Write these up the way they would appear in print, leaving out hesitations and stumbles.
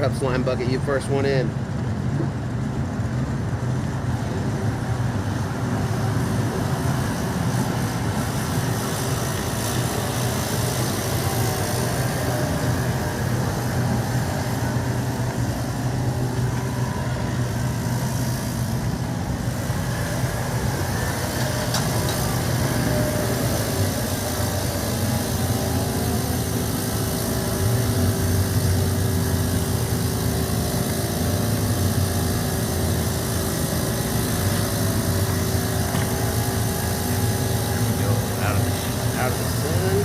up, Slime Bucket? You first one in. Out of the sun.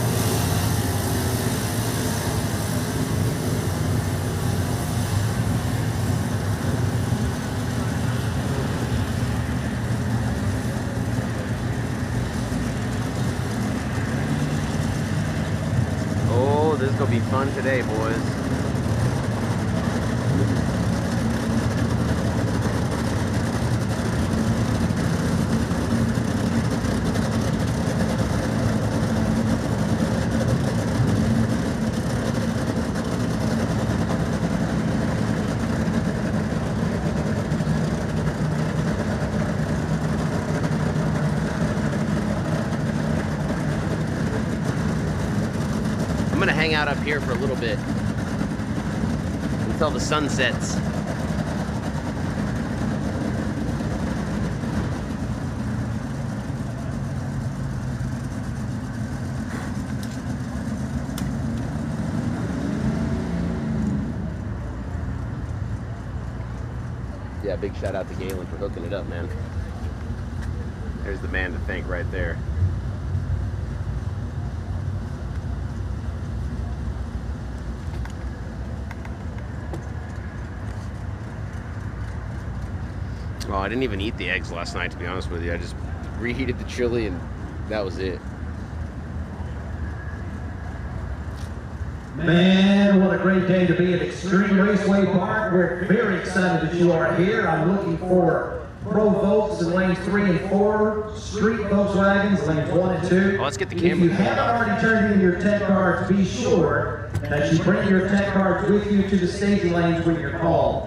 Oh, this is gonna be fun today, boys. I'm gonna hang out up here for a little bit until the sun sets. Yeah, big shout out to Galen for hooking it up, man. There's the man to thank right there. Oh, I didn't even eat the eggs last night, to be honest with you. I just reheated the chili and that was it. Man, what a great day to be at Extreme Raceway Park. We're very excited that you are here. I'm looking for pro Volks in lanes 3 and 4, street Volkswagens lanes 1 and 2. Oh, let's get the camera. If you haven't already turned in your tech cards, be sure that you bring your tech cards with you to the staging lanes when you're called.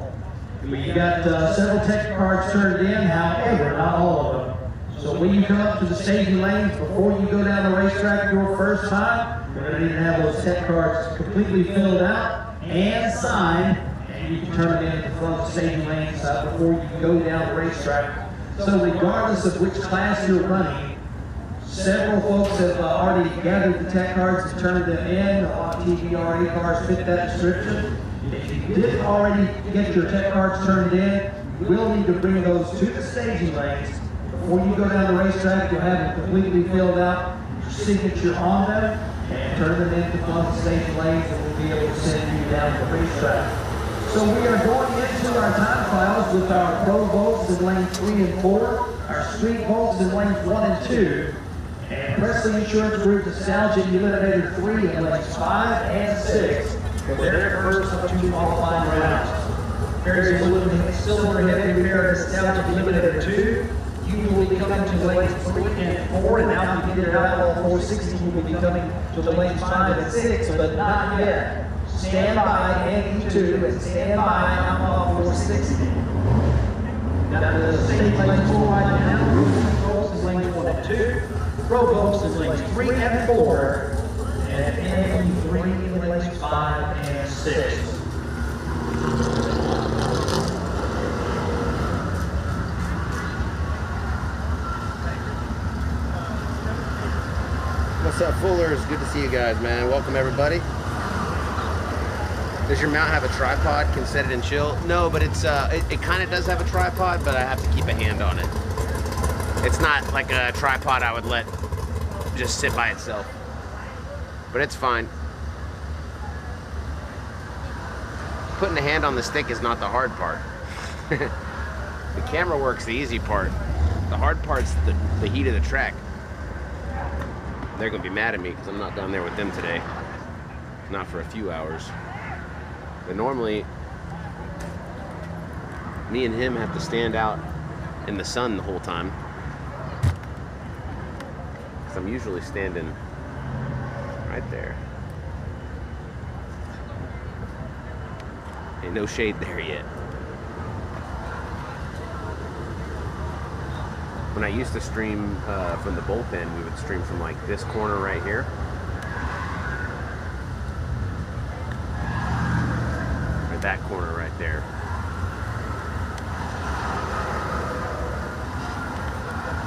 We've got several tech cards turned in, however, not all of them. So when you come up to the staging lanes, before you go down the racetrack your first time, you're going to need to have those tech cards completely filled out and signed, and you can turn it in at the front of the staging lanes before you go down the racetrack. So regardless of which class you're running, several folks have already gathered the tech cards and turned them in. A lot of TVRA cars fit that description. If you didn't already get your tech cards turned in, you will need to bring those to the staging lanes. Before you go down the racetrack, you'll have them completely filled out, your signature on them, and turn them into the front of the staging lanes, and we'll be able to send you down the racetrack. So we are going into our time files with our pro Volks in lane 3 and 4, our street Volks in lanes 1 and 2, and Presley Insurance Group Nostalgia Eliminator 3 in lanes 5 and 6. For their first of 2 qualifying rounds. Very silver heavy repair Nostalgia Eliminator 2. You will be coming to lanes 3 and 4, and now you can get it Outlaw 460. You will be coming to the lanes 5 and 6, but not yet. Stand by NE2 and stand by Outlaw 460. Now the stage lanes 4 right now. Pro Volks is lanes 1 and 2. Pro Volks is lanes 3 and 4. And NE3 in lanes 5 and 6. What's up, Fullers? Good to see you guys, man. Welcome, everybody. Does your mount have a tripod? Can set it in chill? No, but it's it kind of does have a tripod, but I have to keep a hand on it. It's not like a tripod I would let just sit by itself. But it's fine. Putting a hand on the stick is not the hard part. The camera work's the easy part. The hard part's the heat of the track. They're gonna be mad at me because I'm not down there with them today. Not for a few hours. But normally, me and him have to stand out in the sun the whole time. Because I'm usually standing right there. Ain't no shade there yet. When I used to stream from the bullpen, we would stream from like this corner right here. Or that corner right there.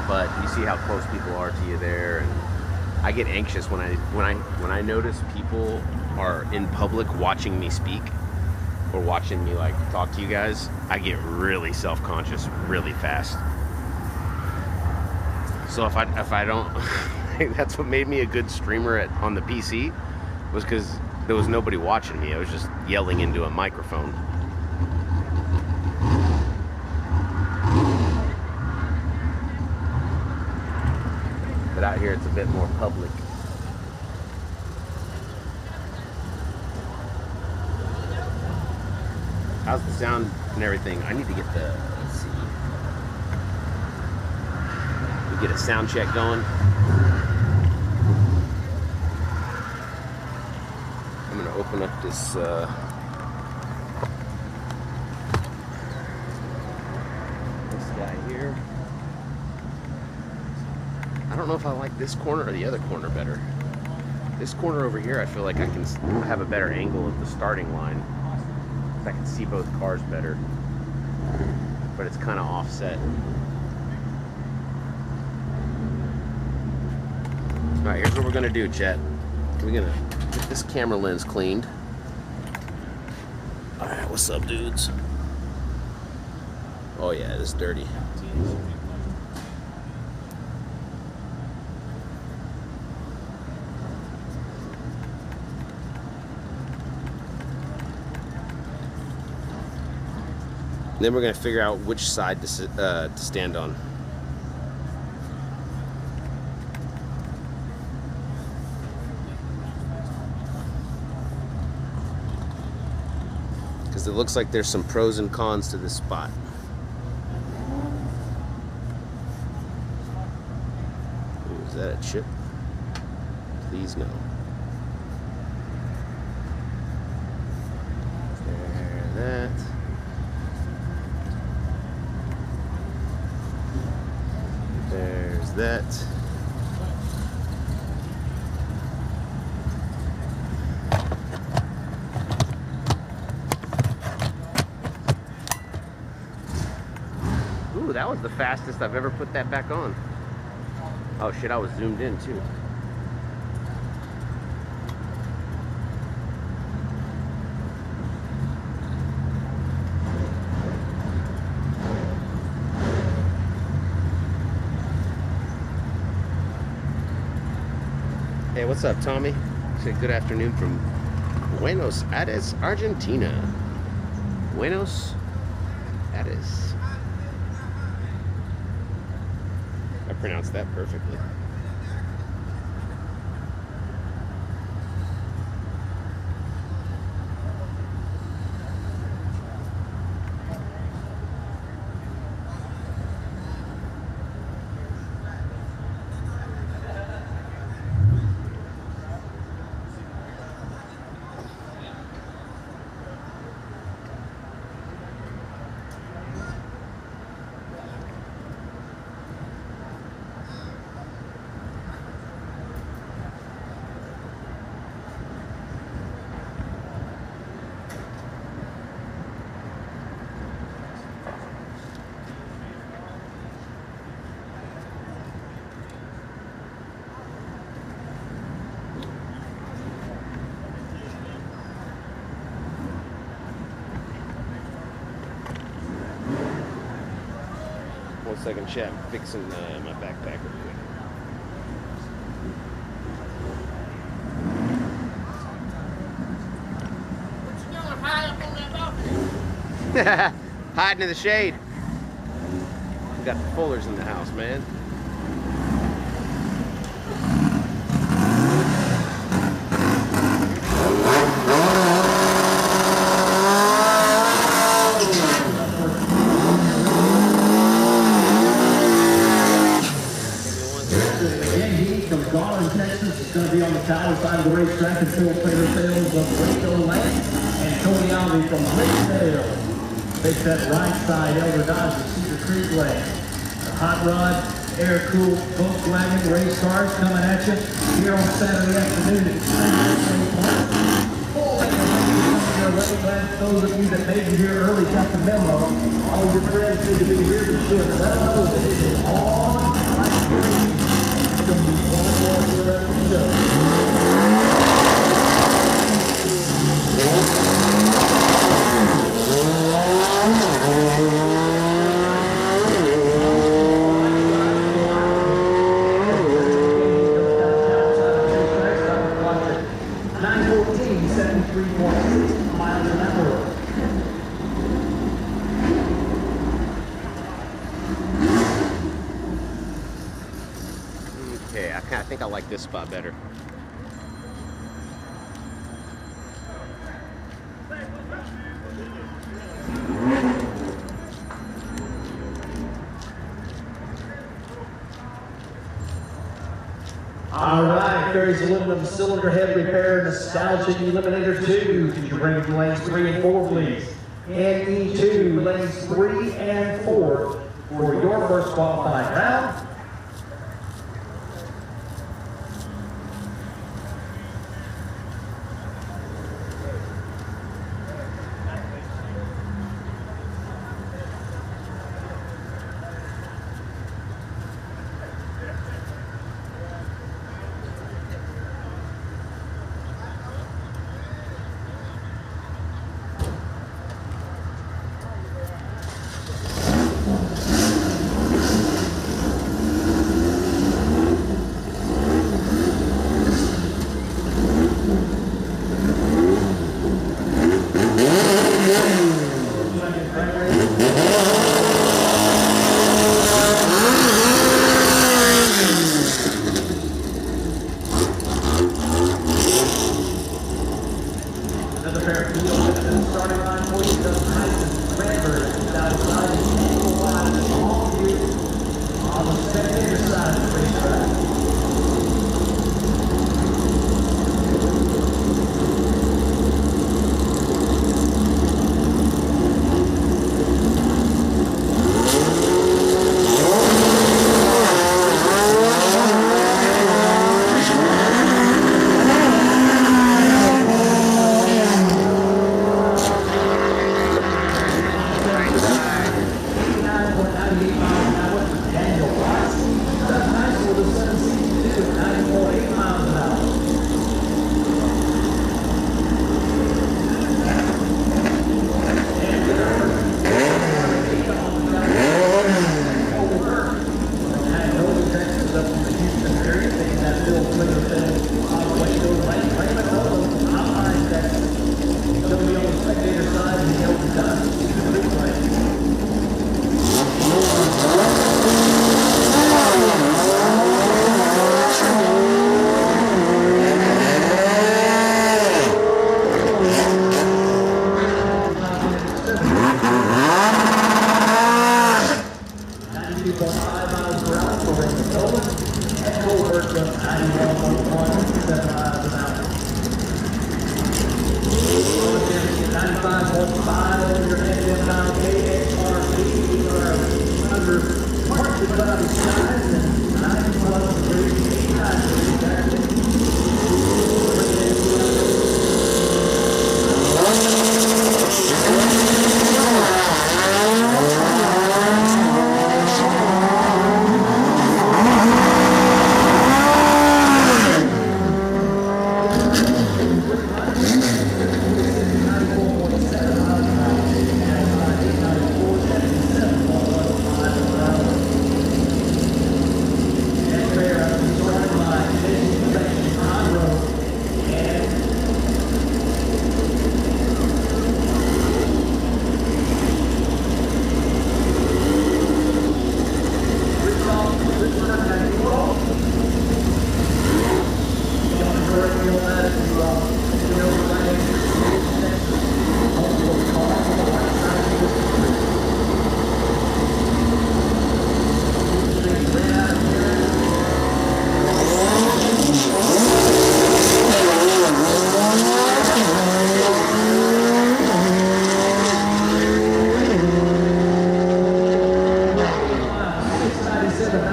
But you see how close people are to you there, and I get anxious when I notice people are in public watching me speak or watching me like talk to you guys. I get really self-conscious really fast. So if I don't, that's what made me a good streamer on the PC, was because there was nobody watching me. I was just yelling into a microphone. But out here it's a bit more public. How's the sound and everything? I need to get the, let's see. We get a sound check going. I'm gonna open up this guy here. I don't know if I like this corner or the other corner better. This corner over here, I feel like I can have a better angle of the starting line. I can see both cars better, but it's kind of offset. All right, here's what we're gonna do, chat. We're gonna get this camera lens cleaned. All right, what's up, dudes? Oh yeah, it's dirty. Then we're gonna figure out which side to stand on. Because it looks like there's some pros and cons to this spot. Ooh, is that a chip? Please no. There, that. There's that. Ooh, that was the fastest I've ever put that back on. Oh shit, I was zoomed in too. Hey, what's up, Tommy? Say good afternoon from Buenos Aires, Argentina. Buenos Aires. I pronounced that perfectly. Second chat, I'm fixing my backpack real quick. What you doing, high up on that balcony? Hiding in the shade. We got the Fullers in the house, man. Gone in Texas. It's going to be on the tower side of the racetrack and Phil Taylor Sales of Waco Lane and Tony Alvey from Lakeville. Takes that right side, Elder Dodge of Cedar Creek Lane. The hot rod, air-cooled Volkswagen race cars coming at you here on Saturday afternoon at those of you that made it here early got the memo. All your friends need to be here to sure let them know that it is on right here. It's going to be one more for the show. Okay, I think I like this spot better. All right, there's aluminum cylinder head repair, nostalgic eliminator 2. Could you bring to lanes 3 and 4, please? NE2, lanes 3 and 4 for your first qualifying round.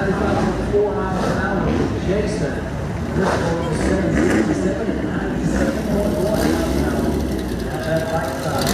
95.4 miles an hour with Jason. Bristol is 767 and 97.1 miles an hour. Now that right side.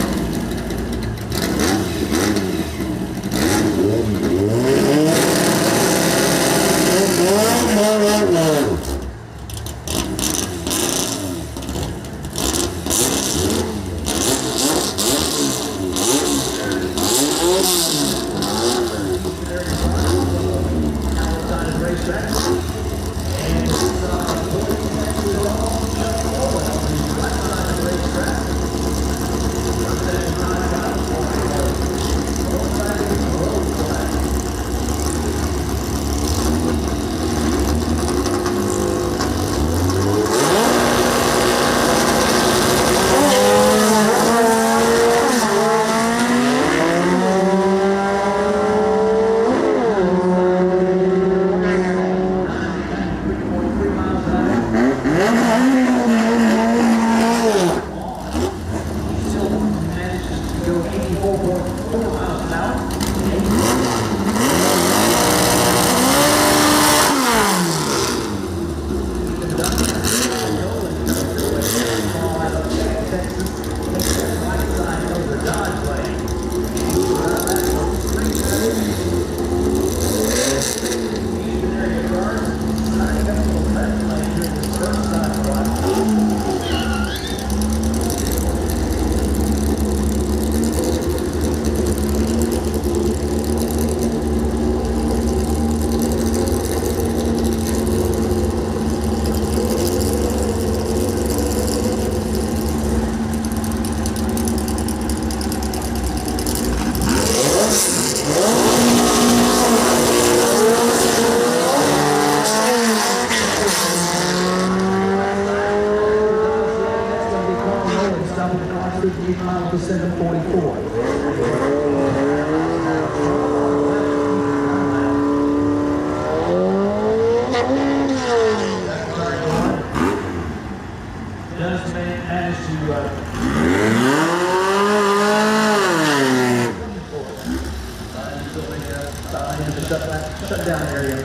Shutdown area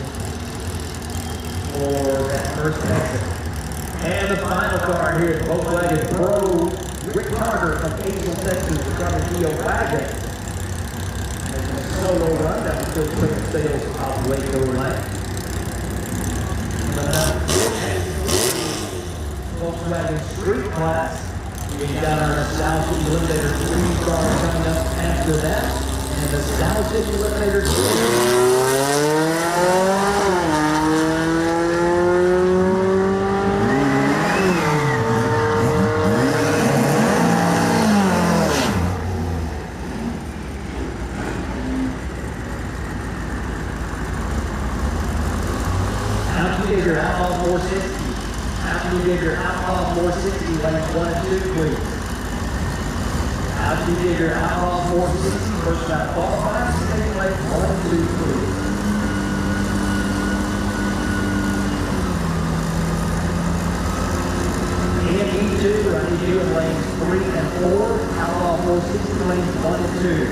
for that first exit. And the final car here, Volkswagen Pro, Rick Carter from Angel, Texas, from Geo Wagon. Making a solo run that will still put sales off Waco Lane. Volkswagen Street Class. We got our Nostalgic Eliminator 3 car coming up after that. And the Nostalgic Eliminator 2. Your Outlaw 460. How can you give your Outlaw 460 lanes 1 and 2, please? How can you give your Outlaw 460 first time qualifiers and lanes 1 and 2, please? E2, I need you in lanes 3 and 4. Outlaw 460 lanes 1 and 2.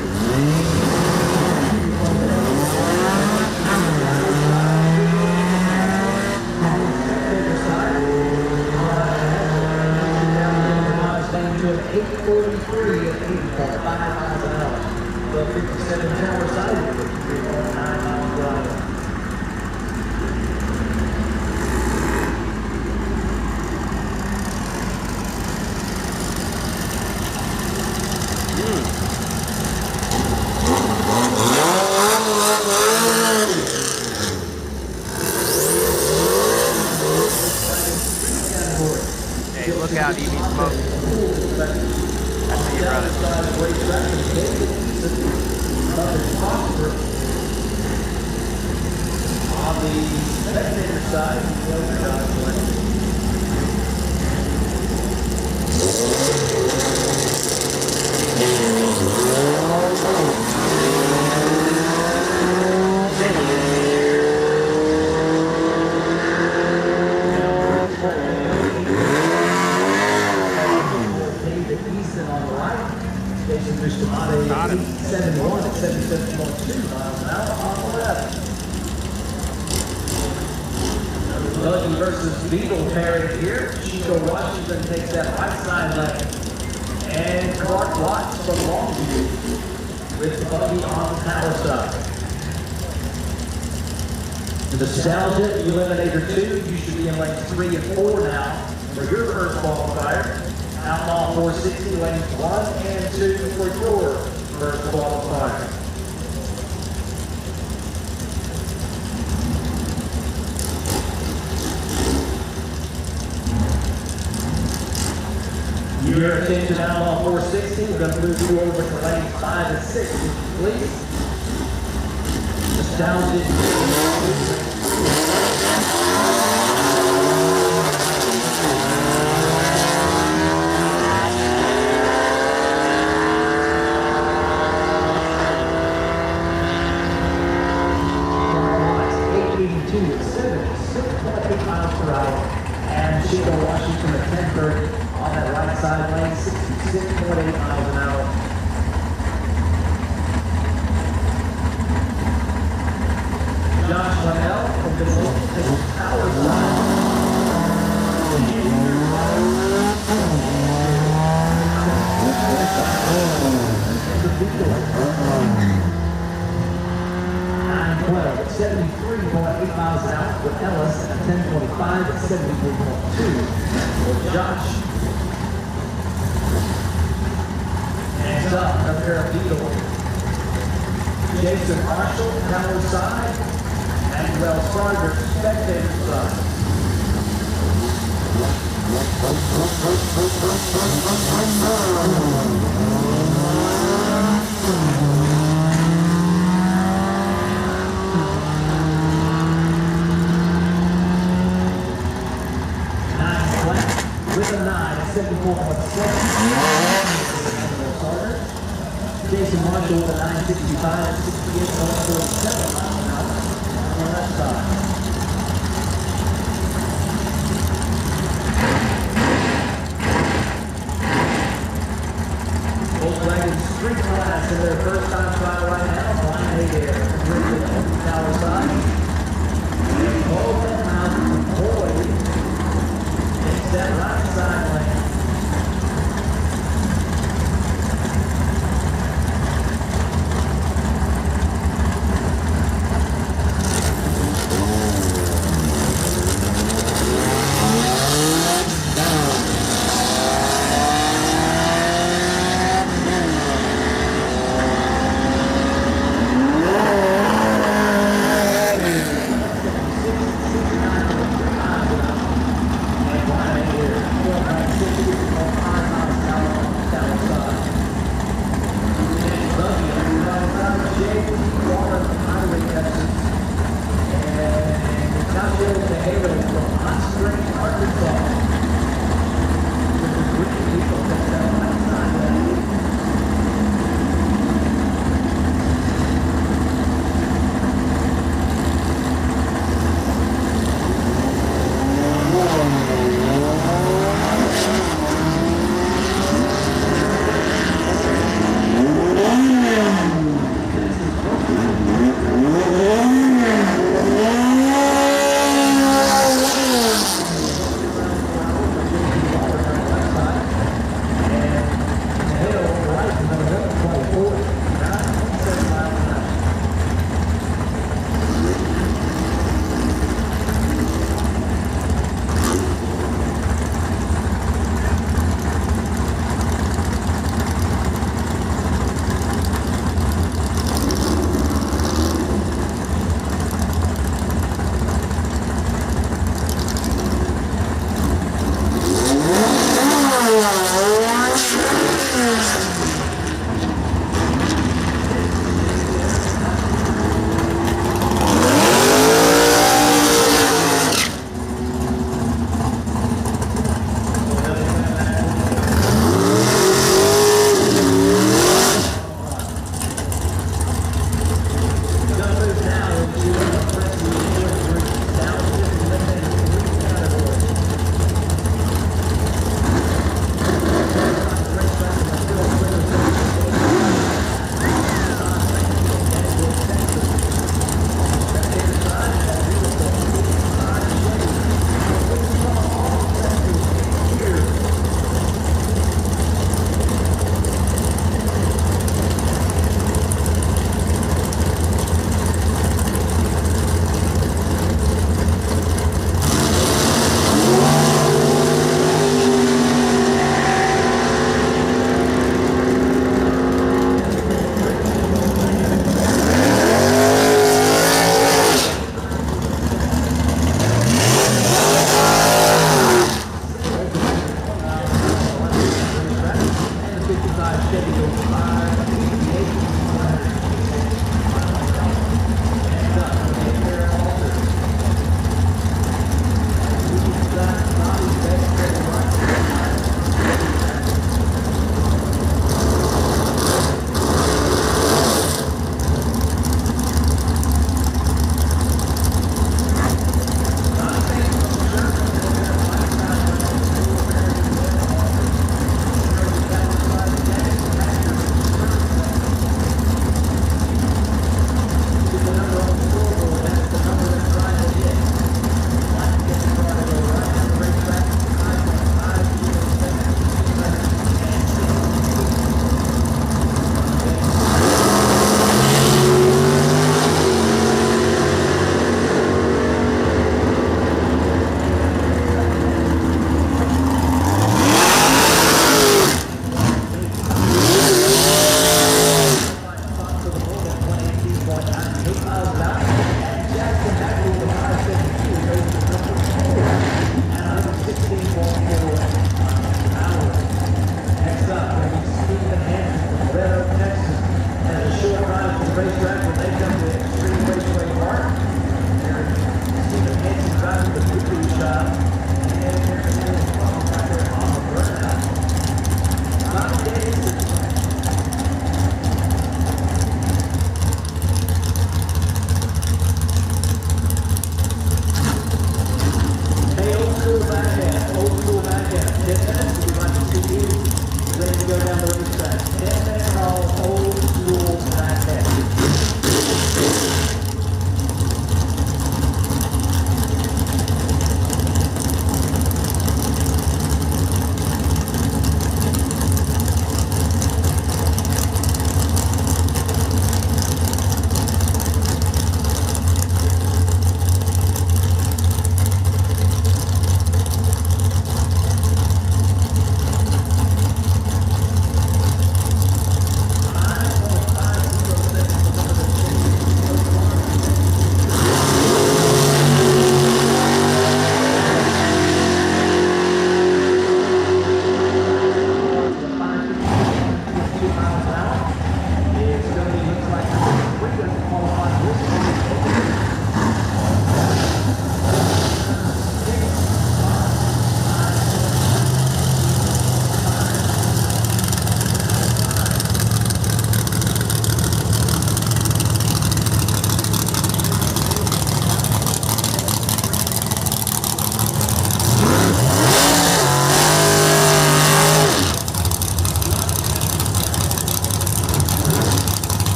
To an 843 at 8.5 miles an hour. The 57 tower side, 53.9 miles per hour. Hey, look out, EV smoke. That's how you run it. On the spectator side, the overdrive lane. Got it. 71 at 77.2 miles an hour on the left. Buggy versus Beetle pairing here. Chico Washington takes that right side lane. And Clark Watts from Longview with the Buggy on the power side. Nostalgia, Eliminator 2, you should be in lanes 3 and 4 now for your first qualifier. Outlaw 460, lanes 1 and 2 for your first qualifier. Your attention, Outlaw 460. We're going to move you over to lanes 5 and 6, please. Nostalgia. And Chico Washington at 1030 on that right side lane, 66.8 miles an hour. Josh Linnell from Midlothian takes the power side. At 73.8 miles an hour with Ellis at 10:25 at 73.2 for Josh. Next up, a pair of Beetle. Jason Marshall, power side, and Wells Fargo, spectator side. With a 9 at 74.7. Jason Marshall with a 965 at 68.47 miles an hour on the left side. Volkswagen Street Class in their first time trial right now. Line 8 there. Bridget on the tower side. Both and Boyd. That right side lane.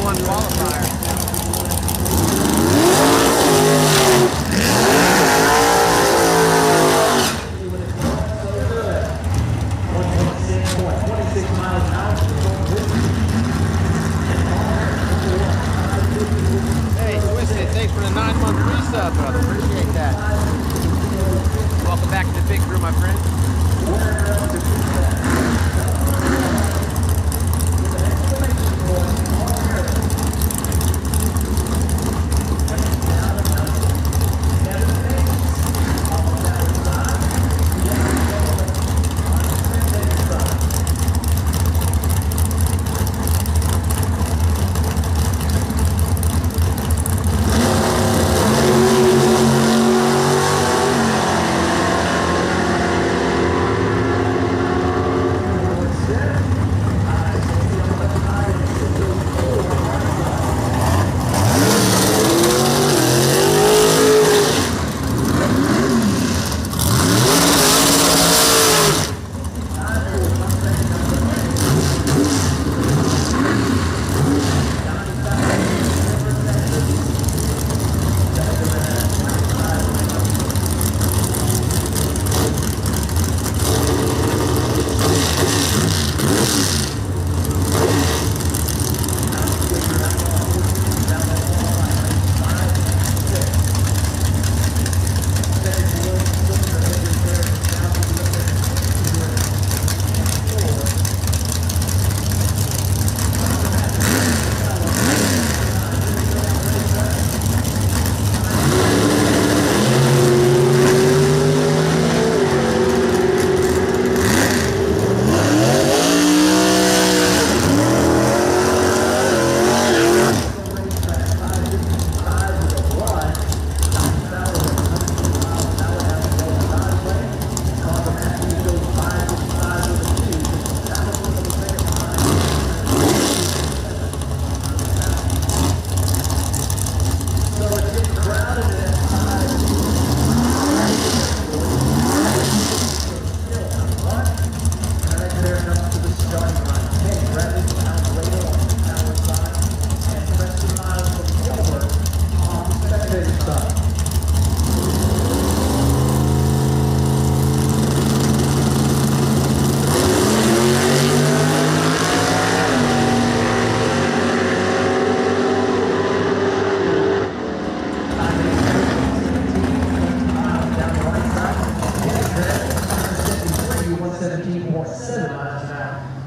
1 qualifier. Hey, Twisted, thanks for the 9-month resub, brother. Appreciate that. Welcome back to the big crew, my friend.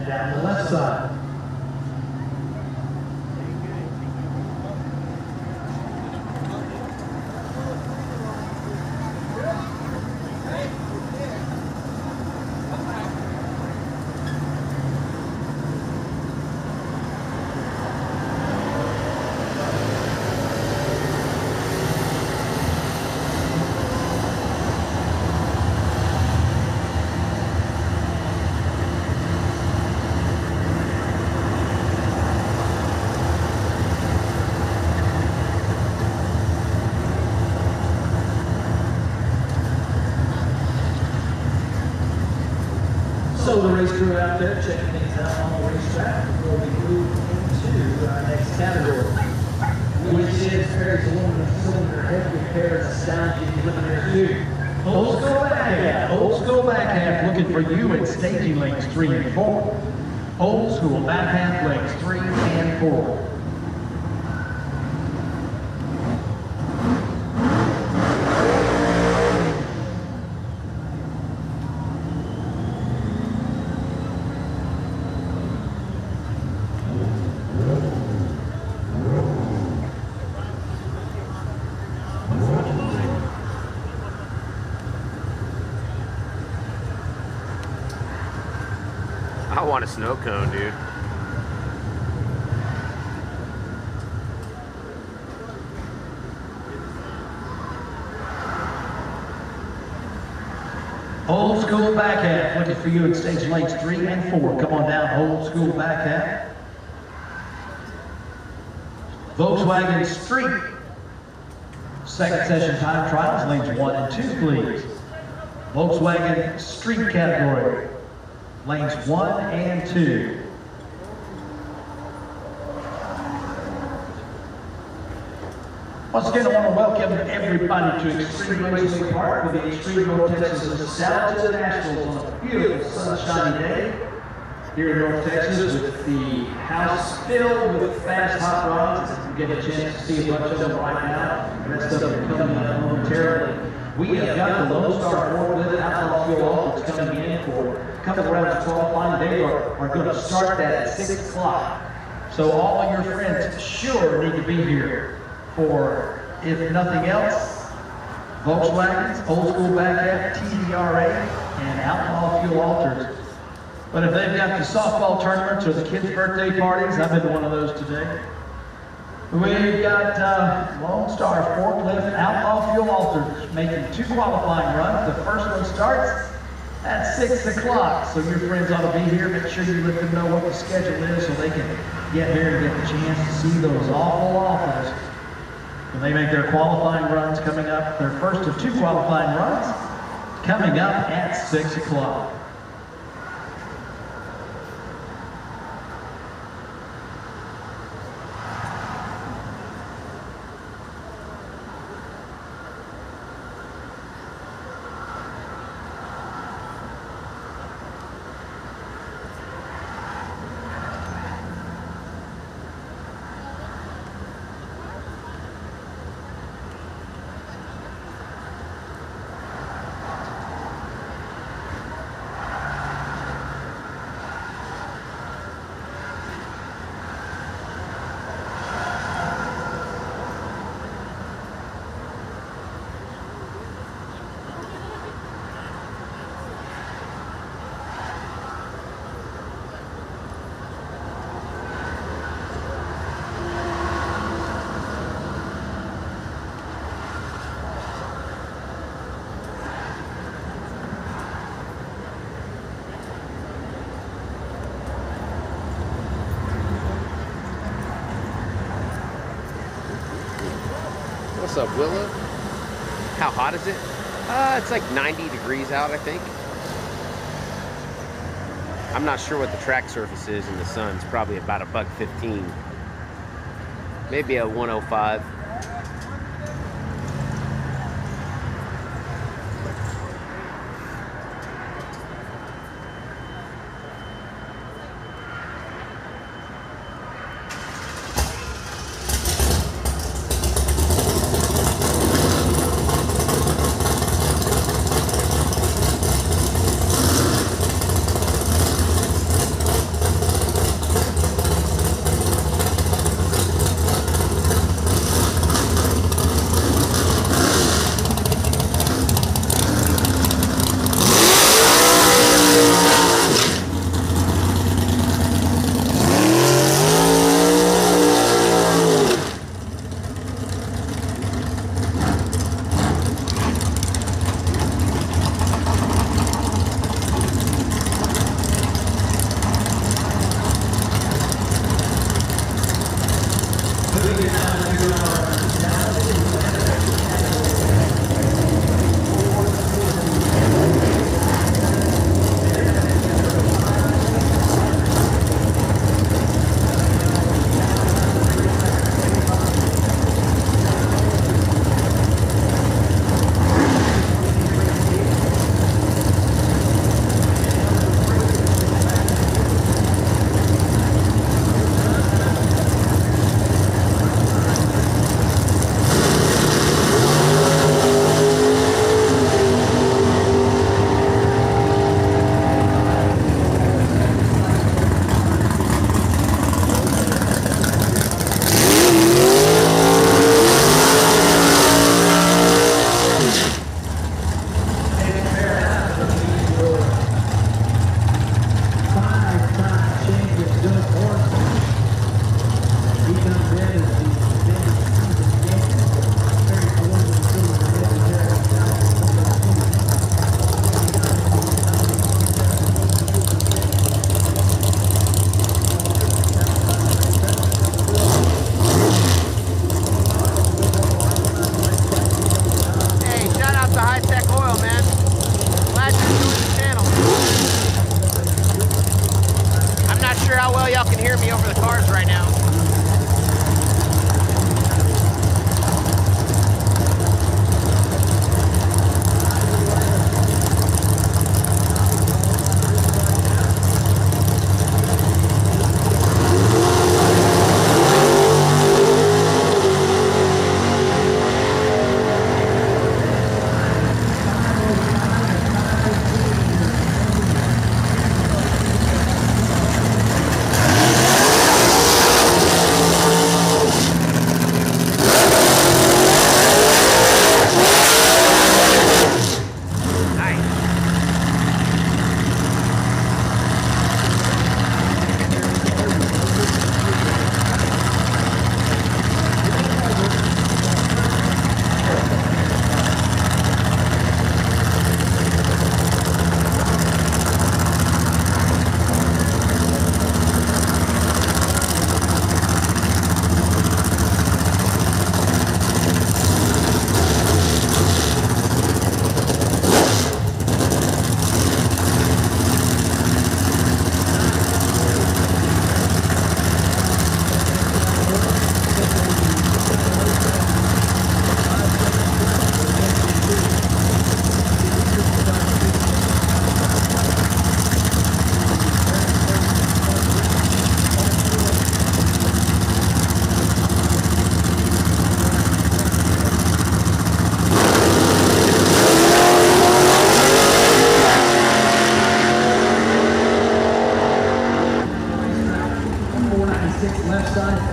Down the left side. So the race crew out there checking things out on the racetrack before we move into our next category, which is Perry's aluminum cylinder head repair astounding preliminary view. Old school back half. Old school back half looking for you in staging lanes 3 and 4. Old school back half lanes 3 and 4. I want a snow cone, dude. Old school back half looking for you in stage lanes 3 and 4. Come on down, old school back half. Volkswagen Street. Second session time trials, lanes 1 and 2, please. Volkswagen Street category, lanes 1 and 2. Once again, I want to welcome everybody to Extreme Raceway Park for the Extreme North Texas Salad Nationals on a beautiful sunshiny day here in North Texas, with the house filled with fast hot rods. You get a chance to see a bunch of them right now. The rest of them are coming up momentarily. We have got the Lone Star forklift Outlaw fuel oil that's coming in for a couple of rounds of qualifying. They are going to start that at 6 o'clock. So all of your friends sure need to be here for, if nothing else, Volkswagens, Old School Back TDRA, and Outlaw fuel alters. But if they've got the softball tournaments or the kids' birthday parties, I've been to one of those today. We've got Lone Star forklift Outlaw fuel alters making 2 qualifying runs. The first one starts at 6 o'clock, so your friends ought to be here. Make sure you let them know what the schedule is so they can get here and get the chance to see those awful offers when they make their qualifying runs coming up. Their first of 2 qualifying runs coming up at 6 o'clock. What's up, Willa? How hot is it? It's like 90 degrees out, I think. I'm not sure what the track surface is in the sun. It's probably about $1.15. Maybe a 105.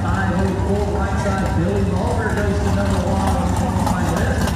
504 right side, Billy Mulder goes to number 1 on my list.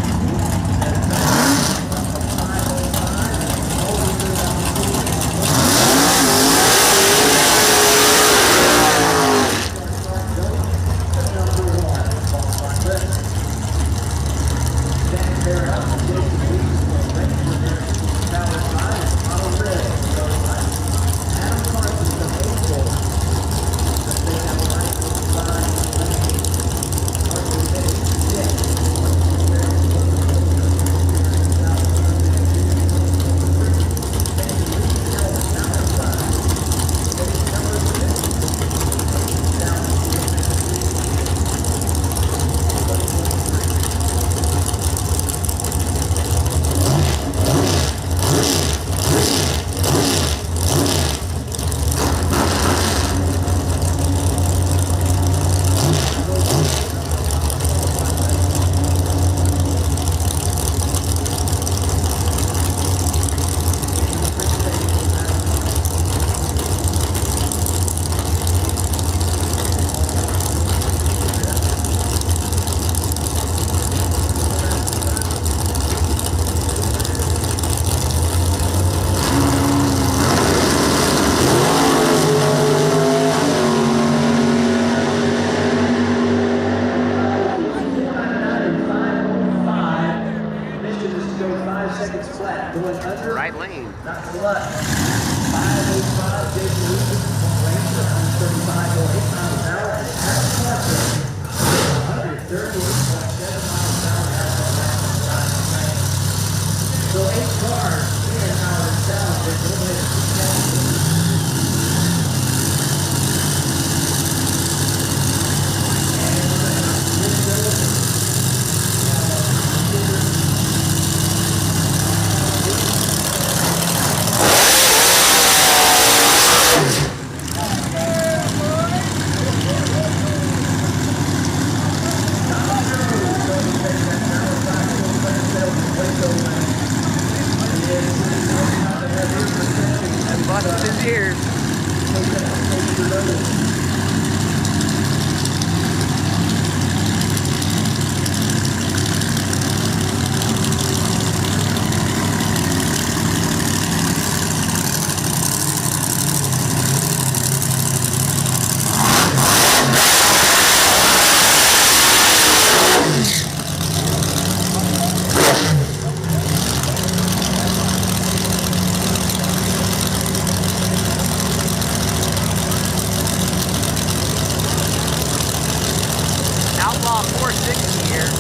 Right lane. Not to luck. 505, Jason Lucas, Ranger, 135.8 miles an hour, and Adam Carson, 138.7 miles an hour. So 8 cars in our challenge. Cheers. Outlaw 460 here.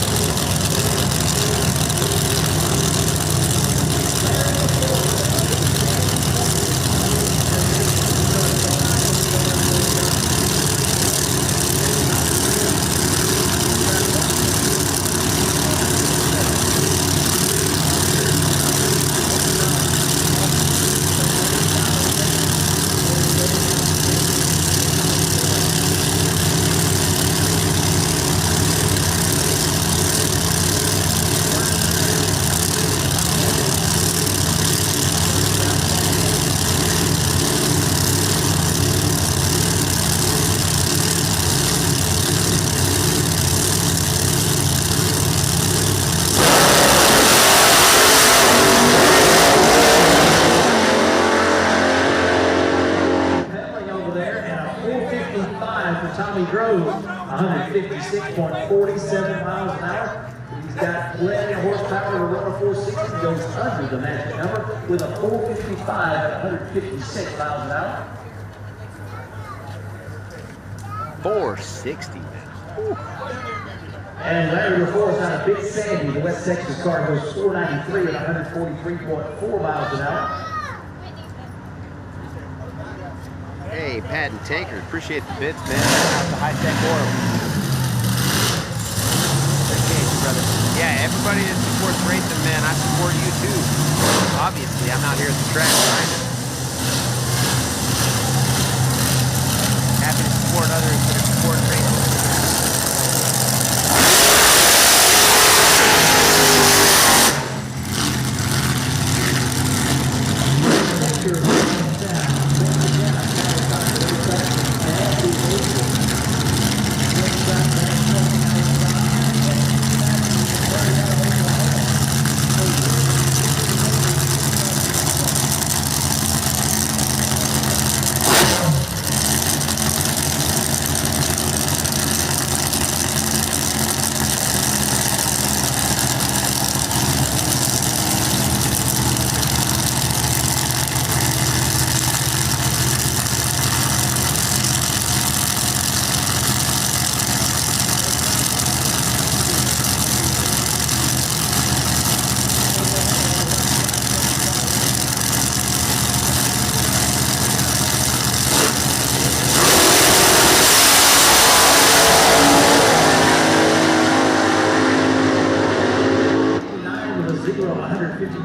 Tommy Grove, 156.47 miles an hour. He's got plenty of horsepower to run a 460. Goes under the magic number with a 455 at 156 miles an hour. 460. Whew. And Larry LaForce out of Big Sandy, the West Texas car, goes 493 at 143.4 miles an hour. Hey, Pat and Tanker, appreciate the bits, man. Out the high-tech oil. Appreciate you, brother. Yeah, everybody that supports racing, man, I support you too. Obviously, I'm out here at the track grinding. Happy to support others that are supporting racing.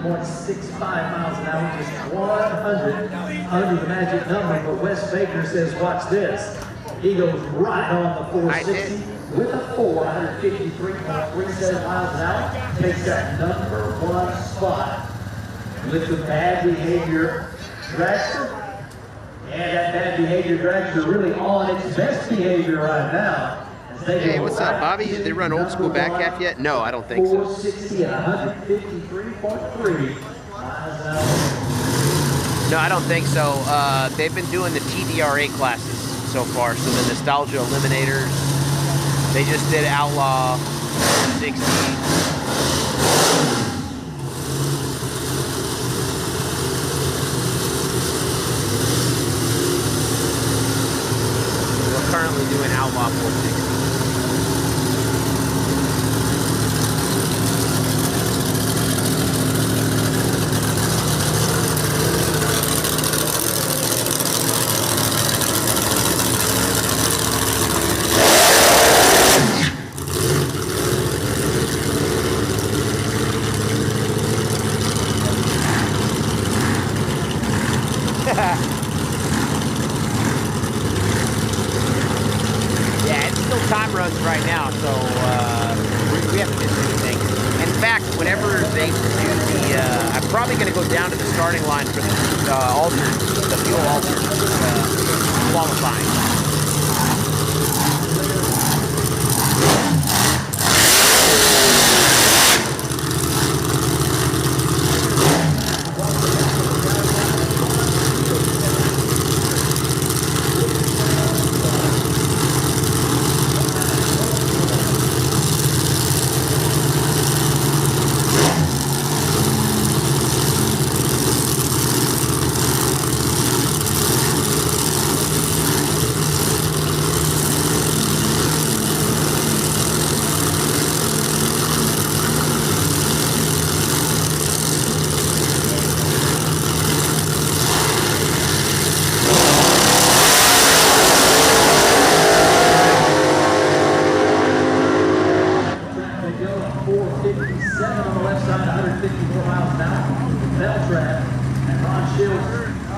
miles an hour, just 100 under the magic number. But Wes Baker says, watch this. He goes right on the 460 with a 453.37 miles an hour. Takes that #1 spot with the bad behavior dragster. And that bad behavior dragster really on its best behavior right now. Hey, what's up, Bobby? Did they run old school back half yet? No, I don't think so. 460 and 153.3 miles an hour. No, I don't think so. They've been doing the TDRA classes so far. So the Nostalgia Eliminators. They just did Outlaw 60. We're currently doing Outlaw 460. Yeah, it's still time runs right now, so we haven't missed anything. In fact, whenever they do the, I'm probably going to go down to the starting line for the the fuel alters qualifying.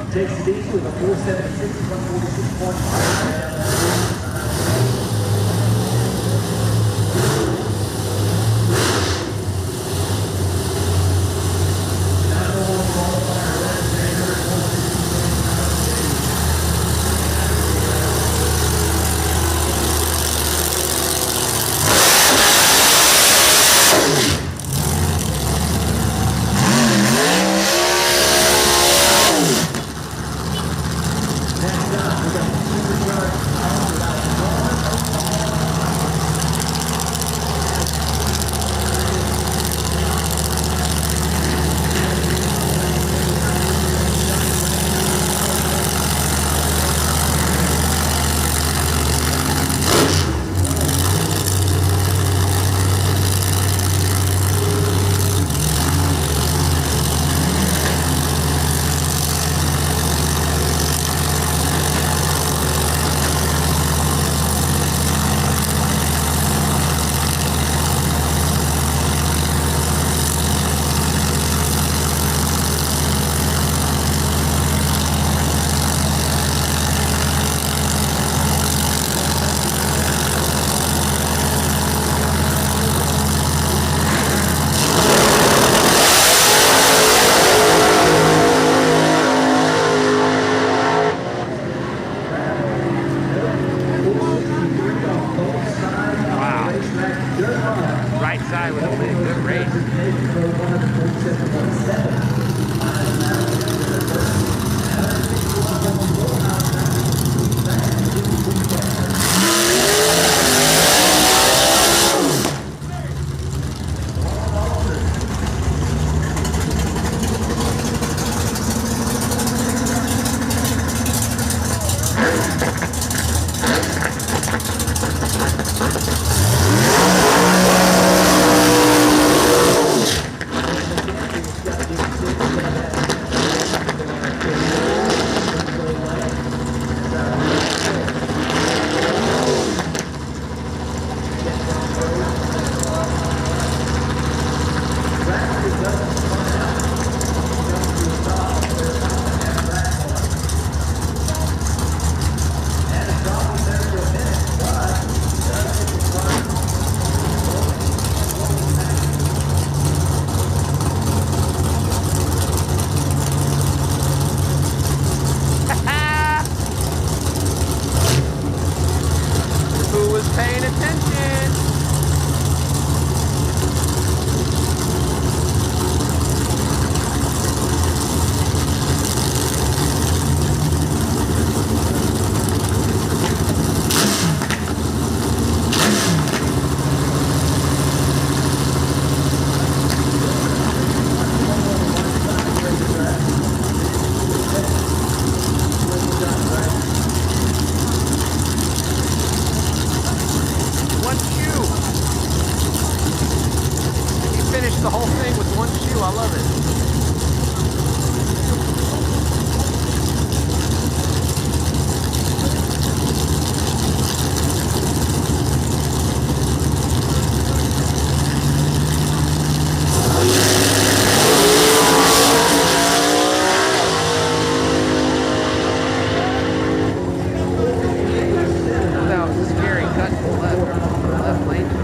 Takes it easy with a 476, 146.5. Right side would have been a good race.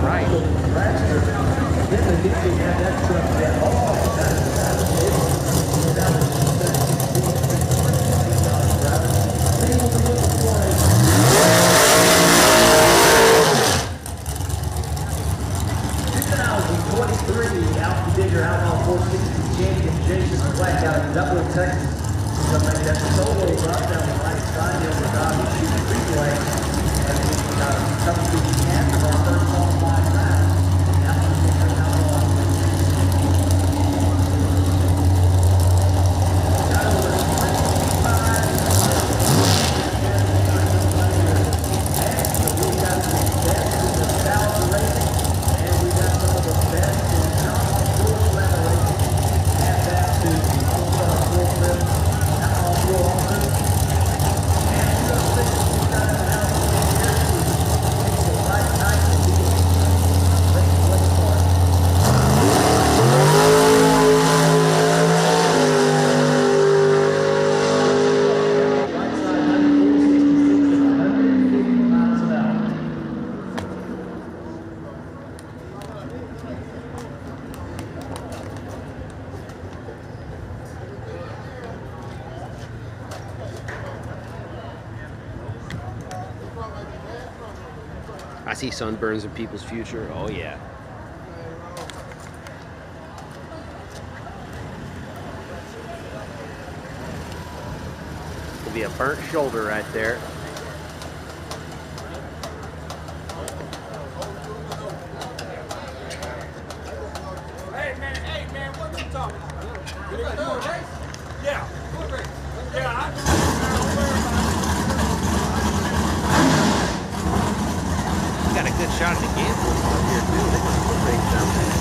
right. Outlaw 460 champion Jason Black out of Dublin, Texas. He's going to make that solo run down the right side here with Dobby shooting relay. And we come to the end of our first qualifying round. Now we're going to Outlaw. Got over 25 and so we got the best in the South racing, and we got some of the best in I see sunburns in people's future. Oh yeah. Could be a burnt shoulder right there. Hey man, what you talking about? You gonna do a race? Yeah. What race? Yeah, Got a good shot at the gamble up here too. They got foot race down there.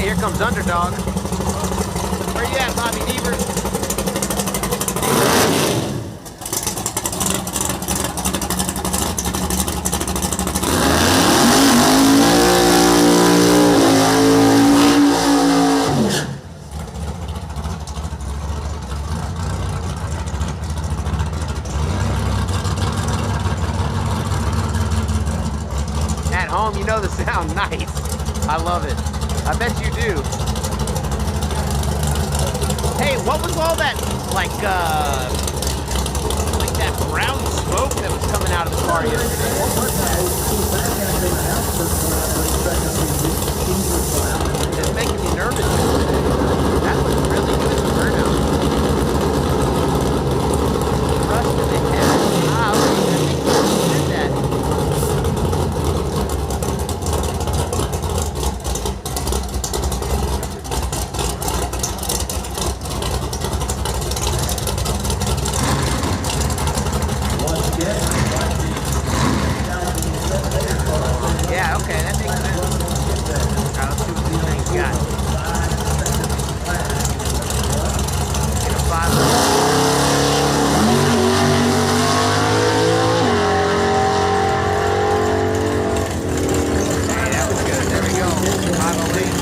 Here comes Underdog. Where you at, Bobby Deaver? At home, you know the sound. Nice. I love it. I bet you do. Hey, what was all that, like that brown smoke that was coming out of the car yesterday? It's making me nervous. That was really good burnout. Rust in the head. Ah, I think you did that. Yeah, okay, that makes sense. Alright, let's see what these things got. Get a 5. Hey, that was good. There we go. 508.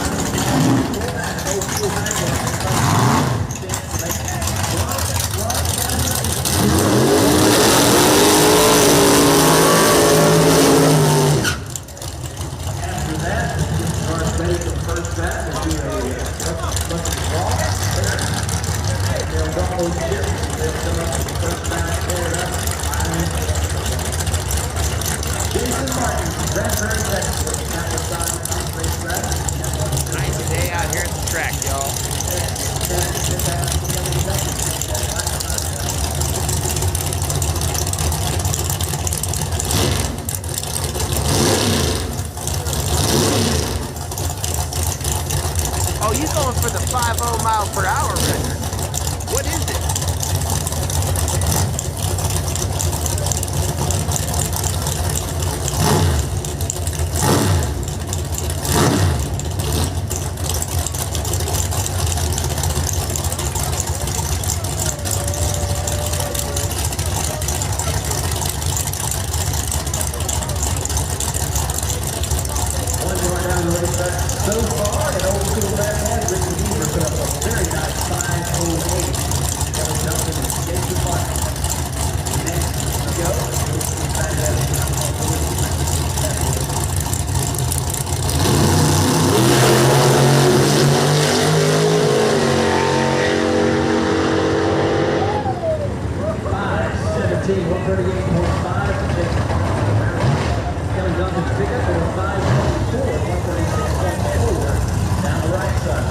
Nice day out here at the track, y'all. Oh, he's going for the 50 mile per hour record. What is it? so far, and over to the left hand, Ricky Beaver put up a very nice 508. Kevin Johnson and Jason Mark. Next to go, we'll see Kevin Johnson's pickup at a 5.4, 136.4 down the right side.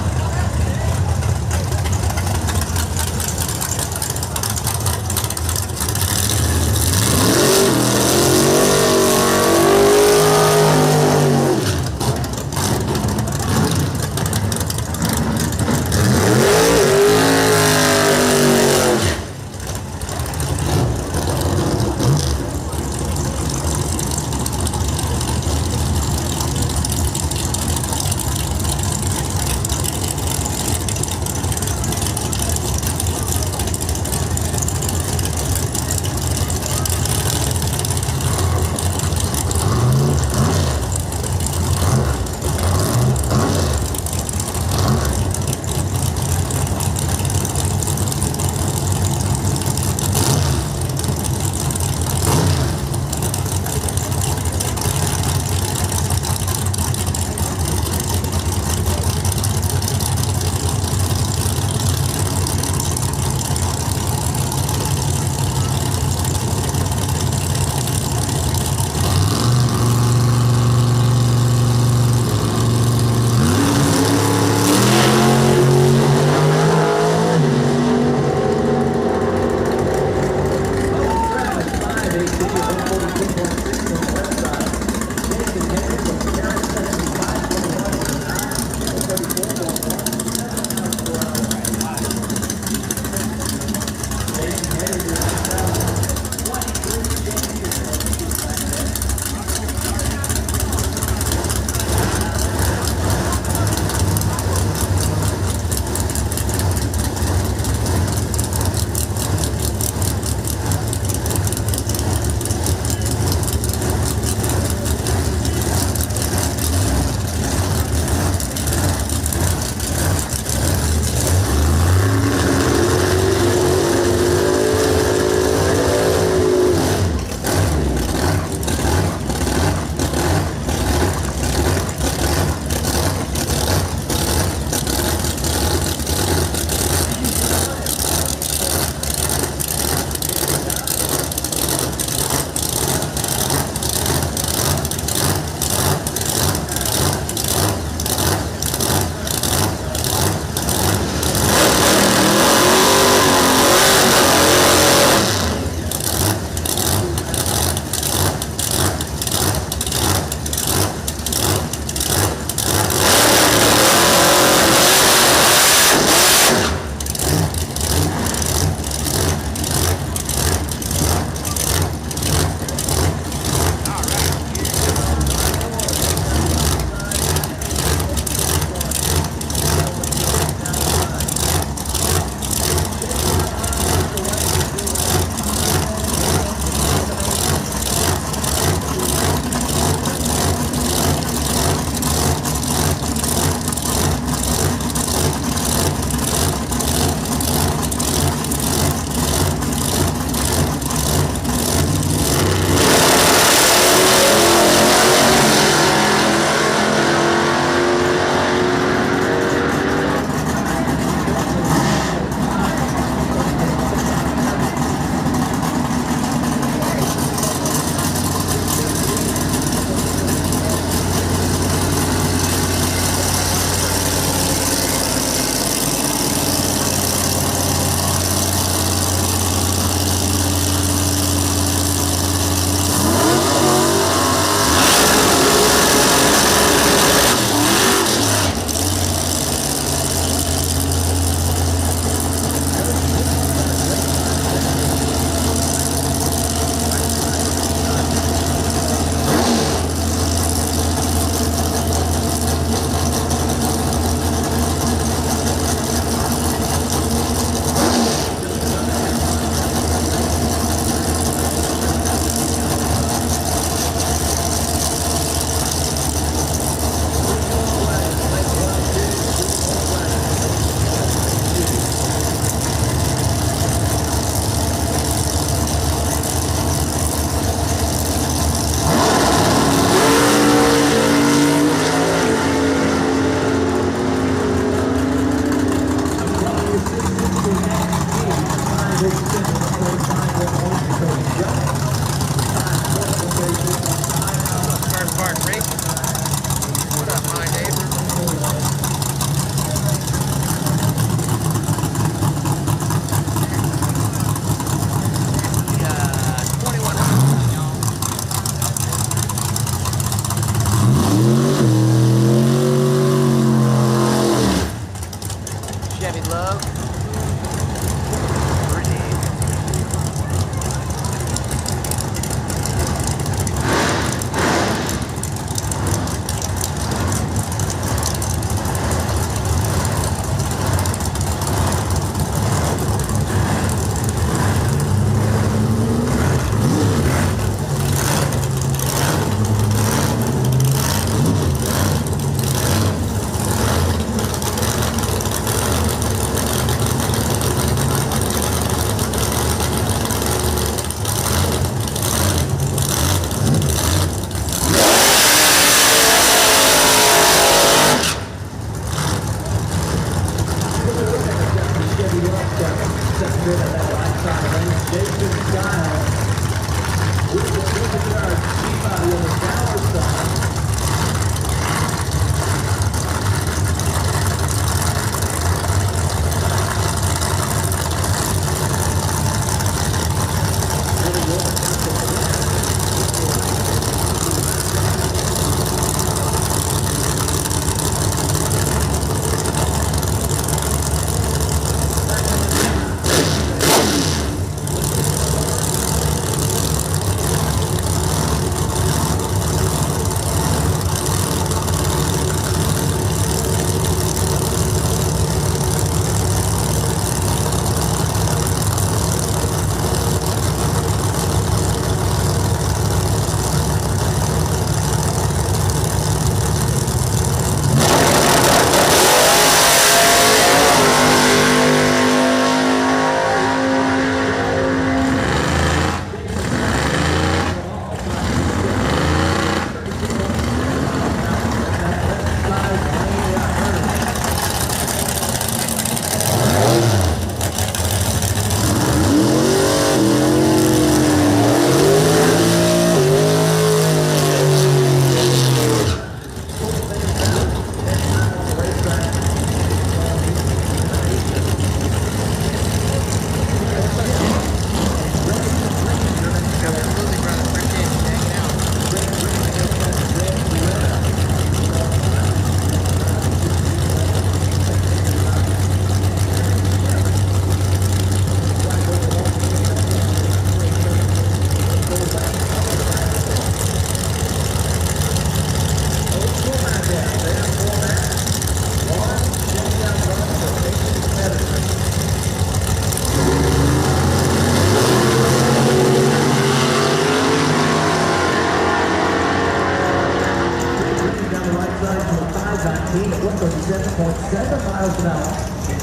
7.7 miles an hour.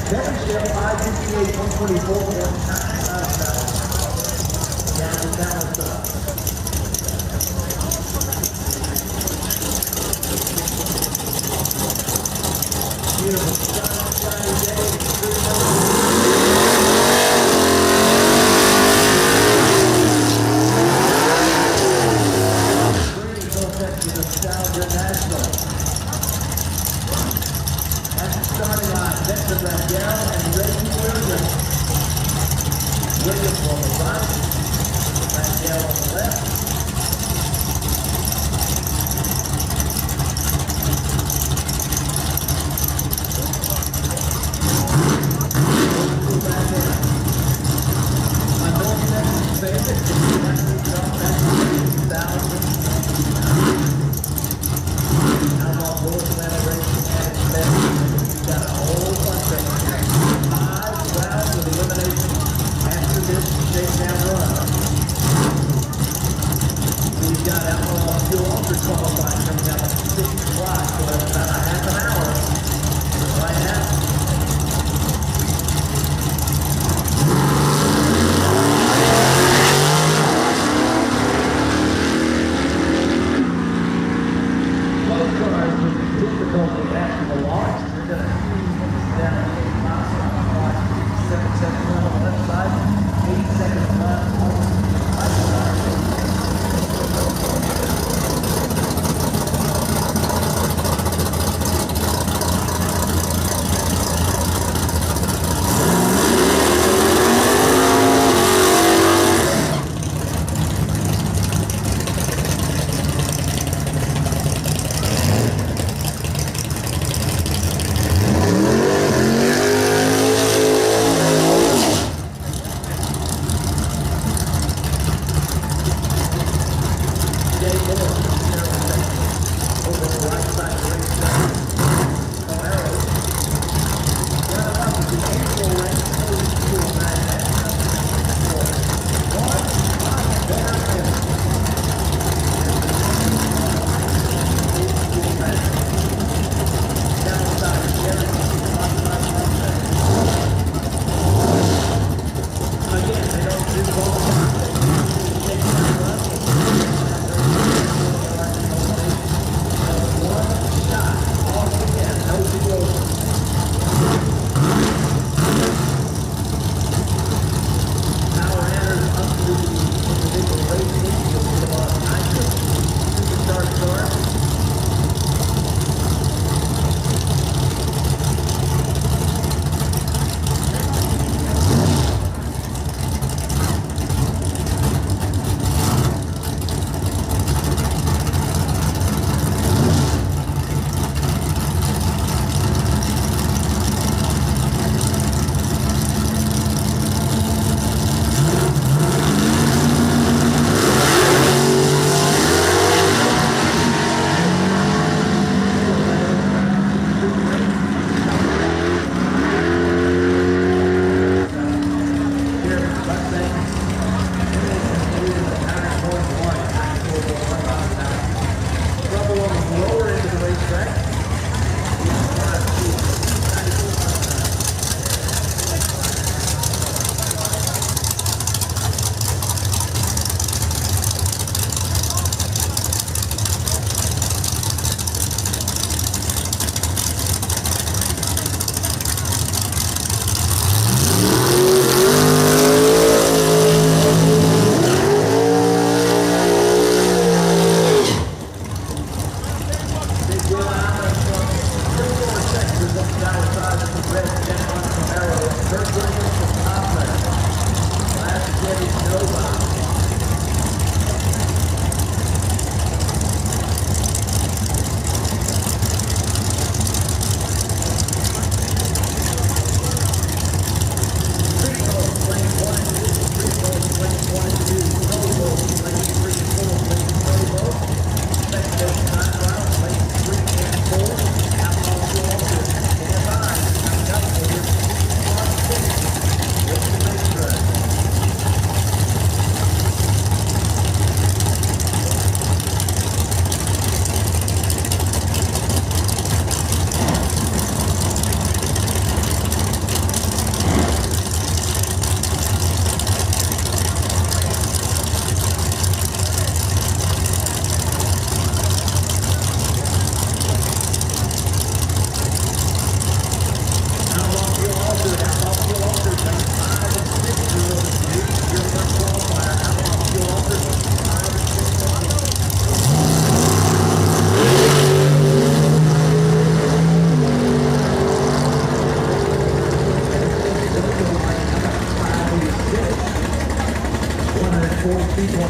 Second shift, 558, 124.9 miles an hour. Down to balance up. Beautiful sunshiny day. Bringing both up to the South National. At the starting line, Victor Rangel and Reggie Williams. Williams on the right, Rangel on the left. Got a whole bunch of 5 rounds of elimination after this shakedown run.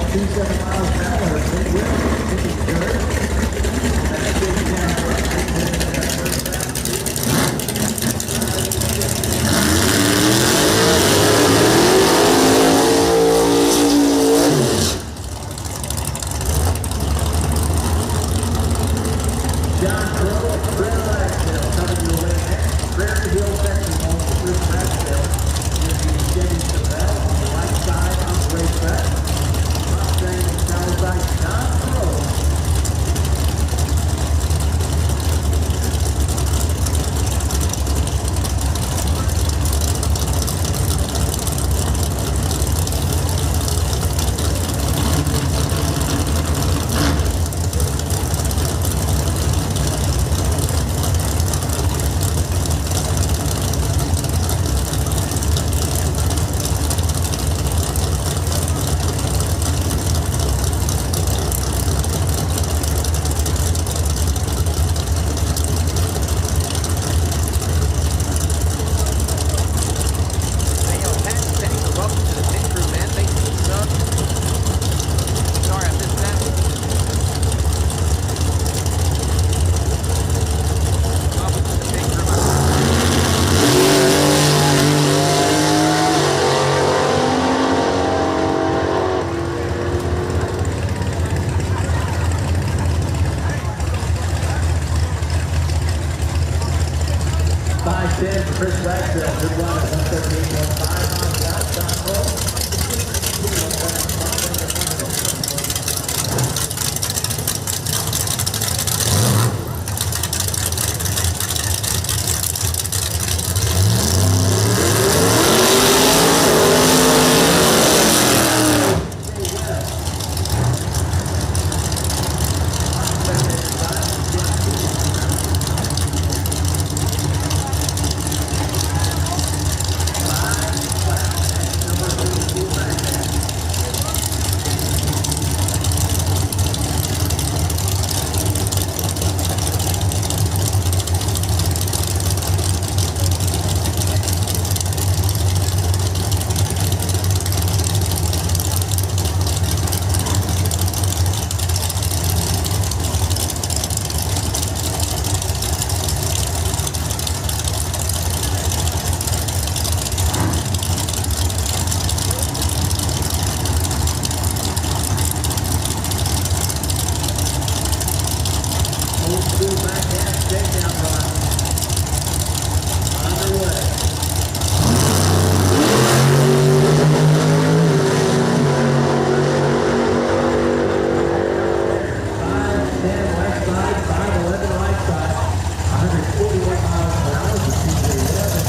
2 miles an hour. Big wheel, taking third. That's big camera. John Crow, Chris Ragsdale coming your way next. Prairie Hill section home for Chris Ragsdale. You'll be Jenny Savell on the right side on the racetrack. Mustang and Cadillac, John Crow. Hey, yo, Penny, welcome to the pit crew, man. Thank you for the sub. Sorry, I missed that. Welcome to the pit crew, my friend. Five 10 for Chris Ragsdale. Good run at 138.5 miles an hour. John Crow. Old school backhand takedown run. Underway. 510 right side, 511 right side. 141 miles per hour for CJ11.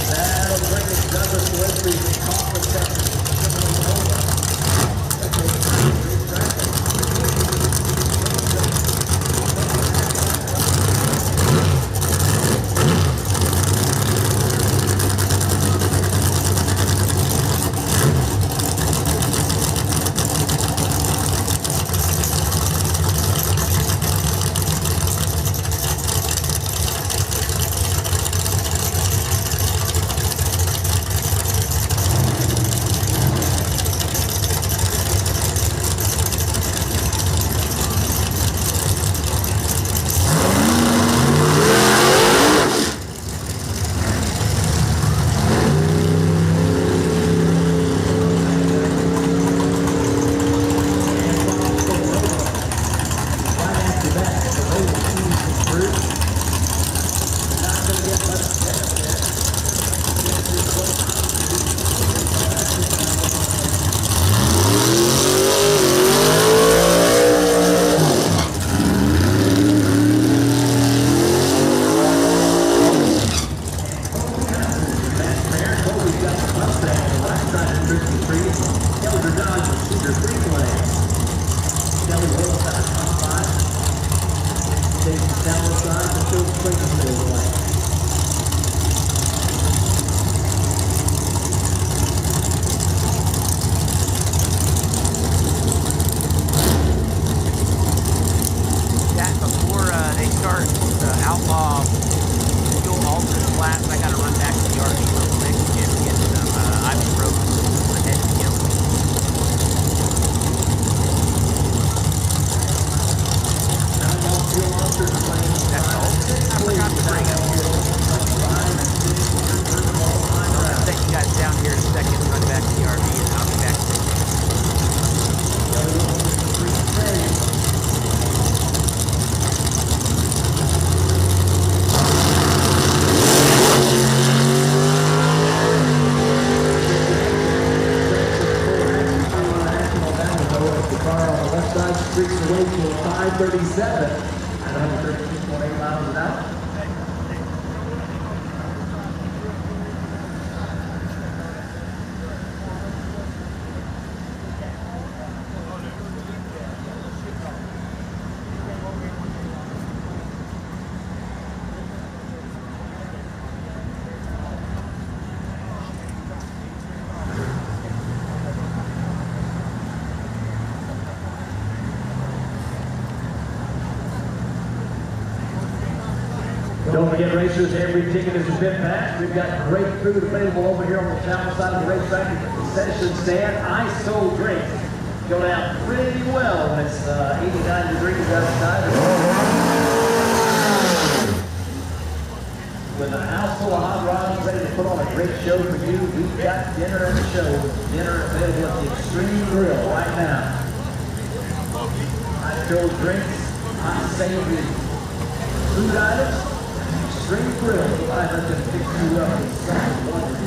That'll bring us Douglas Wesley's conference section. 537 at 113.8 miles an hour. Don't forget, racers, every ticket is a bit packed. We've got great food available over here on the town side of the racetrack. Concession stand, ice cold drinks. Go down pretty well when it's 89 degrees outside. With a house full of hot rods ready to put on a great show for you, we've got dinner at the show. Dinner available at the Extreme Grill right now. Ice cold drinks, hot savory food items. Extreme Grill, 552 wonderful.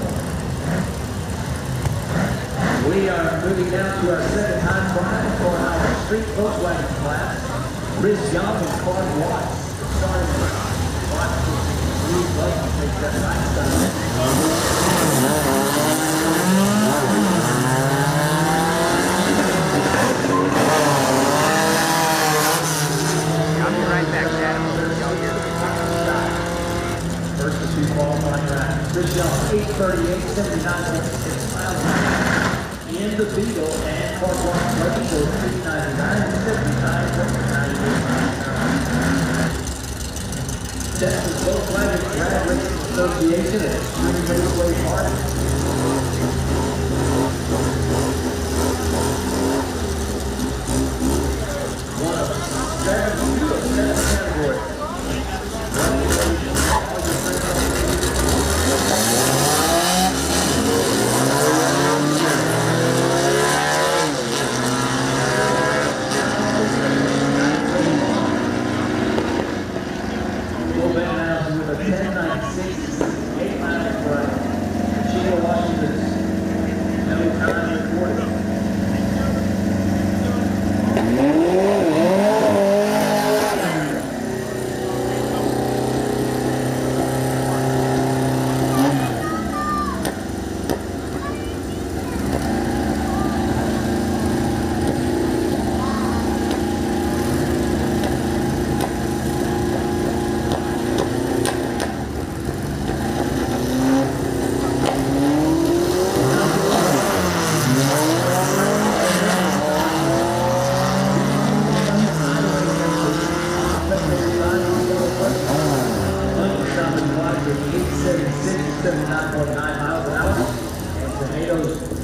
We are moving down to our second time trial for our street Volkswagen class. Chris Young and Clark Watts starting Watts with the take that right side. I'll be right back, Chad. First to two qualifying rounds. Chris Young, 838, 79.6 miles an hour. In the Beetle and Clark Watts looking for 399, 79.98 miles an hour. Texas Volkswagen Drag Racing Association at Extreme Raceway Park. One of 7 categories. With a 10.96, 8 miles per hour. Sheila Washington's no time recorded.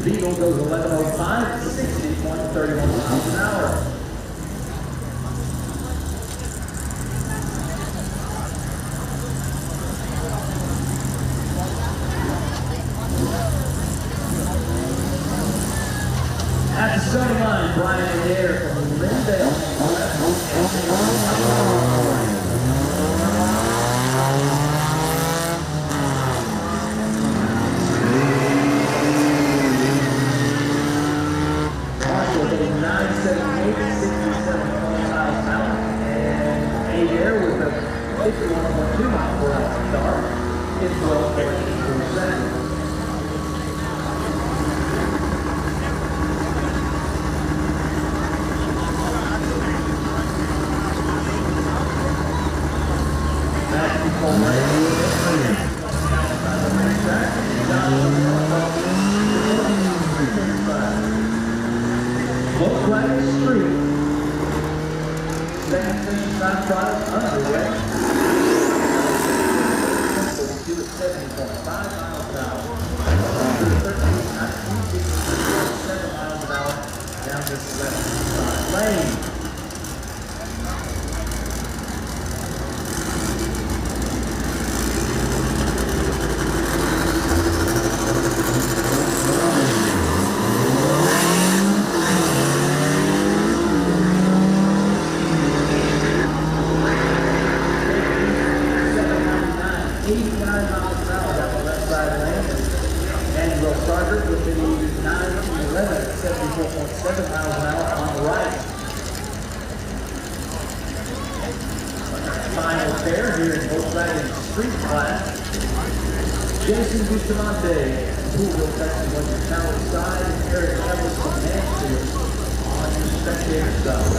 Beetle goes 1105, 60.31 miles an hour. At the starting line, Brian Adair from Lindale. With a 51.2 mile per hour start, it's 12.8%. Volkswagen Street. Second station time trial underway. 42 at 70.5 miles an hour. 13, 19, 7 miles an hour down this left side lane. With the 9-11 at 74.7 miles an hour on the right. semifinals there here in Volkswagen Street Class. Jason Bustamante, Poolville, Texas, on your talent side, and Eric Evans from Mansfield on your spectator side.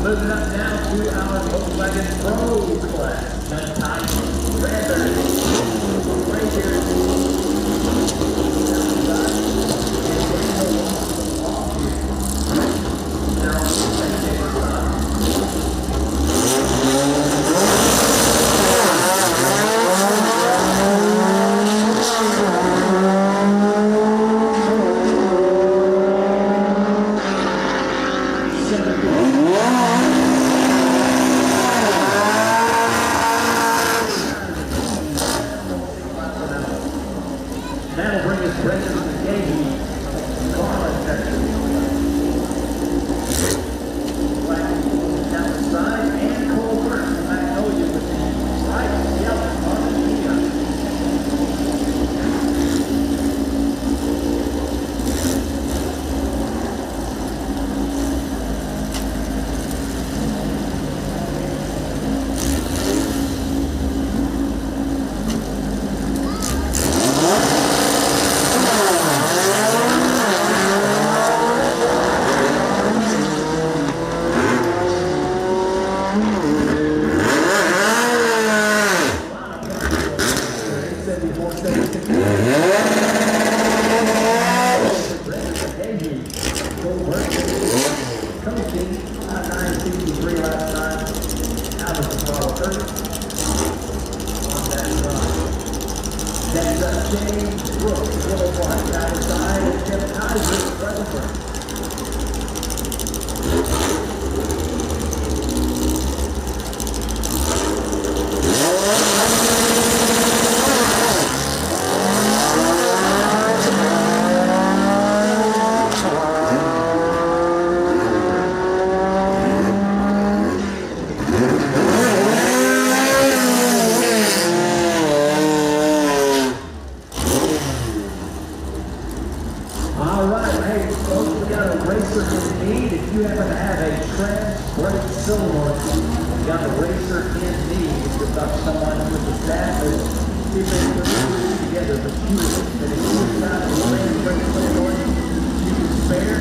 Moving up now to our Volkswagen Pro class. That time, Rather, right here. That'll bring us Brendan McGahee from Garland, Texas. Down the side, and Cole Burke from Magnolia with the right yellow on the medium. James Brooks, yellow one, down the side, and Jeff Kaiser, Rutherford. If you happen to have a trans brake cylinder, you got a racer in need, you've got someone with the staff that see if they can put it together, but you and if you decide to trans brake cylinder, you can spare.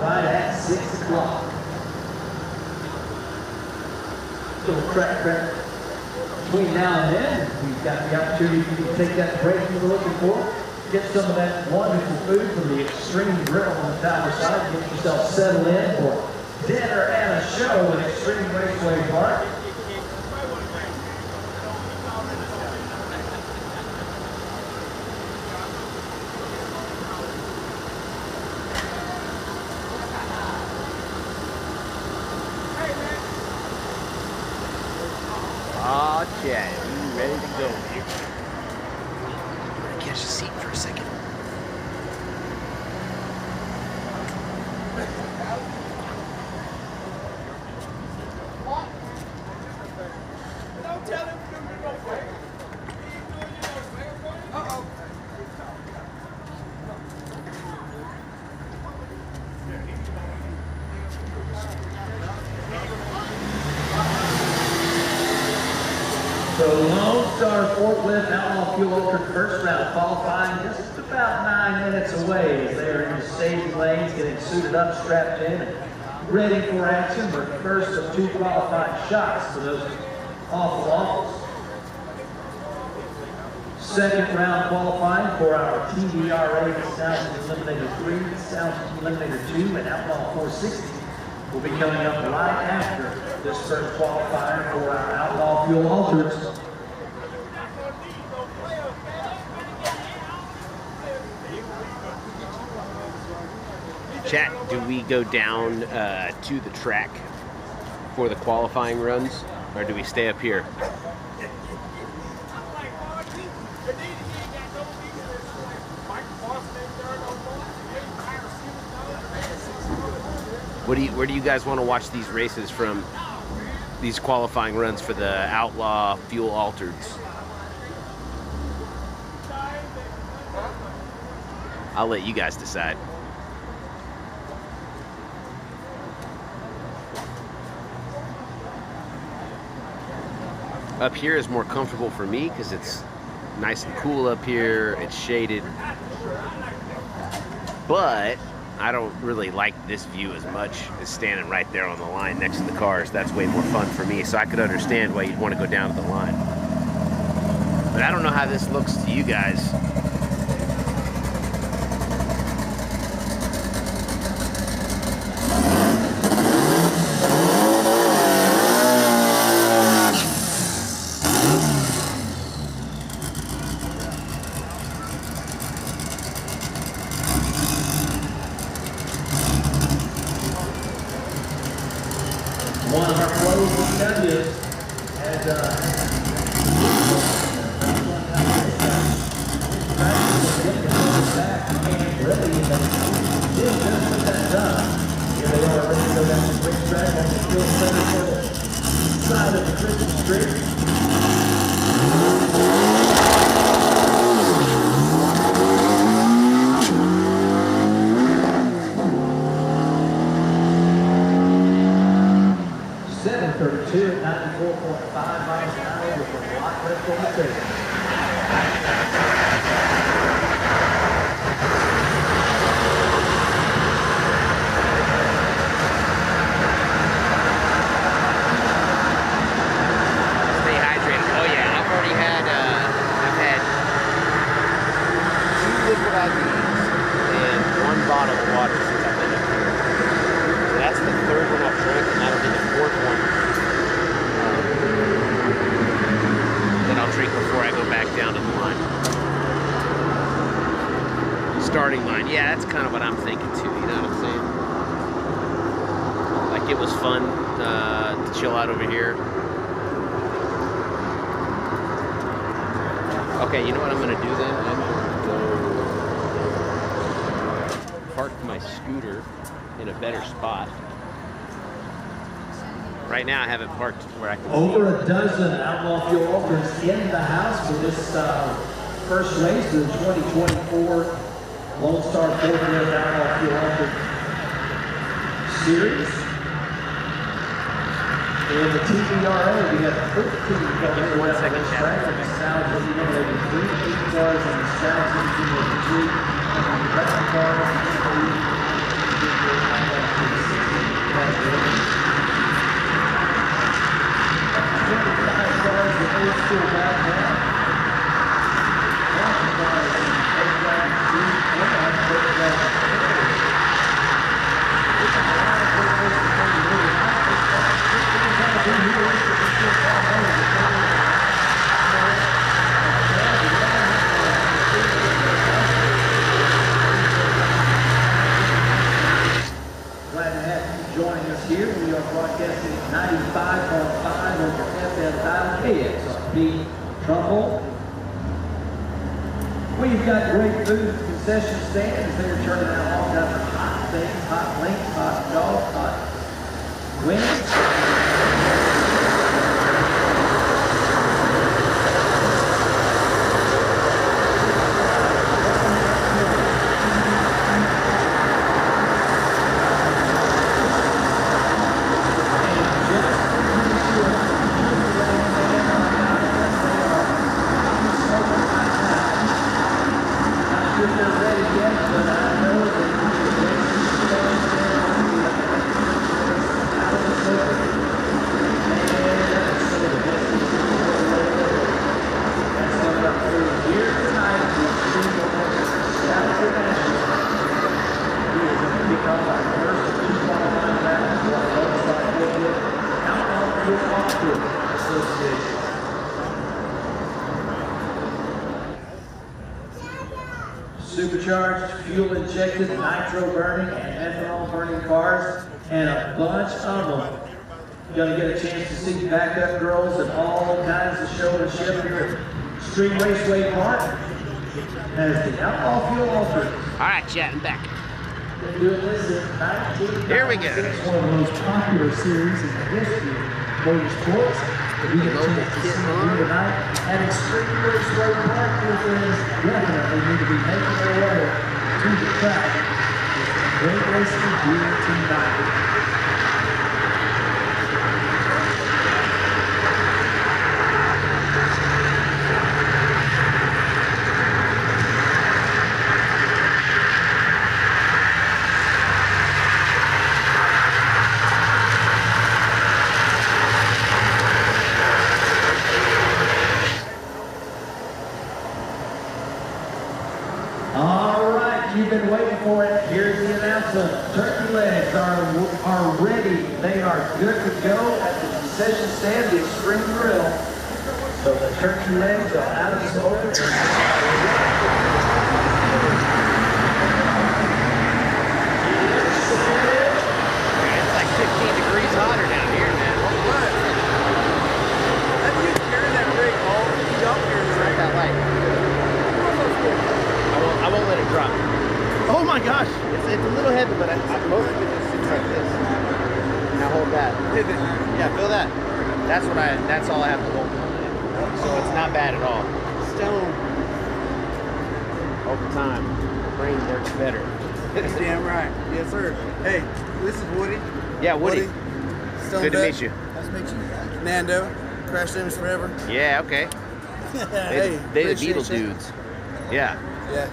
right at 6 o'clock. Little crack. Between now and then, we've got the opportunity to take that break you were looking for. Get some of that wonderful food from the Extreme Grill on the tower side. Get yourself settled in for dinner and a show at Extreme Raceway Park. Oh, Chad, you ready to go here? Catch a seat for a second. Don't tell him to do no favor. Uh-oh. So Lone Star Forklift Outlaw Fuel Ultra first round qualifying just about 9 minutes away as they are in the staging lanes, getting suited up, strapped in, and ready for action. But first of 2 qualifying shots for those awful offals. Second round qualifying for our TBRA Sounds Eliminator 3, Sounds Eliminator 2, and Outlaw 460 will be coming up right after this first qualifier for our Outlaw Fuel Ultras. Chat, do we go down to the track for the qualifying runs, or do we stay up here? Where do you guys want to watch these races from? These qualifying runs for the Outlaw Fuel Altereds. I'll let you guys decide. Up here is more comfortable for me because it's nice and cool up here. It's shaded. But I don't really like this view as much as standing right there on the line next to the cars. That's way more fun for me, so I could understand why you'd want to go down to the line. But I don't know how this looks to you guys. One of our closing judges had back and really did just what that done. Here they are ready to go down the quick track on the field center for the side of the Christmas tree. At 94.5 miles an hour with a lot left on the trigger. Stay hydrated. Oh yeah, I've already had, I've had 2 liquid IVs and 1 bottle of water since I've been up here. So that's the 3rd one I've drank, and that'll be the 4th one that I'll drink before I go back down to the line. Starting line. Yeah, that's kind of what I'm thinking too, you know what I'm saying? Like, it was fun to chill out over here. Okay, you know what I'm going to do then? I'm going to go park my scooter in a better spot. Right now I have it parked where I can Over a dozen Outlaw Fuel Ultras in the house for this first race of the 2024 Lone Star Forklift Outlaw Fuel Ultra Series. In the TBRA, we have 13 cars. 1 second, track of the Sounds Eliminator 3, 8 cars in the Sounds Eliminator 2, and the rest of the cars in the Glad to have you joining us here. We are broadcasting at 95.5 over FM KXRP Trumbull. We've got great food concession stands. They're turning out all kinds of hot things, hot links, hot dogs, hot wings. Supercharged, fuel-injected, nitro-burning, and ethanol-burning cars, and a bunch of them. You're going to get a chance to see backup girls and all kinds of show and ship here at Street Raceway Park as the Outlaw Fuel offers. All right, chat, I'm back. Been doing this since 1996. Here we go. It's one of the most popular series in the history of motorsports. We get a chance to see you tonight at Extreme Raceway Park. Your friends definitely need to be making their way to the track. It's great racing here tonight. You've been waiting for it. Here's the announcement. Turkey legs are ready. They are good to go at the concession stand, the Extreme Grill. So the turkey legs are out of the smoker. It's like 15 degrees hotter down here, man. What? How do you carry that rig all the way up here? It's not that light. I won't let it drop. Oh my gosh! It's a little heavy, but most of it just sits like this. Now hold that. Yeah, feel that. That's all I have to hold. So it's not bad at all. Stone. Over time, the brain works better. Damn right. Yes, sir. Hey, this is Woody. Yeah, Woody. Stone Good to Vet. meet you. Nice to meet you. Nando. Crash Sims forever. Yeah, okay. Hey, They the Beetle appreciate you. dudes. Yeah. Yeah.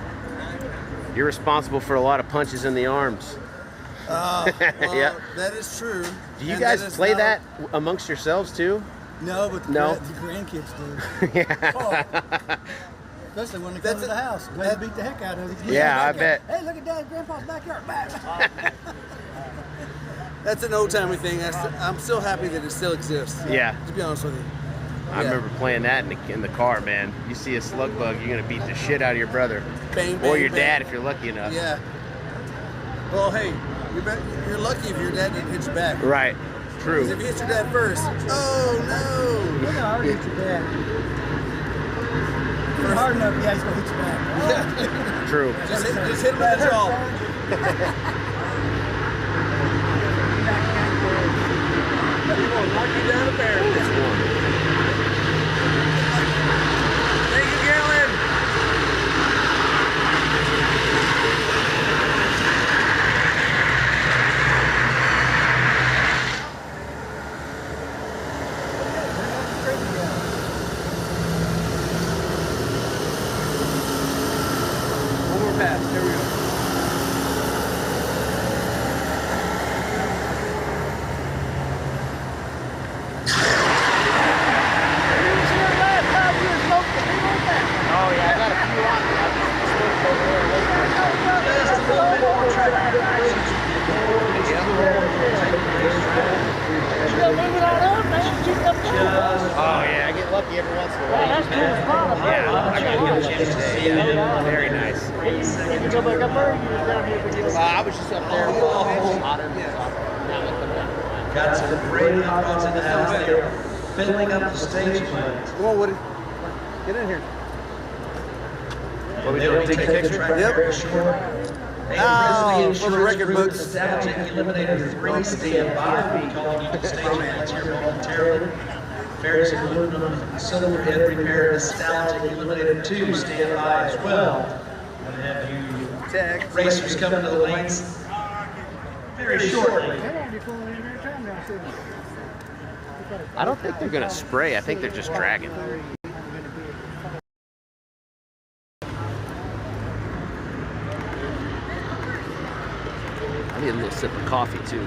You're responsible for a lot of punches in the arms. Well, Yeah. that is true. Do you And guys is play not- that amongst yourselves too? No, but the, No. the grandkids do. Yeah. Especially when they come to the house. Go ahead and beat the heck out of it. Yeah, I bet. Hey, look at Dad, Grandpa's backyard. That's an old-timey thing. I'm still happy that it still exists. Yeah. To be honest with you. I remember playing that in the car, man. You see a slug bug, you're gonna beat the shit out of your brother. Bang, Or bang, your bang. dad if you're lucky enough. Yeah. Well, hey, you're lucky if your dad didn't hit you back. Right. True. Because if you hit your dad first, oh no! Look how hard you hit your dad. If you're hard enough, yeah, he's going to hit you back. True. Just hit him in the jaw. He's gonna knock you down a bear. Thank you, Galen. One more pass. There we go. Oh yeah, I got a few on. Oh yeah, I get lucky every once in a while. Yeah, I got good shit today. Yeah, very nice. I was just up there. Got some great hot rods in the house. They're filling up the stage lanes. Come on, Woody. Get in here. What are we doing? Take pictures? Oh, for the record books. Nostalgic Eliminator 3 standby. We calling you to stage lanes here momentarily. Various aluminum cylinder head repair. Nostalgic Eliminator 2 standby as well. And have you racers coming to the lanes very shortly. I don't think they're gonna spray. I think they're just dragging. I need a little sip of coffee too.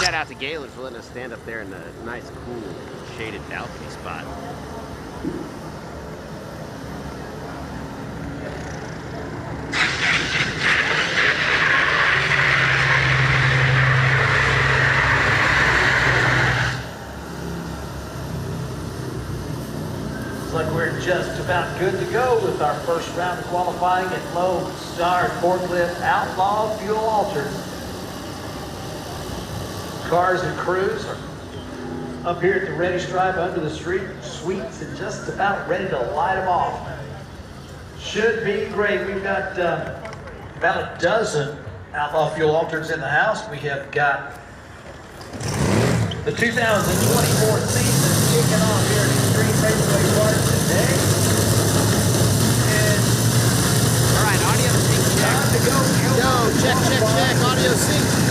Shout out to Galen for letting us stand up there in the nice, cool, shaded balcony spot. Looks like we're just about good to go with our first round of qualifying at Lone Star Forklift Outlaw Fuel Alters. Cars and crews are up here at the ready stripe under the street suites and just about ready to light them off. Should be great. We've got about a dozen Outlaw Fuel Alters in the house. We have got the 2024 season kicking off here at Extreme Raceway Park today. And All right, audio sync check. time to go. Yo, check. Audio sync.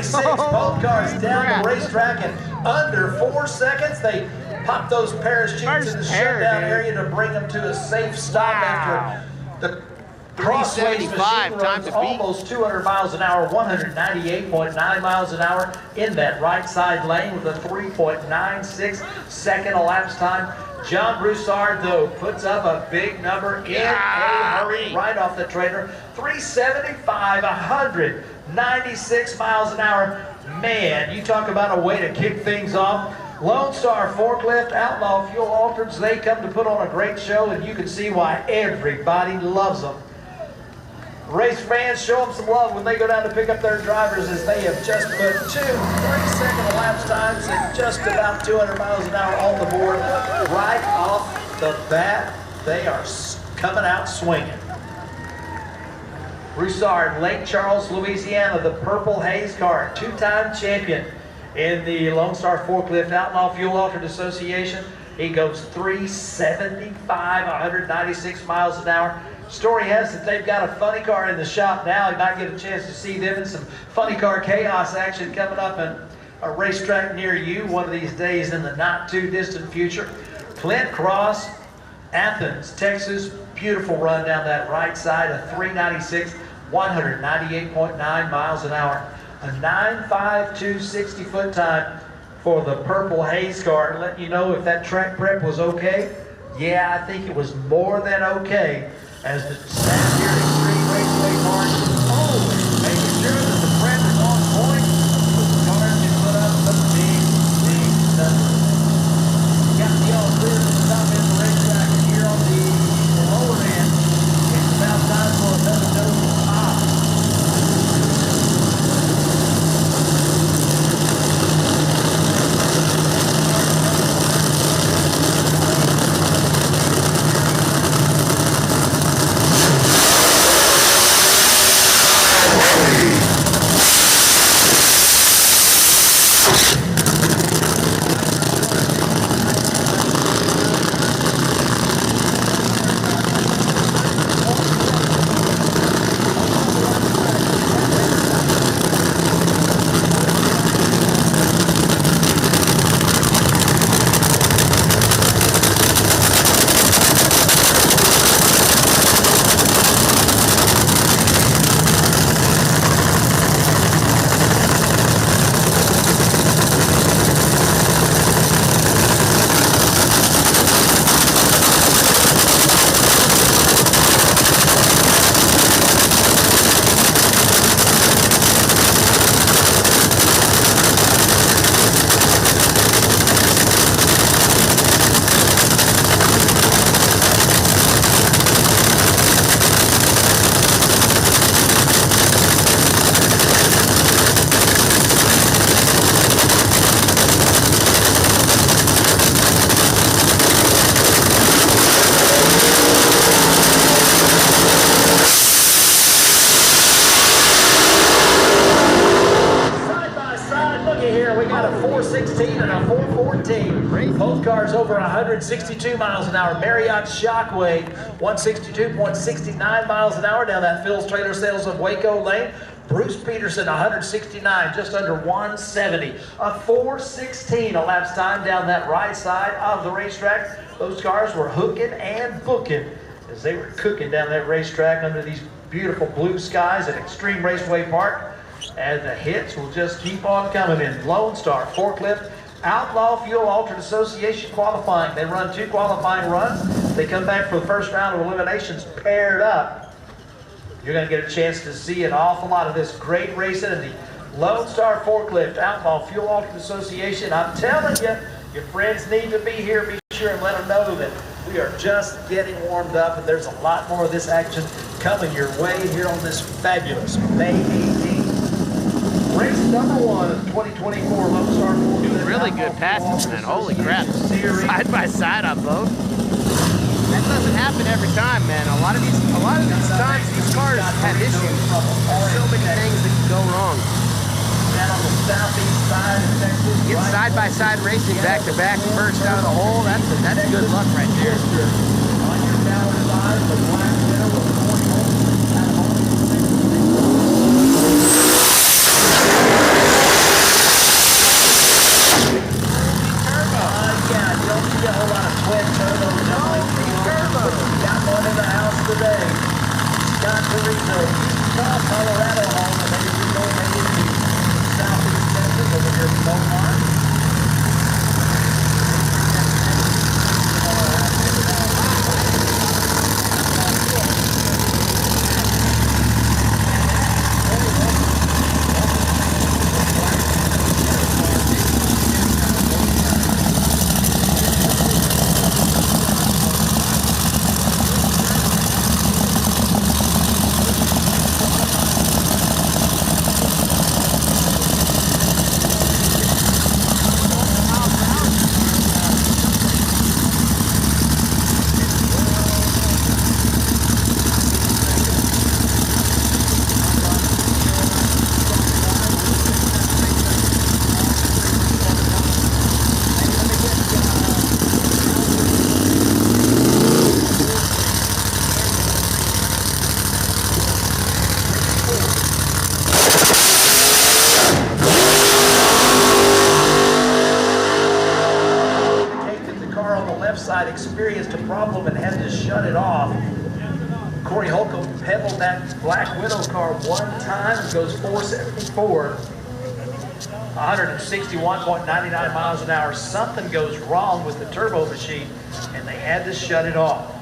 496. Both cars down the racetrack in under 4 seconds. They pop those parachutes in the shutdown area to bring them to a safe stop after the Crossways machine runs almost 200 miles an hour, 198.9 miles an hour in that right side lane with a 3.96 second elapsed time. John Broussard, though, puts up a big number in a hurry right off the trailer. 375, 196 miles an hour. Man, you talk about a way to kick things off. Lone Star Forklift, Outlaw Fuel Altereds, they come to put on a great show, and you can see why everybody loves them. Race fans, show them some love when they go down to pick up their drivers, as they have just put 2 3-second elapsed times and just about 200 miles an hour on the board. Right off the bat, they are coming out swinging. Broussard, Lake Charles, Louisiana, the Purple Haze car, 2-time champion in the Lone Star Forklift Outlaw Fuel Altered Association. He goes 375, 196 miles an hour. Story has that they've got a funny car in the shop now. You might get a chance to see them in some funny car chaos action coming up in a racetrack near you one of these days in the not too distant future. Clint Cross, Athens, Texas. Beautiful run down that right side of 396, 198.9 miles an hour. A 9.52 60-foot time for the Purple Haze car. Letting you know if that track prep was okay. Yeah, I think it was more than okay. As the staff here at Extreme Raceway Park, always making sure that the prep is on point, so the cars can put up some big numbers. Got the all clear to the top end of the racetrack here on the lower end. It's about time for another dose of pop. Both cars over 162 miles an hour. Marriott Shockwave, 162.69 miles an hour down that Phil's Trailer Sales of Waco Lane. Bruce Peterson, 169, just under 170. A 4:16 elapsed time down that right side of the racetrack. Those cars were hooking and booking as they were cooking down that racetrack under these beautiful blue skies at Extreme Raceway Park. And the hits will just keep on coming in. Lone Star Forklift, Outlaw Fuel Altered Association qualifying. They run 2 qualifying runs. They come back for the first round of eliminations paired up. You're going to get a chance to see an awful lot of this great racing in the Lone Star Forklift, Outlaw Fuel Altered Association. I'm telling you, your friends need to be here. Be sure and let them know that we are just getting warmed up, and there's a lot more of this action coming your way here on this fabulous May 18th. Race number 1 of 2024 Lone Star Forklift. Doing really good passes, man. Holy crap. Side by side on both. That doesn't happen every time, man. A lot of these times these cars have issues. So many things that can go wrong. Get side by side racing back to back first out of the hole. That's good luck right there. On your calendar side, the black winner with 40 holes out of hole. got to reach the Utah, Colorado home, and maybe we go maybe to southeast Texas over here in Beaumont. Side experienced a problem and had to shut it off. Corey Holcomb pedaled that Black Widow car one time and goes 474, 161.99 miles an hour. Something goes wrong with the turbo machine and they had to shut it off.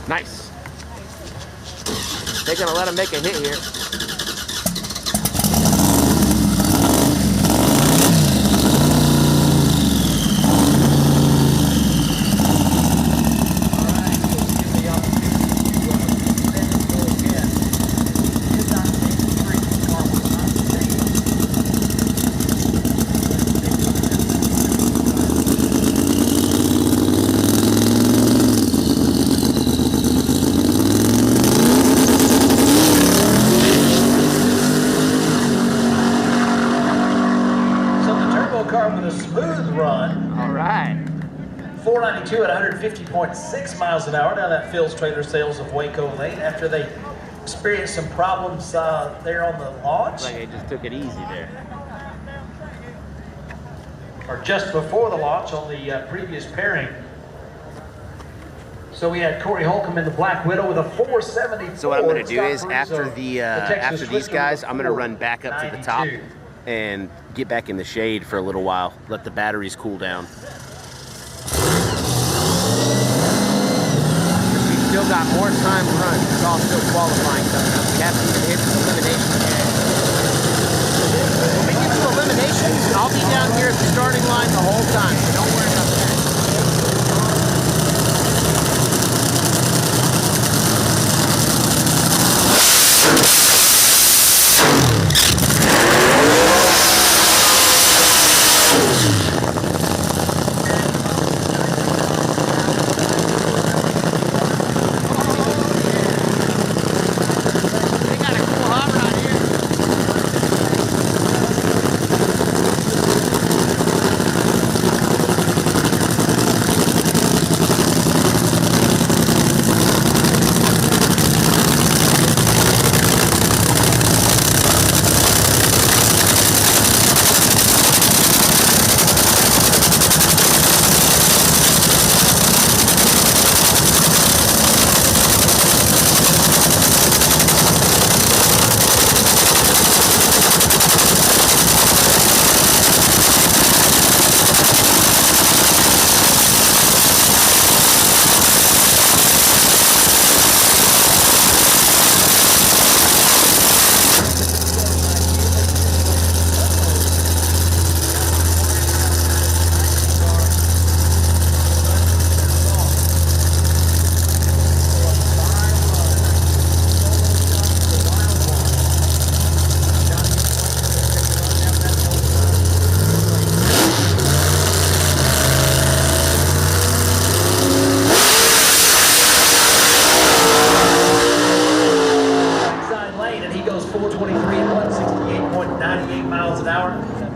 Nice. They're gonna let him make a hit here. With a smooth run. All right. 492 at 150.6 miles an hour down that Phil's Trailer Sales of Waco Lane after they experienced some problems there on the launch. Like they just took it easy there. Or just before the launch on the previous pairing. So we had Corey Holcomb in the Black Widow with a 474. So what I'm going to do is after these guys, I'm going to run back up to the top and get back in the shade for a little while. Let the batteries cool down. We've still got more time to run. It's all still qualifying coming up. We haven't even hit eliminations yet. When we get to eliminations, I'll be down here at the starting line the whole time. So don't worry about that.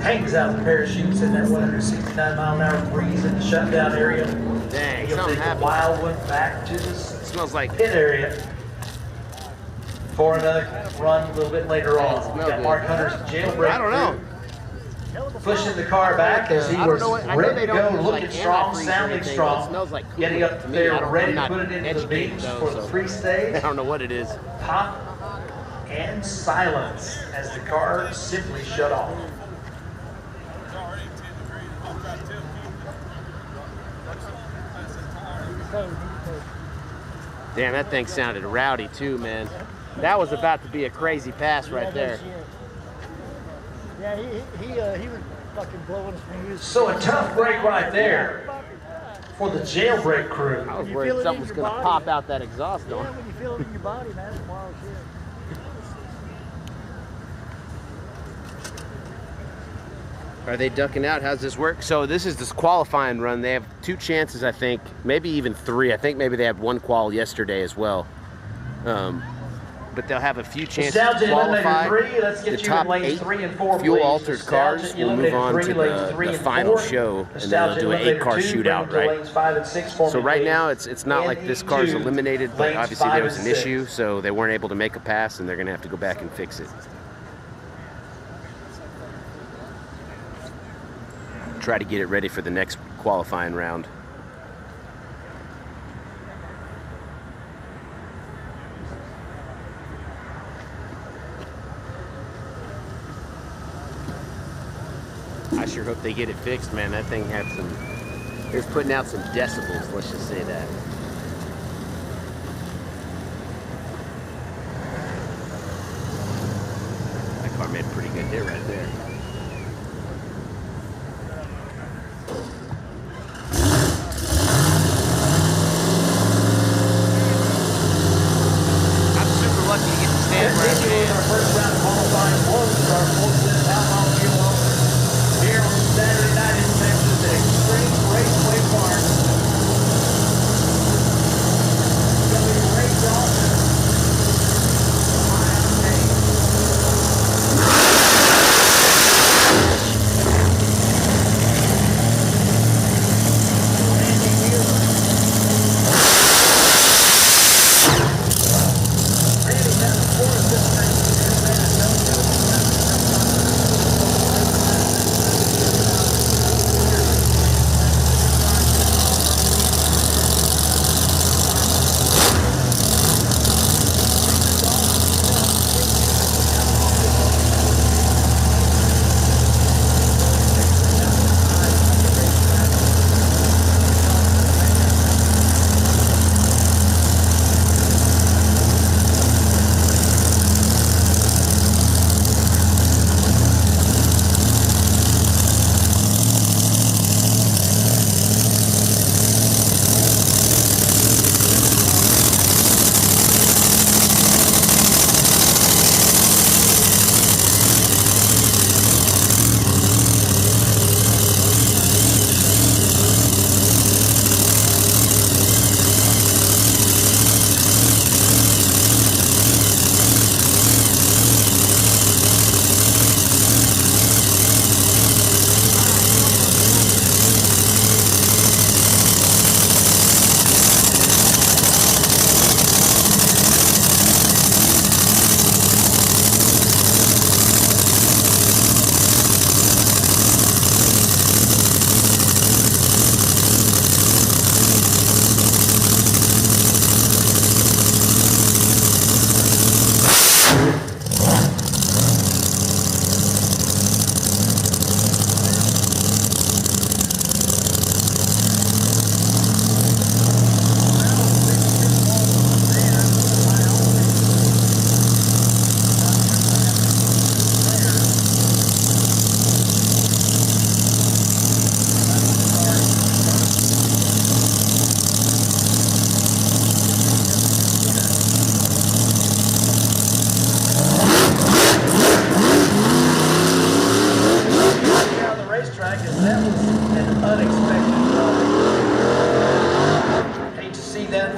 hangs out the parachutes in that 169 mile an hour breeze in the shutdown area. Dang. You'll Something take the happened. wild one back to the It smells like pit area for another run a little bit later Yeah, it on. smells We've got good. Mark Hunter's jailbreak I don't know. crew pushing the car back as he I don't was know what. I know ready they to don't go, use looking like strong, antifreeze or sounding anything, but it strong, smells like getting coolant up to me. there ready I'm to not put it into the educated, beams though, for so the pre-stage. I don't know what it is. Pop and silence as the car simply shut off. Damn, that thing sounded rowdy too, man. That was about to be a crazy pass right there. Yeah, he was fucking blowing us when he was. So a tough break right there for the jailbreak crew. I was You worried feel it in something was your gonna body. pop out that exhaust Yeah, door. when you feel it in your body, man, it's wild shit. Are they ducking out? How's this work? So this is this qualifying run. They have 2 chances, I think, maybe even 3. I think maybe they had 1 qual yesterday as well. But they'll have a few chances to Nostalgia qualify. Eliminator 3, let's The get you top in lanes 8 3 and 4, fuel-altered please. cars Nostalgia will move on Eliminator 3, to lanes 3 the and final 4. show, and then they'll Nostalgia do an Eliminator 8-car 2, shootout, bring right? lanes 5 and 6 for So me, right please. now, it's not like this car is NE2, eliminated, but lanes obviously 5 there was and an 6. issue, so they weren't able to make a pass, and they're going to have to go back and fix it. Try to get it ready for the next qualifying round. I sure hope they get it fixed, man. That thing had some, it was putting out some decibels, let's just say that. That car made a pretty good hit right there. I'm super lucky to get to stand where I Continuing stand. our first round qualifying was our 4th Outlaw fuel officer here on Saturday night in Texas at Extreme Raceway Park. W. Ray Dawson. High octane. Randy has the fourth this night in San Antonio.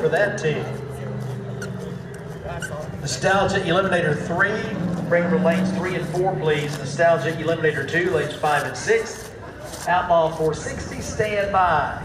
for that team. Nostalgia Eliminator 3, bring for lanes 3 and 4, please. Nostalgia Eliminator 2, lanes 5 and 6. Outlaw 460, stand by.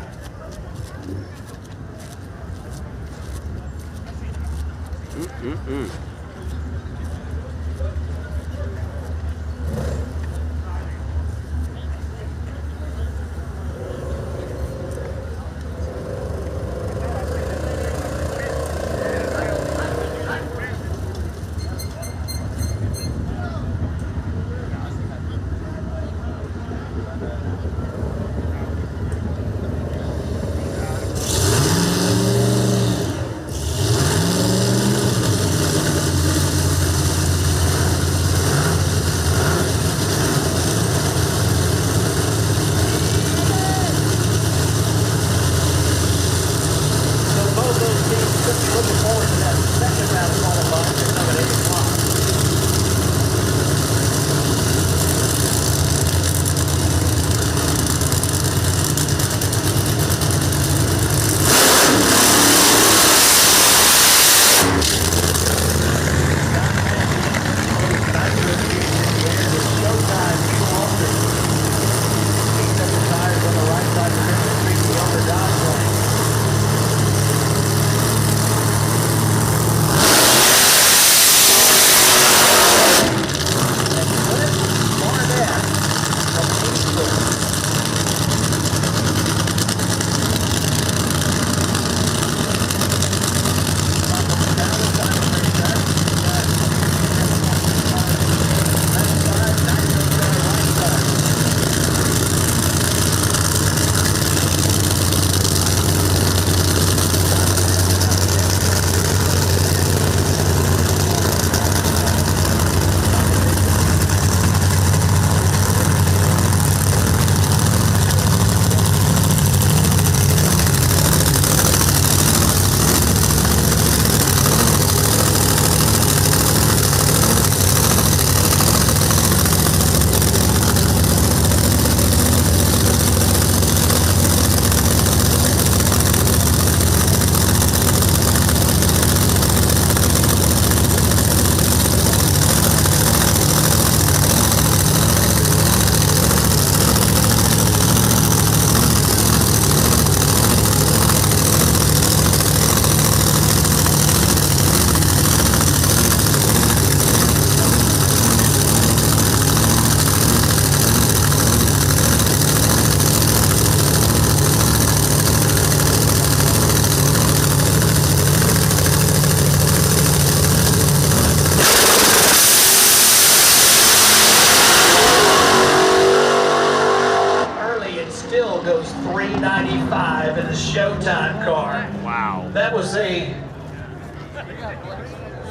$395 in the Showtime car. Wow. That was a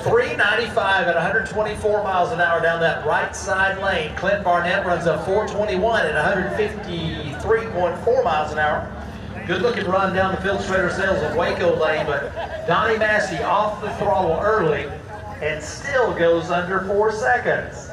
$395 at 124 miles an hour down that right side lane. Clint Barnett runs a 421 at 153.4 miles an hour. Good looking run down the Phil Schrader Sales of Waco lane, but Donnie Massey off the throttle early and still goes under 4 seconds.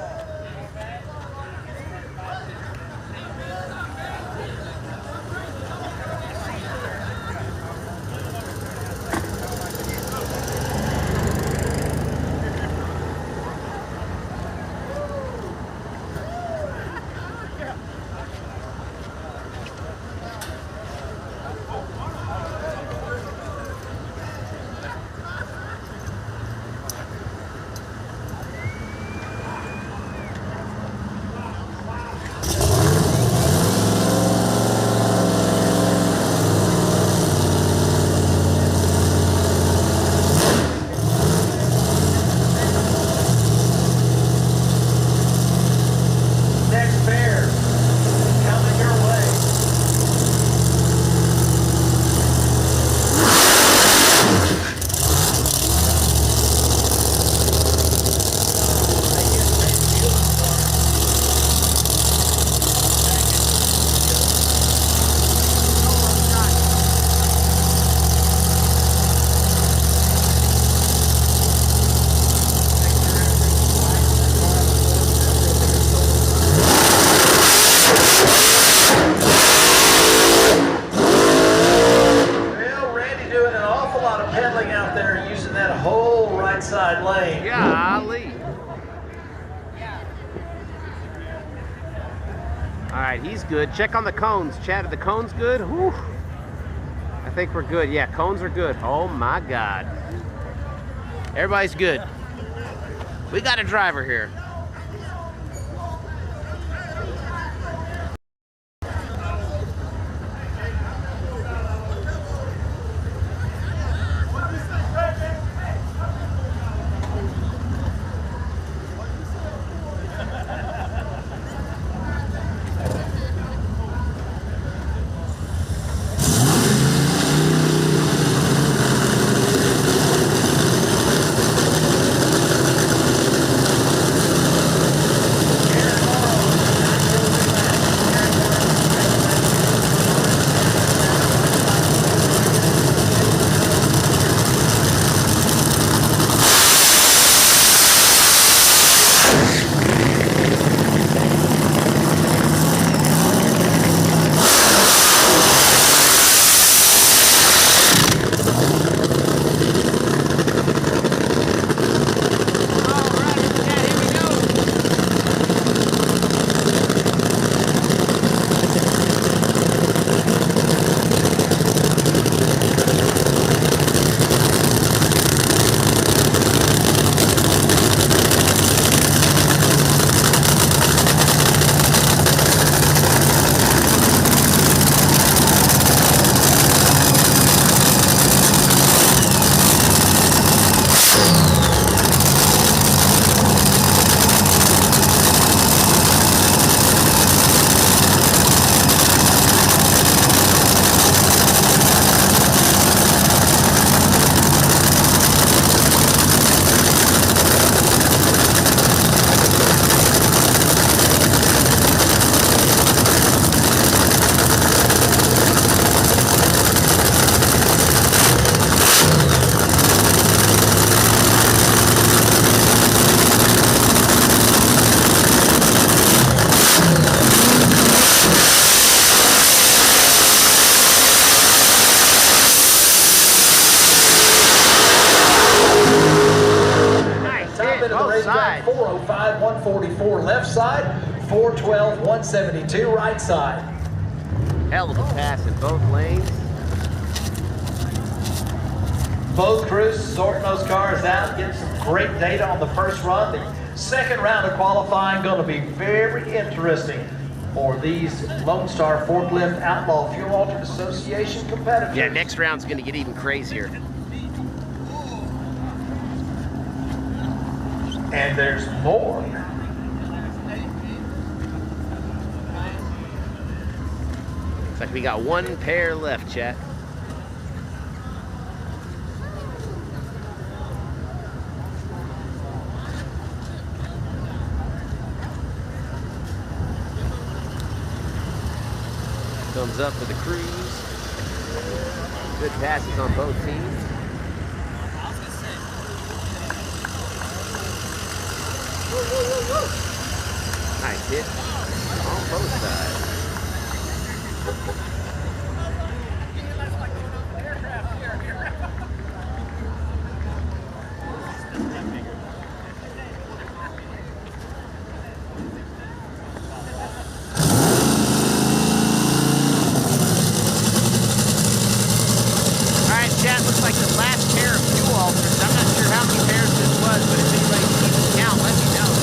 Golly. All right, he's good. Check on the cones. Chad, are the cones good? Whew. I think we're good. Yeah, cones are good. Oh my God. Everybody's good. We got a driver here. Side. 405, 144 left side, 412, 172 right side. Hell of a pass in both lanes. Both crews sorting those cars out, getting some great data on the first run. The second round of qualifying going to be very interesting for these Lone Star Forklift Outlaw Fuel Alternate Association competitors. Yeah, next round's going to get even crazier. And there's more. Looks like we got one pair left, chat. Thumbs up for the crews. Good passes on both teams. Nice hit on both sides. Alright, chat, looks like the last pair of fuel alters. I'm not sure how many pairs this was, but if anybody keeps count, let me know.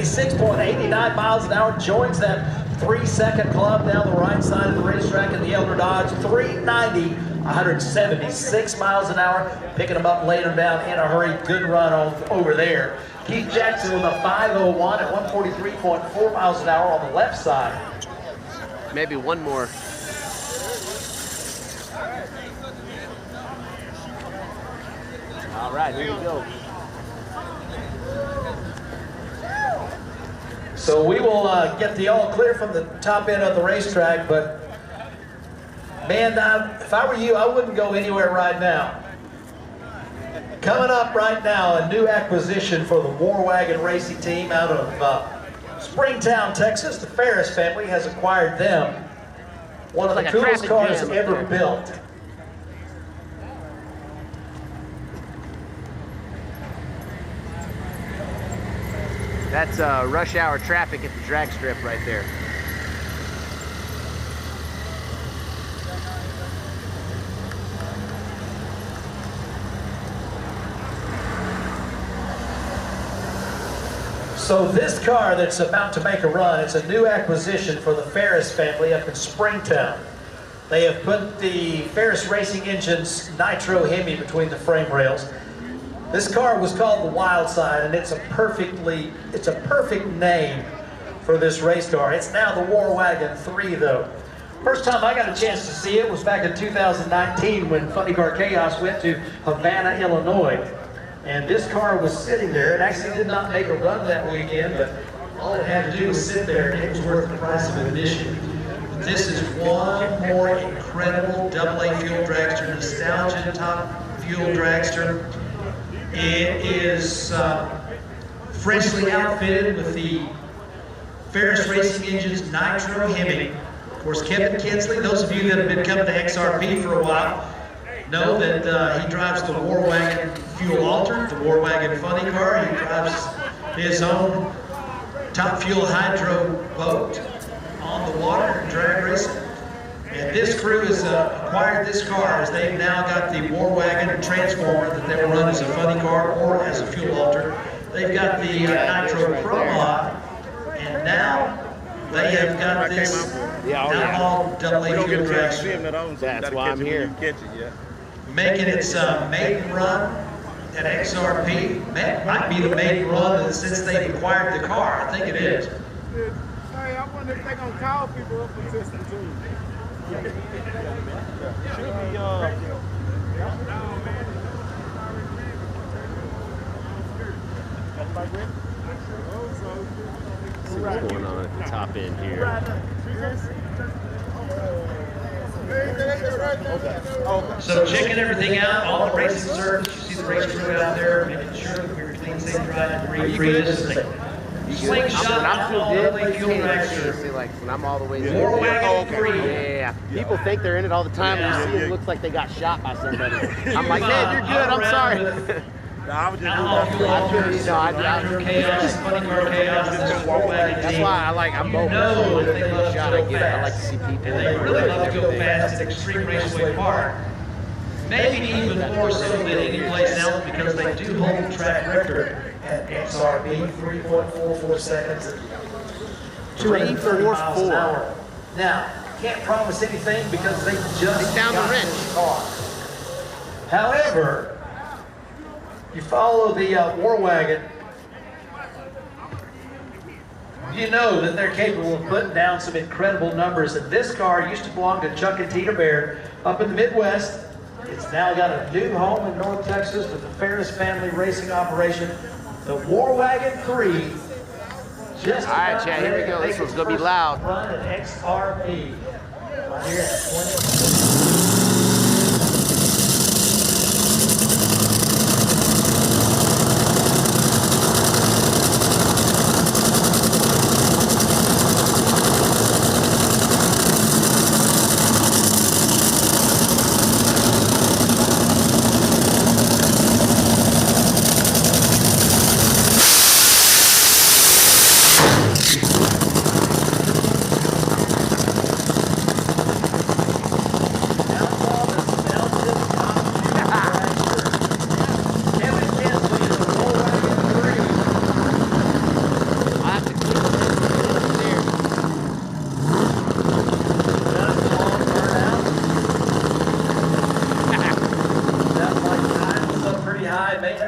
176.89 miles an hour, joins that 3-second club down the right side of the racetrack in the Elder Dodge. 390, 176 miles an hour, picking them up later down in a hurry. Good run over there. Keith Jackson with a 501 at 143.4 miles an hour on the left side. Maybe one more. All right, here we go. So we will get the all clear from the top end of the racetrack, but man, if I were you, I wouldn't go anywhere right now. Coming up right now, a new acquisition for the War Wagon Racing Team out of Springtown, Texas. The Ferris family has acquired them. One of the coolest cars ever built. That's rush hour traffic at the drag strip right there. So this car that's about to make a run, it's a new acquisition for the Ferris family up in Springtown. They have put the Ferris Racing Engine's Nitro Hemi between the frame rails. This car was called the Wild Side, and it's a perfect name for this race car. It's now the War Wagon 3, though. First time I got a chance to see it was back in 2019 when Funny Car Chaos went to Havana, Illinois. And this car was sitting there. It actually did not make a run that weekend, but all it had to do was sit there, and it was worth the price of admission. This is one more incredible AA fuel dragster, nostalgia top fuel dragster. It is freshly outfitted with the Ferris Racing Engine's Nitro Hemi. Of course, Kevin Kinsley, those of you that have been coming to XRP for a while, know that he drives the War Wagon Fuel Altered, the War Wagon Funny Car. He drives his own top fuel hydro boat on the water and drag racing. And this crew has acquired this car as they've now got the War Wagon Transformer that they will run as a funny car or as a fuel alter. They've got the Nitro Pro Mod, and now they have got this Outlaw AA fuel dragster. That's why I'm here. Making its maiden run at XRP. Might be the maiden run since they've acquired the car. I think it is. Hey, I wonder if they're going to call people up for testing too. Should be, See what's going on at the top end here. So checking everything out, all the racing service, you see the race crew out there, making sure that we're clean, safe, dry, and debris-free. This is a slingshot, all the way fuel dragster. See, like when I'm all the way in. War Wagon 3. Yeah, people think they're in it all the time. And you see it looks like they got shot by somebody. I'm like, man, you're good. I'm sorry. I was just That's why I like. I'm both. Shot I get. I like to see people. And they really love to go fast at Extreme Raceway Park. Maybe even more so than any place else because they do hold the track record at XRP, 3.44 seconds at 230 miles an hour. Now, can't promise anything because they just down got the wrench. this car. However, you follow the War Wagon, you know that they're capable of putting down some incredible numbers. And this car used to belong to Chuck and Tina Baird up in the Midwest. It's now got a new home in North Texas with the Ferris family racing operation. The War Wagon 3. Just all right, Chad, here we go. This one's going to be loud. Run at XRP. Right here at 20.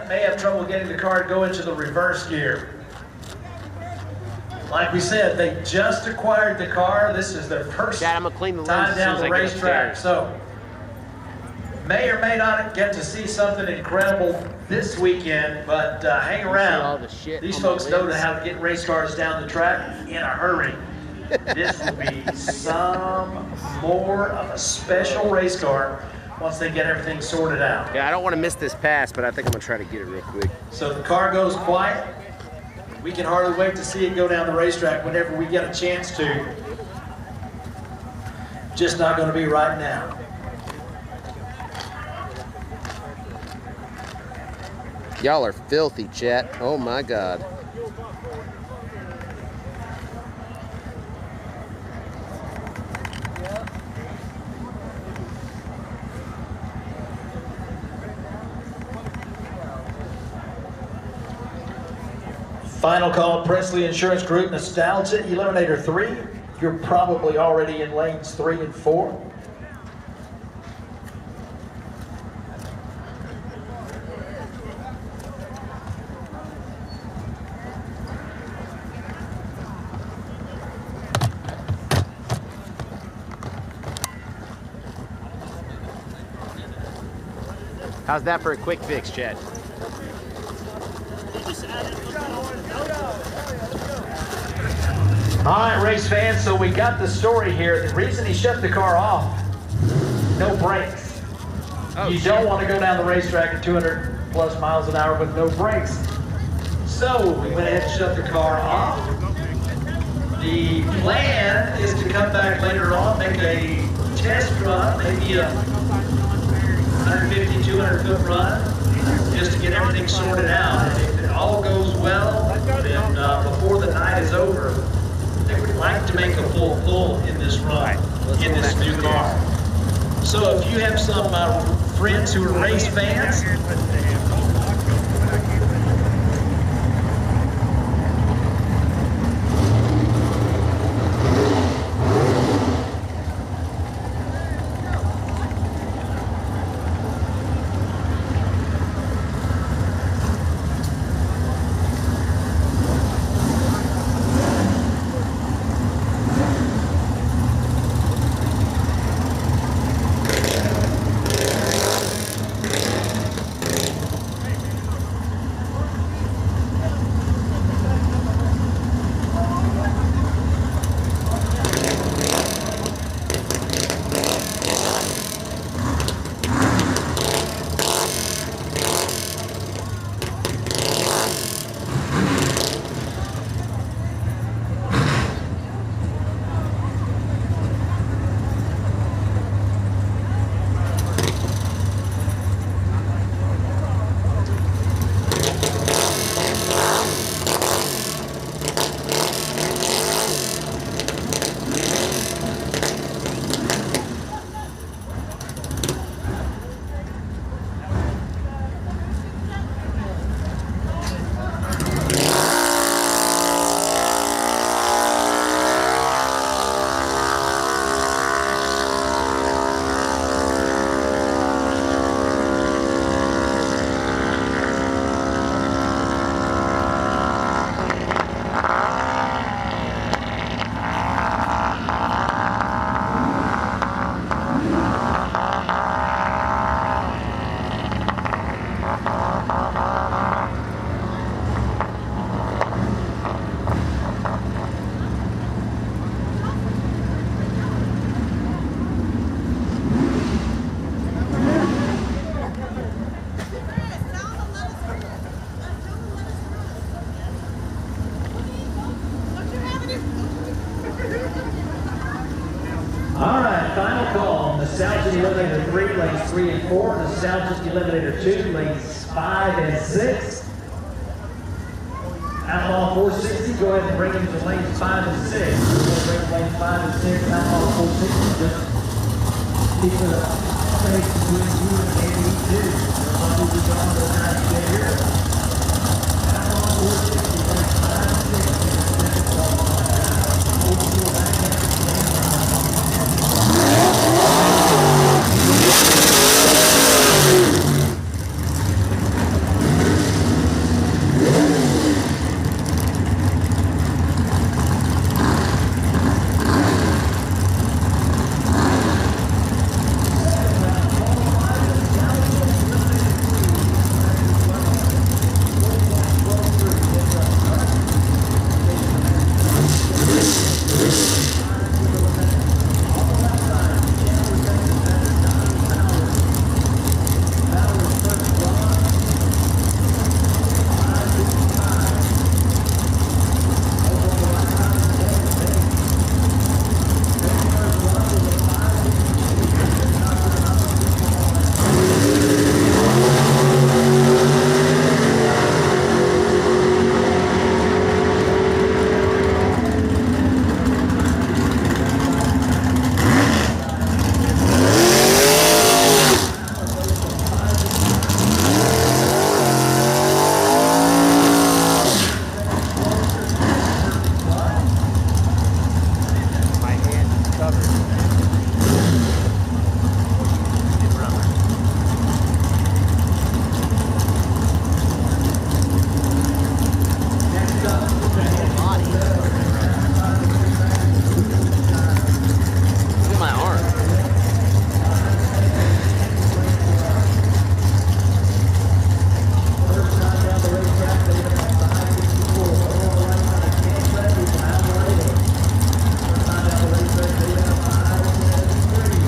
may have trouble getting the car to go into the reverse gear. Like we said, they just acquired the car. This is their first Chad, I'm gonna clean the time lens down as the soon as I get racetrack. upstairs. So, may or may not get to see something incredible this weekend, but hang all around. the shit These on my folks know lens. how to get race cars down the track in a hurry. This will be some more of a special race car once they get everything sorted out. Yeah, I don't want to miss this pass, but I think I'm gonna try to get it real quick. So the car goes quiet. We can hardly wait to see it go down the racetrack whenever we get a chance to. Just not going to be right now. Y'all are filthy, chat. Oh my God. Final call, Presley Insurance Group, Nostalgia Eliminator 3. You're probably already in lanes 3 and 4. How's that for a quick fix, chat? All right, race fans, so we got the story here. The reason he shut the car off, no brakes. Oh, You shit. don't want to go down the racetrack at 200 plus miles an hour with no brakes. So we went ahead and shut the car off. The plan is to come back later on, make a test run, maybe a 150, 200 foot run, just to get everything sorted out. And if it all goes well, then before the night is over, they would like to make a full pull in this run, in this new car. So if you have some friends who are race fans, all right, final call. Nostalgia Eliminator 3, lanes 3 and 4. Nostalgia Eliminator 2, lanes 5 and 6. Outlaw 460, go ahead and bring him to lanes 5 and 6. We're going to bring lanes 5 and 6. Outlaw 460, just keep the space between you and AE2. Everybody be gone to the night to get here. Outlaw 460, lanes 5 and 6. rubber. It's rubber. Next up, Body. Look at my arm. first time down the racetrack, they have 564. Over on the right side, Ken Levy from Outlaw. First time down the racetrack, they have 573.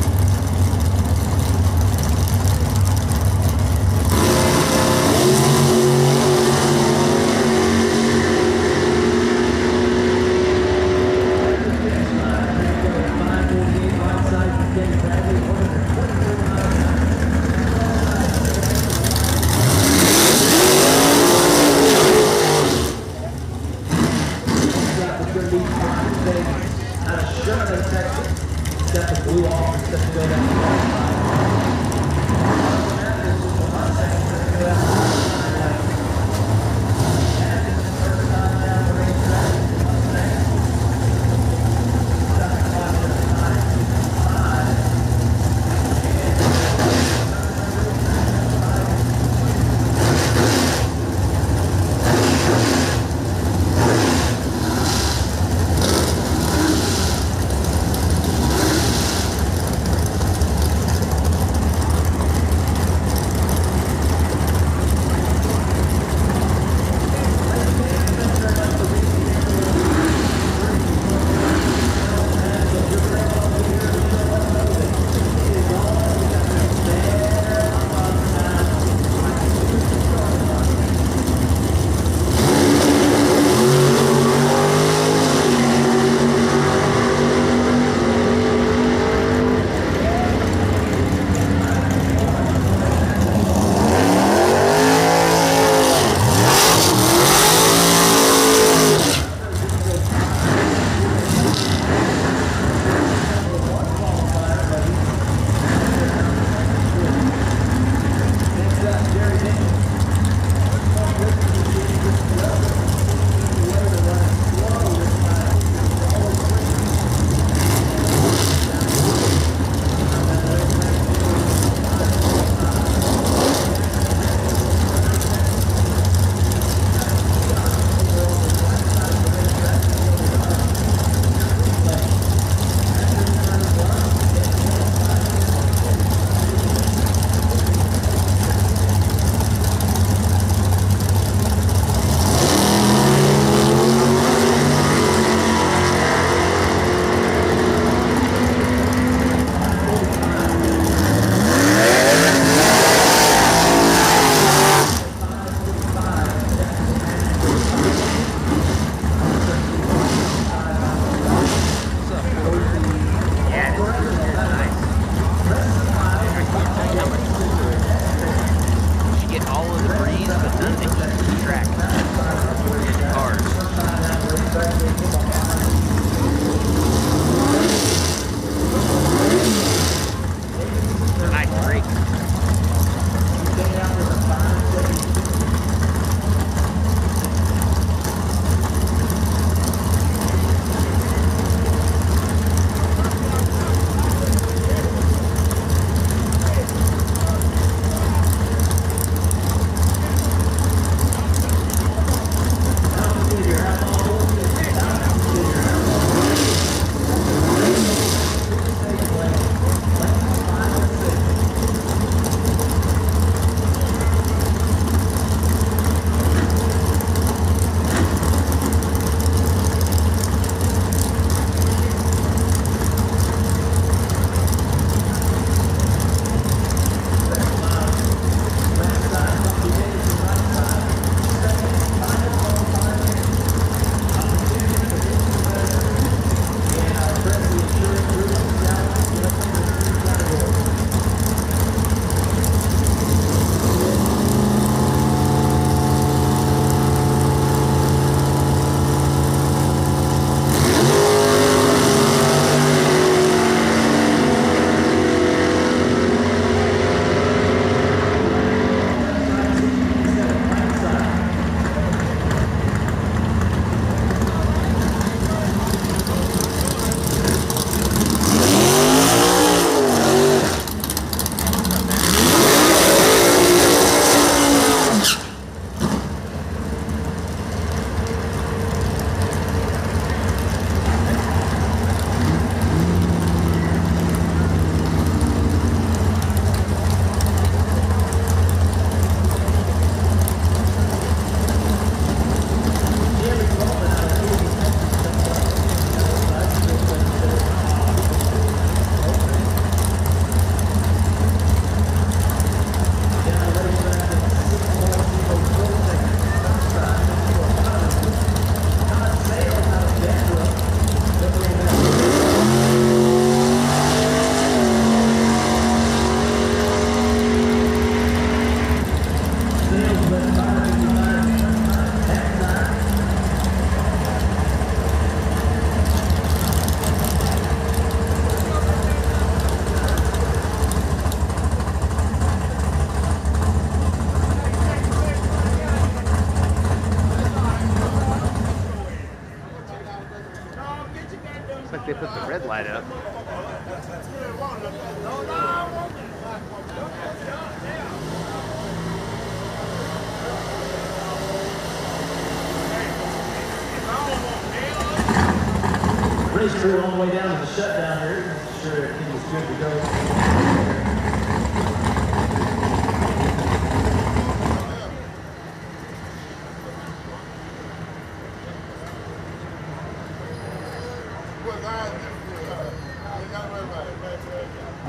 release crew on the way down to the shutdown here. Make sure everything is good to go.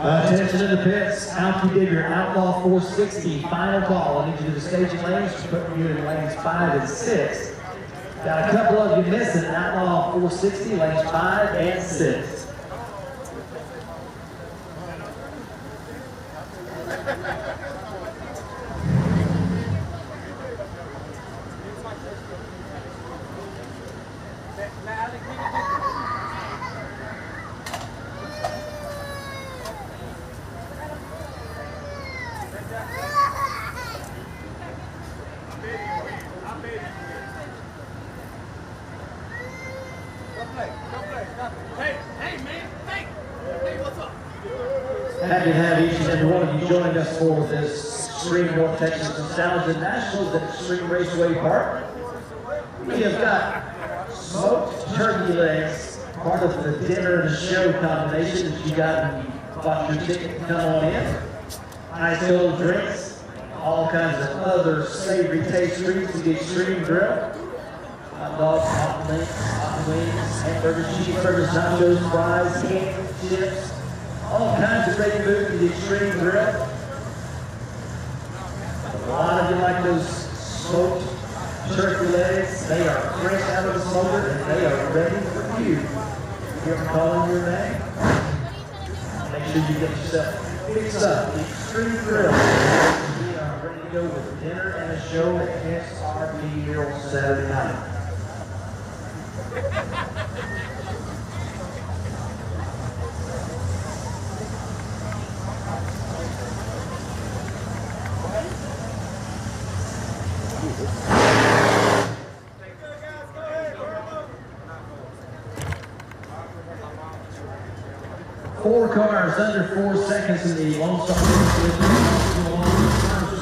Attention in the pits. Out you did your Outlaw 460 final call. I need you to the staging lanes. Put you in lanes 5 and 6. Got a couple of you missing. Outlaw 460, lanes 5 and 6. Happy to have each and every one of you join us for this Extreme North Texas Nostalgia Nationals at Extreme Raceway Park. We have got smoked turkey legs, part of the dinner and show combination that you got when you bought your ticket to come on in. Ice cold drinks, all kinds of other savory taste treats to the Extreme Grill. Hot dogs, hot wings, hamburgers, cheeseburgers, nachos, fries, candy, chips. All kinds of great food to the Extreme Grill. A lot of you like those smoked turkey legs. They are fresh out of the smoker and they are ready for you. Hear them calling your name? Make sure you get yourself fixed up. The Extreme Grill. We are ready to go with dinner and a show at XRP here on Saturday night. Four cars under 4 seconds in the Lone Star first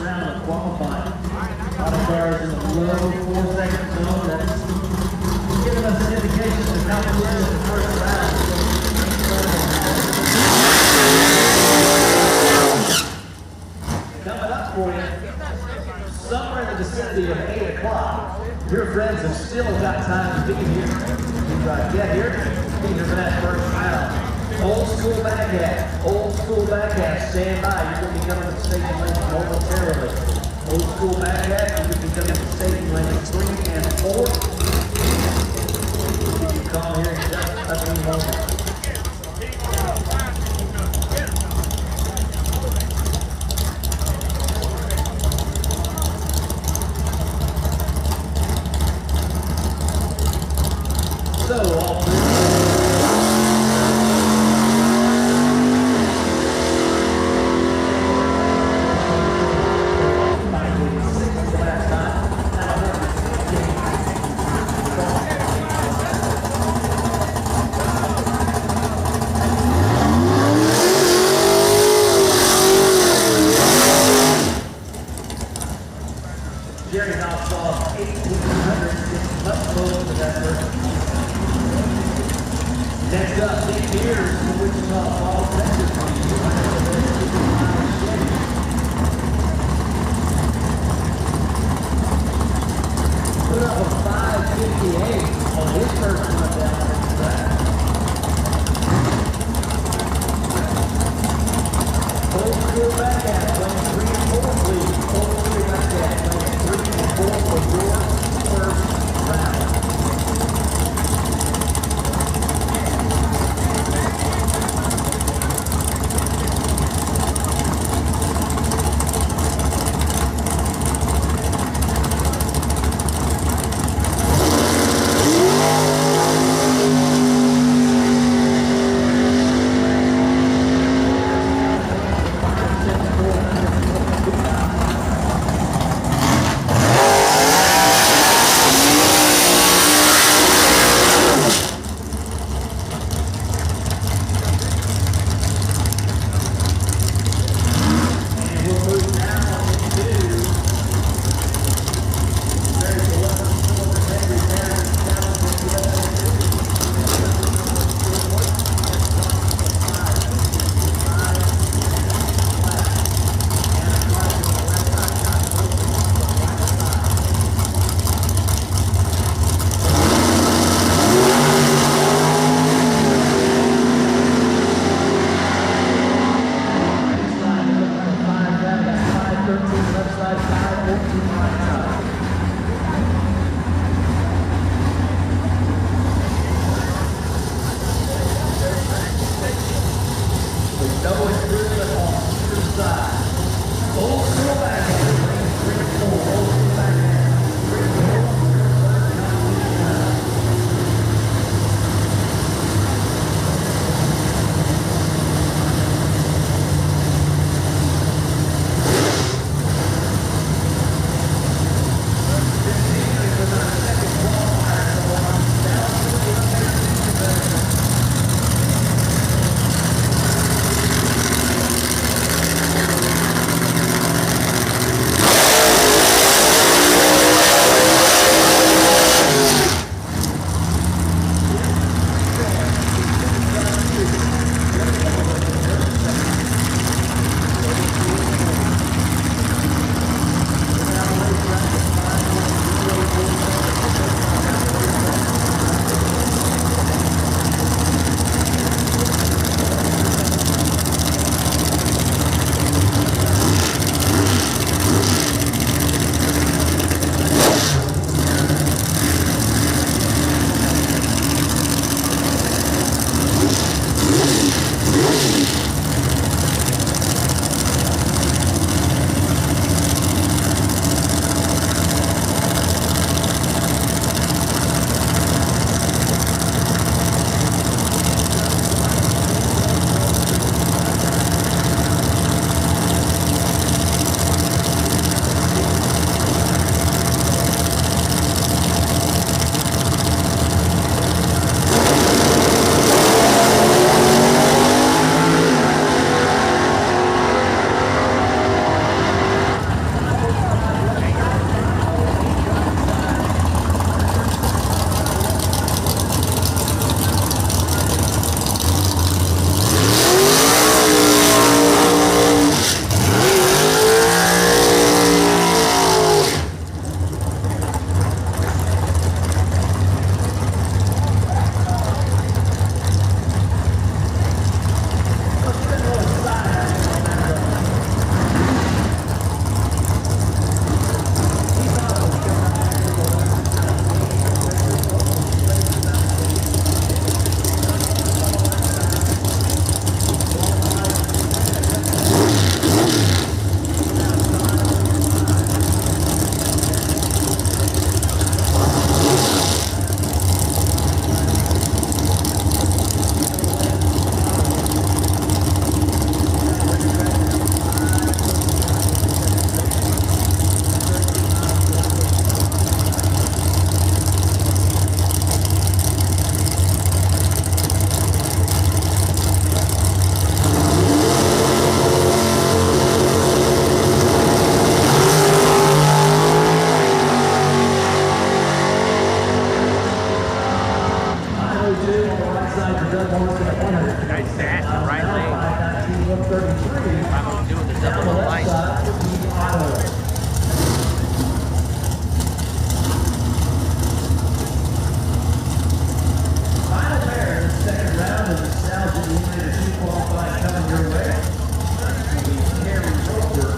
round of qualifying. A lot of cars in the low 4 second zone. That's giving us an indication of the competition in the first round. Coming up for you, somewhere in the vicinity of 8 o'clock. Your friends have still got time to be here. You get here, be here for that first round. Old school back half, stand by. You're going to be coming to the staging lane momentarily. Old school back half, you're going to be coming to the staging lane 3 and 4. Give you a call here in just a few moments. So, all next up, Nick Pierce from Wichita Falls, Texas. Put up a 5:58 on his first run down the track. Old school back at lane 3 and 4, please. Old school back at lane 3 and 4 for your first round. Double improvement on either side. Old school backhand. 3-4. Old school backhand. 3-4. Nice that, the right leg. I'm doing the double line. Final pair in the second round of the Nostalgia Eliminator 2 qualifying coming your way. Gary Roper.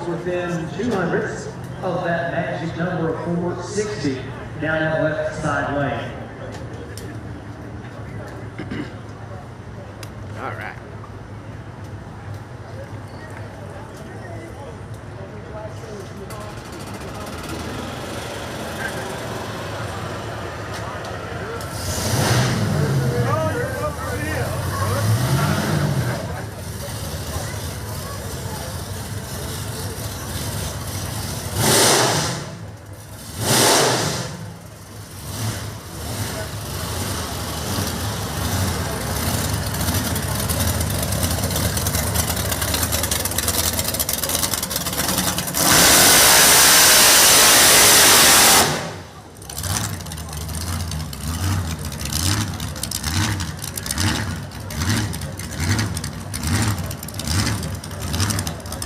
Within 200ths of that magic number of 460 down that left side lane. All right.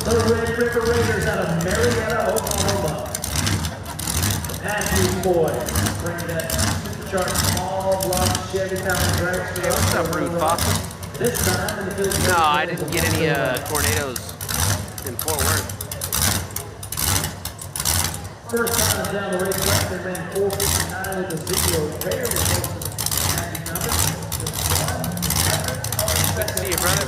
The Red River Raiders out of Marietta, Oklahoma. Matthew Boyd, bringing that supercharged small block Chevy Town drag. Hey, what's up, Rude Foster? This time in the field. No, I didn't get any tornadoes in Fort Worth. First time down the racetrack, they ran 459 with a video very close to the magic number. Good to see you, brother.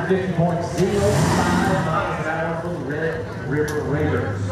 miles an hour for the Red River Raiders.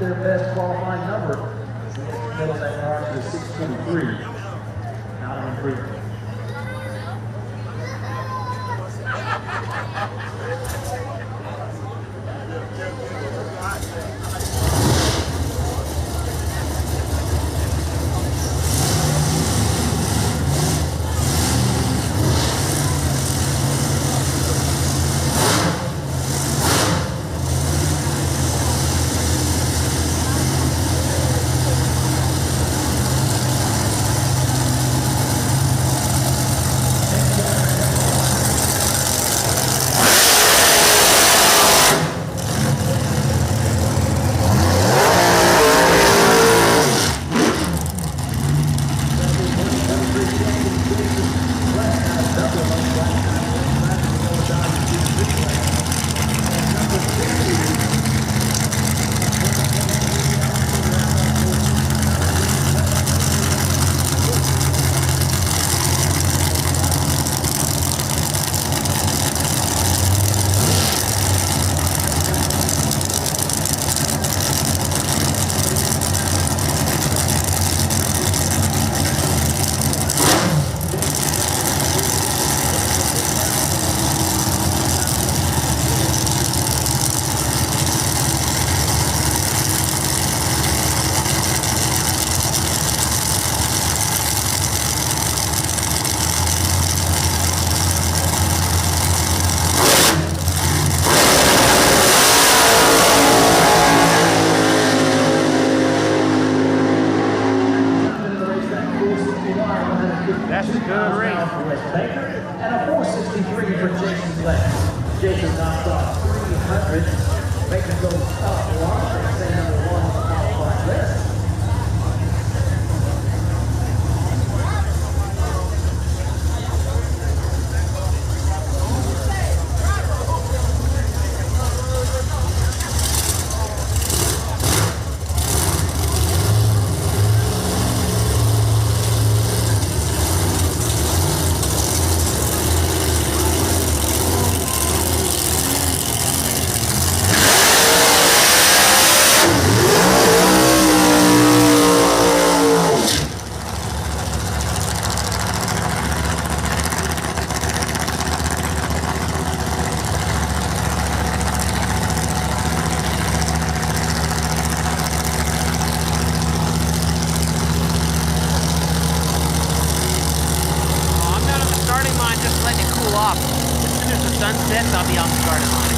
Their best qualifying number. Middle that car to 623. Not an improvement. That's a good race. And a 463 for Jason Lex. Jason knocked off 300. Baker goes up one and stay number one on the qualifying list. Off. As soon as the sun sets, I'll be on the starting line.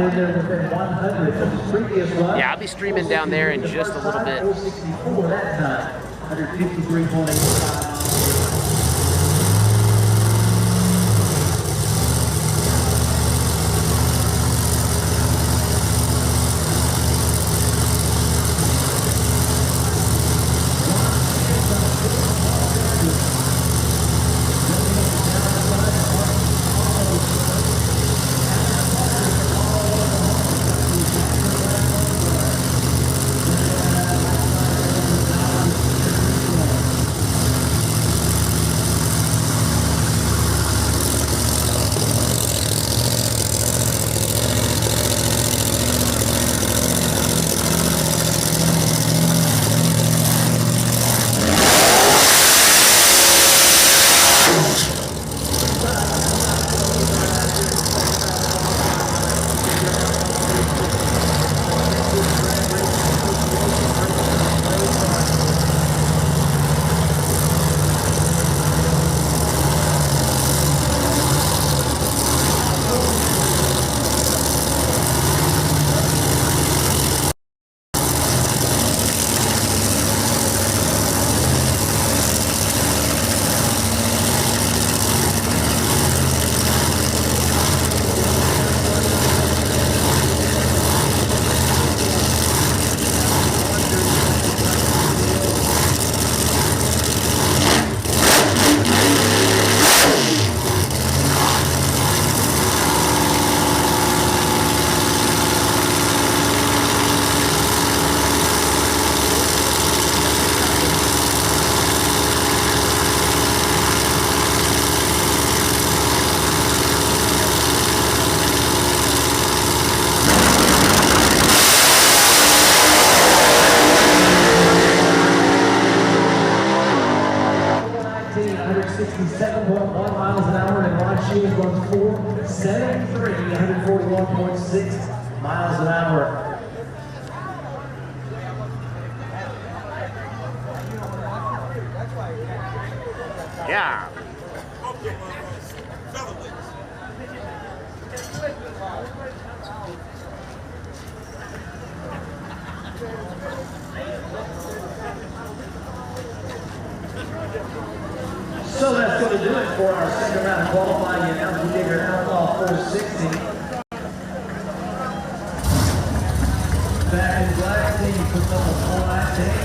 right in there within 100 of his previous run. Yeah, I'll be streaming down there in just a little bit. 464 that time. 153.85. Miles an hour, and Ron Shields runs 473, 141.6 miles an hour. Yeah. So that's going to do it for our second round of qualifying. And now we figure Outlaw 460. Back in black, team puts up a 419.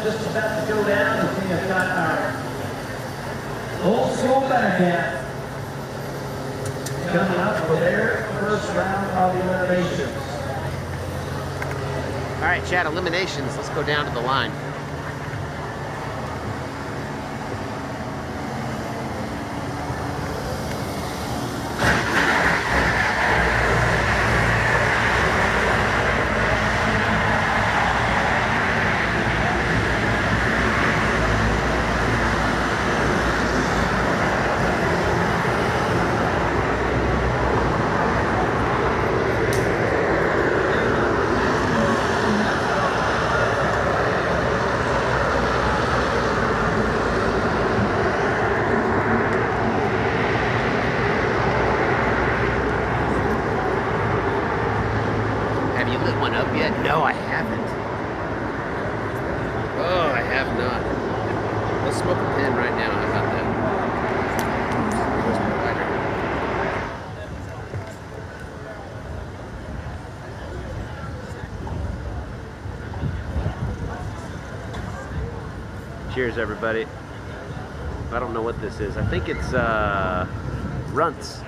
Just about to go down, and we have got our old school back out coming up for their first round of eliminations. All right, Chad, eliminations. Let's go down to the line. yet? No, I haven't. Oh, I have not. Let's smoke a pen right now. How about that? Where's my lighter? Cheers, everybody. I don't know what this is. I think it's runts.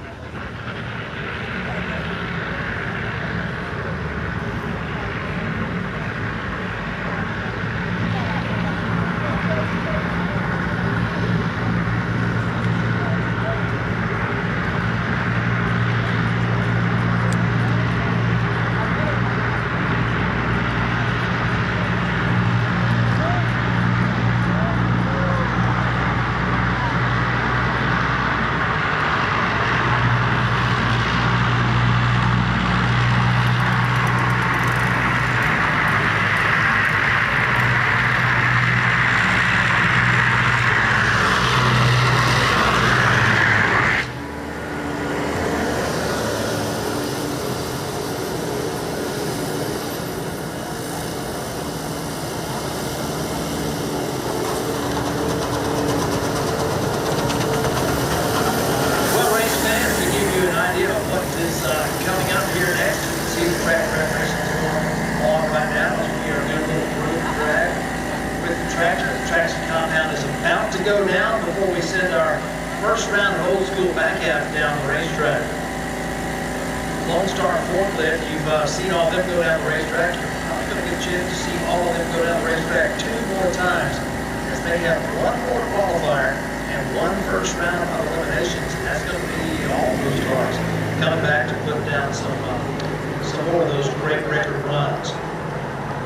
Some more of those great record runs.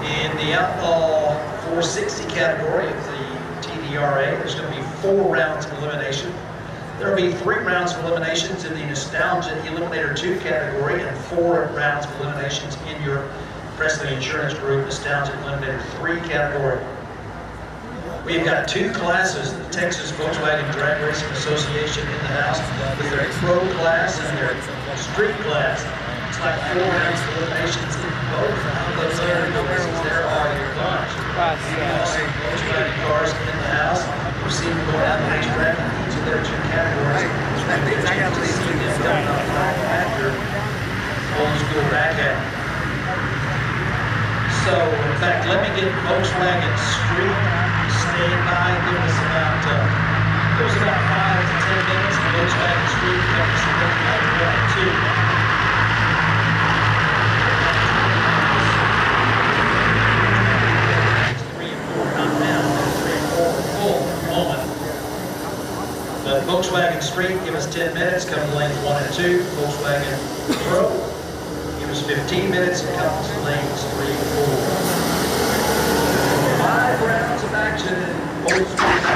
In the Outlaw 460 category of the TDRA, there's going to be 4 rounds of elimination. There will be 3 rounds of eliminations in the Nostalgia Eliminator 2 category and 4 rounds of eliminations in your Presley Insurance Group Nostalgia Eliminator 3 category. We've got 2 classes, the Texas Volkswagen Drag Racing Association in the house with their pro class and their street class. It's like 4 rounds of eliminations in both. Those categories, there are your bunch. We also have Volkswagen cars in the house. We've seen them go out the racetrack in each of their 2 categories. I think I got to see them coming up after old school back at. So, in fact, let me get Volkswagen Street stand by and give us about 5 to 10 minutes. Volkswagen Street comes to Volkswagen 2. 3 and 4 not now. 3 and 4 are full at the moment. But Volkswagen Street, give us 10 minutes, come to lanes 1 and 2. Volkswagen Pro, give us 15 minutes and come to lanes 3 and 4. 5 rounds of action in both streets.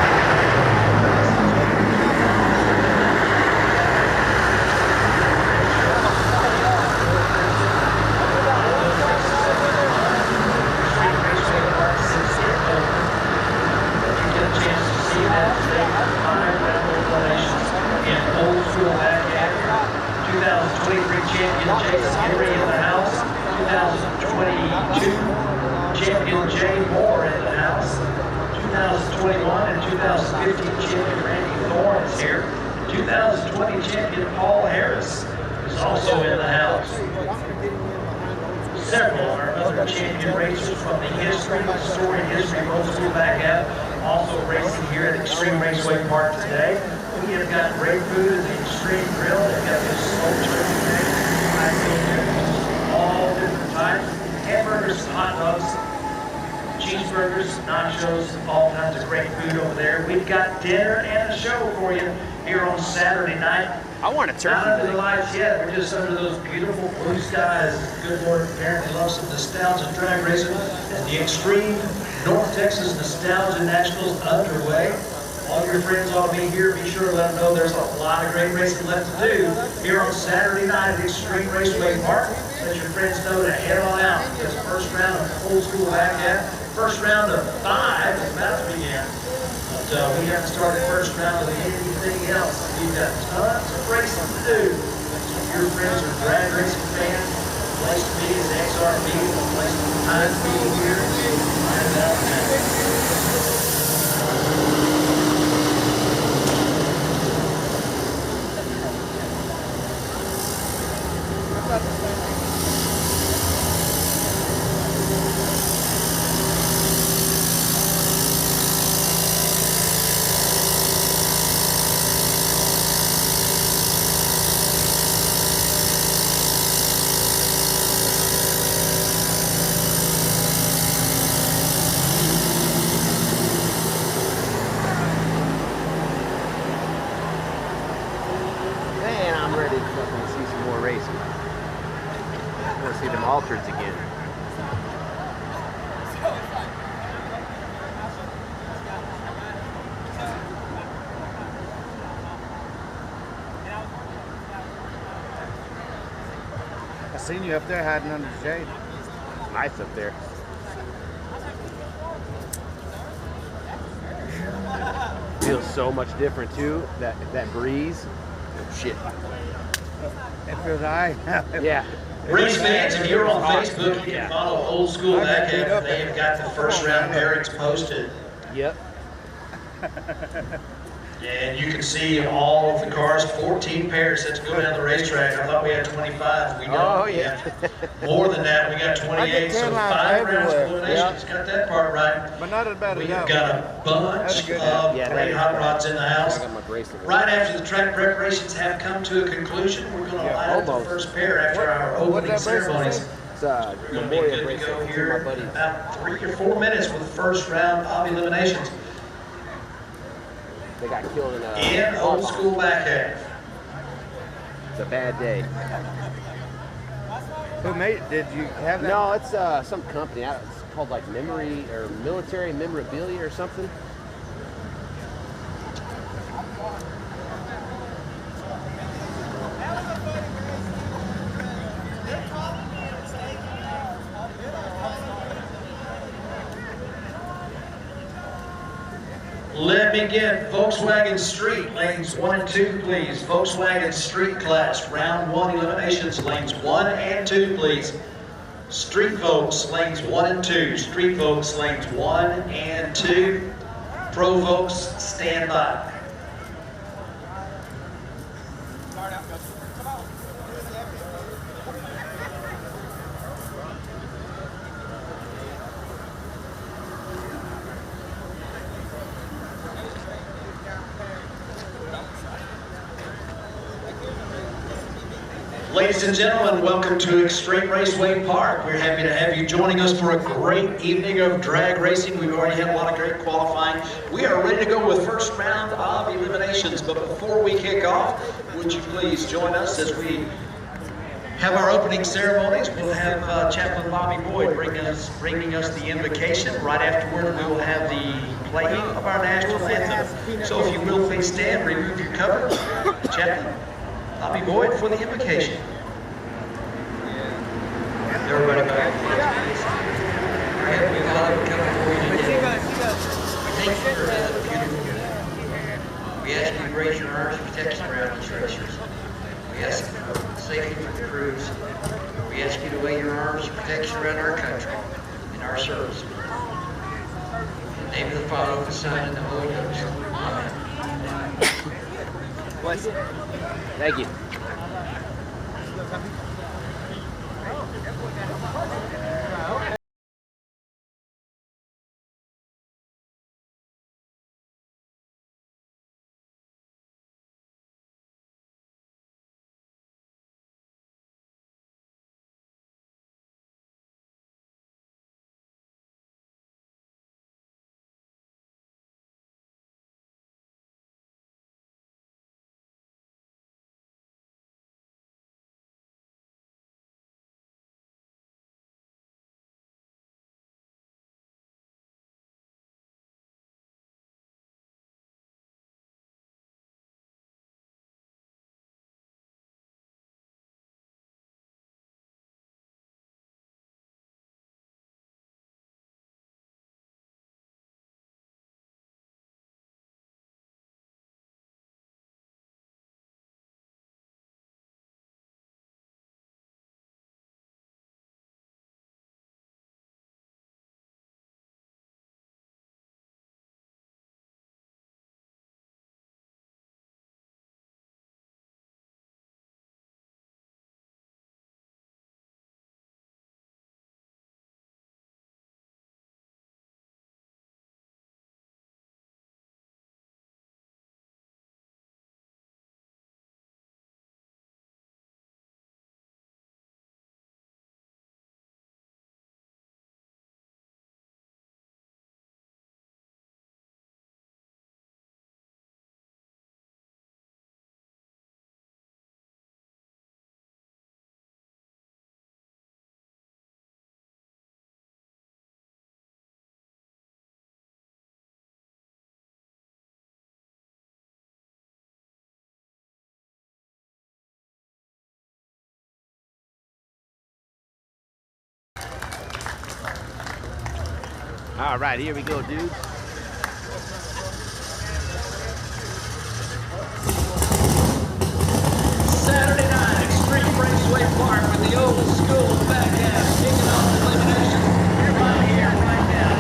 Champion Jay Moore in the house. 2021 and 2015 champion Randy Thorne is here. 2020 champion Paul Harris is also in the house. Several of our other champion racers from the storied history of old school back out also racing here at Extreme Raceway Park today. We have got great food at the Extreme Grill. They've got this smoked turkey steak, all different types. Hamburgers, hot dogs, cheeseburgers, nachos, all kinds of great food over there. We've got dinner and a show for you here on Saturday night. I want a turkey. Not under the lights yet. We're just under those beautiful blue skies. Good Lord apparently loves some nostalgia drag racing. And the Extreme North Texas Nostalgia Nationals underway. All your friends ought to be here. Be sure to let them know there's a lot of great racing left to do here on Saturday night at Extreme Raceway Park. Let your friends know to head on out because first round of old school back at first round of 5 is about to begin. But we haven't started the first round of anything else. We've got tons of racing to do. If your friends are drag racing fans, place to be is XRP. The place time to be here is right about now. Man, I'm ready to fucking see some more racing. I want to see them altereds again. I seen you up there hiding under the shade. It's nice up there. Feels so much different too. That breeze. Oh, shit. It feels alright. Yeah. Race fans, if you're on Facebook, you can follow Old School Backhand. They have got the first round pairings posted. Yep. And you can see all of the cars, 14 pairs set to go down the racetrack. I thought we had 25. We don't. Oh, We yeah. have more than that. We got 28. So 5 rounds of eliminations. Got that part right. But not as bad as We've that. got a bunch of Yeah, that great is hot bad. rods in the house. I got my bracelet. Right after the track preparations have come to a conclusion, we're going to line up the almost. first pair after our What's opening that bracelet ceremonies. say? It's We're going to be memorial good to go bracelet to here my buddies. about 3 or 4 minutes with the first round of eliminations. They got killed in In Old School Backhand. It's a bad day. Who made? Did you have that? No, it's some company. It's called like Memory or Military Memorabilia or something. Let me get Volkswagen Street, lanes 1 and 2, please. Volkswagen Street class, round 1 eliminations, lanes 1 and 2, please. Street Volks, lanes 1 and 2. Street Volks, lanes 1 and 2. Pro Volks, stand by. Ladies and gentlemen, welcome to Extreme Raceway Park. We're happy to have you joining us for a great evening of drag racing. We've already had a lot of great qualifying. We are ready to go with first round of eliminations, but before we kick off, would you please join us as we have our opening ceremonies. We'll have Chaplain Bobby Boyd bringing us the invocation. Right afterward, we will have the playing of our national anthem. So if you will, please stand, remove your cover. Chaplain Bobby Boyd for the invocation. Everybody back. Heavenly Father, we come before you today. Thank you for another beautiful day. We ask you to raise your arms and protection around these racers. We ask for safety for the crews. We ask you to lay your arms and protection around our country and our service. In the name of the Father, the Son, and the Holy Ghost. Amen. Thank you. All right, here we go, dudes. Saturday night, Extreme Raceway Park with the old school back half, kicking off Eliminations. You're right here, right now.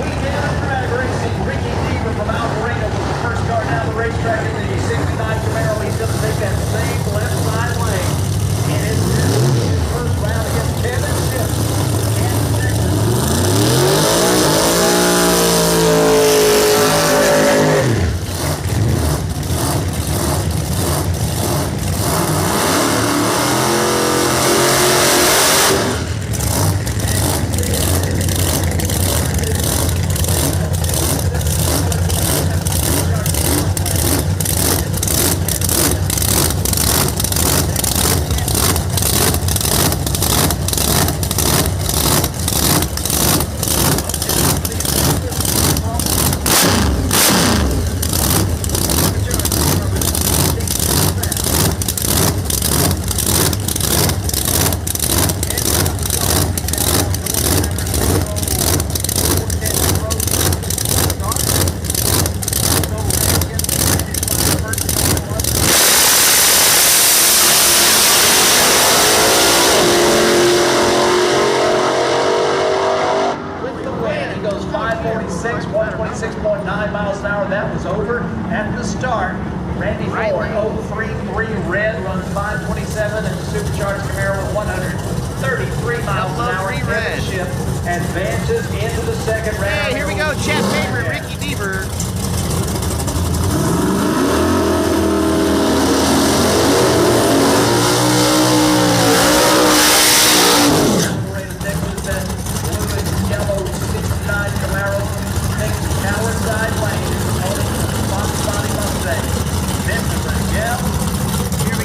Weekend of drag racing. Ricky Deaver from Outlaw was the first car down the racetrack in the 69 Camaro. He's going to take that same left side lane. And his first round against Kevin Shipp. Goes 546, 126.9 miles an hour. That was over at the start. Randy Ford, 033 red, runs 527, and the supercharged Camaro with 133 miles an hour. Kevin Shipp advances into the second round. Hey, here we go, chat favorite Ricky Deaver.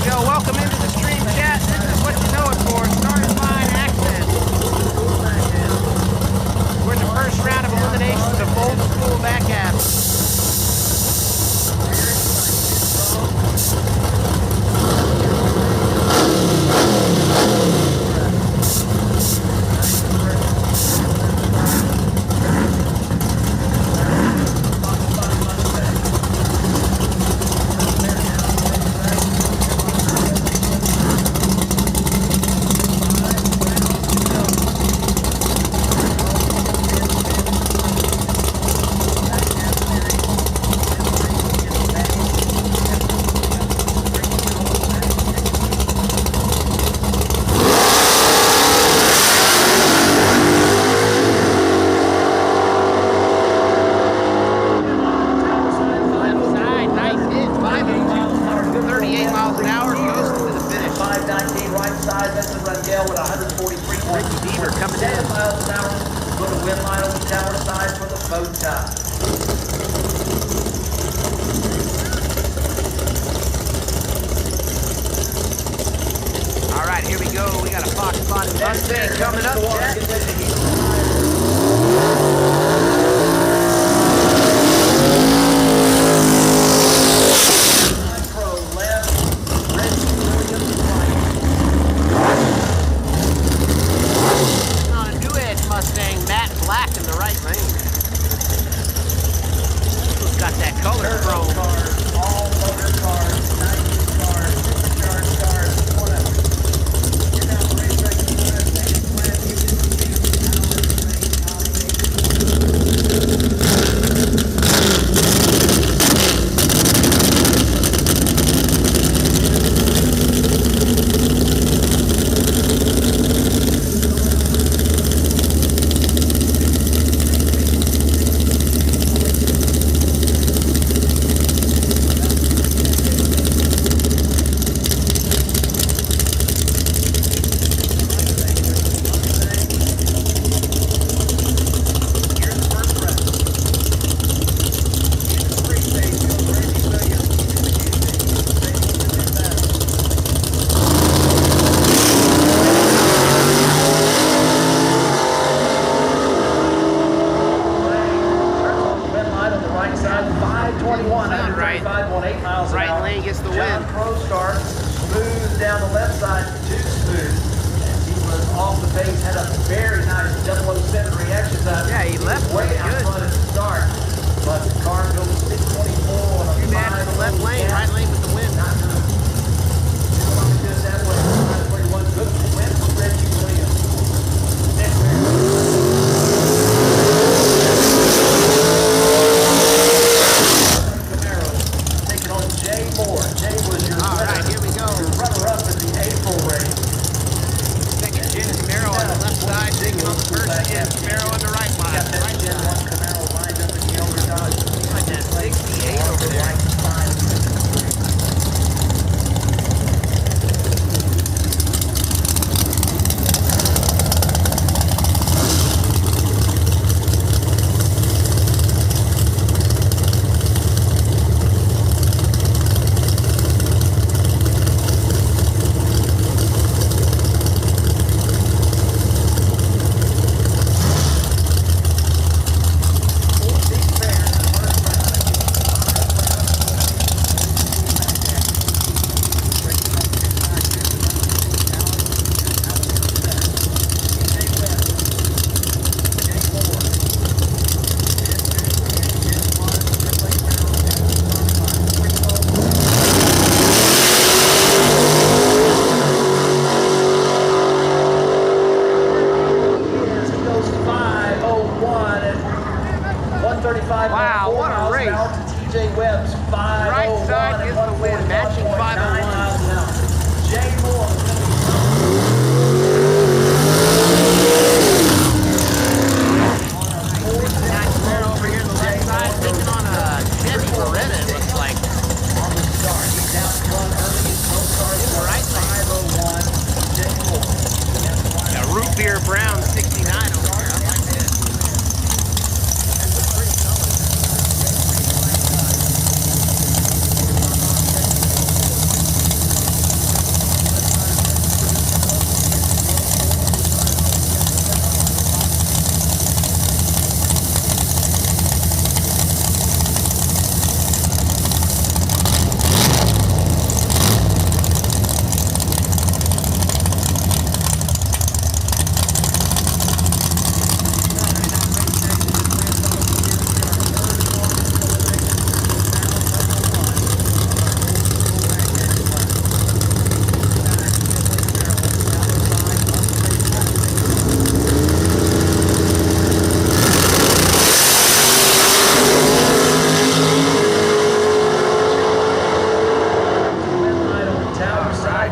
Welcome into the stream chat. This is what you know it for. Starting line access. We're in the first round of eliminations of old school back half. Coming up, off the base, had a very nice 007 reaction time. Yeah, he left way pretty out good. front at the start. But the car goes 624 on a Too bad for the left lane, right lane with the wind. Not good. Just that way. 521. Good win for Reggie Williams. Camaro taking on Jay Moore. Jay was your All right, here we go. runner-up in the April race. Second gen Camaro on the left side, taking on the first gen Camaro on the right Got side. that Right Gen 1 side. Camaro lined up in the older Dodge. Like that 68 over there. Wow, what a race. TJ Webb's 501 Right side gets the win, matching 501. Jay Moore. Nice Camaro over here on the left side, taking on a Chevy Beretta, it looks like. On the start, he's down front early. In the right lane. 501 Jay Moore. A root beer brown 69 over here. I like this.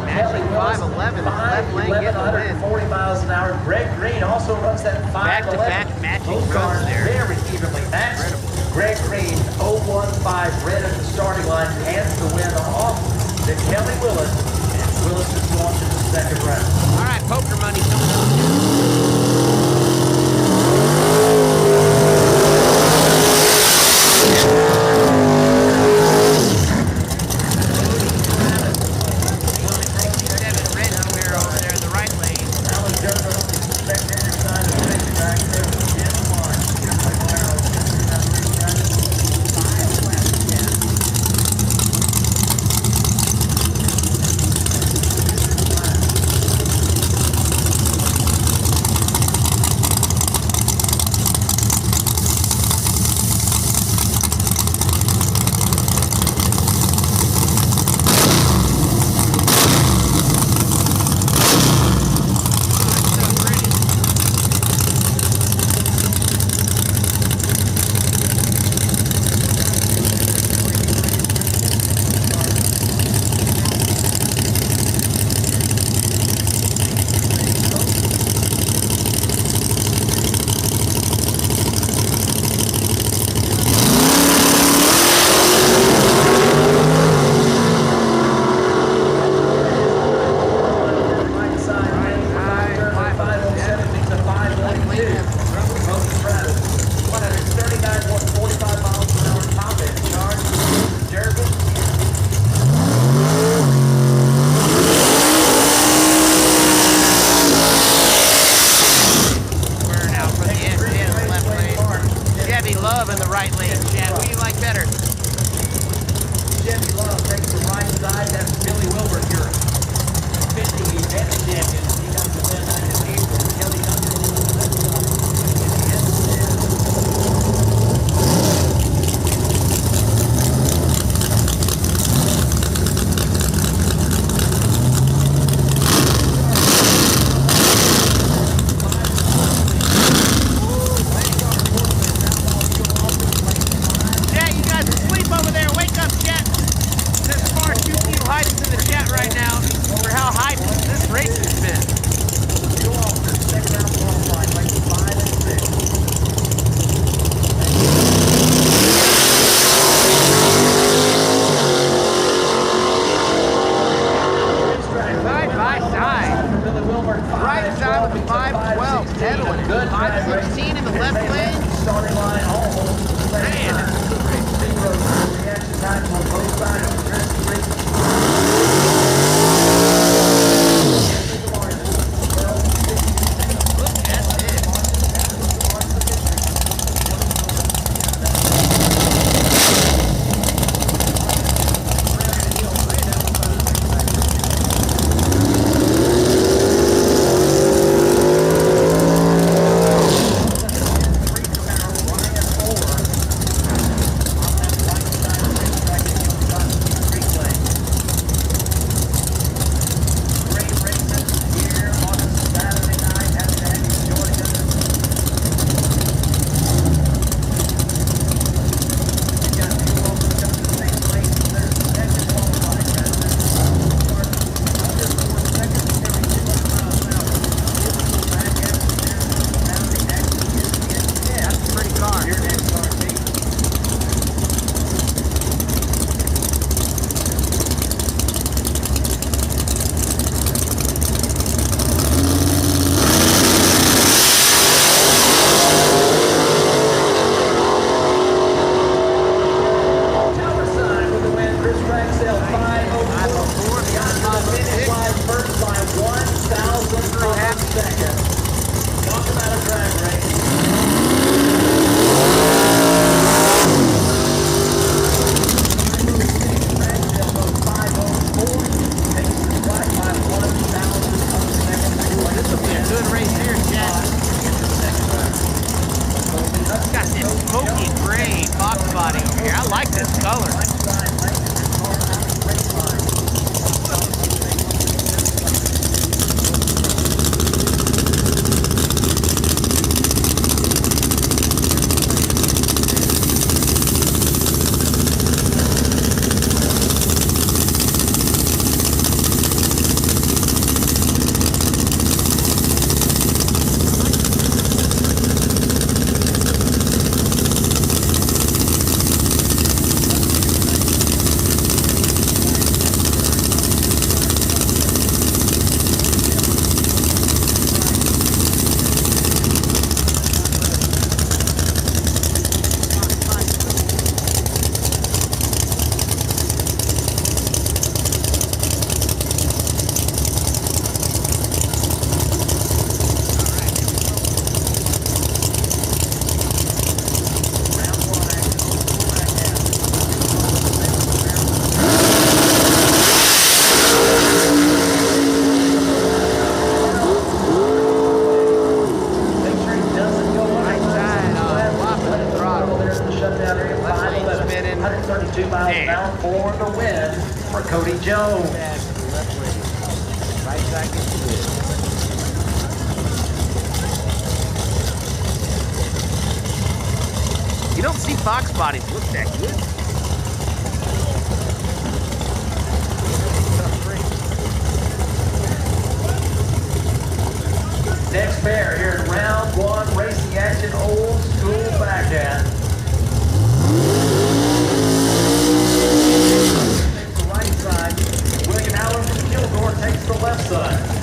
Matching 511, left lane getting the win. 40 miles an hour. Greg Green also runs that 511. Back-to-back matching Both cars runs there. very evenly matched. Incredible. Greg Green, 015 red at the starting line, hands the win off to Kelly Willis. And Willis is going to the second round. All right, poker money coming up. Red Camaro over there in the right lane. Alan Jones on the spectator side of the racetrack. There was Jim Martin. right side with the 512, pedaling it. 516 in the left lane. Starting line almost the same Man, time. that's a good race. Zero reaction times on both sides of the dressing ring. You don't see box bodies look that good. Next pair here in round one, racing action, old school backhand. Takes the right side. William Allen from Kilgore takes the left side.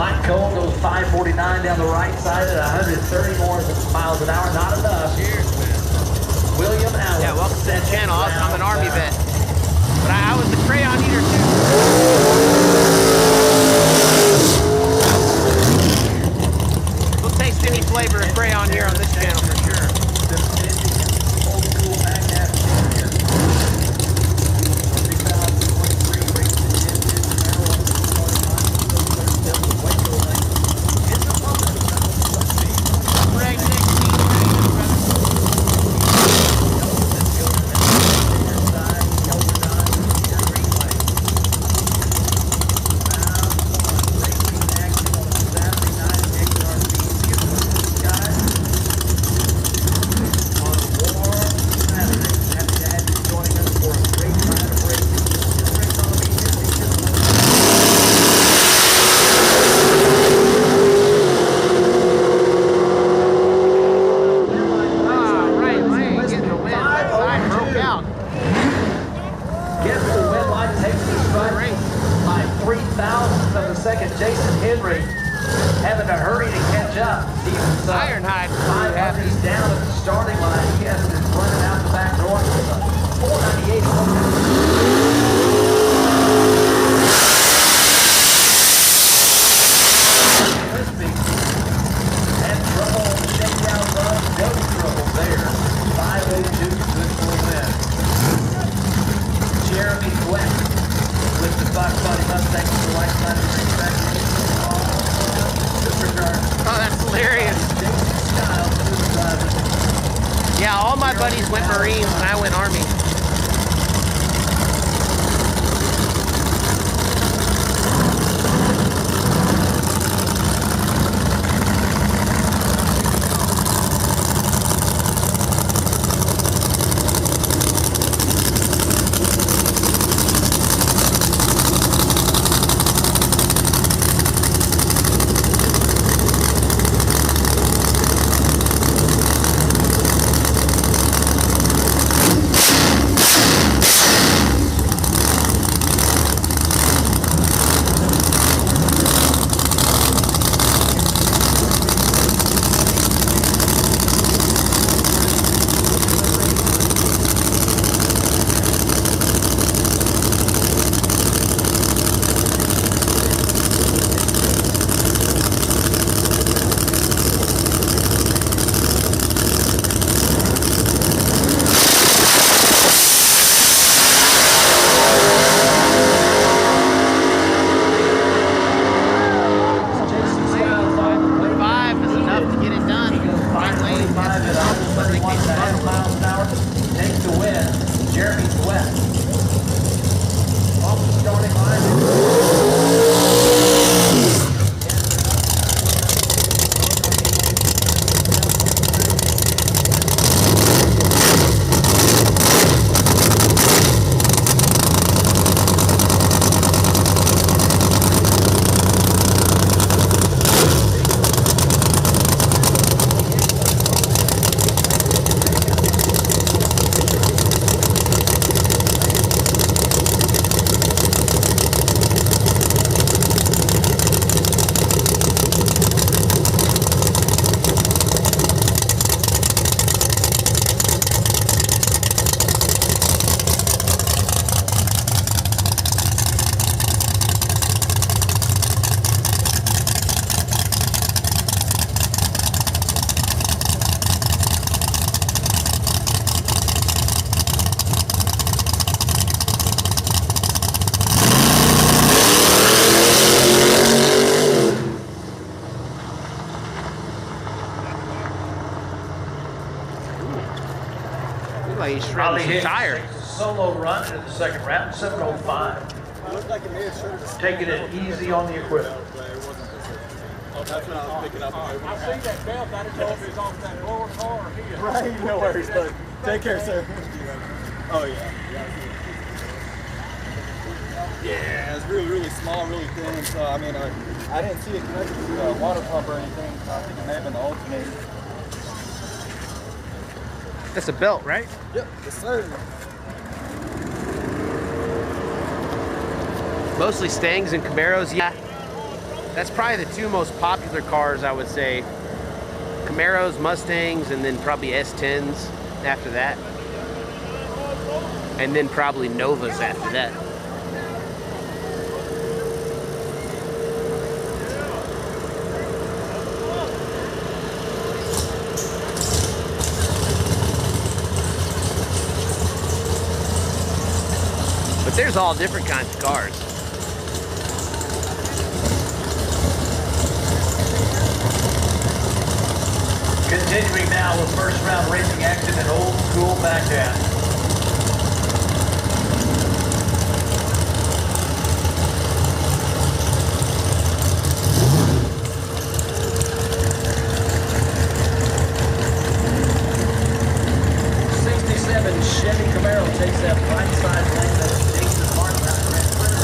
Mike Cole goes 549 down the right side at 130 more miles an hour. Not enough. Cheers, man. William Allen. Yeah, welcome to the channel. I'm an Army vet. But I was the crayon eater too. We'll taste any flavor of crayon here on this channel for sure. Ironhide. 5 He's down at the starting line. He has been running out the back door with a 498. And trouble, shakedown run, no trouble there. 502, good for him. Jeremy West with the Fox Body Mustang to the right side of the racetrack. Oh, that's hilarious. Yeah, all my buddies went Marines and I went Army. Like he's shredding some tires. Solo run into the second round, 7:05. Taking it easy on the equipment. That's what I was picking up. I see that belt. I didn't know if it was off that blower car or here. Right, no worries, bud. Take care, sir. Oh, yeah. Yeah, it's really, really small, really thin. So, I mean, I didn't see it connected to the water pump or anything. So I think it may have been the alternator. That's a belt, right? Yep, yes, sir. Mostly Stangs and Camaros, yeah. That's probably the two most popular cars, I would say. Camaros, Mustangs, and then probably S10s after that. And then probably Novas after that. But there's all different kinds of cars. Continuing now with first round racing action in Old School Backhand. Chevy Camaro takes that right side lane. That's Jason Martin out of Red River.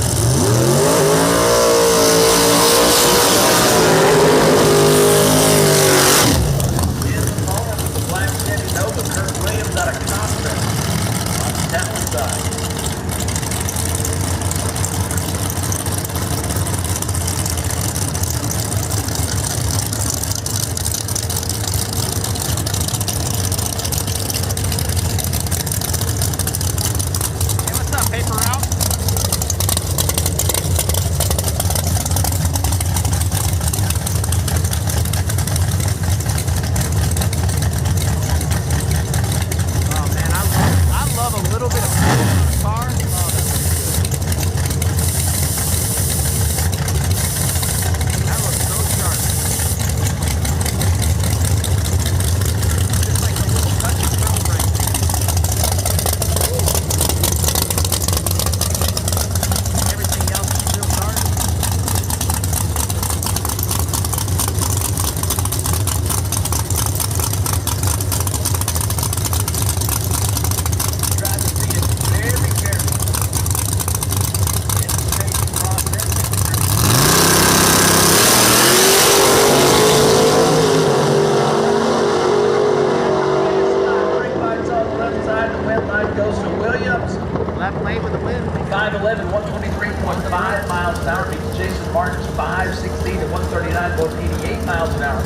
In the fall with the black Chevy Nova, Kurt Williams out of Compton on the town side. Left lane with the win. 511, 123.5 miles an hour. Beats Jason Martin's 516 to 139, both 88 miles an hour.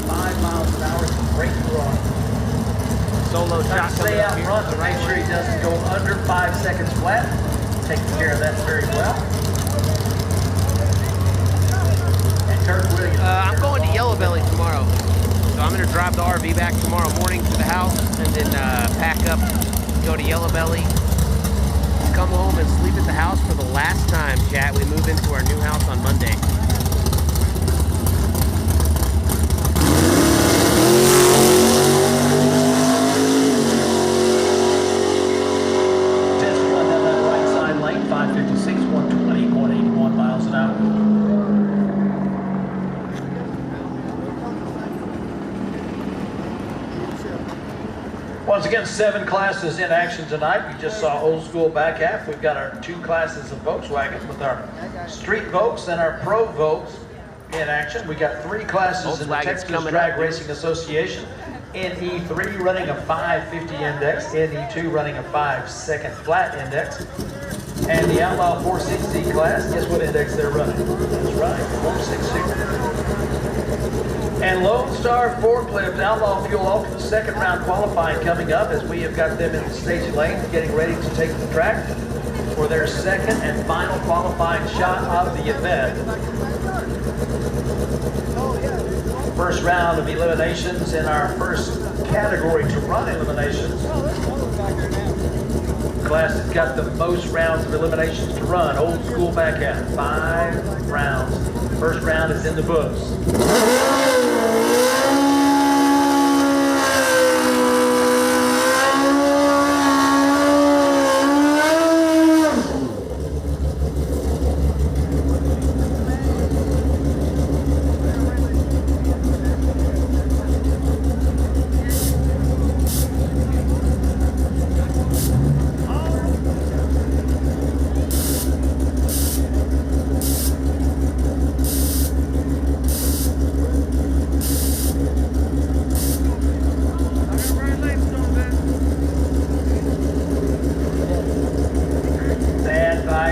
5 miles an hour. Great run. Solo shot. Stay out front to make sure he doesn't go under 5 seconds flat. Taking care of that very well. And Kurt Williams. I'm going to Yellow Belly tomorrow. So I'm going to drive the RV back tomorrow morning to the house and then pack up, go to Yellow Belly, come home and sleep at the house for the last time, chat. We move into our new house on Monday. Test run down that right side lane, 556, 120, 181 miles an hour. Once again, 7 classes in action tonight. We just saw Old School back half. We've got our 2 classes of Volkswagen with our Street Volks and our Pro Volks in action. We got 3 classes in the Texas Drag Racing Association. NE3 running a 550 index, NE2 running a 5-second flat index. And the Outlaw 460 class, guess what index they're running? That's right, 460. And Lone Star Forklift Outlaw Fuel Ultimate second round qualifying coming up as we have got them in the staging lanes getting ready to take the track for their second and final qualifying shot of the event. First round of eliminations in our first category to run eliminations. Class that's got the most rounds of eliminations to run. Old School back at 5 rounds. First round is in the books.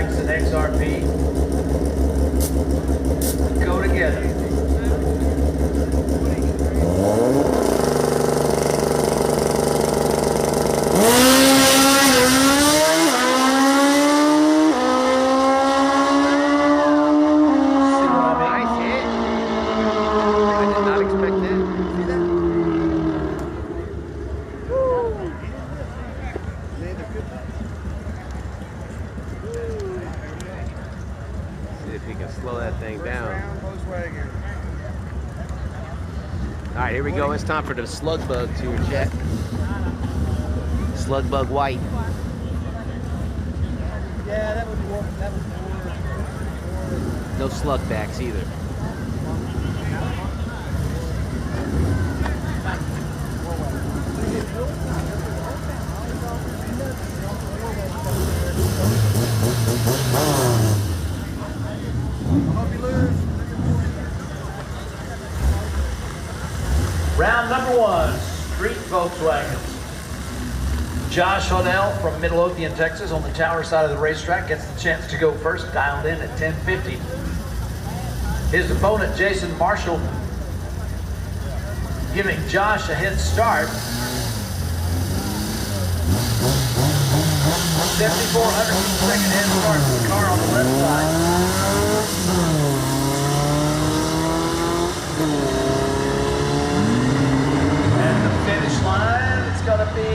bikes and XRP go together. Nice hit. I did not expect that. See that? See if he can slow that thing down. All right, here we go. It's time for the slug bug to eject. Slug bug white. Yeah, that would work. That would work. No slug backs either. Round number 1, Street Volkswagens. Josh Hodell from Midlothian, Texas, on the tower side of the racetrack gets the chance to go first, dialed in at 1050. His opponent, Jason Marshall, giving Josh a head start. 7,400 second head start for the car on the left side. And the finish line, it's going to be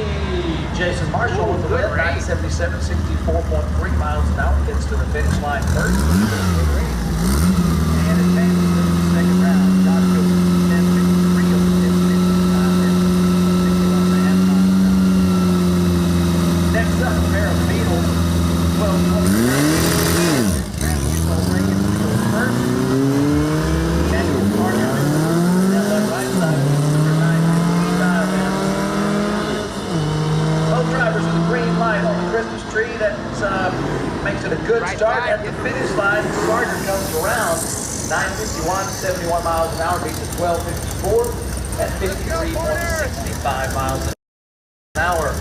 Jason Marshall with the win, 977, 64.3 miles an hour, gets to the finish line first. And advances to the second round. Josh goes 10:53 on the 10:50 time. Next up, a pair of Beetles, 12 first. Daniel Carter down that right side with number 950 dialed in. Both drivers with a green light on the Christmas tree. That makes it a good Right start side. at the finish line. Carter comes around 951, 71 miles an hour, beats a 1254 at 53.65 miles an hour.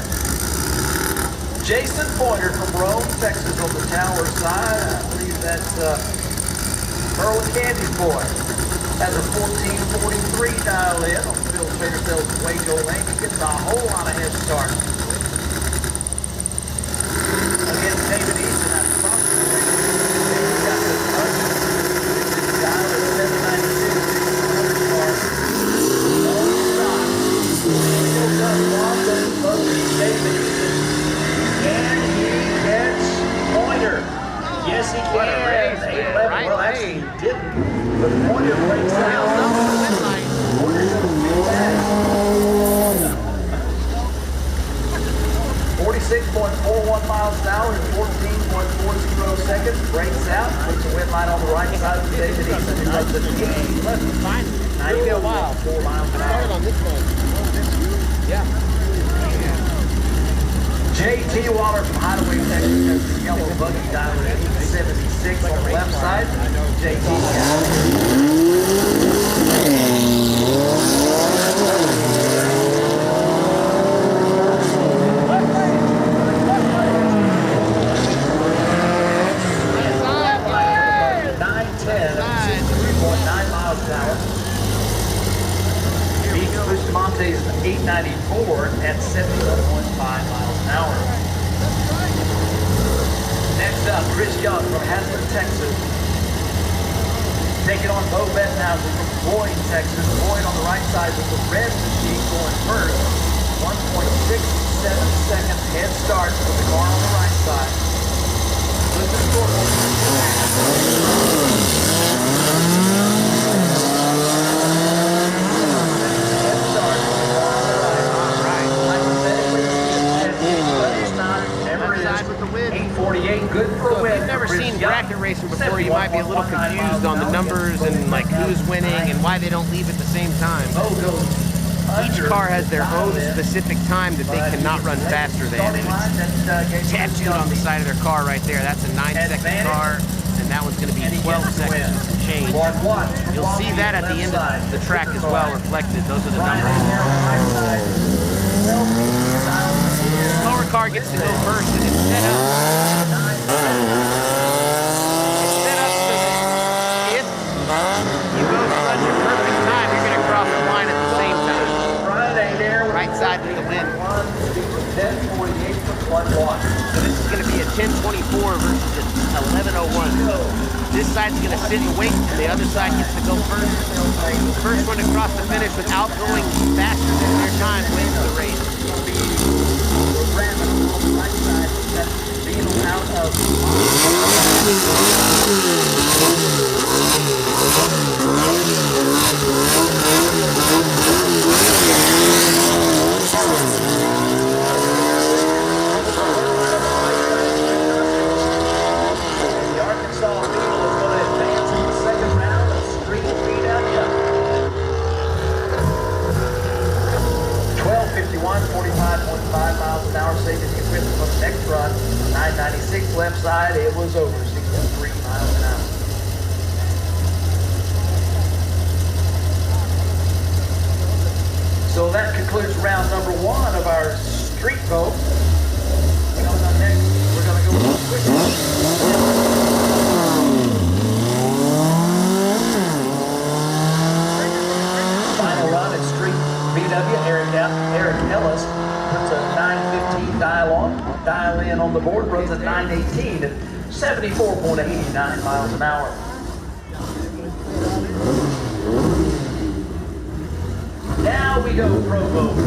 Jason Pointer from Rome, Texas, on the tower side. I believe that's Earl and Candy's boy. Has a 1443 dial in on Phil Fairfield's Waco lane. He gets a whole lot of head start. Against David Easton at the front. David got the touch. Dial at 796. Car. No stop. Still does long, but it's supposed to be David Easton. And he gets Pointer. Yes, he can. What a race, man. 811. Right Well, lane. actually, he didn't. But Pointer breaks out. Pointer goes too fast. 46.41 miles an hour in 14.40 seconds. Breaks out. Puts the win line on the right side of David Easton. He runs at 811. 94.4 miles an hour. On this one. Yeah. J.T. Waller from Hideaway, Texas, has the yellow buggy dialed in. 76 on the left side. J.T. Monte's 894 at 71.5 miles an hour. Next up, Chris Young from Hazlet, Texas. Taking on Bo Bettenhausen from Boyd, Texas. Boyd on the right side with the red machine going first. 1.67 second head start with the car on the right side. With the scoreboard. With the win. 848, good for a So if win. you've never for seen Chris Young. bracket racing before, you might be a little confused on the numbers and like who's winning and why they don't leave at the same time. Each car has their own specific time that they cannot run faster than. And it's tattooed on the side of their car right there. That's a 9-second car, and that one's going to be 12 seconds and change. You'll see that at the end of the track as well reflected. Those are the numbers. Slower car gets to go first and it's set up. versus 11:01. This side's going to sit and wait, and the other side gets to go first. First one to cross the finish without going faster than their time wins the race. The Arkansas Beetle is going to advance in the second round of Street VW. 12:51, 45.5 miles an hour, saving the equipment from the next run. 996 left side, it was over 63 miles an hour. So that concludes round number one of our street vote. Coming up next, we're going to go a little quicker. Final run at Street VW. Eric Ellis puts a 9:15 dial in on the board, runs at 9:18 at 74.89 miles an hour. Now we go pro vote.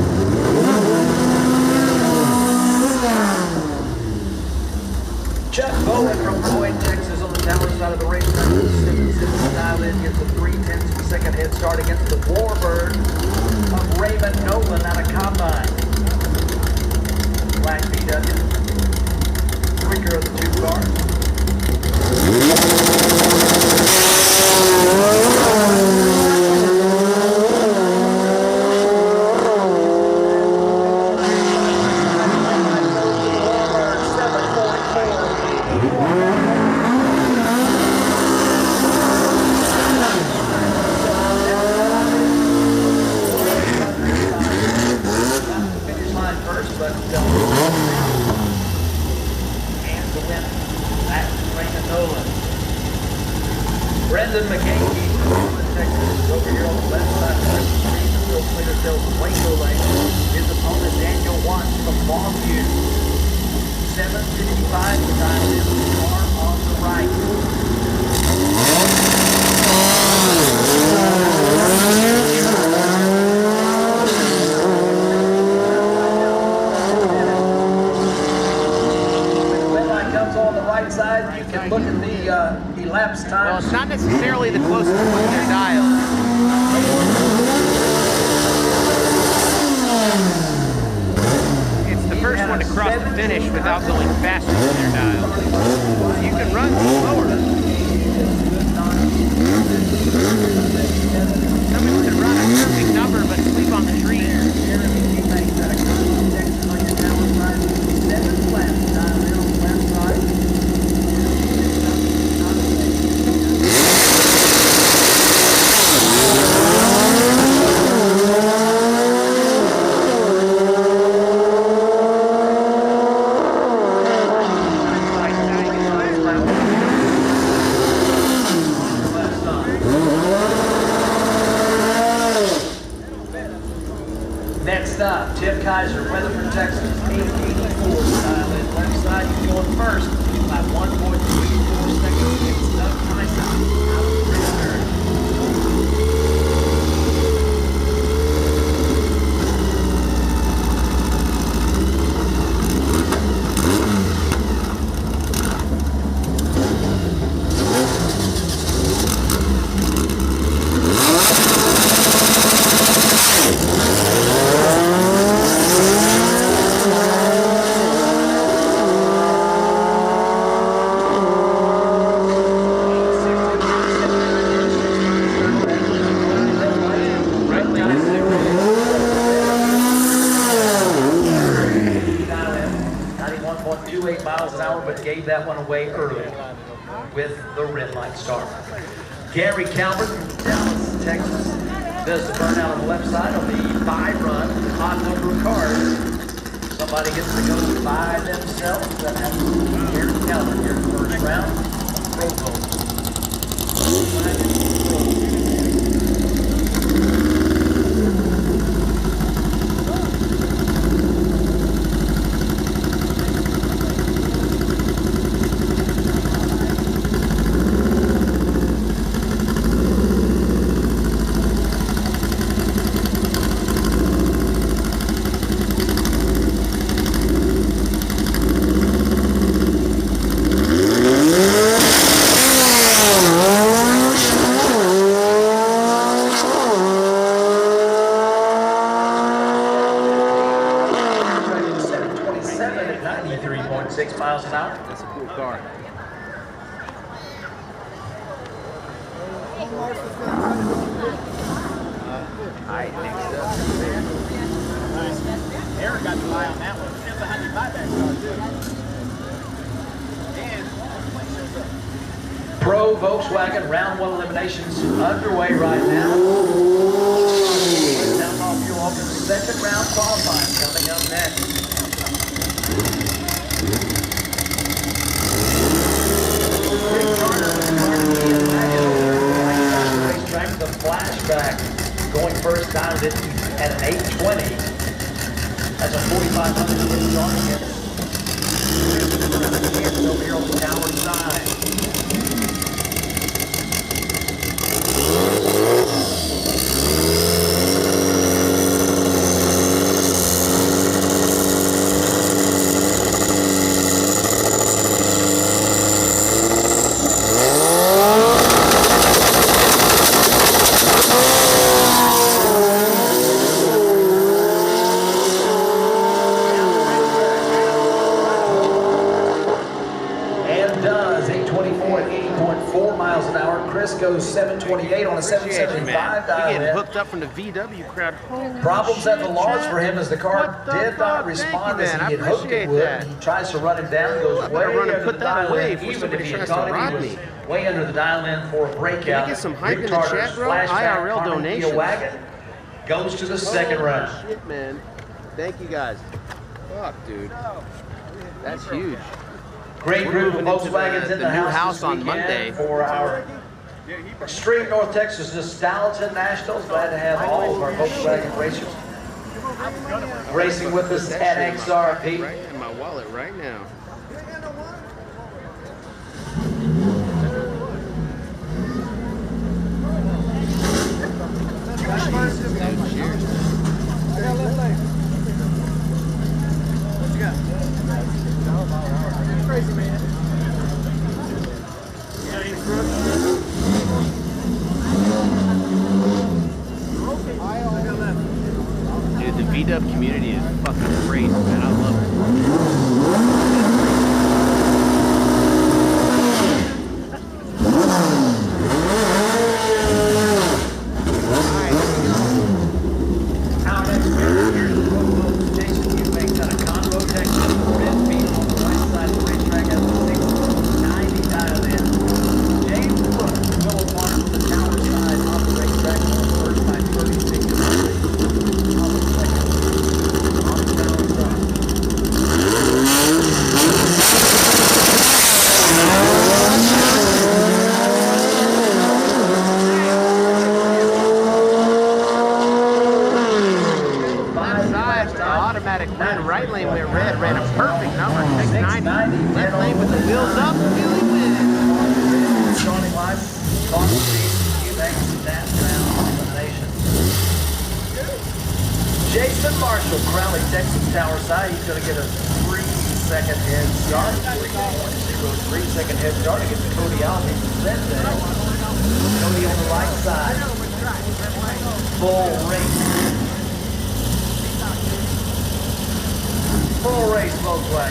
Chuck Bowen from Boyd, Texas, on the tower side of the racetrack. Dial in, gets a 3/10 of a second head start against the Warbird of Raymond Nolan out of Combine. Black VW, quicker of the two cars. Brendan McGahee from Texas over here on the left side of the street. Still clear tells Waco lane. His opponent Daniel Watts from Longview. 7:55 to time in the car on the right. When light comes on the right side, you can look at the elapsed time. Well, it's not necessarily the closest one to their dial. It's the first one to cross the finish without going faster than their dial. You can run slower. Someone could run a perfect number but sleep on the tree. Next up, Tim Kaiser, Weatherford, Texas, 884 style in left side. He's going first by 1.34 seconds against Doug Tyson out of Pittsburgh. But gave that one away early with the red light start. Gary Calvert from Dallas, Texas, does the burnout on the left side on the 5-run, odd number of cars. Somebody gets to go by themselves. That happens to be Gary Calvert here in the first round. Pro vote. I think so. Aaron got the buy on that one. Depends on how you buy that car, too. Pro Volkswagen round 1 eliminations underway right now. Down off fuel off the second round qualifying coming up next. Rick Carter with the racetrack, the flashback going first down at an 820. That's a 4,500 win starting it. Over here on the tower side. Goes 728 on a 775 dial. He getting hooked up from the VW crowd. Problems at the large for him as the car did not respond as he had hoped it would. He tries to run him down, goes way under the dial in, even if he had thought he was way under the dial in for a breakout. Get some hype in the chat, bro. IRL donations. Wagon goes to the second run. Shit, man. Thank you guys. Fuck, dude. That's huge. Great group of Volkswagens in the house on Monday for our Extreme North Texas Nostalgia Nationals. Glad to have all of our Volkswagen racers racing with us at XRP. Right in my wallet right now. Cheers. What you got? Crazy, man. Dude, the VW community is fucking great, man. I love it. Our next race here is the Road Jason Eubanks out of Conroe, Texas. Red feet on the right side of the racetrack has a 690 dialed in. James Brooks will apply from the tower side of the racetrack on the first by 36 on the second on the tower side. Automatic run, right lane went red, ran a perfect number, 690. Left lane with the wheels up, Billy wins. Starting line, Austin Eubanks, that round elimination. Jason Marshall, Crowley, Texas Tower side. He's going to get a 3-second head start. 3-second head start against Cody Alvey. Cody on the right side. Full race. Full race Volkswagen.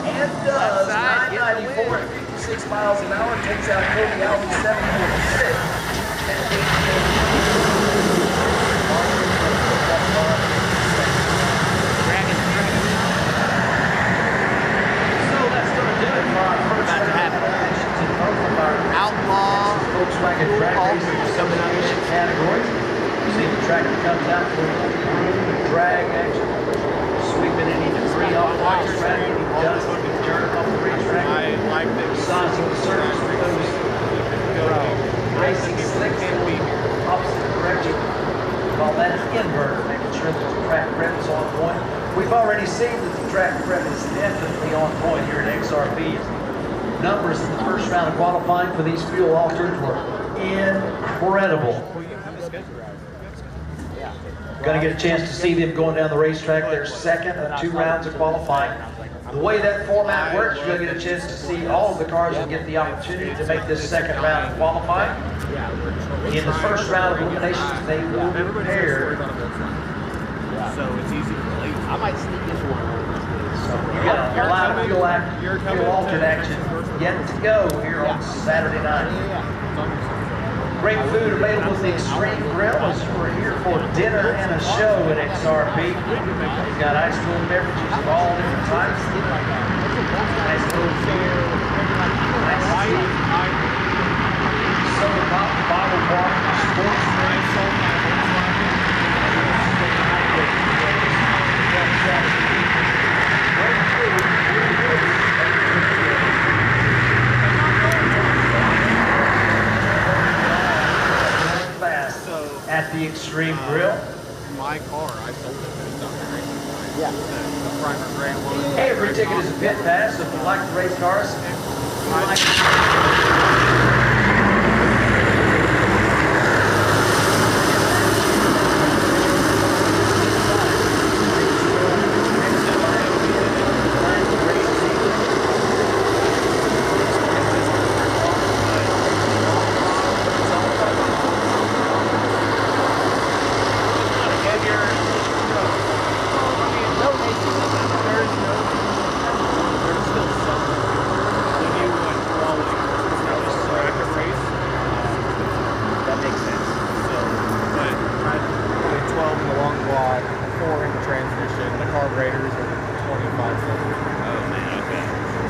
And does 994 at 56 miles an hour, takes out Cody Alvey 746 and 8. Outlaw, Volkswagen track racing sublimation categories. You see the track that comes out for drag action, sweeping any debris off the racetrack, any dust, any dirt off the racetrack. I like this. Sizing the surface for those racing slicks in the opposite direction. Call that an inverter, making sure that the track prep is on point. We've already seen that the track prep is definitely on point here at XRP. Numbers in the first round of qualifying for these fuel altereds were incredible. Going to get a chance to see them going down the racetrack. Their second of 2 rounds of qualifying. The way that format works, you're going to get a chance to see all of the cars and get the opportunity to make this second round qualify. In the first round of eliminations, they will be paired. So it's easy to relate. I might sneak this one. You got a lot of fuel alternate action yet to go here on Saturday night. Great food available at the Extreme Grill as we're here for dinner and a show at XRP. We've got ice cold beverages of all different types. Nice little beer, nice soda pop, bottle water, sports drinks. At the Extreme Grill. My car, I sold it. Yeah. The private gray one. Hey, every ticket is a pit pass. So if you like to race cars,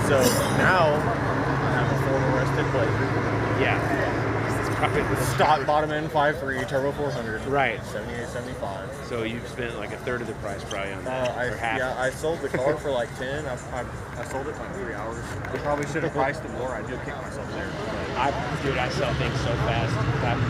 So now I have a Ford Arrested Blazer. Yeah. Stock bottom end 5.3 turbo 400. Right. 78.75. So you've spent like a third of the price probably on that. Or half. Yeah, I sold the car for like 10. I sold it in like 3 hours. I probably should have priced it more. I do kick myself there. Dude, I sell things so fast.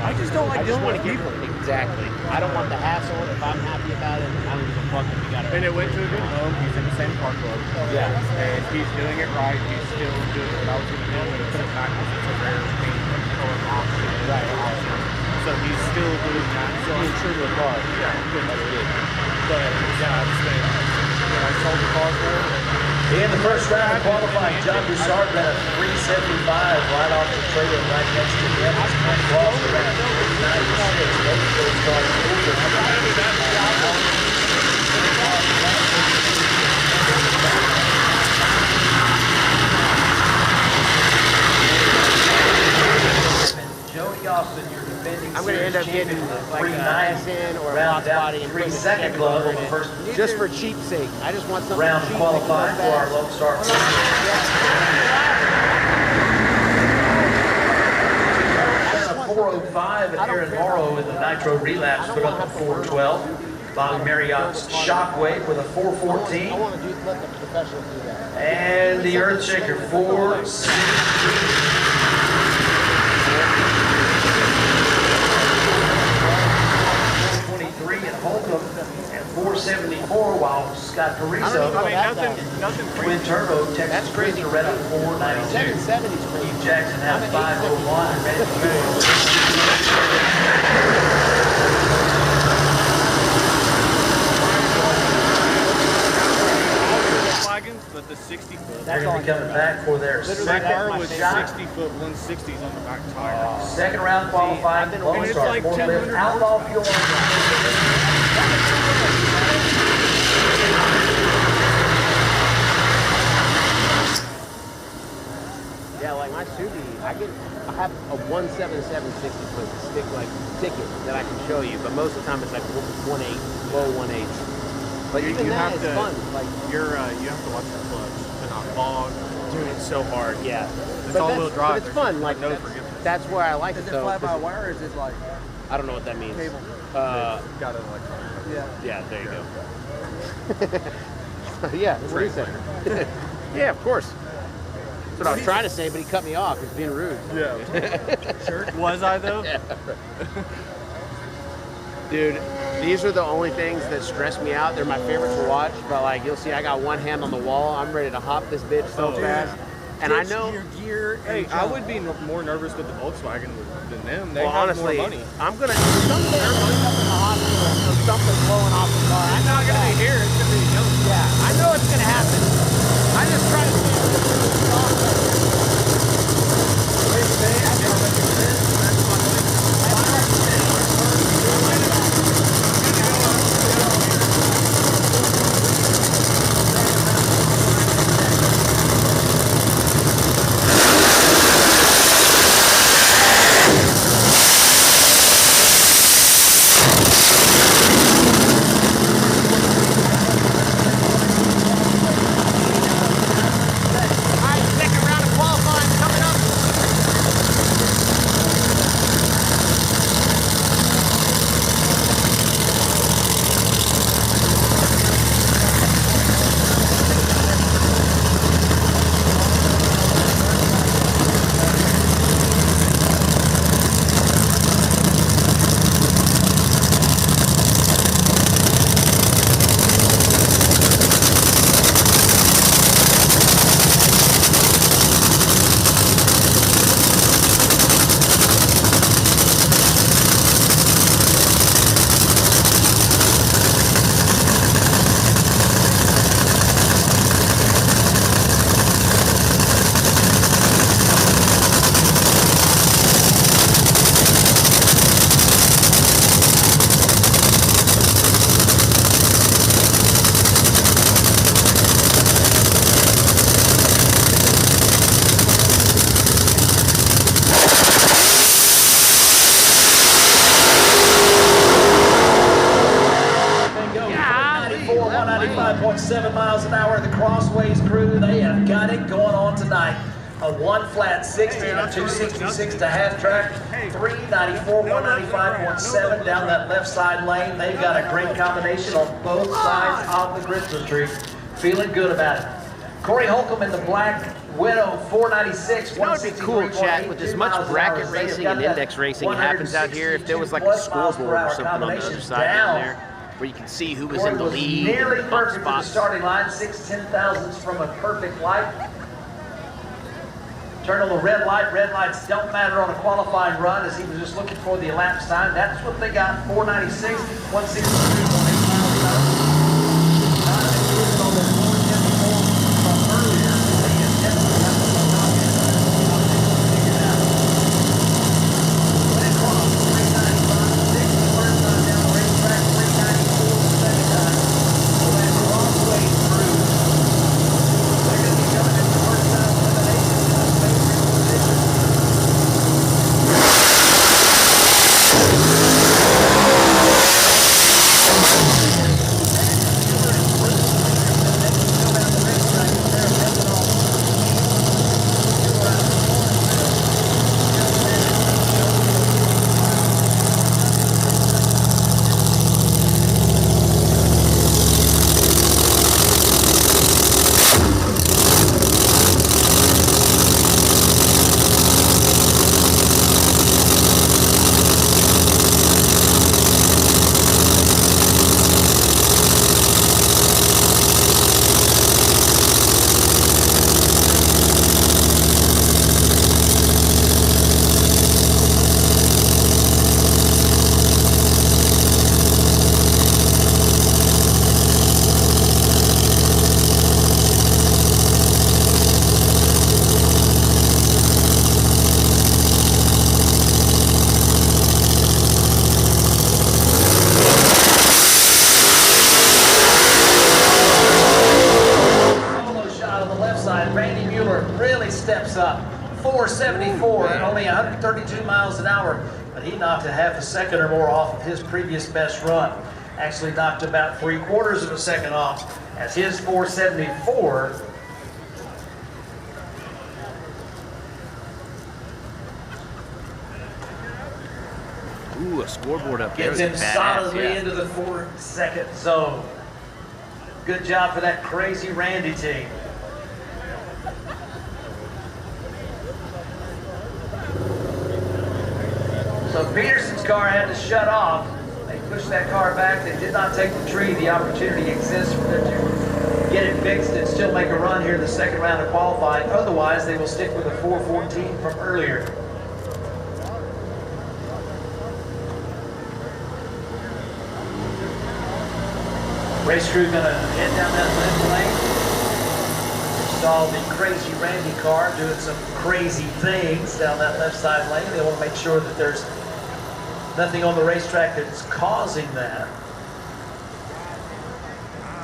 I just don't like dealing with people. Exactly. I don't want the hassle. If I'm happy about it, I don't give a fuck if you got it. And it went to a good home. He's in the same car club. Yeah. And he's doing it right. He's still doing what I was going to do, but it's a fact it's a rare paint color option. Right. So he's still doing that. So Being true to the car. Yeah, good. That's good. But yeah, I'm saying when I sold the car for him. in the first round of qualifying, John Broussard ran a 375 right off the trailer right next to him. Ken Cross ran a 396. Both of those cars Jody Austin, your defending I'm going to end up getting like a SN or a round box body and three putting a second Chevy glove motor on in the it. first Just for cheap sake. I just want something round cheap qualifying for our Lone Star. A 405 and Aaron Morrow in the Nitro Relapse put up a 412. Bobby Marriott's Shockwave with a 414. I want to let the professionals do that. And the Earthshaker 416. 423 and Holcomb and 474 while Scott Pariso Nothing twin turbo Texas Cruiser ran up 492. 770's crazy. Steve Jackson had 501 and Randy But the 60 foot. They're going to be coming back for their That car second was shot. 60 foot 160s on the back tire. Second round qualifying. Lone it's Star like forklift 200 Outlaw fuel. Yeah, like my Subi, I have a 177 60-foot ticket that I can show you, but most of the time it's like 1.8, low 1.8. But even that is fun. Like you have to watch the clutch to not bog. dude, it's so hard. Yeah, It's all-wheel drive. But it's fun. Like no forgiveness. that's where I like Is it. it So fly by wire or is it like I don't know what that means. cable? Got it electronic. Yeah, there you go. Yeah, what do you say? Yeah, of course. That's what I was trying to say, but he cut me off. He's being rude. Yeah. Sure. Was I though? Yeah. Dude, these are the only things that stress me out. They're my favorite to watch, but like you'll see I got one hand on the wall. I'm ready to hop this bitch so fast. And I know gear. Hey, I would be more nervous with the Volkswagen than them. They have honestly, more money. I'm gonna someday I'm gonna up in the hospital or something blowing off the car. It's not gonna be here. It's gonna be young. Yeah, I know it's gonna happen. I Crossways crew, they have got it going on tonight. A 1 flat 60 and a 266 to half track, 394, 195, 17 down that left side lane. They've got a great combination on both sides of the Christmas tree. Feeling good about it. Corey Holcomb in the black Widow 496. You know, it'd be cool, chat, with as much bracket racing and index racing happens out here, if there was like a scoreboard or something on the other side down there, where you can see who was in the lead. Nearly perfect for the starting line, 6 10,000s from a perfect light. Turn on the red light. Red lights don't matter on a qualifying run, as he was just looking for the elapsed time. That's what they got, 496, 163, 189. Steps up, 474 at only 132 miles an hour, but he knocked a half a second or more off of his previous best run. Actually knocked about 3/4 of a second off, as his 474 Ooh, a scoreboard up there. gets him solidly into the 4-second zone. Good job for that crazy Randy team. So Peterson's car had to shut off. They pushed that car back. They did not take the tree. The opportunity exists for them to get it fixed and still make a run here in the second round of qualifying. Otherwise, they will stick with the 414 from earlier. Race crew gonna head down that left lane. We saw the crazy Randy car doing some crazy things down that left side lane. They want to make sure that there's nothing on the racetrack that's causing that.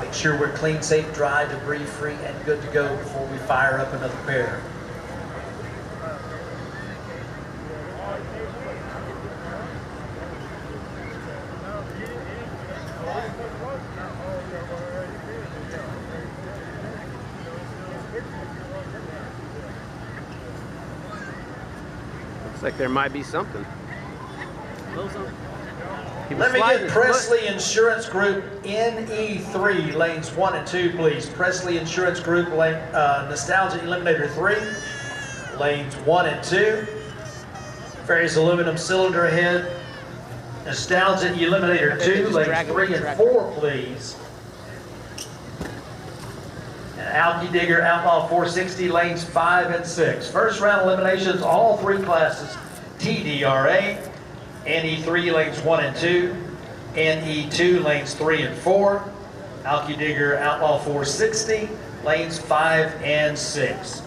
Make sure we're clean, safe, dry, debris free, and good to go before we fire up another pair. Looks like there might be something. Let me get Presley Insurance Group NE3, lanes 1 and 2, please. Presley Insurance Group, Nostalgia Eliminator 3, lanes 1 and 2. Ferry's aluminum cylinder head, Nostalgia Eliminator 2, lanes 3 and 4, please. And Alky Digger Outlaw 460, lanes 5 and 6. First round eliminations, all three classes. TDRA, NE3 lanes 1 and 2, NE2 lanes 3 and 4, Alky Digger Outlaw 460 lanes 5 and 6.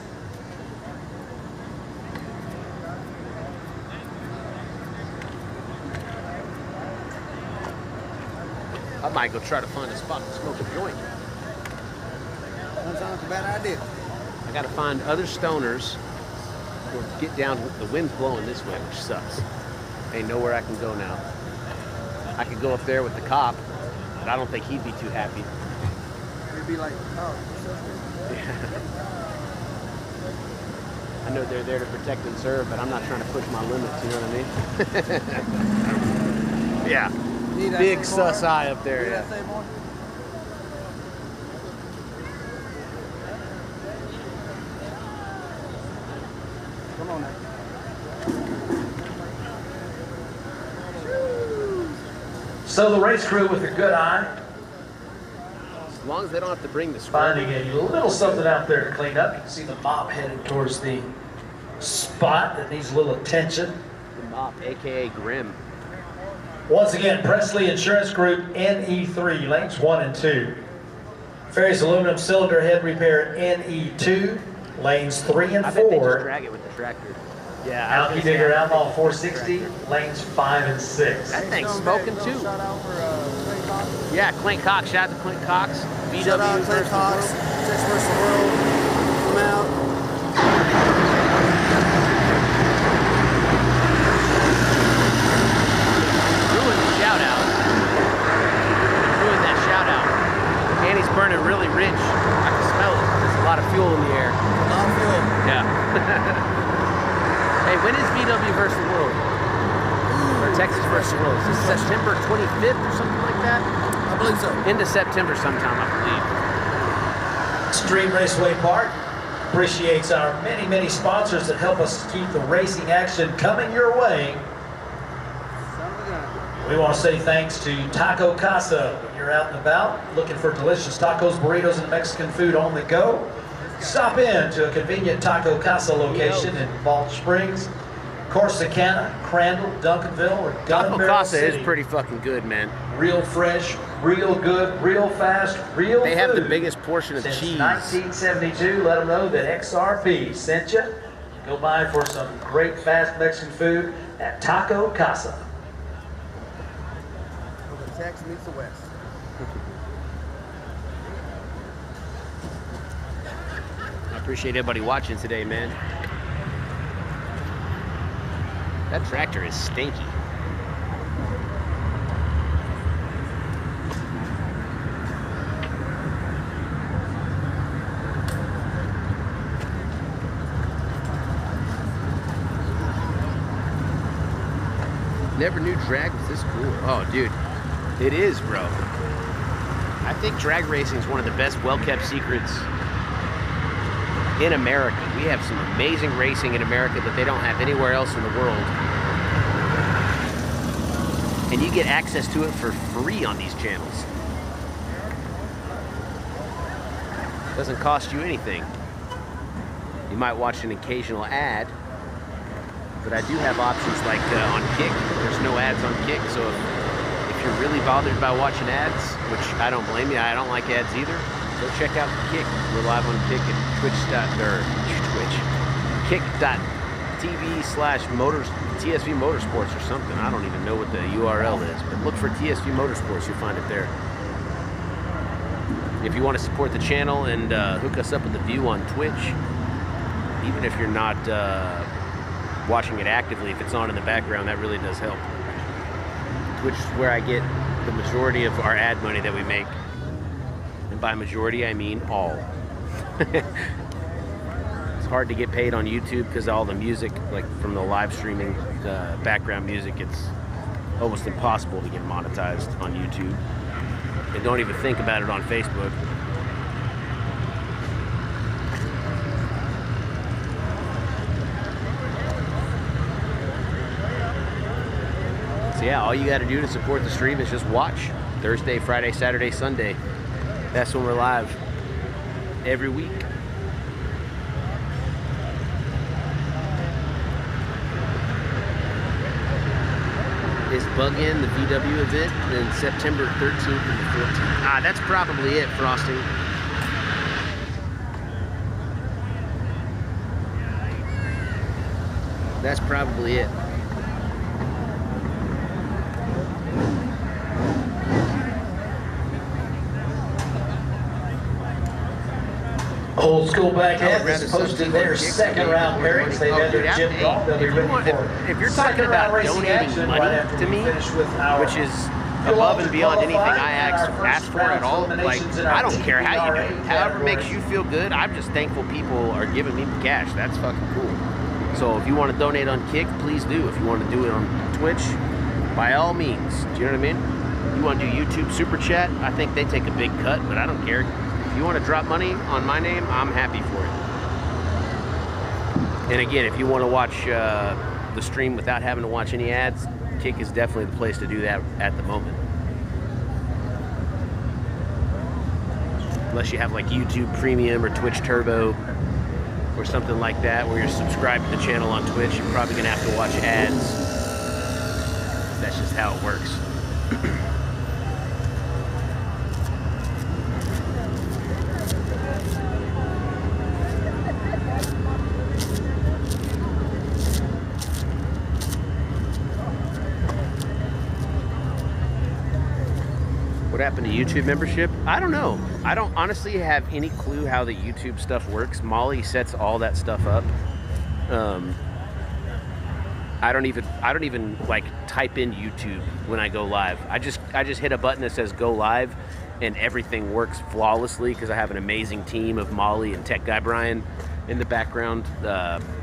I might go try to find a spot to smoke a joint. That sounds a bad idea. I gotta find other stoners or get down. The wind's blowing this way, which sucks. Ain't nowhere I can go now. I could go up there with the cop, but I don't think he'd be too happy. He'd be like, oh, know they're there to protect and serve, but I'm not trying to push my limits, you know what I mean? Yeah. Need that Big say more? sus eye up there, Need yeah. that say more? Come on now. So the race crew with a good eye, As long as they don't have to bring the finding a little something out there to clean up. You can see the mop headed towards the spot that needs a little attention. The mop, aka Grim. Once again, Presley Insurance Group NE3, lanes 1 and 2. Ferris Aluminum Cylinder Head Repair NE2, lanes 3 and I bet they just 4. drag it with the tractor. Yeah. Alky Digger Outlaw 460, lanes 5 and 6. That thing's smoking too. Shout out for Clint Cox. Yeah, Clint Cox. Shout out to Clint Cox. Shout out VW Clint versus Cox. the world. Chicks versus the world. Come out. Ruin the shout out. Ruin that shout out. And he's burning really rich. I can smell it. There's a lot of fuel in the air. Not fuel. Yeah. Hey, when is VW versus the world? Or Texas versus the world? Is this September 25th or something like that? I believe so. Into September sometime, I believe. Extreme Raceway Park appreciates our many, many sponsors that help us keep the racing action coming your way. Son of a gun. We want to say thanks to Taco Casa. When you're out and about looking for delicious tacos, burritos, and Mexican food on the go, stop in to a convenient Taco Casa location in Balch Springs, Corsicana, Crandall, Duncanville, or Taco Gun Barrel Casa City. is pretty fucking good, man. Real fresh, real good, real fast, real They have the food. biggest portion of Since cheese. 1972, let them know that XRP sent you. Go by for some great fast Mexican food at Taco Casa. Where the Tex meets the West. I appreciate everybody watching today, man. That tractor is stinky. Never knew drag was this cool. Oh, dude. It is, bro. I think drag racing is one of the best well-kept secrets in America. We have some amazing racing in America that they don't have anywhere else in the world. And you get access to it for free on these channels. Doesn't cost you anything. You might watch an occasional ad, but I do have options like on Kick. There's no ads on Kick, so if you're really bothered by watching ads, which I don't blame you, I don't like ads either, go check out Kick. We're live on Kick at kick.tv/TSV Motorsports or something. I don't even know what the URL is, but look for TSV Motorsports, you'll find it there. If you want to support the channel and hook us up with a view on Twitch, even if you're not watching it actively, if it's on in the background, that really does help. Twitch is where I get the majority of our ad money that we make. And by majority, I mean all. It's hard to get paid on YouTube because all the music, like from the live streaming background music, it's almost impossible to get monetized on YouTube. And don't even think about it on Facebook. So yeah, all you got to do to support the stream is just watch. Thursday, Friday, Saturday, Sunday. That's when we're live every week. Is Bug In the VW event in September 13th and the 14th? Ah, that's probably it, Frosting. That's probably it. Old School Backhead rather has posted substitute their on Kick, second so round maybe pairings. They've more had their money. gym golf. They'll be If you ready want- for if you're talking second round about racing donating action money right after to we me, finish with our which is above and beyond anything I ask for at all. Like, I don't care how you do it. However makes you feel good. I'm just thankful people are giving me cash. That's fucking cool. So if you want to donate on Kick, please do. If you want to do it on Twitch, by all means. Do you know what I mean? You want to do YouTube Super Chat? I think they take a big cut, but I don't care. If you want to drop money on my name, I'm happy for it. And again, if you want to watch the stream without having to watch any ads, Kick is definitely the place to do that at the moment. Unless you have like YouTube Premium or Twitch Turbo or something like that, where you're subscribed to the channel on Twitch, you're probably gonna have to watch ads. That's just how it works. What happened to YouTube membership? I don't know. I don't honestly have any clue how the YouTube stuff works. Molly sets all that stuff up. I don't even like type in YouTube when I go live. I just hit a button that says go live, and everything works flawlessly because I have an amazing team of Molly and Tech Guy Brian in the background,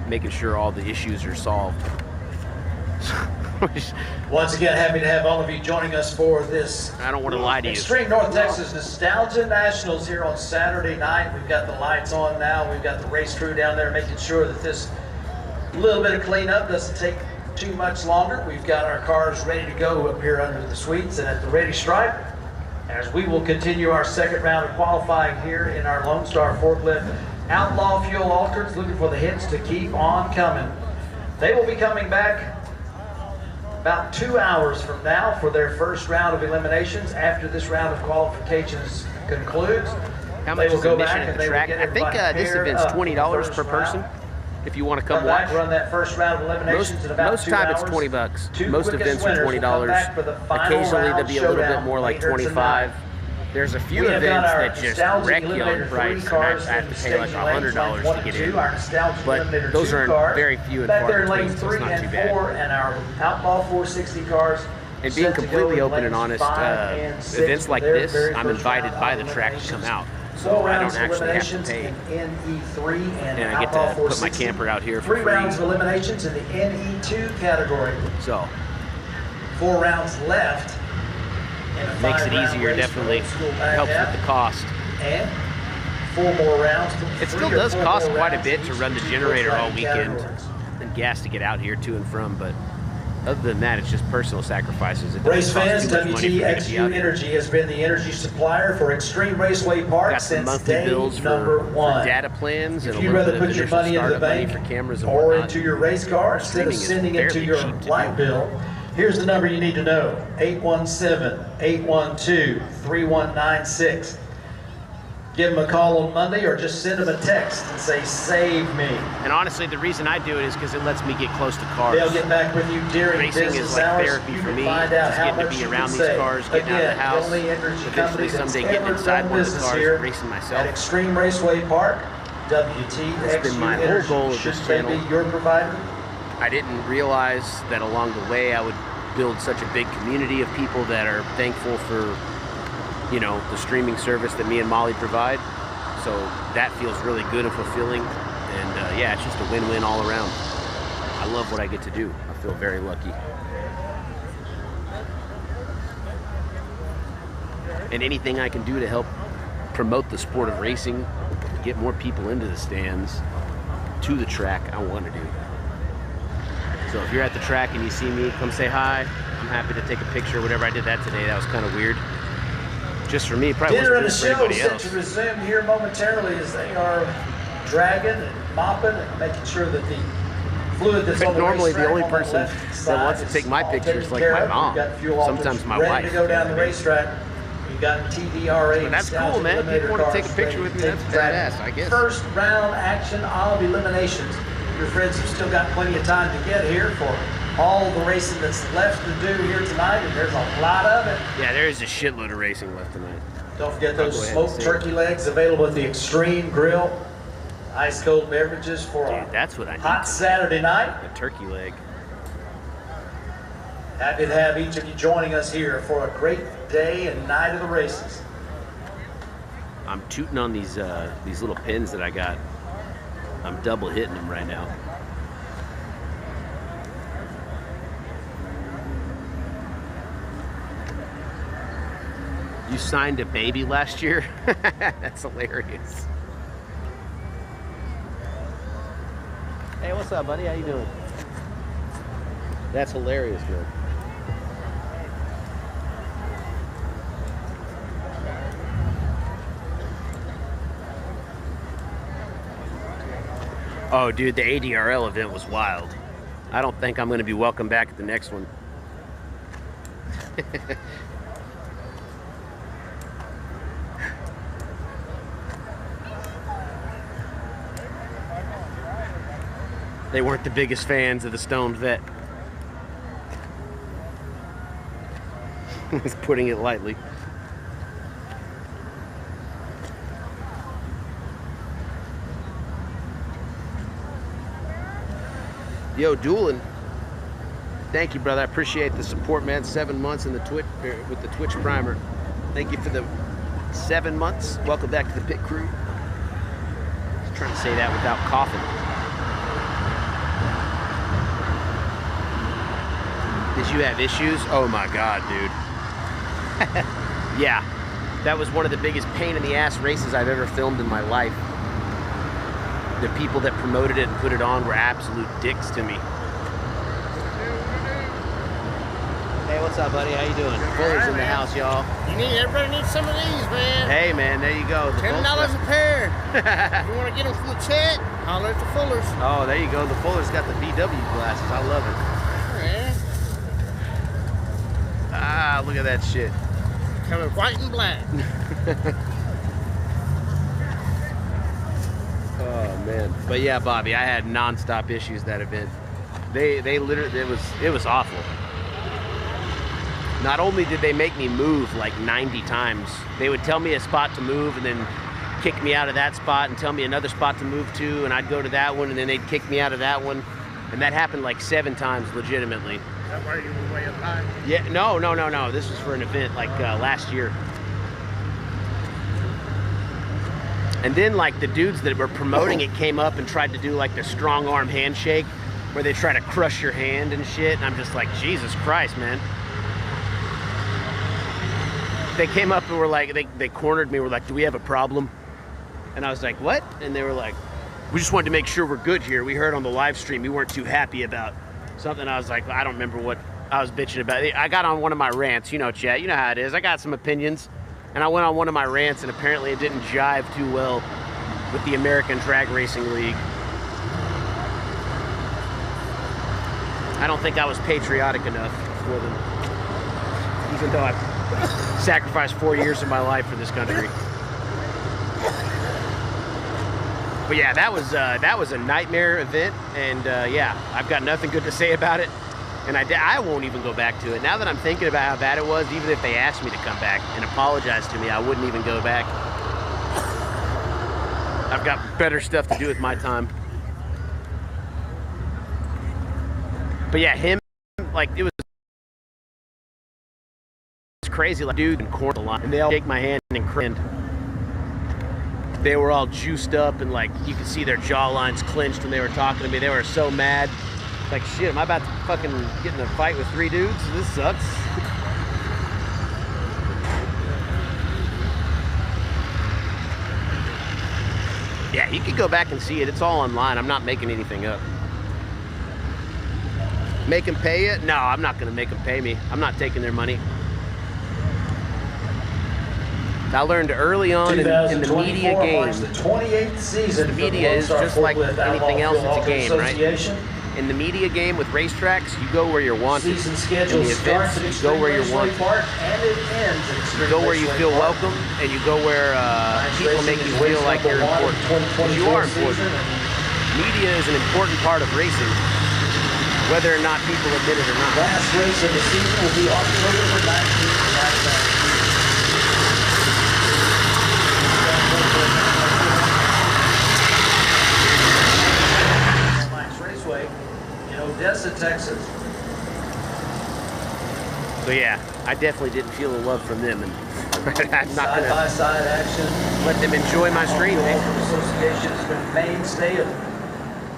making sure all the issues are solved. Once again, happy to have all of you joining us for this. I don't want to lie to you. Extreme North Texas Nostalgia Nationals here on Saturday night. We've got the lights on now. We've got the race crew down there making sure that this little bit of cleanup doesn't take too much longer. We've got our cars ready to go up here under the suites and at the ready stripe, as we will continue our second round of qualifying here in our Lone Star forklift Outlaw fuel alternates, looking for the hits to keep on coming. They will be coming back about 2 hours from now for their first round of eliminations. After this round of qualifications concludes, how much is admission at the track? I think this event's $20 per person. If you want to come watch, run that first round of eliminations in about most 2 time hours. it's $20. Most events are $20. Occasionally they'll be a little bit more, like $25. There's a few events that just wreck you on price, and I have to pay like $100 to get in. But those are very few and far between, so it's not too bad. And our Outlaw 460 cars. And being completely open and honest, events like this, I'm invited by the track to come out. So I don't actually have to pay. And I get to put my camper out here for free. 3 rounds of eliminations in the NE2 category. So 4 rounds left. Makes it easier, definitely helps with the cost. And 4 more rounds. It still does cost quite a bit to run the generator all weekend and gas to get out here to and from, but other than that, it's just personal sacrifices. It Race doesn't fans, cost too much money for me to be out WTXU here. Energy has been the energy supplier for Extreme Raceway Park Got some since monthly day bills number for 1. data plans and If a you'd little rather bit of put your initial money into the startup money bank for cameras and or whatnot. into your race car instead of Streaming is sending it to fairly your cheap to light do. bill, here's the number you need to know: 817-812-3196. Give them a call on Monday or just send them a text and say, save me. And honestly, the reason I do it is because it lets me get close to cars. They'll get back with you during Racing business is like hours. therapy You for can me. find out Just how getting to much be you around can these save. cars, getting out of the Again, house, only energy company eventually that's someday getting ever inside done one of the business cars, here racing at myself. Extreme Raceway Park, WTXU That's been my whole Energy. goal of Should this they channel. be your provider? I didn't realize that along the way I would build such a big community of people that are thankful for, you know, the streaming service that me and Molly provide. So that feels really good and fulfilling. And yeah, it's just a win-win all around. I love what I get to do. I feel very lucky. And anything I can do to help promote the sport of racing, get more people into the stands, to the track, I want to do. So if you're at the track and you see me, come say hi. I'm happy to take a picture, whatever. I did that today. That was kind of weird. Just for me, probably Dinner and wasn't the good for show anybody set else. to resume here momentarily as they are dragging and mopping and making sure that the fluid that's But on the normally the racetrack only on that person left that side wants to take my all pictures taken like care my of. We've mom. got fuel Sometimes alternates my ready wife. to go down the racetrack. We've got TVRA. But that's nostalgia cool, man. If you eliminator want to take a cars picture ready with to me, take that's the track. badass, I guess. First round action of eliminations. Your friends have still got plenty of time to get here for all the racing that's left to do here tonight, and there's a lot of it. Yeah, there is a shitload of racing left tonight. Don't forget I'll those go ahead and smoked say turkey legs available at the Extreme Grill. Ice cold beverages for Dude, a that's what I need. hot Saturday night. A turkey leg. Happy to have each of you joining us here for a great day and night of the races. I'm tooting on these little pins that I got. I'm double hitting them right now. You signed a baby last year? That's hilarious. Hey, what's up, buddy? How you doing? That's hilarious, man. Oh, dude, the ADRL event was wild. I don't think I'm going to be welcome back at the next one. They weren't the biggest fans of the stoned vet. He's putting it lightly. Yo, Doolin. Thank you, brother. I appreciate the support, man. 7 months in the with the Twitch primer. Thank you for the 7 months. Welcome back to the pit crew. I was trying to say that without coughing. Did you have issues? Oh my God, dude. Yeah, that was one of the biggest pain in the ass races I've ever filmed in my life. The people that promoted it and put it on were absolute dicks to me. Hey, what's up, buddy? How you doing? Fuller's in the house, y'all. Everybody needs some of these, man. Hey, man, there you go. $10 a pair. If you want to get them from the chat, holler at the Fullers. Oh, there you go. The Fuller's got the VW glasses. I love it. Yeah. Ah, look at that shit. Coming white and black. Oh man, but yeah, Bobby, I had non-stop issues that event. They literally, it was awful. Not only did they make me move like 90 times, they would tell me a spot to move and then kick me out of that spot and tell me another spot to move to, and I'd go to that one and then they'd kick me out of that one, and that happened like 7 times legitimately. Is that why you were way up high? Yeah, no. This was for an event like last year. And then like the dudes that were promoting it came up and tried to do like the strong arm handshake where they try to crush your hand and shit. And I'm just like, Jesus Christ, man. They came up and were like, they cornered me. Were like, do we have a problem? And I was like, what? And they were like, we just wanted to make sure we're good here. We heard on the live stream you weren't too happy about something. I was like, I don't remember what I was bitching about. I got on one of my rants, you know, chat, you know how it is. I got some opinions. And I went on one of my rants, and apparently it didn't jive too well with the American Drag Racing League. I don't think I was patriotic enough for them, even though I've sacrificed 4 years of my life for this country. But yeah, that was a nightmare event, and yeah, I've got nothing good to say about it. And I won't even go back to it. Now that I'm thinking about how bad it was, even if they asked me to come back and apologize to me, I wouldn't even go back. I've got better stuff to do with my time. But yeah, him, like, it was crazy. Like, dude, and corner the line, and they all shake my hand and cringe. They were all juiced up, and like, you could see their jawlines clenched when they were talking to me. They were so mad. Like, shit, am I about to fucking get in a fight with 3 dudes? This sucks. Yeah, you can go back and see it. It's all online. I'm not making anything up. Make them pay it? No, I'm not going to make them pay me. I'm not taking their money. I learned early on in the media game. The 28th season. The media is just like anything else. It's a game, right? In the media game with racetracks, you go where you're wanted. Season In schedule the starts events, at you go where you're Extreme Raceway wanted. Park and it ends at You Extreme go where you Raceway feel Park. welcome, and you go where people make you feel like you're important. Because you are important. Media is an important part of racing, whether or not people admit it or not. Last race of the season will be October 19th. Raceway in Odessa, Texas. So yeah, I definitely didn't feel the love from them, and I'm not gonna Side-by-side action. let them enjoy my stream. Outlaw Association has been a mainstay of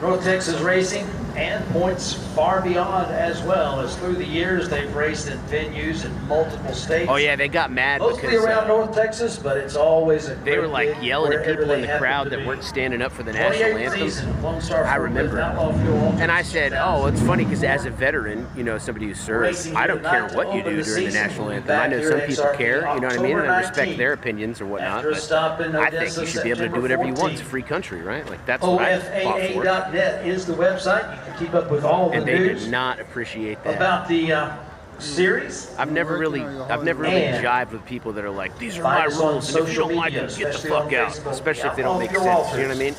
North Texas racing and points far beyond as well, as through the years they've raced in venues in multiple states. Oh yeah, they got mad Mostly because around North Texas, but it's always a they were like great yelling at wherever people in they the happen crowd to that be. weren't standing up for the national 28th anthem. season, Lone Star I Ford with remember. Outlaw Fuel Ultra And I said, oh, it's funny because as a veteran, you know, somebody who serves, I don't care what you do during the national anthem. I know some people care, you know what I mean, and I respect their opinions or whatnot, but I think you should be able to do whatever you want. It's a free country, right? Like, that's what I fought for. OFAA.net is the website. You can keep up with all the And they news did not appreciate that. about the series. I've never really jived with people that are like, these are my Find us on rules, and if you social don't like media, them, get the especially on fuck out. Facebook. Especially if they don't make Outlaw sense, Fuel you know what I mean?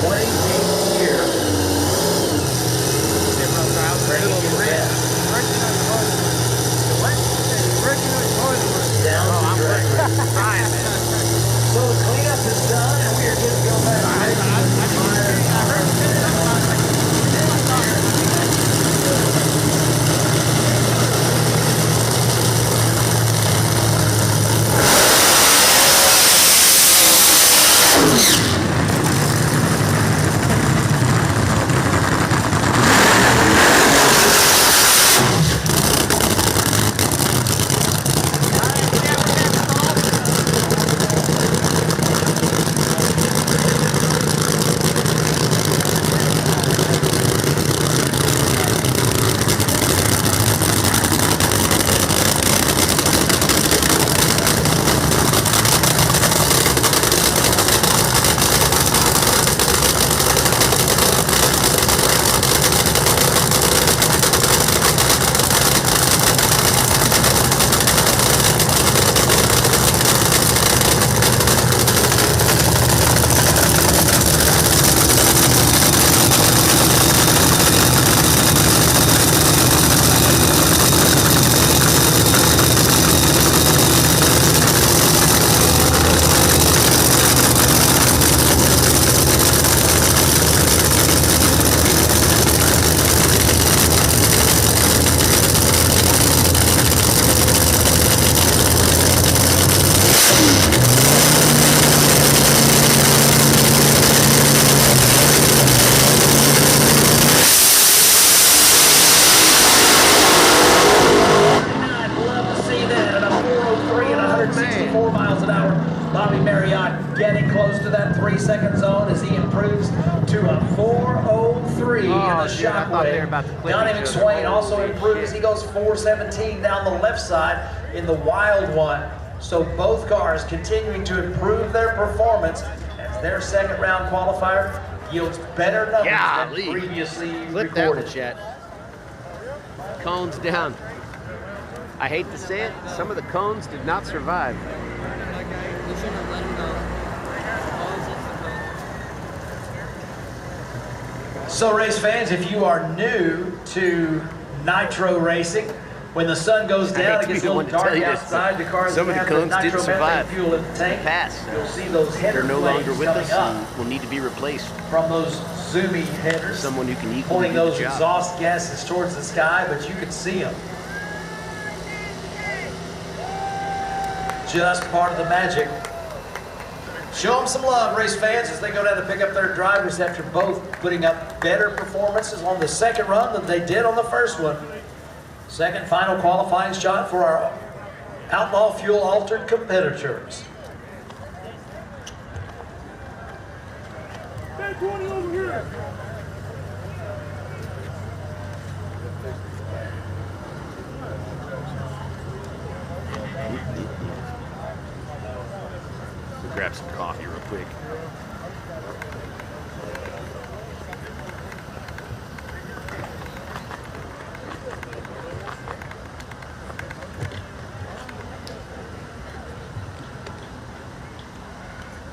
28th year. Bringing you the best. Down to direct. So the cleanup is done, and we are good to go back. I'd love to see that at a 403 and 164 miles an hour. Bobby Marriott getting close to that 3-second zone as he improves to a 403 in the dude, I thought they were about to shockwave. clip Johnny each other. McSwain also Holy improves. shit. He goes 417 down the left side in the wild one. So both cars continuing to improve their performance as their second round qualifier yields better numbers Golly. than previously Flip that one, recorded. chat. Cones down. I hate to say it, some of the cones did not survive. So race fans, if you are new to nitro racing, when the sun goes I down, hate it to be gets the a one little to tell dark you this, outside. The cars some of the have cones didn't nitromethane survive. fuel in the tank. Pass. You'll see those header They're no longer flames with coming us up and will need to be replaced. from those zoomy headers, Someone who can equally pointing do the those job. exhaust gases towards the sky, but you can see them. Just part of the magic. Show them some love, race fans, as they go down to pick up their drivers after both putting up better performances on the second run than they did on the first one. Second final qualifying shot for our Outlaw Fuel Altered competitors. Hey, 20 over here. We'll grab some coffee real quick.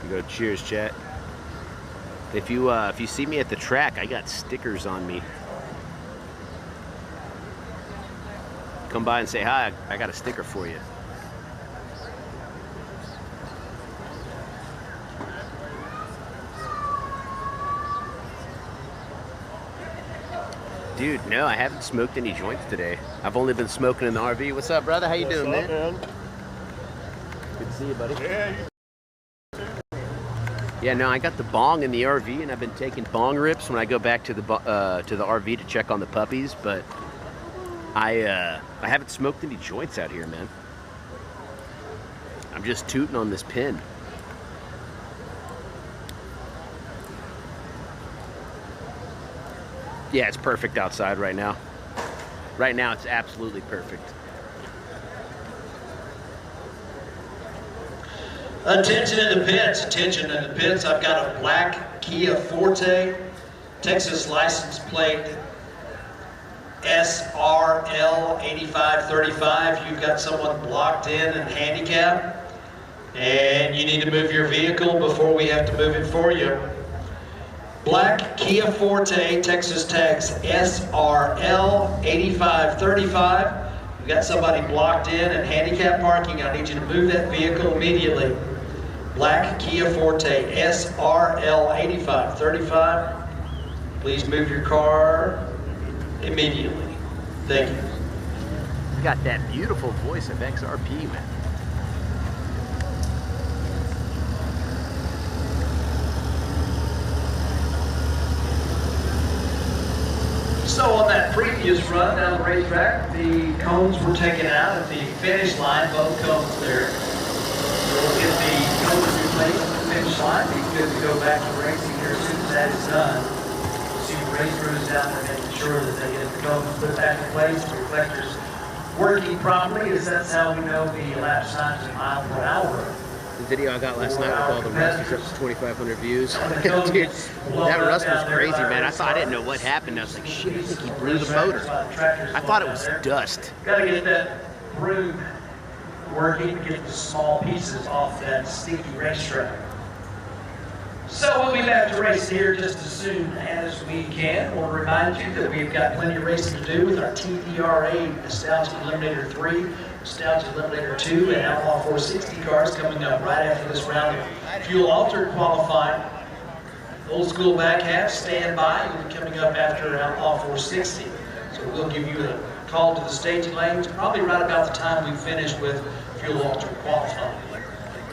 You go, cheers, chat. If you see me at the track, I got stickers on me. Come by and say hi. I got a sticker for you. Dude, no, I haven't smoked any joints today. I've only been smoking in the RV. What's up, brother? How you doing, man? Good to see you, buddy. Yeah, no, I got the bong in the RV, and I've been taking bong rips when I go back to the RV to check on the puppies. But I haven't smoked any joints out here, man. I'm just tooting on this pin. Yeah, it's perfect outside right now. Right now, it's absolutely perfect. Attention in the pits, attention in the pits. I've got a black Kia Forte, Texas license plate SRL 8535. You've got someone blocked in and handicapped, and you need to move your vehicle before we have to move it for you. Black Kia Forte, Texas tags SRL 8535. You've got somebody blocked in and handicap parking. I need you to move that vehicle immediately. Black Kia Forte SRL 8535. Please move your car immediately. Thank you. You got that beautiful voice of XRP, man. So on that previous run down the racetrack, the cones were taken out at the finish line, both cones there. We'll get the cones replaced at the finish line. Be good to go back to racing here as soon as that is done. See the race crews down there making sure that they get the cones put back in place, the reflectors working properly, as that's how we know the lap times in mile per hour. The video I got last night with all the rust was up to 2,500 views. Dude, that rust was crazy, man. I didn't know what happened. I was like, shit, I think he blew the motor. I thought it was dust. Got to get that broom working to get the small pieces off that stinky racetrack. So we'll be back to race here just as soon as we can. We'll remind you that we've got plenty of racing to do with our TVRA Nostalgia Eliminator 3, Nostalgia Eliminator 2, and Outlaw 460 cars coming up right after this round of fuel altered qualifying. Old school back half, stand by. You'll be coming up after Outlaw 460. So we'll give you a call to the staging lanes, probably right about the time we finish with fuel altered qualifying.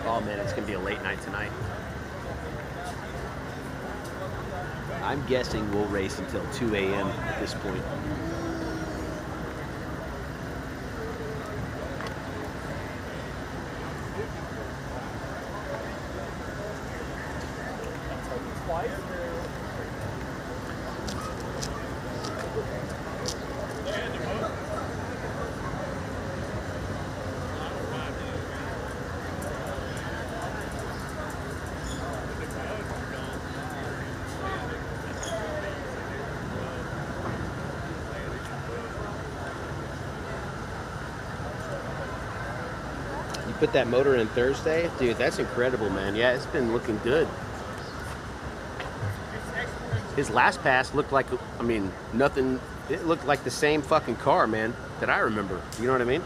Oh man, it's gonna be a late night tonight. I'm guessing we'll race until 2 a.m. at this point. Put that motor in Thursday? Dude, that's incredible, man. Yeah, it's been looking good. His last pass looked like, I mean, nothing, it looked like the same fucking car, man, that I remember. You know what I mean?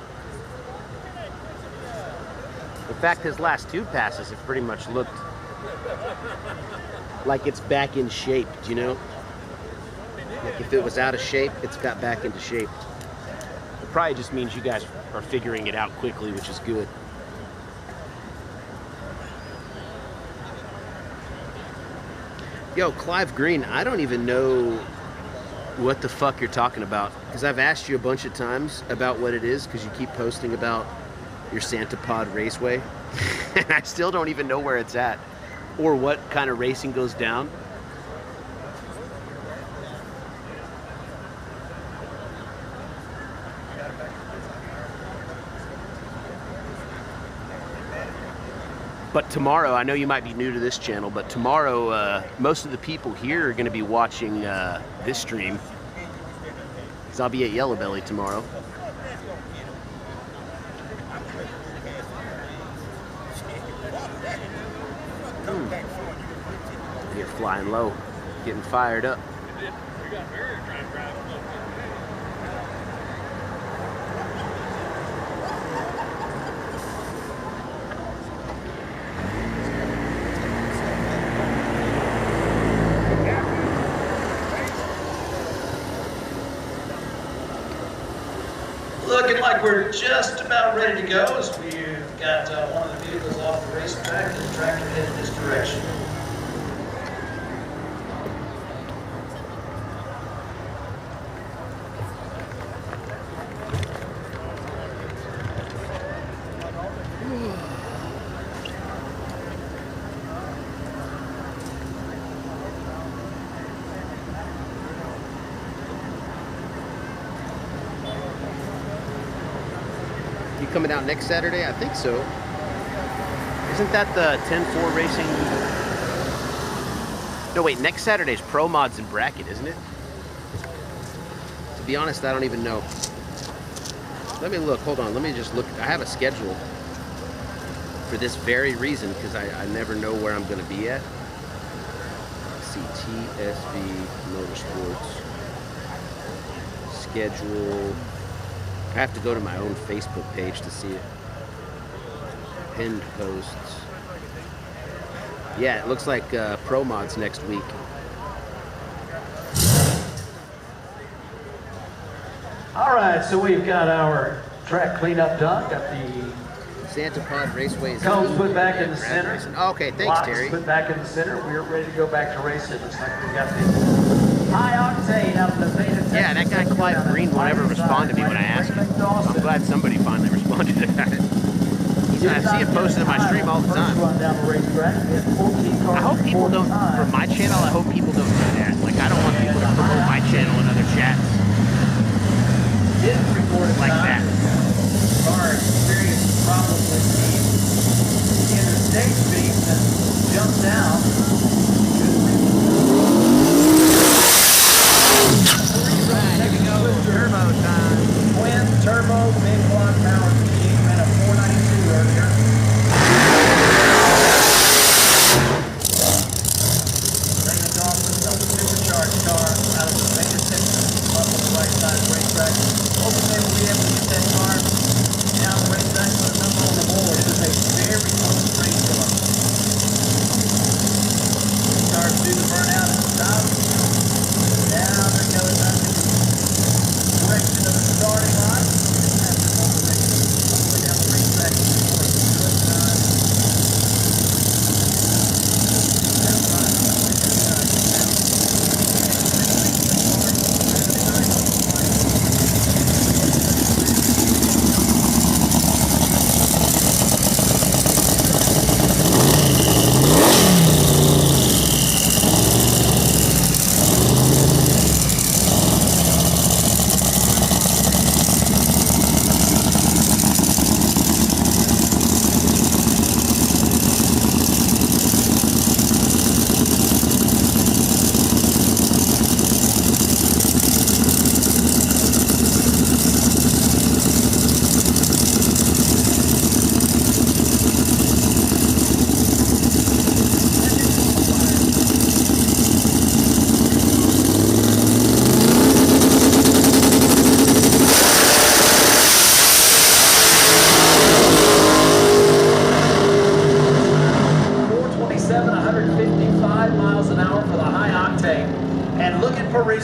In fact, his last two passes have pretty much looked like it's back in shape, you know? Like if it was out of shape, it's got back into shape. It probably just means you guys are figuring it out quickly, which is good. Yo, Clive Green, I don't even know what the fuck you're talking about, because I've asked you a bunch of times about what it is, because you keep posting about your Santa Pod Raceway, and I still don't even know where it's at, or what kind of racing goes down. But tomorrow, I know you might be new to this channel, but tomorrow, most of the people here are going to be watching this stream, because I'll be at Yellow Belly tomorrow. You're flying low, getting fired up. like we're just about ready to go as we've got one of the vehicles off the racetrack and the tractor headed this direction. You coming out next Saturday? I think so. Isn't that the 10-4 racing? No, wait, next Saturday's Pro Mods and Bracket, isn't it? To be honest, I don't even know. Let me look, hold on, let me just look. I have a schedule for this very reason because I never know where I'm going to be at. Let's see, TSV Motorsports. Schedule. I have to go to my own Facebook page to see it. Pinned posts. Yeah, it looks like Pro Mods next week. All right, so we've got our track cleanup done. Got the Santa Pod Raceway is cones put back in the center. Oh, okay, thanks, Blocks Terry. put back in the center. We're ready to go back to racing. Looks like we got the high octane out of the Beta Texas. Yeah, that guy Clive Green won't ever respond to me when I ask him. I'm glad somebody finally responded to that. I see it posted on my stream all the time. I hope people don't, for my channel, I hope people don't do that. Like, I don't want people to promote my channel in other chats. Like that. Our experienced problem with the interstate speed that jumped down. Turbo time. Twin turbo, big block power machine, ran a 492 earlier. Raymond Dawson, a supercharged car out of the Beta Texas, up on the right side of the racetrack. Hoping they will be able to get that car down the racetrack with a number on the board. It is a very close race car. Cars do the burnout and stop. Now they're going back in the direction of the starting line. After all the race, all the way down the racetrack. Good time. Down line, all the way down.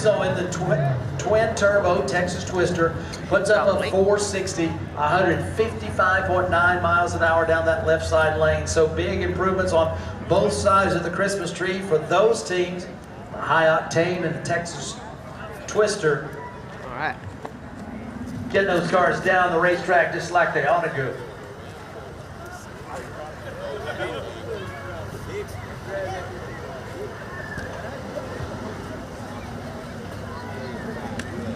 In the twin turbo Texas Twister, puts up a 460, 155.9 miles an hour down that left side lane. So big improvements on both sides of the Christmas tree for those teams, the High Octane and the Texas Twister. All right. Getting those cars down the racetrack just like they ought to go.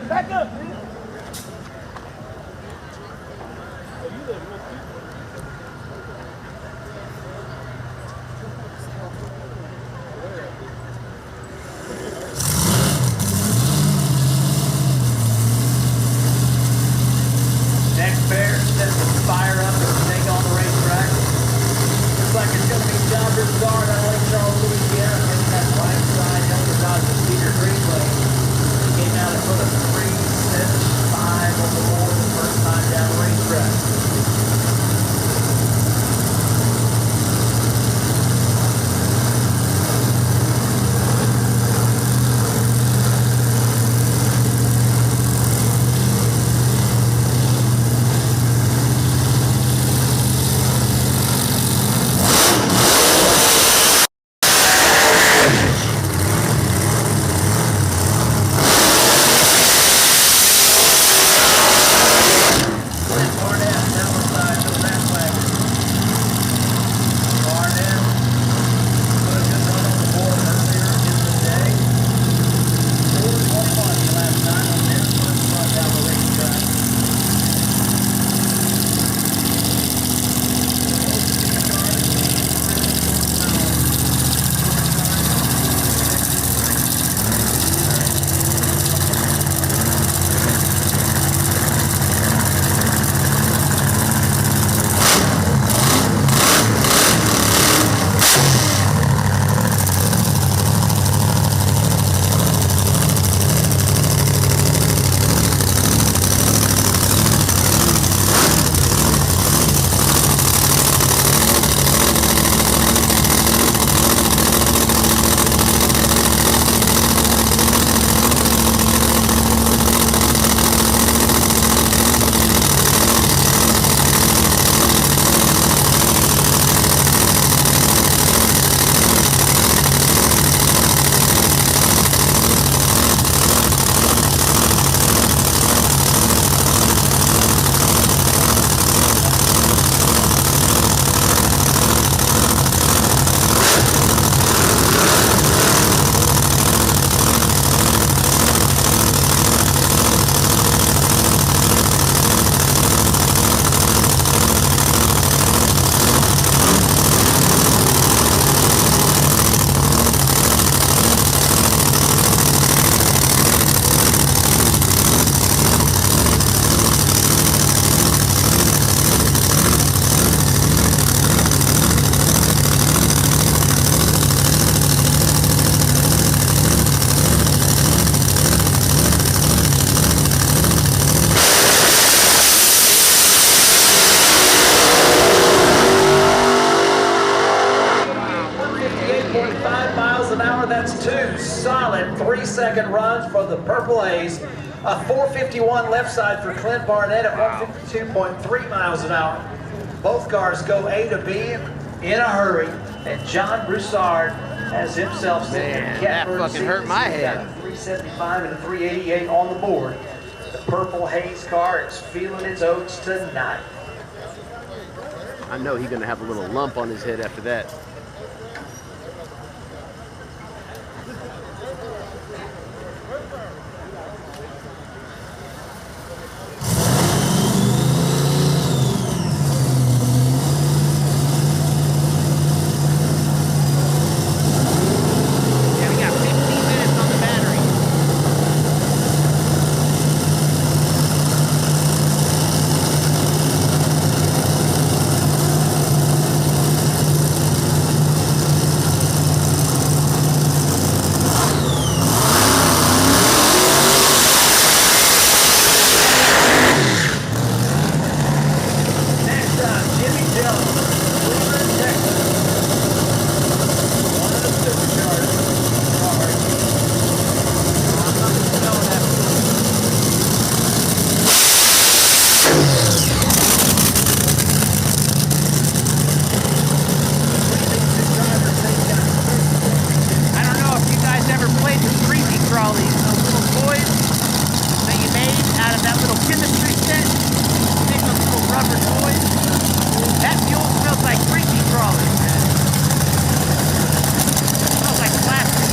Back up, man. Next pair sets the fire up and take on the racetrack. Looks like it's going to be Dodger Star out of Lake Charles, Louisiana. Getting that right side down the Dodger Cedar Greenway. Came out and put a 370. solid 3-second runs for the Purple Haze. A 451 left side for Clint Barnett at 152.3 miles an hour. Both cars go A to B in a hurry, and John Broussard has himself sitting in Man, the that catbird fucking seat. hurt my He's got head. a 375 and a 388 on the board. The Purple Haze car is feeling its oats tonight. I know he's gonna have a little lump on his head after that. Yeah, we got 15 minutes on the battery. Next up, Jimmy Jones, Cleveland, Texas. One of the supercharged cars. I don't know if you guys ever played with creepy crawlies, those little toys that you made out of that little chemistry set. You make those little rubber toys. That fuel smells like creepy crawlies, man. It smells like plastic.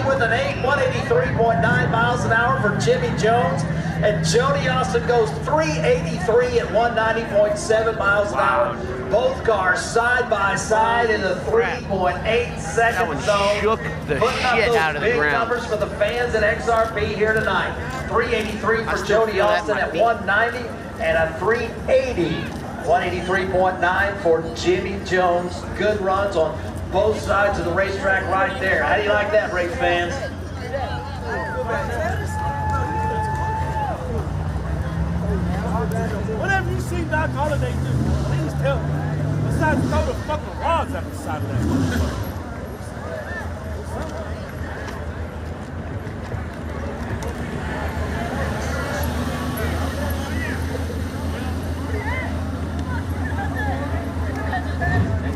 With an 183.9 miles an hour for Jimmy Jones, and Jody Austin goes 383 at 190.7 miles an hour. Both cars side by side in the 3.8 second zone. Shook the Putting up shit those out of the big ground. numbers for the fans at XRP here tonight. 383 for still Jody feel that in Austin my at feet. 190, and a 380, 183.9 for Jimmy Jones. Good runs on both sides of the racetrack right there. How do you like that, race fans? Whatever you see Doc Holliday do, please tell me. Besides throw the fucking rods out the side of that motherfucker.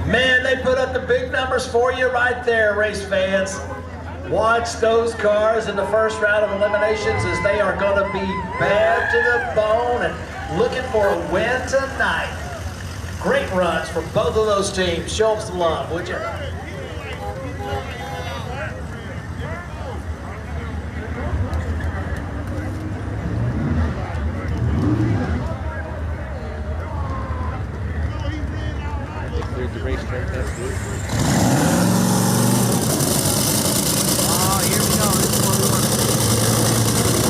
Man, they put up the big numbers for you right there, race fans. Watch those cars in the first round of eliminations as they are going to be bad to the bone and looking for a win tonight. Great runs from both of those teams. Show them some love, would you? Cleared the racetrack, that's good. Oh, here we go. This is what we want to see.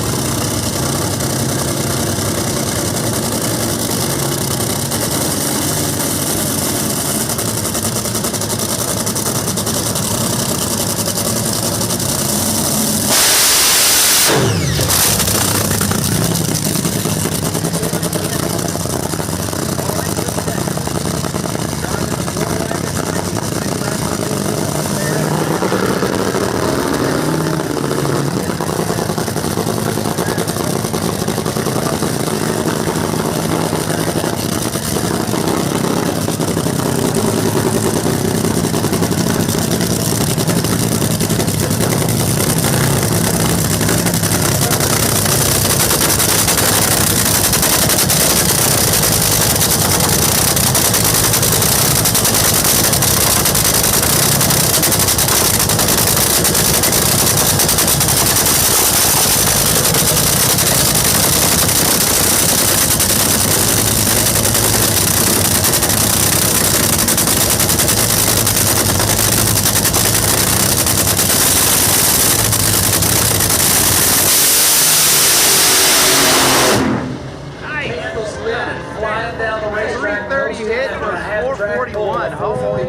441. Holy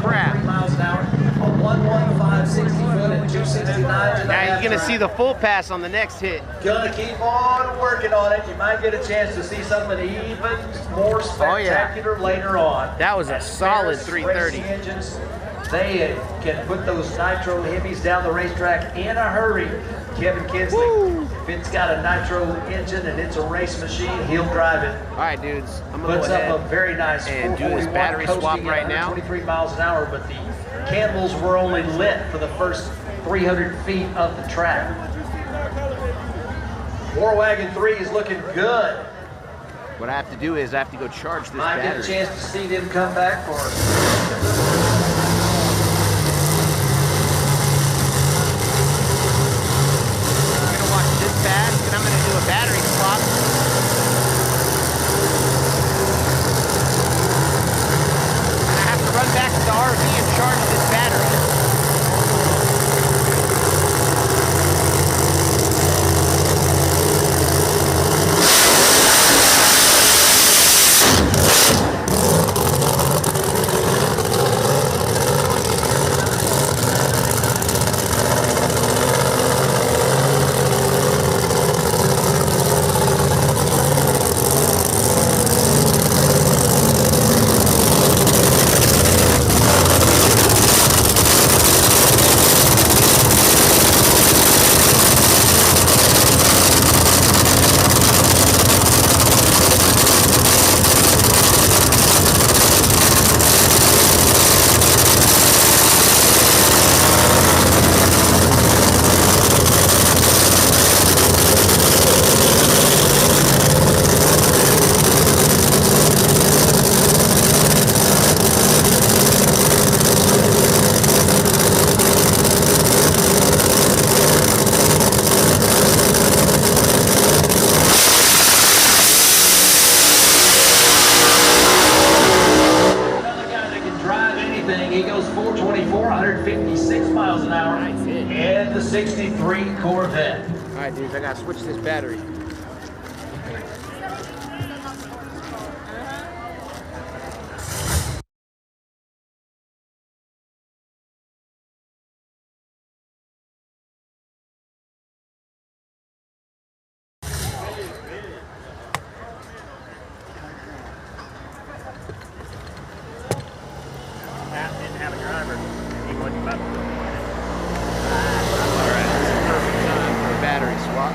crap. 3 miles an hour. A 115 60 foot and 269 to the Now half you're gonna track. see the full pass on the next hit. Gonna keep on working on it. You might get a chance to see something even more spectacular later on. That was a solid Ferris 330. Racing Engines, they can put those nitro heavies down the racetrack in a hurry. Kevin Kinsley, if it's got a nitro engine and it's a race machine, he'll drive it. All right, dudes, I'm gonna Puts go ahead up a very nice and do this 441 battery swap coasting right at now. 123 miles an hour, but the candles were only lit for the first 300 feet of the track. War Wagon 3 is looking good. What I have to do is I have to go charge this Might get a battery. chance to see them come back for I'm gonna watch this fast, and I'm gonna do a battery swap. And I have to run back to the RV and charge this battery. another guy that can drive anything. He goes 424, 156 miles an hour. Nice hit. And the 63 Corvette. All right, dudes, I gotta switch this battery. Matt didn't have a driver. He wasn't about to go. All right, this is perfect time for a battery swap.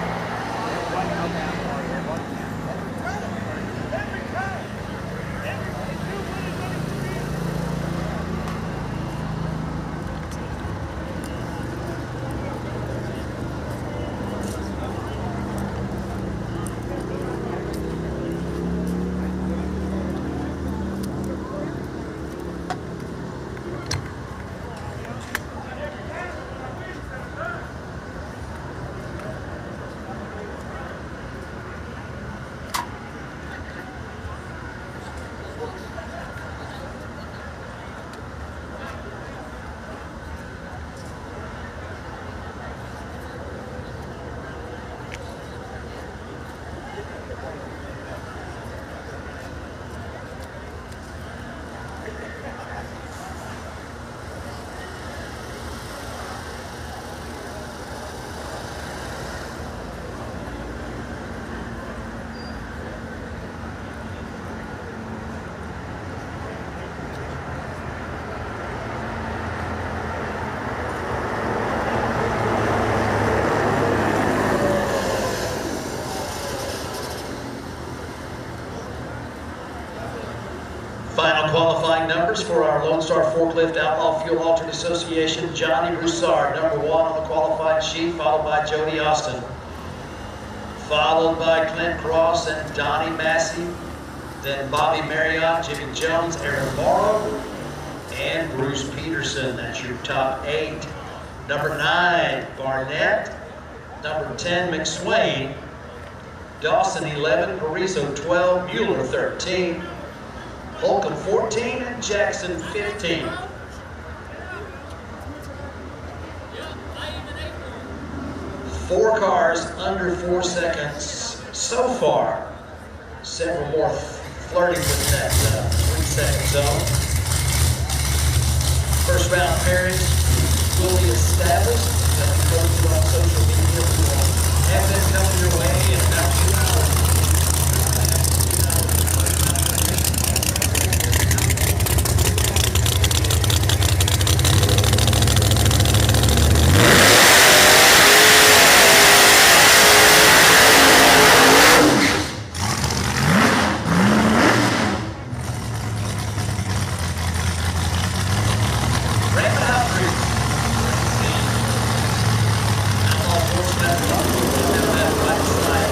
Final qualifying numbers for our Lone Star Forklift Outlaw Fuel Alternate Association. Johnny Broussard, number 1 on the qualifying sheet, followed by Jody Austin. Followed by Clint Cross and Donnie Massey. Then Bobby Marriott, Jimmy Jones, Aaron Morrow, and Bruce Peterson. That's your top 8. Number 9, Barnett. Number 10, McSwain. Dawson 11, Pariso 12, Mueller 13. Holcomb 14 and Jackson 15. Four cars under 4 seconds so far. Several more flirting with that second zone. First round pairings will be established. As we post it on social media, we will have them coming your way in about 2 hours. Outlaw horseback, down that right side,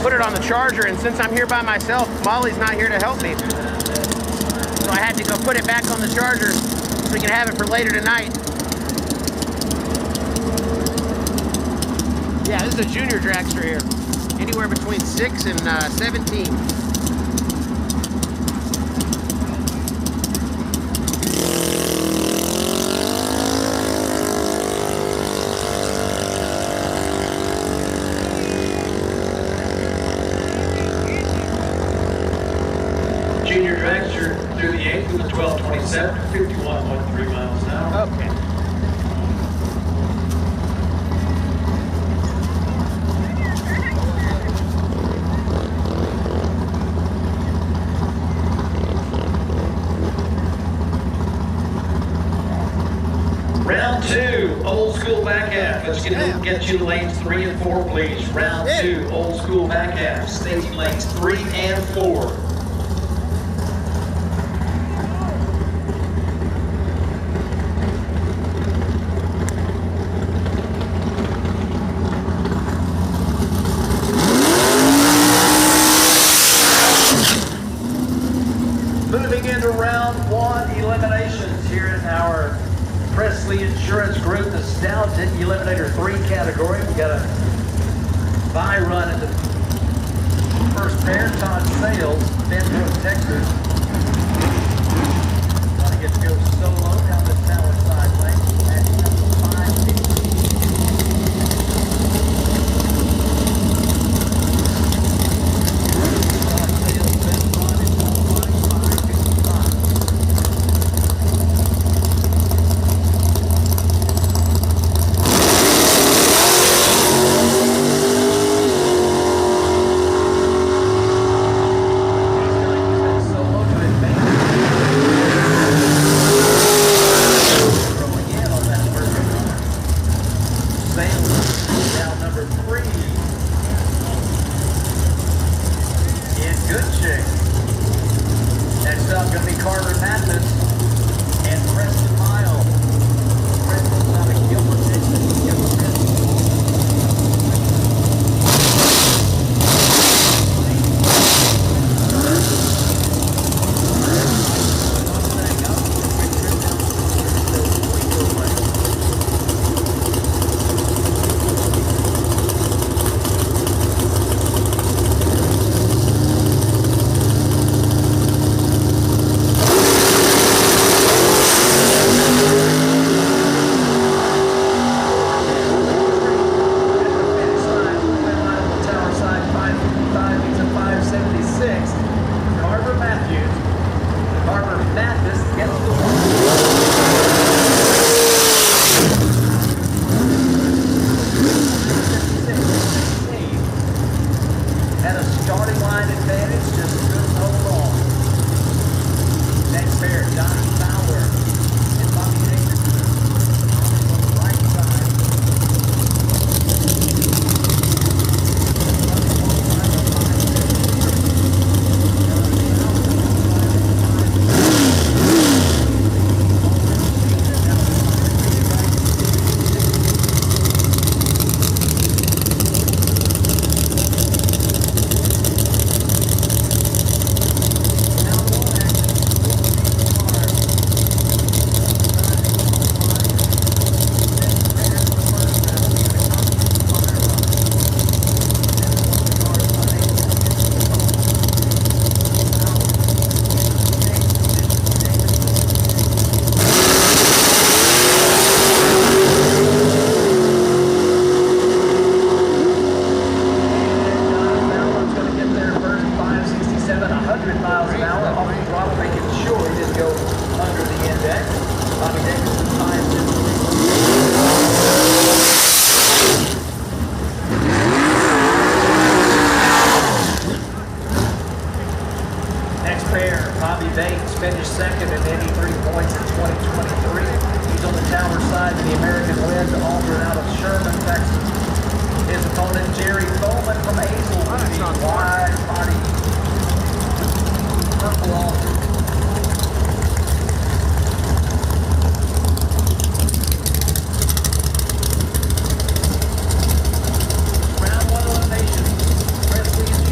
put it on the charger, and since I'm here by myself, Molly's not here to help me. So I had to go put it back on the charger so we can have it for later tonight. Yeah, this is a junior dragster here. Anywhere between 6 and 17. Junior dragster through the 8th with a 1227, 51.3 miles an hour. Okay. Round 2, old school back half. Let's get you lanes 3 and 4, please. Round 2, old school back half. Staging lanes 3 and 4. Moving into round 1, eliminations here in our Presley Insurance Group, the Stout Eliminator 3 category. We got a bye run in the first pair. Todd Sales, Benbrook, Texas. Trying to get to go solo down this tower side lane. That's number 550. Todd Sales, best run is 555. finished second in 83 points in 2023. He's on the tower side of the American Wind, Aldrin out of Sherman, Texas. His opponent, Jerry Bowman from Hazel, wide body, purple Aldrin. Round one elimination. Presley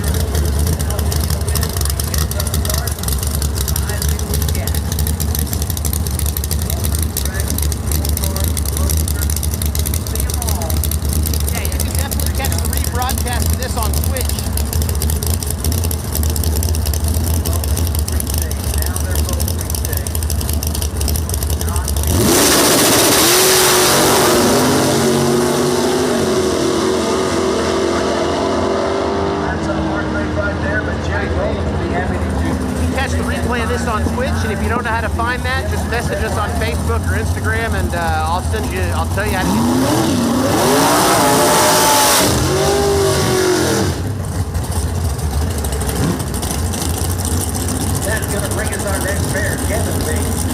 the replay of this on Twitch, and if you don't know how to find that, just message us on Facebook or Instagram, and I'll tell you how to That's going to bring us our next pair, Kevin Bates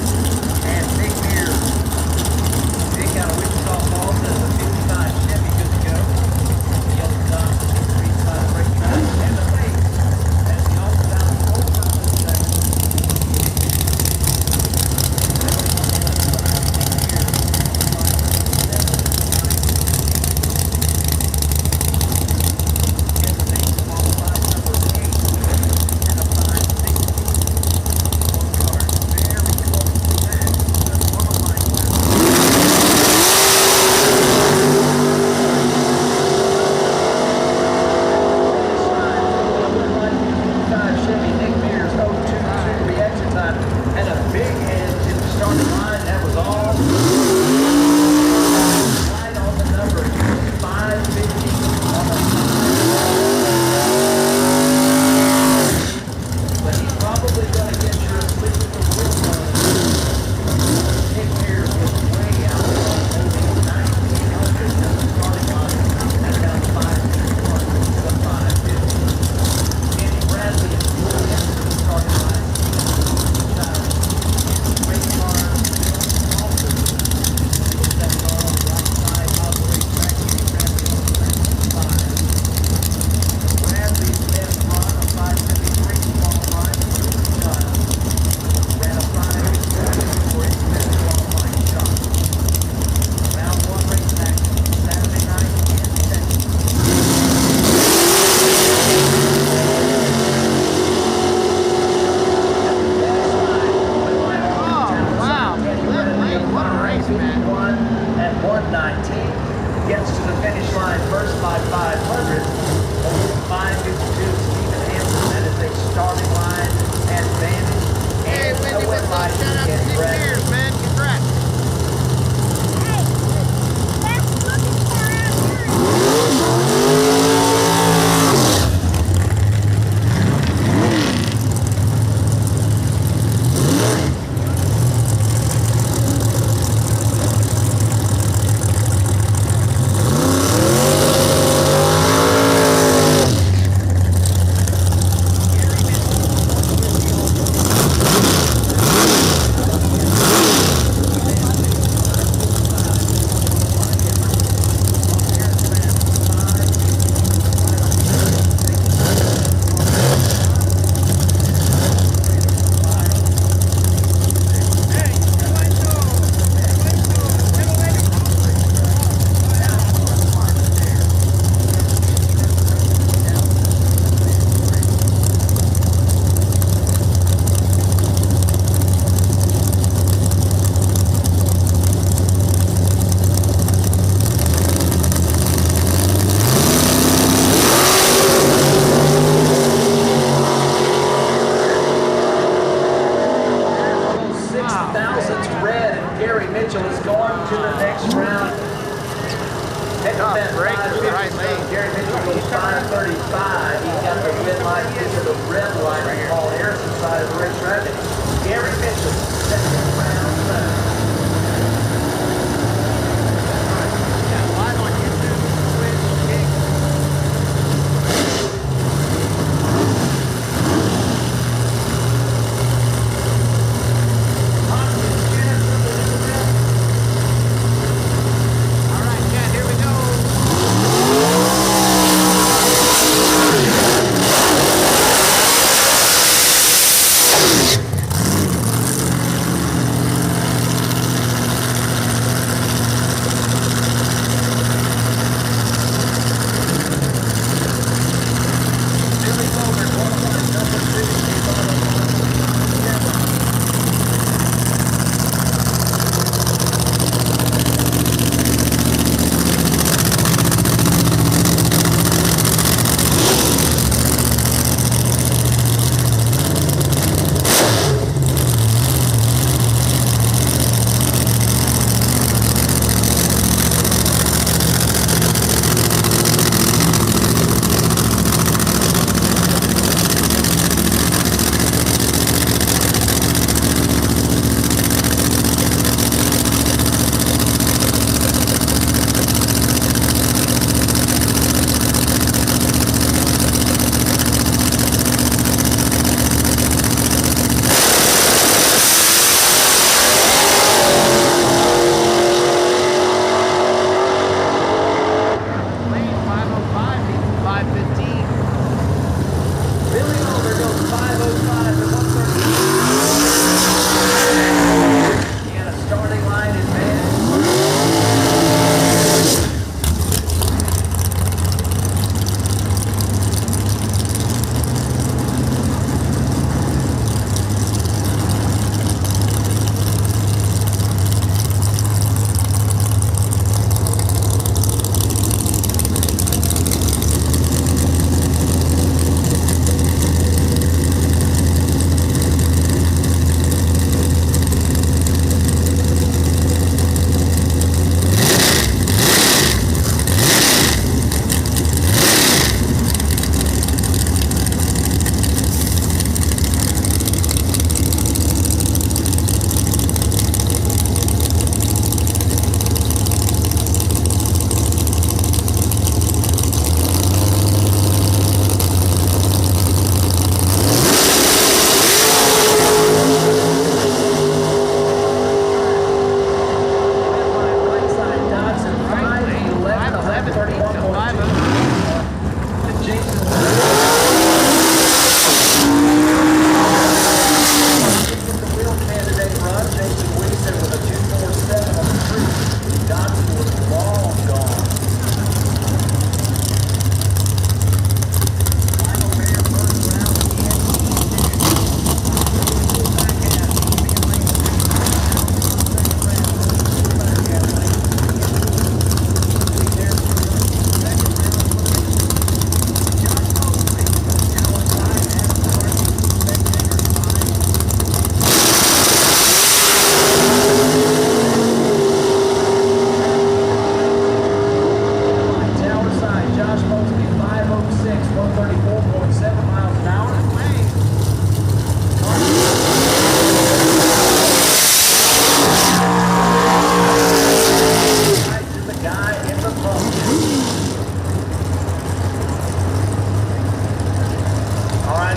and Nick Mears. Nick out of Wichita Falls has a 55 Chevy good to go. Yellow top, green side, brake side. Kevin Bates has the all down over the second. Chevy Nick Mears 022 the exit time and a big edge in the starting line. That was all right on the number 550 on the but he's probably going to get your sleep with the wheel on. Nick Mears was way out only 1900 at the starting line. That's down to 551 to 550. Andy Bradley is moving into the starting line. Race car, also puts that car on the right side of the racetrack. Andy Bradley on the left side. Bradley's best run of 573 qualifying shot. Ran a 5 for his best qualifying shot. Round one racetrack, Saturday night in Texas. Wow. What a race, man. At 119, gets to the finish line first by 500. Over 552, Stephen Hansen is a starting line advantage. Hey, And Wendy, Noah what's up? Light Shout out to and Nick Brett. Mears, man. Congrats. Gary Mitchell has gone to the next round. Tough break to the right lane. Gary Mitchell goes 535. He's got the red light into the red light on Paul Harrison's side of the racetrack. Gary Mitchell, second round. Live on YouTube, Twitch, Kick. All right, Chad, here we go.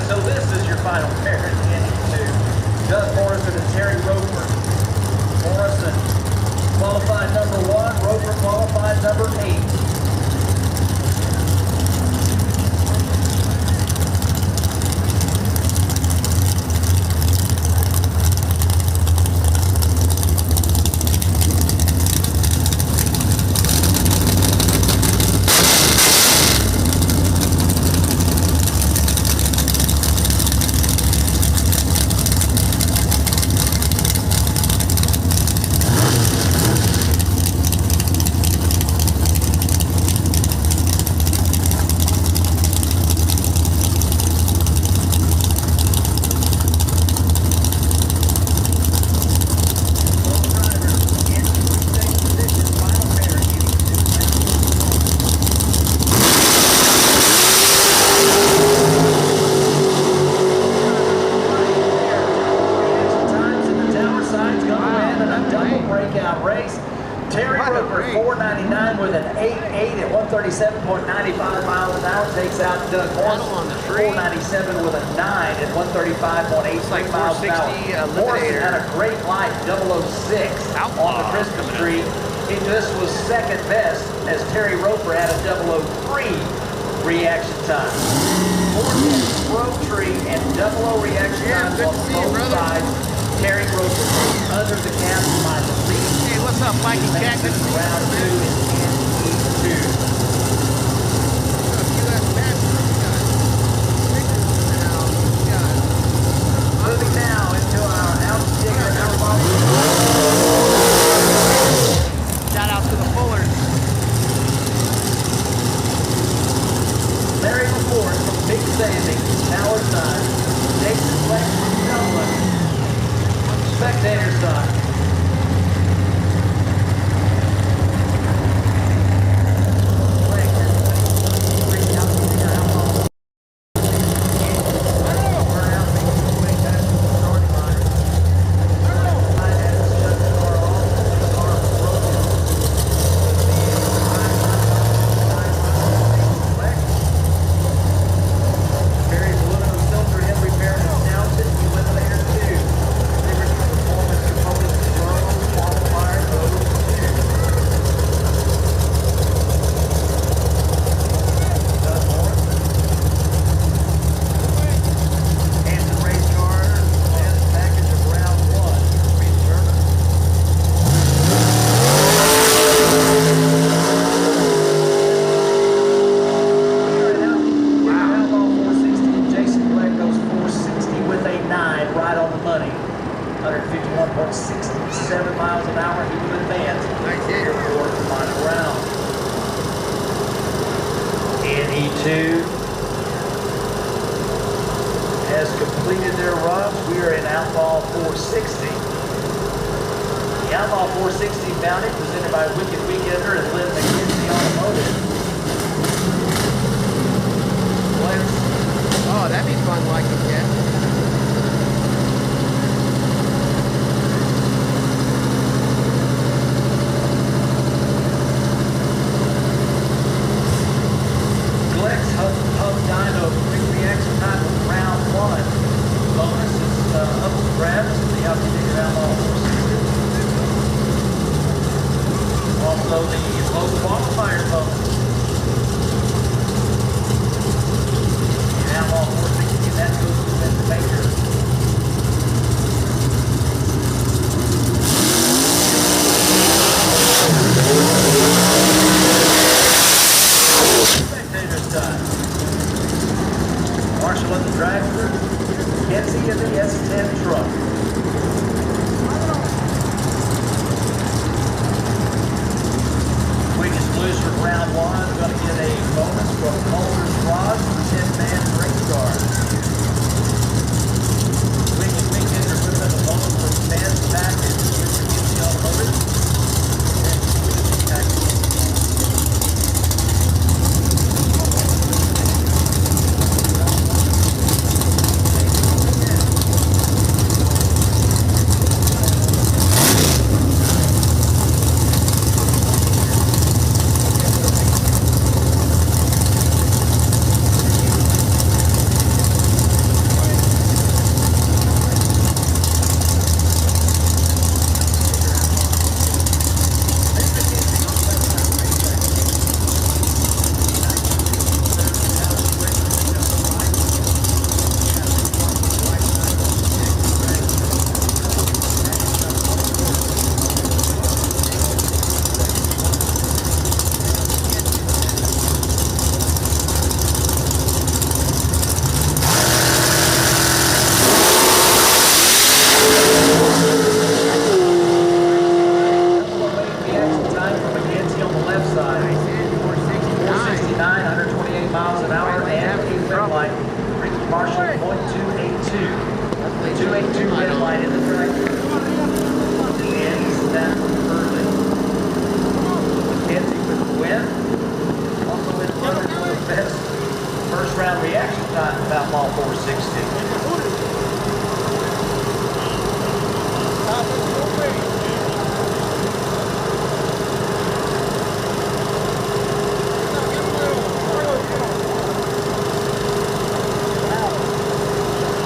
So this is your final pair in N2. Doug Morrison and Terry Roper. Morrison qualified number 1, Roper qualified number 8. Terry Roper, 499 with an 8.8 at 137.95 miles an hour, takes out Doug Morrison, 497 with a 9 at 135.86 miles an hour. Morrison had a great life, 006 on the Christmas tree. This was second best as Terry Roper had a 003 reaction time. Pro tree and 00 reaction times on both sides. Terry Roper under the cap by the lead. Hey, what's up, Mikey Jackson? Round 2 in N2. Moving now into our outsticker outlaw. Shout out to the Fullers. Larry LaForce from Big Savings, Tower Side. Jason Flex from Dublin. Spectator side. Has completed their runs. We are in Outlaw 460. The Outlaw 460 bounty presented by Wicked Weekender and Lynn McKenzie Automotive. Oh, that'd be fun like it, yeah. Dyno, quick reaction time of round 1. Bonus is up for grabs in the Outlaw Outlaw 460. Also the low qualifier bonus. In Outlaw 460, that goes to Vince Baker. Spectator's time. Marshall in the drive-thru, Kenzie in the S10 truck. Quickest blues from round 1, going to get a bonus from Culver's Rods for 10-man race car. Quickest weekender with a bonus from Ben's Package, Kenzie Automotive.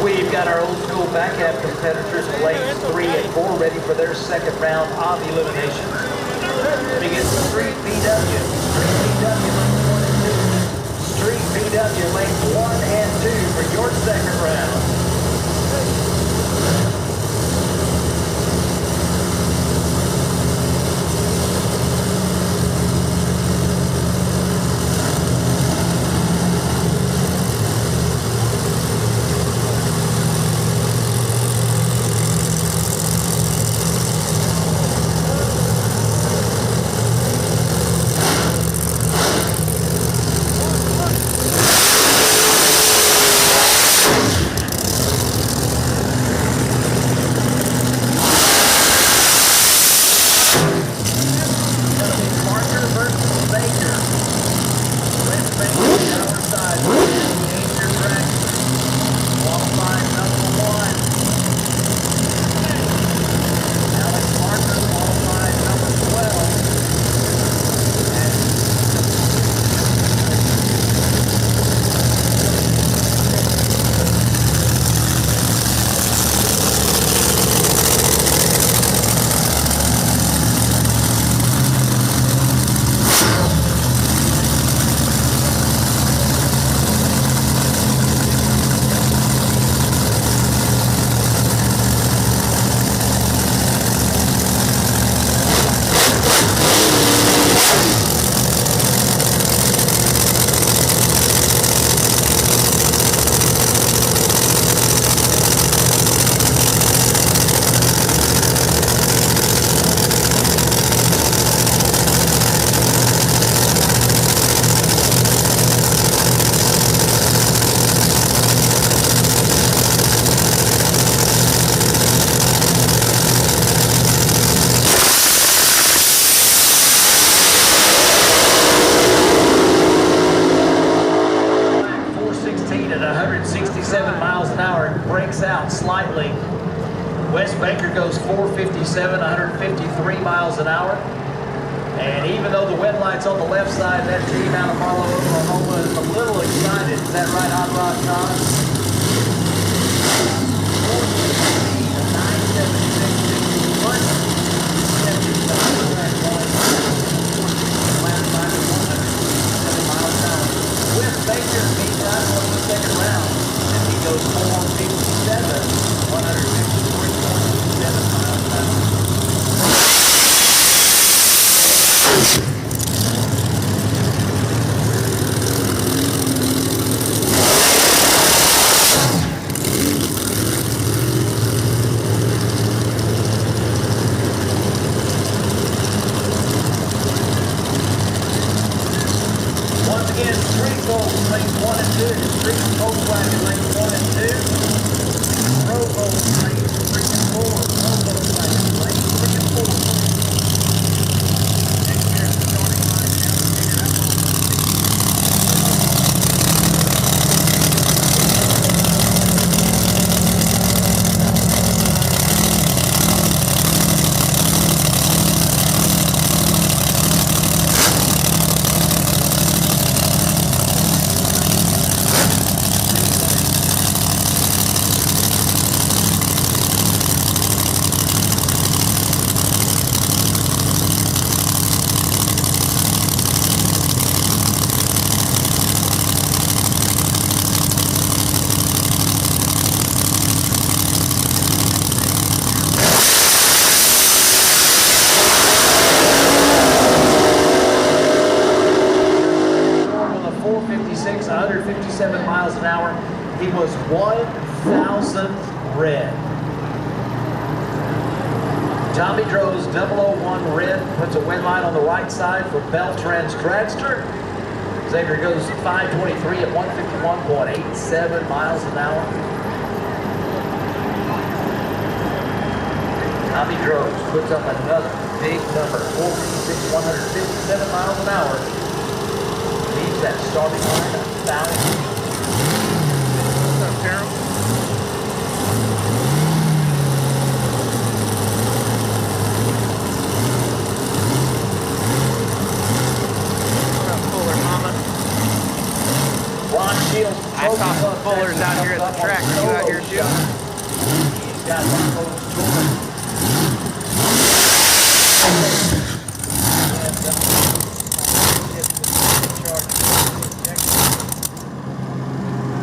We've got our old school back half competitors in lanes 3 and 4 ready for their second round of eliminations. Begin Street PW. Street PW lanes 1 and 2. Street PW lanes 1 and 2 for your second round. Slightly. Wes Baker goes 457, 153 miles an hour. And even though the red light's on the left side, that team out of Marlow, Oklahoma is a little excited. Is that right, Hot Rod John? 469, Wes Baker meantime on the second round. And he goes 457, 153.7 miles an hour. Once again, Street Goals lanes 1 and 2. Street Volkswagen lanes 1 and 2. Pro Goals lanes 3 and 4. Pro Volkswagen lanes 3 and 4. Next year, starting line down to figure out what with a 456, 157 miles an hour. He was 1,000th red. Tommy Droz 001 red puts a win line on the right side for Beltran's Dragster. Xavier goes 523 at 151.87 miles an hour. Tommy Droz puts up another big number, 456, 157 miles an hour. Leaves that starting line 1,000. What's up, Carol? What up, Fuller Mama? Ron Shields. I saw some Fullers out here at the track. Are you out here shot. He's got one post going.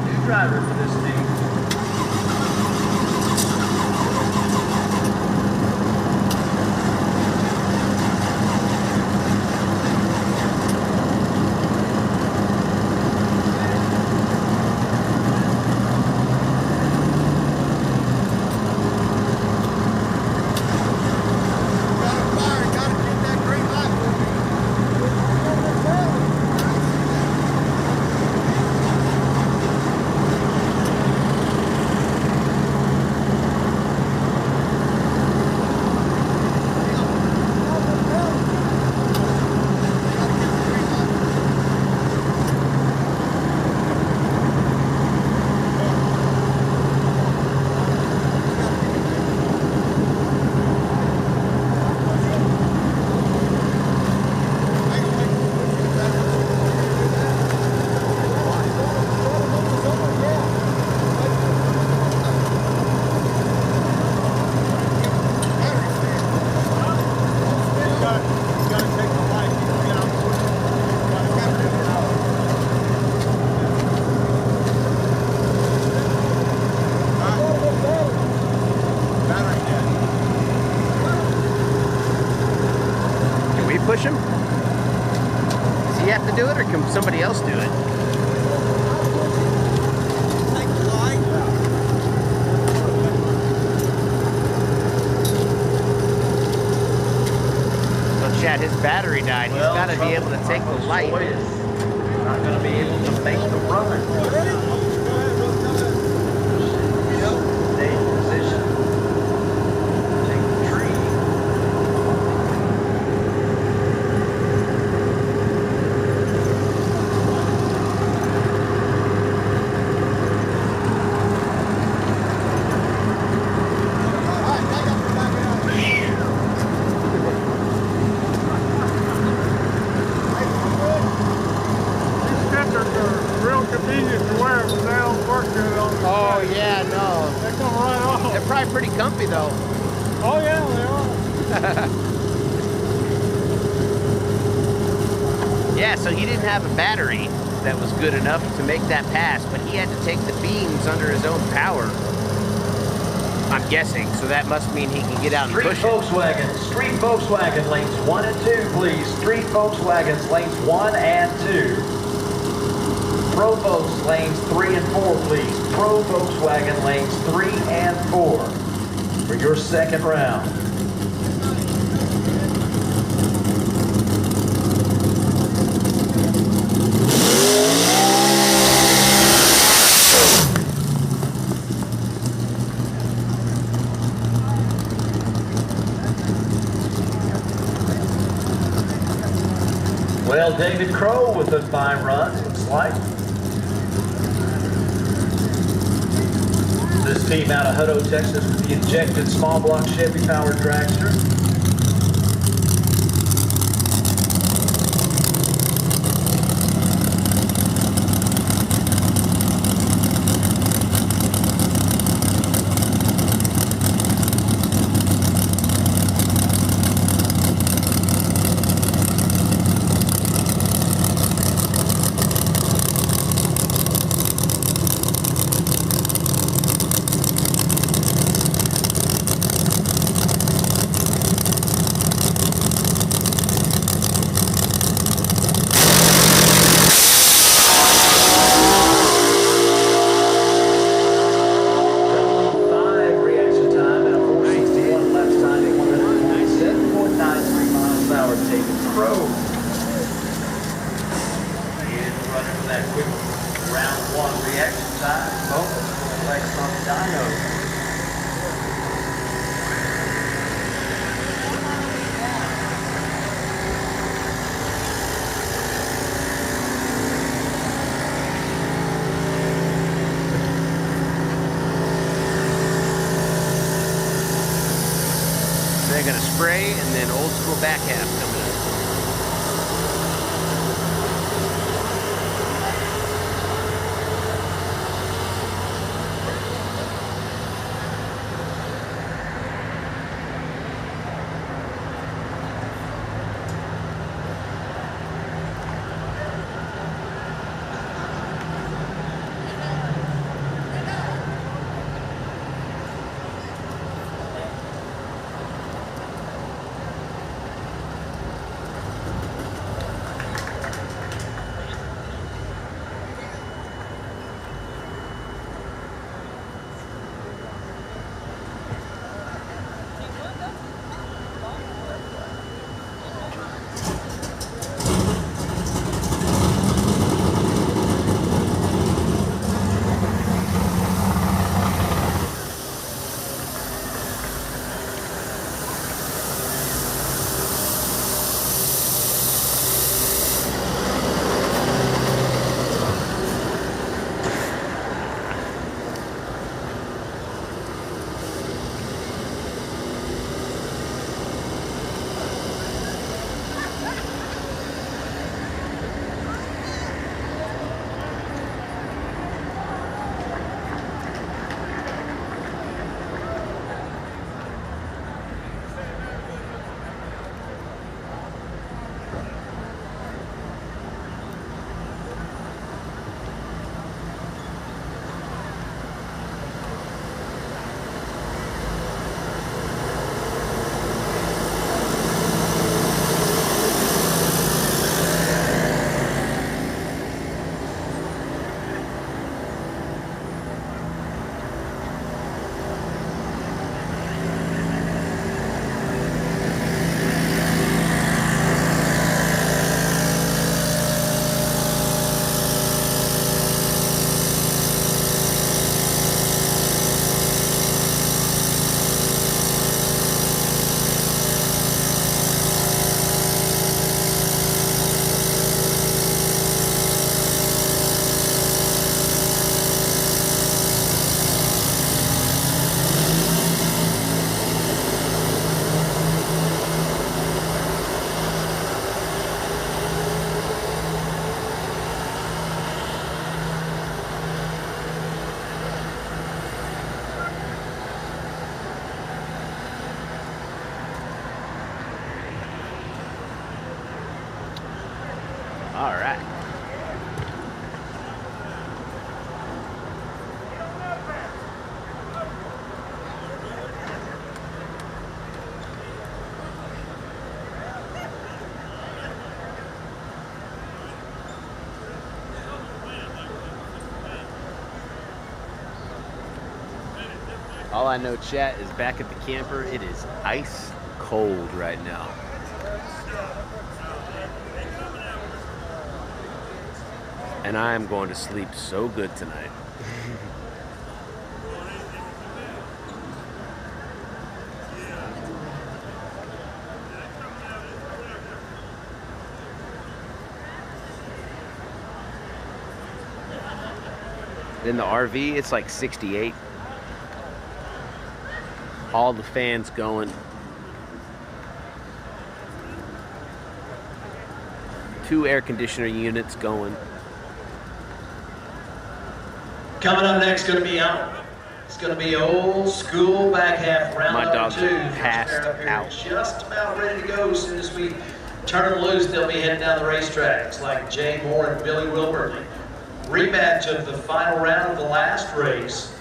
New driver for this team. Push him? Does he have to do it, or can somebody else do it? Well, Chad, his battery died. He's got to be able to take the light. Not going to be able to make the run. Stay in position. Take the tree. Oh, yeah, no. They come right off. They're probably pretty comfy, though. Oh, yeah, they are. Yeah, so he didn't have a battery that was good enough to make that pass, but he had to take the beams under his own power. I'm guessing, so that must mean he can get out and push it. Street Volkswagen, lanes 1 and 2, please. Street Volkswagens, lanes 1 and 2. Pro Volks, lanes 3 and 4, please. Pro Volkswagen, lanes 3 and 4 for your second round. Well, David Crow with a fine run, looks like. This team out of Hutto, Texas, with the injected small block Chevy powered dragster. They're going to spray, and then old school back half coming up. All right. All I know, chat, is back at the camper, it is ice cold right now. And I am going to sleep so good tonight. In the RV, it's like 68. All the fans going. 2 air conditioner units going. Coming up next, going to be out. It's going to be old school back half round My number dogs 2. are passed out. Just about ready to go. As soon as we turn them loose, they'll be heading down the racetracks like Jay Moore and Billy Wilbur. Rematch of the final round of the last race.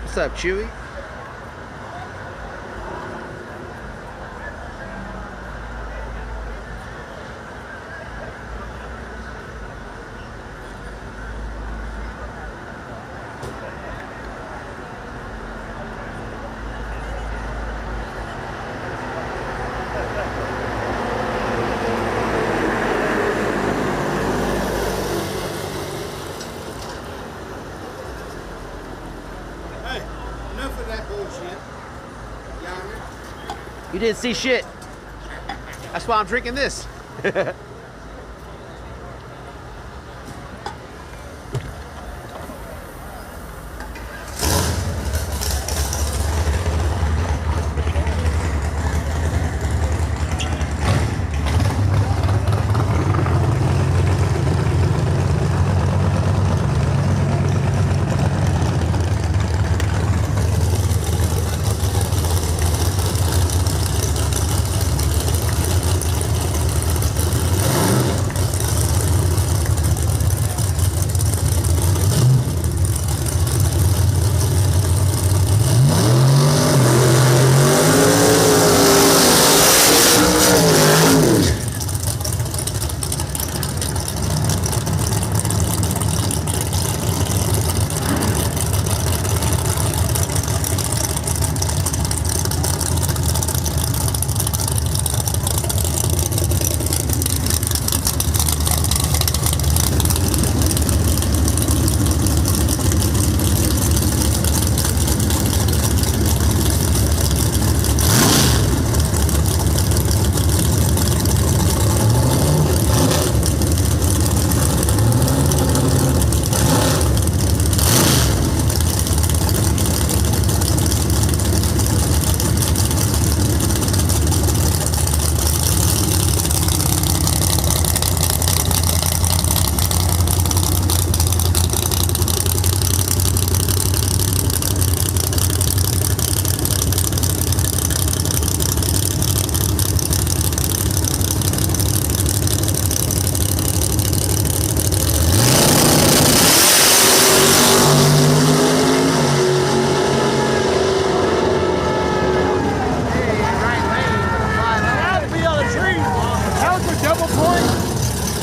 What's up, Chewy? Enough of that bullshit. Yonder. You didn't see shit. That's why I'm drinking this.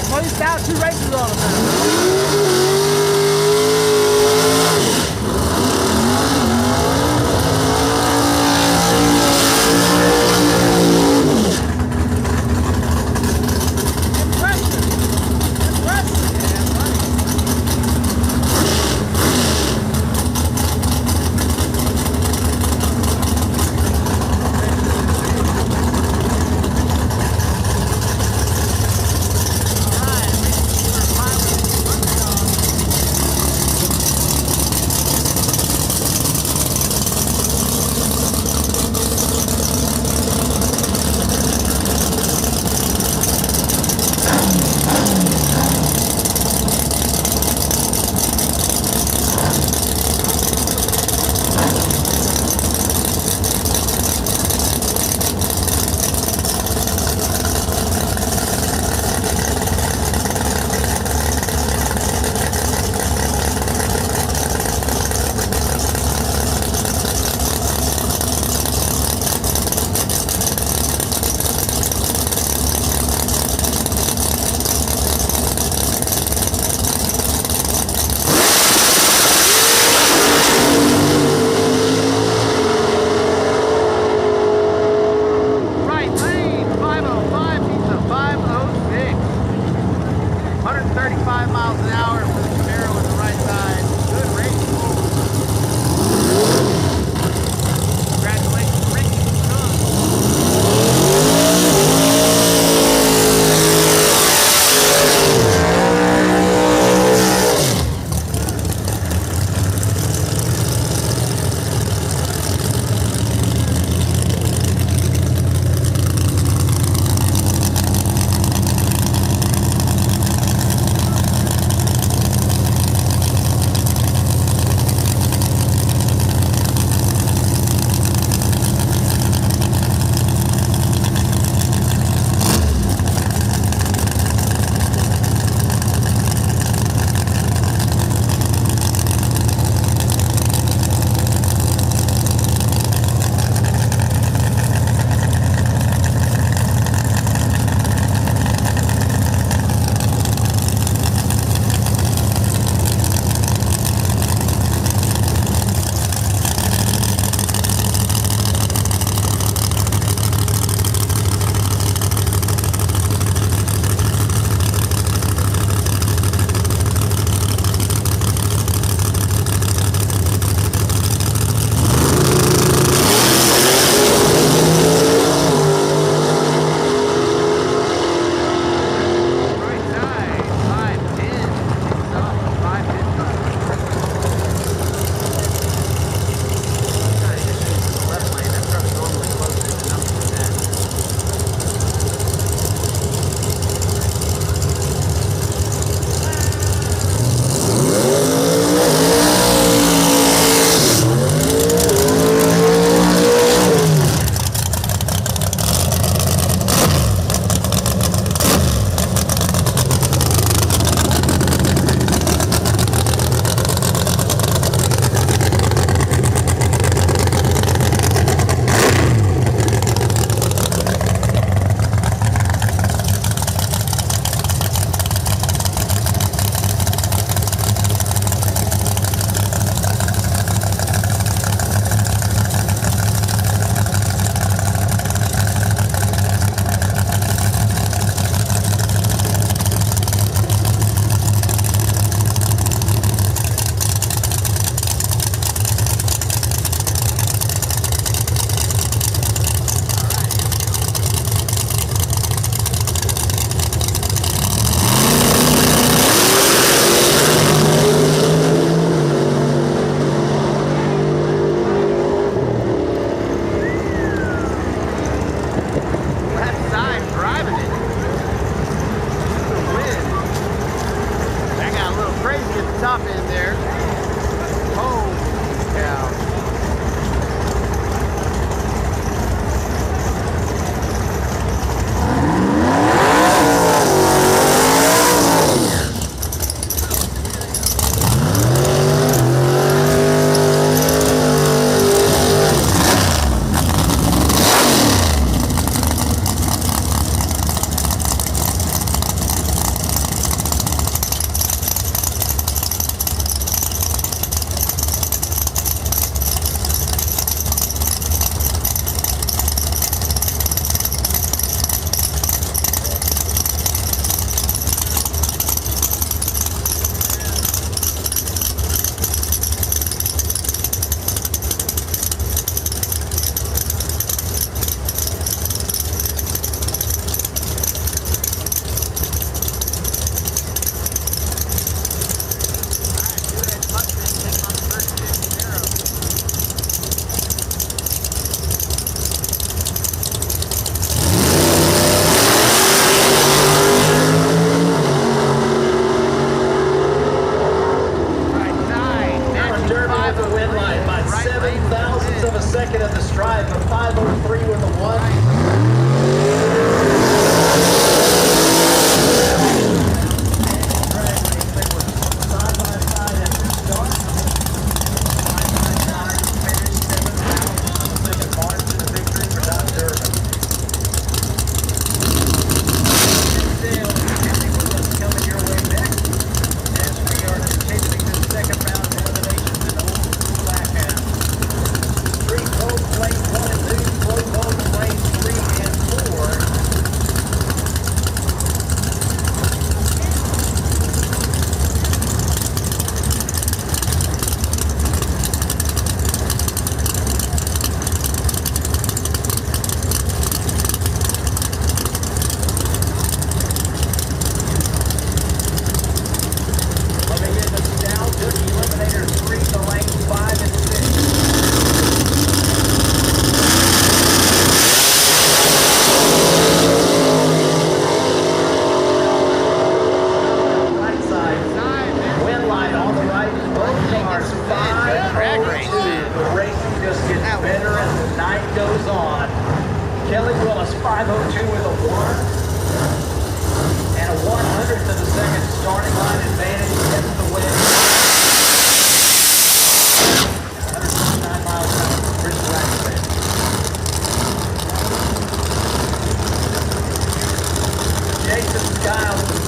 Placed out 2 races on him.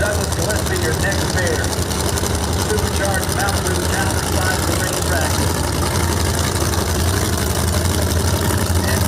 Douglas Gillespie, your next pair. Supercharged mount through the counter side of the ring track. And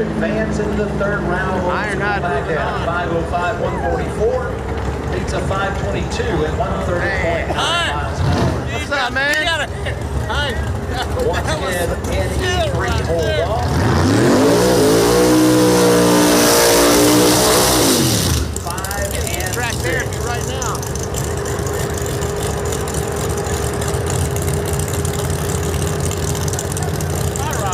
advance into the third round. Ironhide back at 5:05, 144. Beats a 5:22 at 130.9 miles an hour. What's up, man? Once again, NE3 hold off. 5 and Track 6. therapy right now. All right.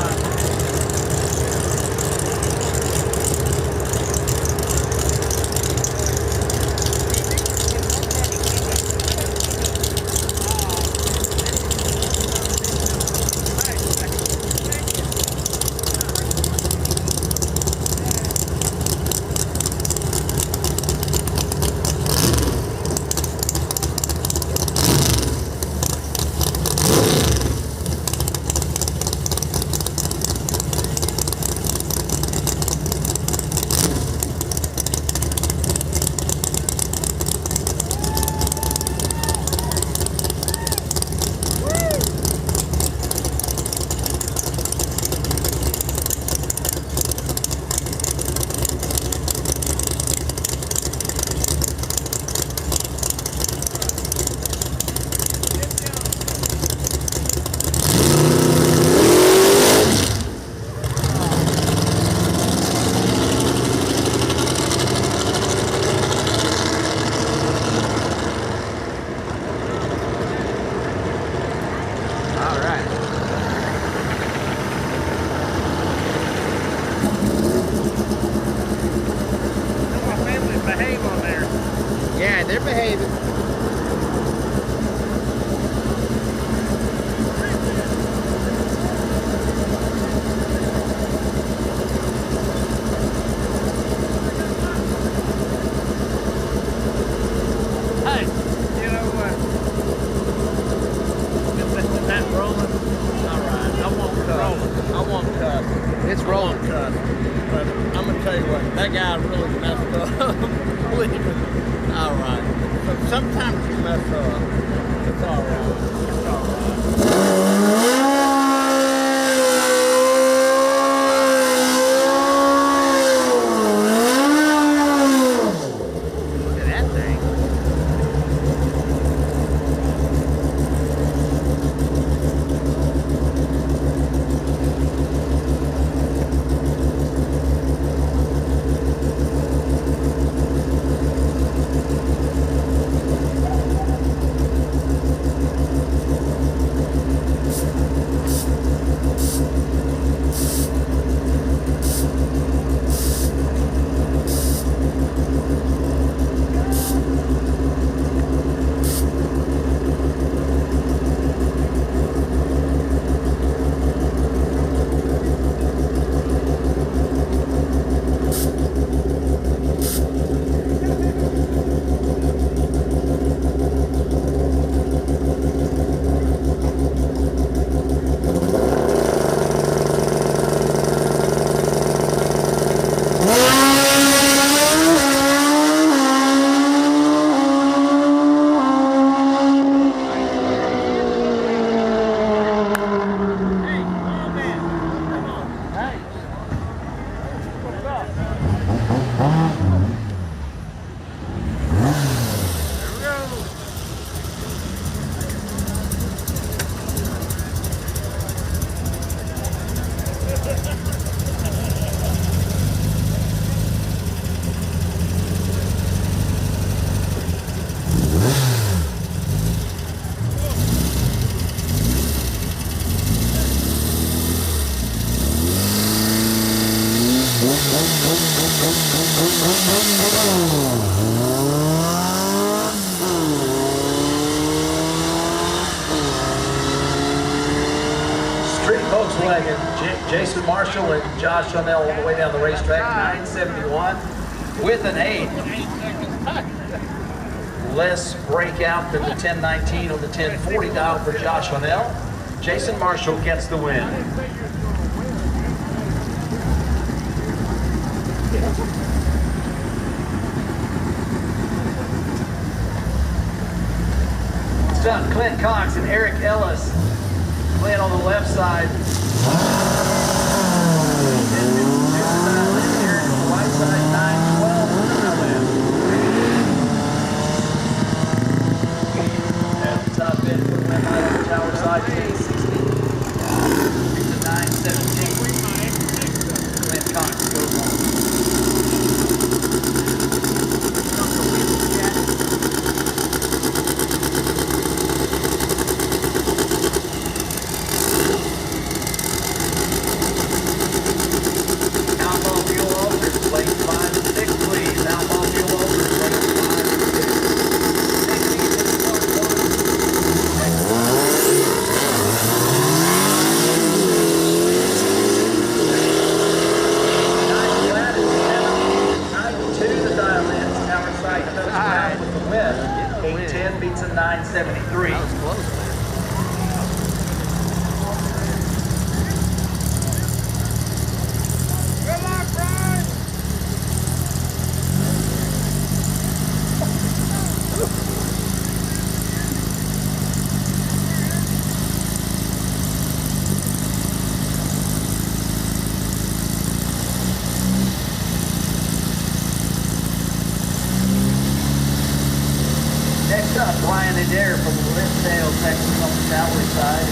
Yeah, they're behaving. Hey, you know what? Is that rolling? All right, I won't cut. I won't cut. It's rolling. Cut. But I'm gonna tell you what, that guy really messed up. All right. So sometimes you mess up. It's all right. It's all right. flag. Jason Marshall and Josh Chanel all the way down the racetrack, 971 with an 8. Less breakout than the 1019 on the 1040 dial for Josh Chanel. Jason Marshall gets the win. It's done. Clint Cox and Eric Ellis playing on the left side. Right side, 912 on the left. At the top end, put them on the tower side, 860. It's a 917. Clint Cox goes on. With the win, 810 beats a 973. That was close. Good luck, Brian! Next up, Brian Adair from Lindale, Texas on the Cowboy side.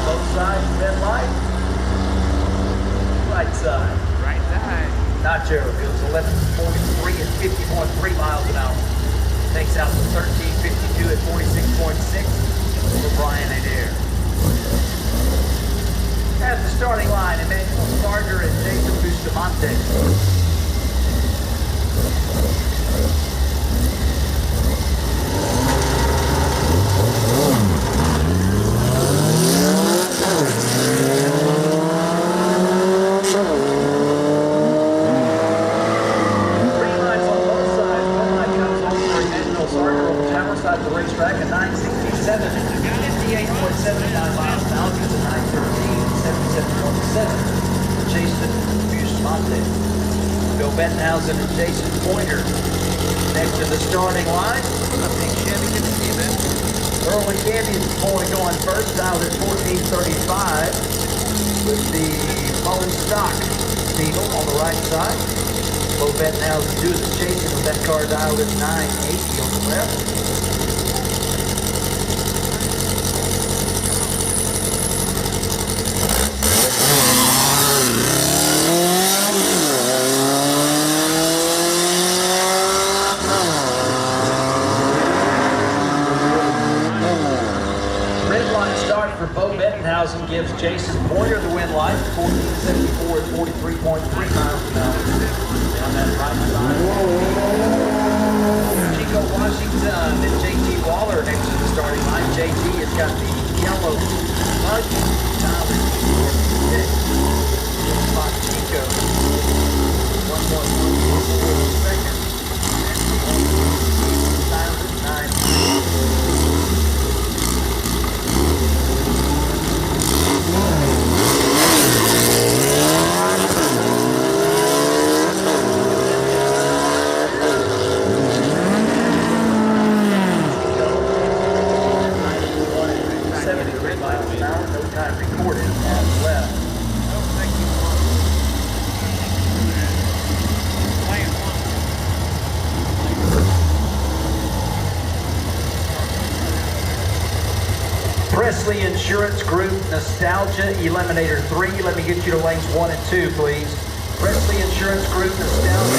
Both sides, red light. Right side. Right side. Nacho goes 11:43 at 50.3 miles an hour. Takes out the 13:52 at 46.6 for Brian Adair. At the starting line, Emmanuel Gardner and Jason Bustamante. Green lights on both sides. Red light comes on for Emmanuel Gardner on the tower side of the racetrack at 967, 58.79 miles an hour to the 913. 77.7. Jason Bustamante. Bill Bettenhausen and Jason Pointer next to the starting line. Early Candy's boy going first, dialed at 1435 with the Mullen Stock Beagle on the right side. Bill Bettenhausen doing the chasing with that car dialed at 980 on the left. For Bo Bettenhausen gives Jason Pointer the win light, 1474 at 43.3 miles an hour. Down that right side. Chico Washington and JT Waller next to the starting line. JT has got the yellow mud dialed at 6. Spot Chico. 1.1 seconds. Dialed at 9. Presley Insurance Group, Nostalgia, Eliminator 3. Let me get you to lanes 1 and 2, please. Presley Insurance Group, Nostalgia.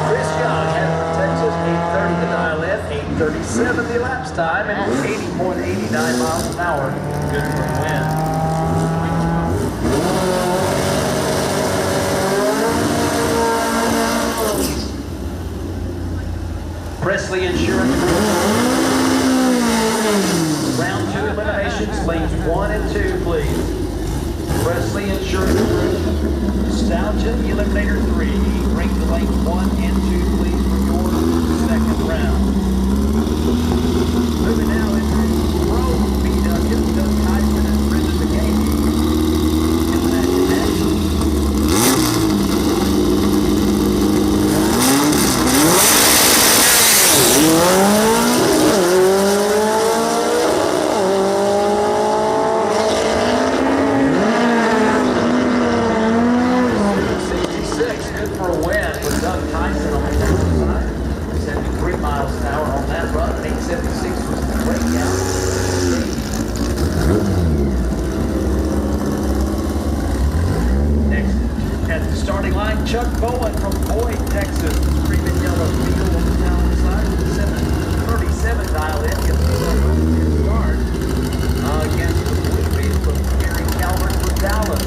Chris Young, Texas, 8:30 the dial in, 8:37 the elapsed time, and 80 76.89 miles an hour. Good for a win. Presley Insurance. Round 2 eliminations, lanes 1 and 2, please. Presley Insurance Group. Stallion Eliminator 3. Bring the lane 1 and 2, please, for your second round. Moving now into Pro BW. Doug Tyson and Brendan McGahey. Chuck Bowen from Boyd, Texas. Screaming yellow field on the town side. 737 dial in. Gets the start against the blue field of Gary Calvert from Dallas.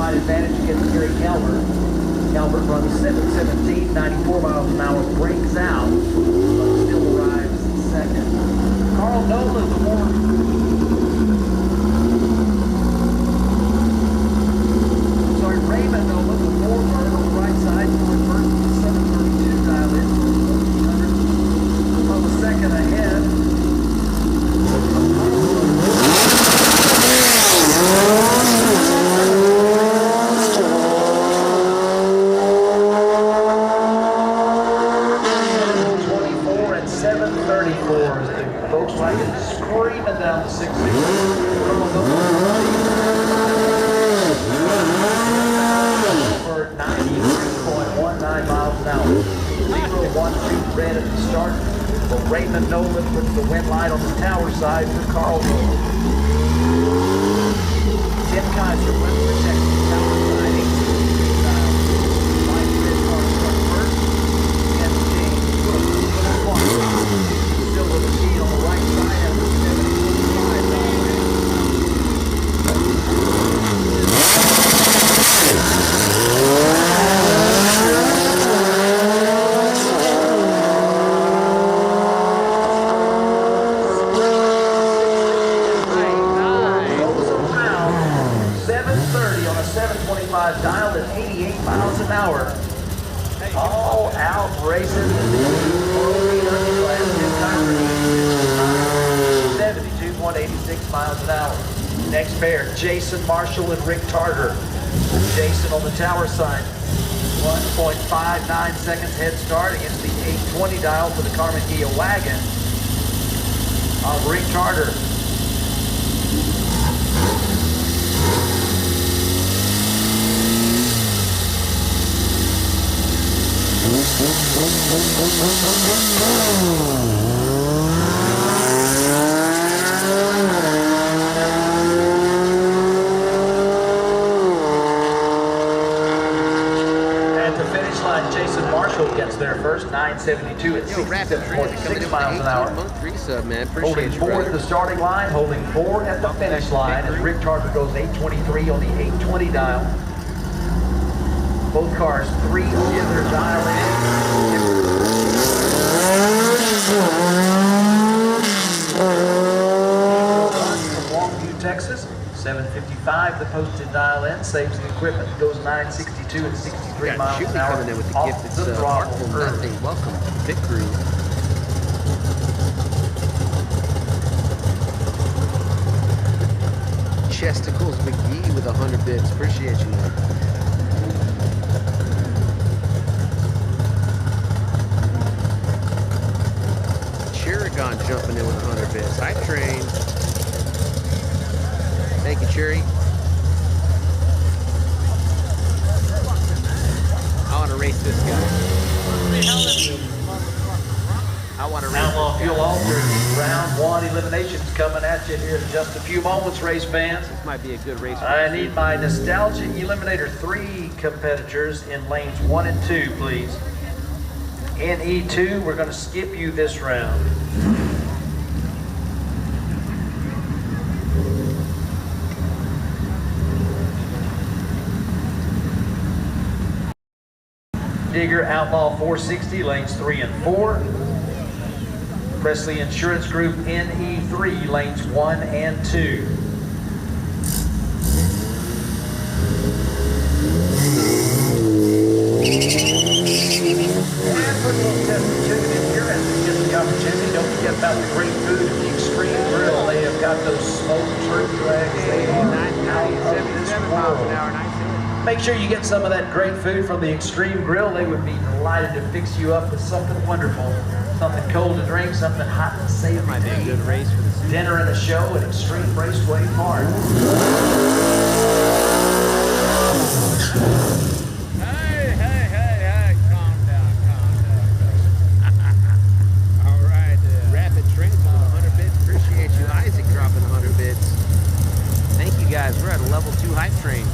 Advantage against Gary Calvert. Calvert runs 7:17, 94 miles an hour, breaks out, but still arrives second. Carl Nolan, the former. Sorry, Raymond Nolan, the former on the right side, for first 7:32 dial in, 1400. On the second ahead. 7:34 as the Volkswagen screaming down the 660. For 93.19 miles an hour. 0-1-2 red at the start. But Raymond Nolan puts the wind light on the tower side for Carl Nolan. Tim Kaiser, Western Texas, tower side, 18 miles. Light red car start first. And James Brooks, still with the lead on the right side at the 7:25 dial in. Goes around 7:30 on a 7:25 dial at 88 miles an hour. All out racing. 72.86 miles an hour. Next pair, Jason Marshall and Rick Tarter. Jason on the tower side. 1.59 seconds head start against the 820 dial for the Carmen Gia wagon of Rick Tarter. At the finish line, Jason Marshall gets there first, 972 at 67.6 miles an hour. Holding fourth at the starting line, holding four at the finish line as Rick Tarver goes 823 on the 820 dial. Both cars 3 in their dial in. From Longview, Texas, 755 the posted dial in, saves the equipment, goes 962 at 63 miles an hour. Coming in with the Off gift. It's the throttle Artful early. Nothing. Welcome to Pit Crew. Chesticles McGee with 100 bits. Appreciate you, man. Cherigon jumping in with 100 bits. Hi, Train. Thank you, Cherry. I want to Fuel Altar. Round 1 eliminations coming at you here in just a few moments, race fans. This might be a good race. I need my Nostalgia Eliminator 3 competitors in lanes 1 and 2, please. In E2, we're going to skip you this round. Digger, Outlaw 460, lanes 3 and 4. Presley Insurance Group, NE3, lanes 1 and 2. And for a little test of chicken in here as we get the opportunity, don't forget about the great food at the Extreme Grill. They have got those smoked turkey legs. They are out of this 77 miles an world. hour, nice. Make sure you get some of that great food from the Extreme Grill. They would be delighted to fix you up with something wonderful. Something cold to drink, something hot to savory. Might be a good race for the season. Dinner and a show at Extreme Raceway Park. Hey, calm down. All right, Rapid Trends with 100 bits. Appreciate you. Isaac dropping 100 bits. Thank you guys. We're at a level 2 hype train.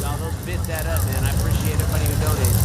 Y'all, those bits add up, man. I appreciate everybody who donates.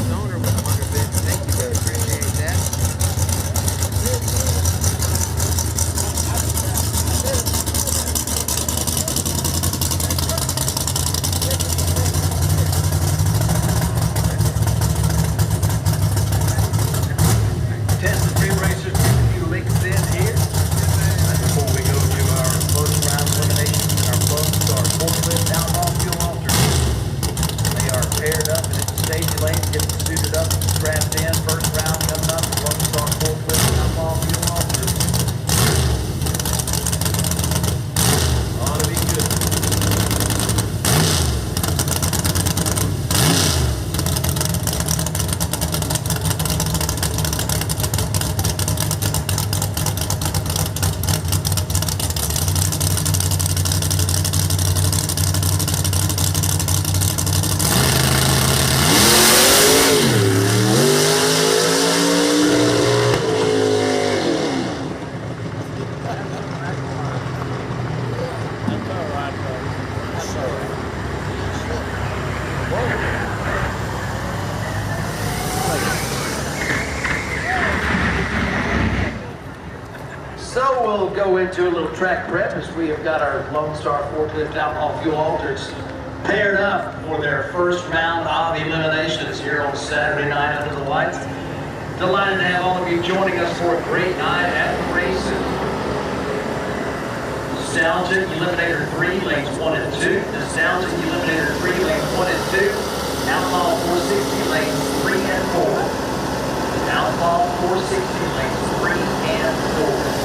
Donor with 100 bits. Thank you, brother. Appreciate that. Test the two racers, a few links in here. And before we go to our first round elimination, our folks are forklift Outlaw Fuel Altar. They are paired up and it's a stage lane, getting suited up, strapped in. First round coming up, folks are forklift Outlaw Fuel Altar. Ought to be good. That's all right, buddy. That's all right. So we'll go into a little track prep as we have got our Lone Star Forklift Outlaw Fuel Alters paired up for their first round of eliminations here on Saturday night under the lights. Delighted to have all of you joining us for a great night at the races. Nostalgia Eliminator 3, lanes 1 and 2. Nostalgia Eliminator 3, lanes 1 and 2. Outlaw 460, lanes 3 and 4. Outlaw 460, lanes 3 and 4.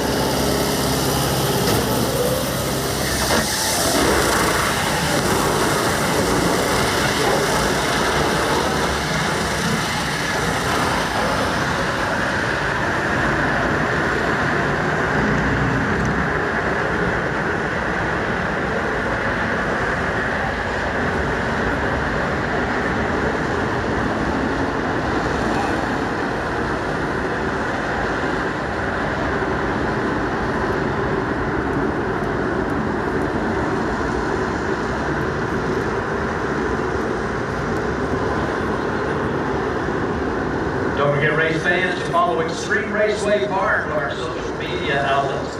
follow Extreme Raceway Park on our social media outlets,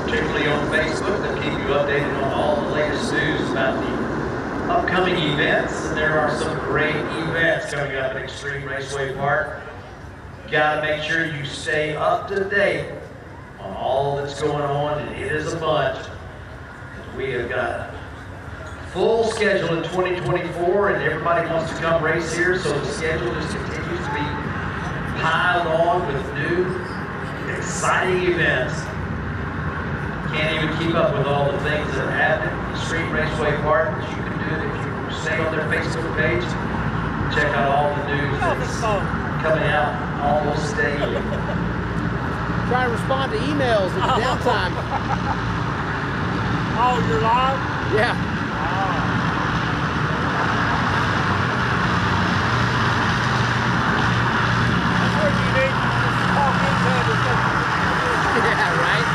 particularly on Facebook, that keep you updated on all the latest news about the upcoming events. And there are some great events coming up at Extreme Raceway Park. You gotta make sure you stay up to date on all that's going on, and it is a bunch. We have got a full schedule in 2024, and everybody wants to come race here, so the schedule just continues to be piled on with new, exciting events. Can't even keep up with all the things that are happening. Extreme Raceway Park, which you can do if you stay on their Facebook page. Check out all the news that's coming out almost daily. Try to respond to emails in the downtime. Oh, you're live? Yeah. That's what you need. Just talk into it. Yeah, right?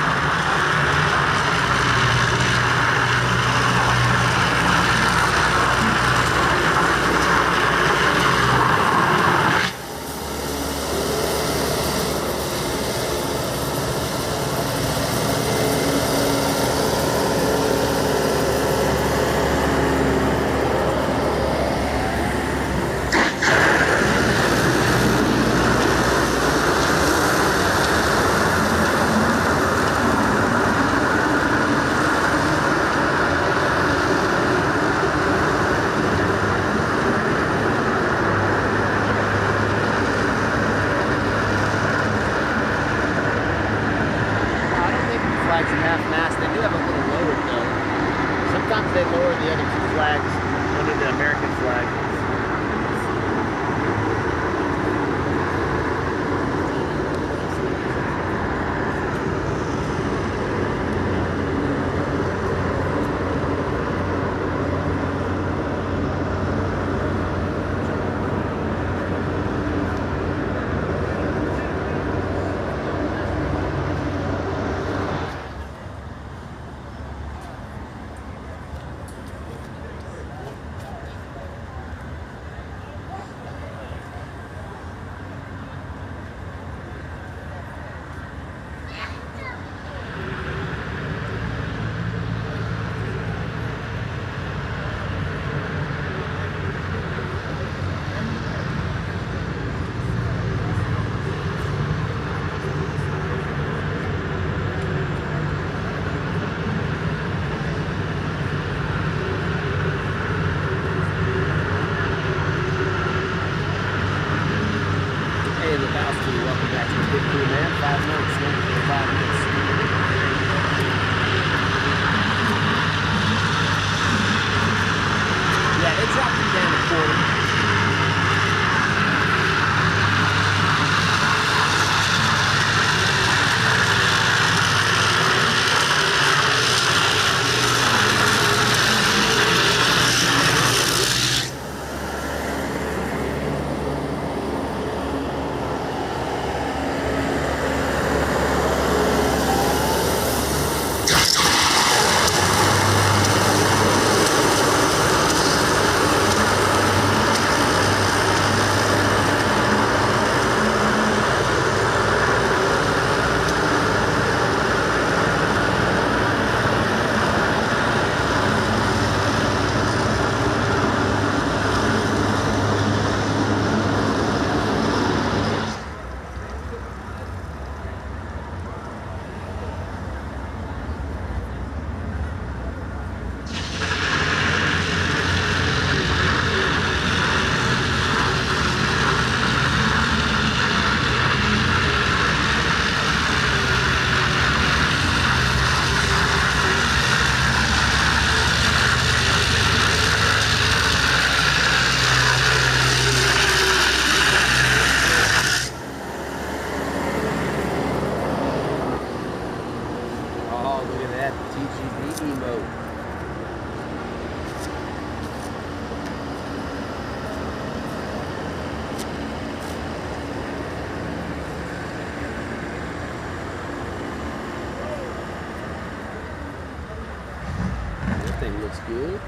Looks good.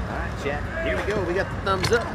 All right, chat. Here we go. We got the thumbs up.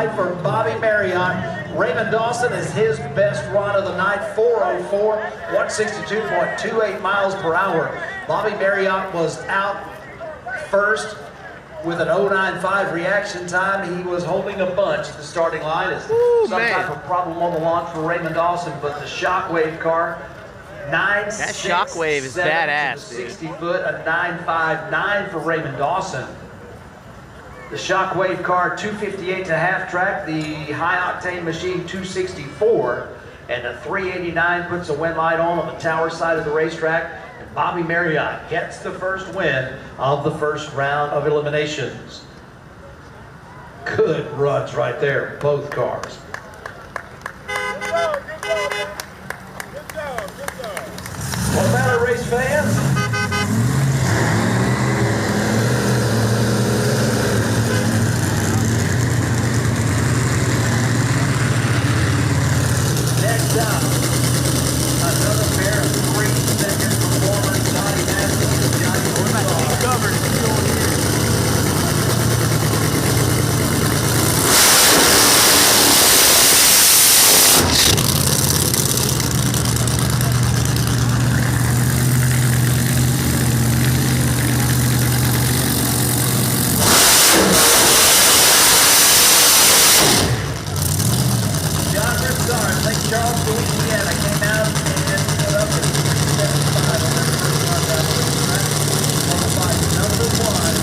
night for Bobby Marriott. Raymond Dawson is his best run of the night, 404, 162.28 miles per hour. Bobby Marriott was out first with an 095 reaction time. He was holding a bunch at the starting line. It's some type of problem on the launch for Raymond Dawson, but the Shockwave car, 9.67 That Shockwave is badass, to the 60 foot, a 9.59 for Raymond Dawson. The Shockwave car, 258 to half track, the high octane machine 264, and the 389 puts a win light on the tower side of the racetrack. And Bobby Marriott gets the first win of the first round of eliminations. Good runs right there, both cars. What about it, race fans? Next up, another pair of 3-second performers, Johnny Massey and Johnny Broussard. Charles, Louisiana, came out and put up at 375 on their first run down the racetrack. Qualified number 1.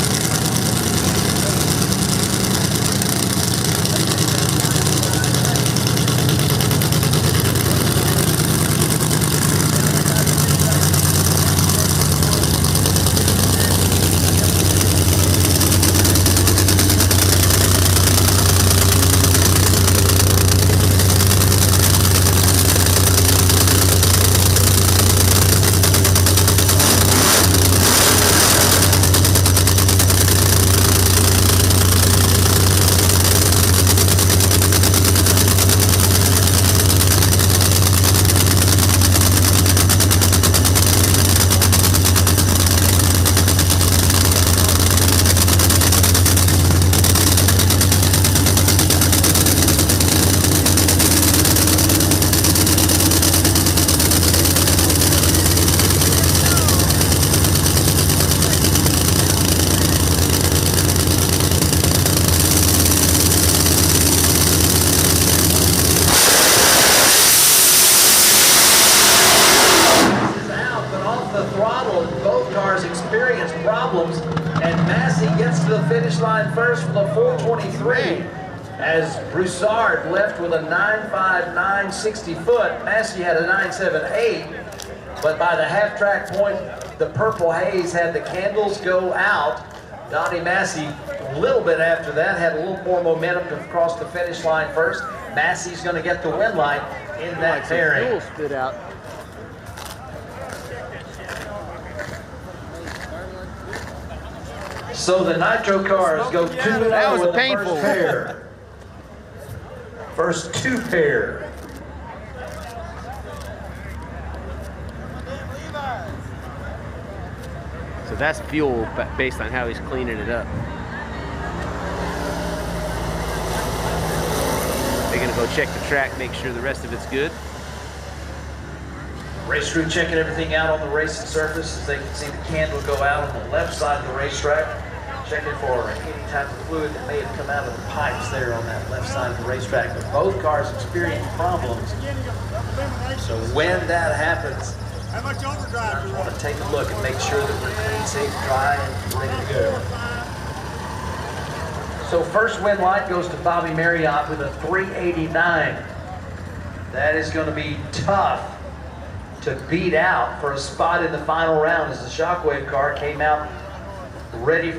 Experienced problems, and Massey gets to the finish line first with a 423 as Broussard left with a 9.59 60 foot. Massey had a 9.78, but by the half track point, the purple haze had the candles go out. Donnie Massey, a little bit after that, had a little more momentum to cross the finish line first. Massey's going to get the win light in that pairing. Fuel spit out. So the nitro cars go 2-0 That was in the painful. first pair. First two pair. So that's fuel based on how he's cleaning it up. They're gonna go check the track, make sure the rest of it's good. Race crew checking everything out on the racing surface as they can see the candle go out on the left side of the racetrack. Checking for any type of fluid that may have come out of the pipes there on that left side of the racetrack. But both cars experienced problems. So when that happens, How much overdrive I do you want to take a look and make sure that we're clean, safe, dry, and ready to go. So first win light goes to Bobby Marriott with a 389. That is going to be tough to beat out for a spot in the final round as the Shockwave car came out ready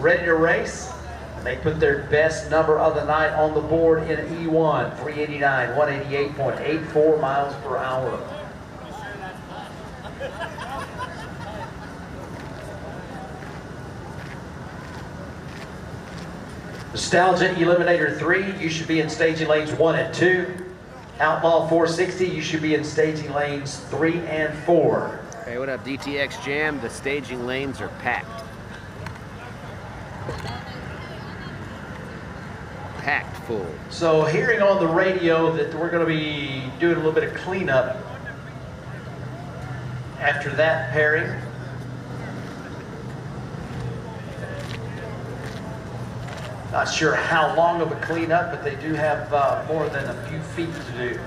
to race. And they put their best number of the night on the board in E1, 389, 188.84 miles per hour. Nostalgia Eliminator 3, you should be in staging lanes 1 and 2. Outlaw 460, you should be in staging lanes 3 and 4. Hey, what up, DTX Jam? The staging lanes are packed. packed full. So hearing on the radio that we're going to be doing a little bit of cleanup after that pairing. Not sure how long of a cleanup, but they do have more than a few feet to do.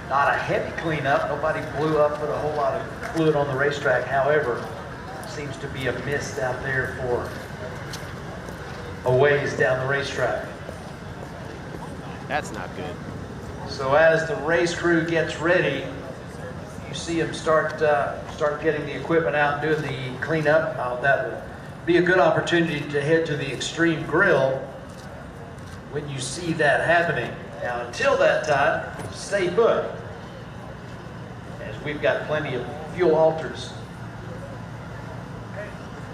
Not a heavy cleanup. Nobody blew up, put a whole lot of fluid on the racetrack. However, seems to be a mist out there for a ways down the racetrack. That's not good. So as the race crew gets ready, you see them start getting the equipment out and doing the cleanup. That would be a good opportunity to head to the Extreme Grill when you see that happening. Now, until that time, stay put, as we've got plenty of fuel alters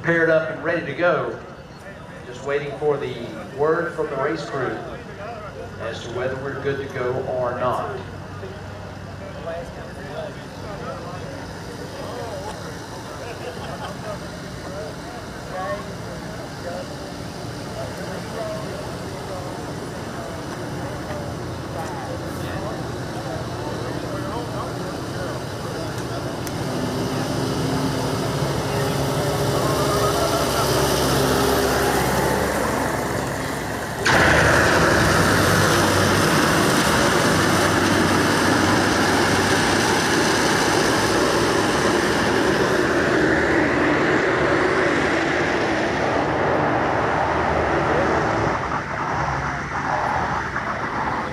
paired up and ready to go. Just waiting for the word from the race crew as to whether we're good to go or not.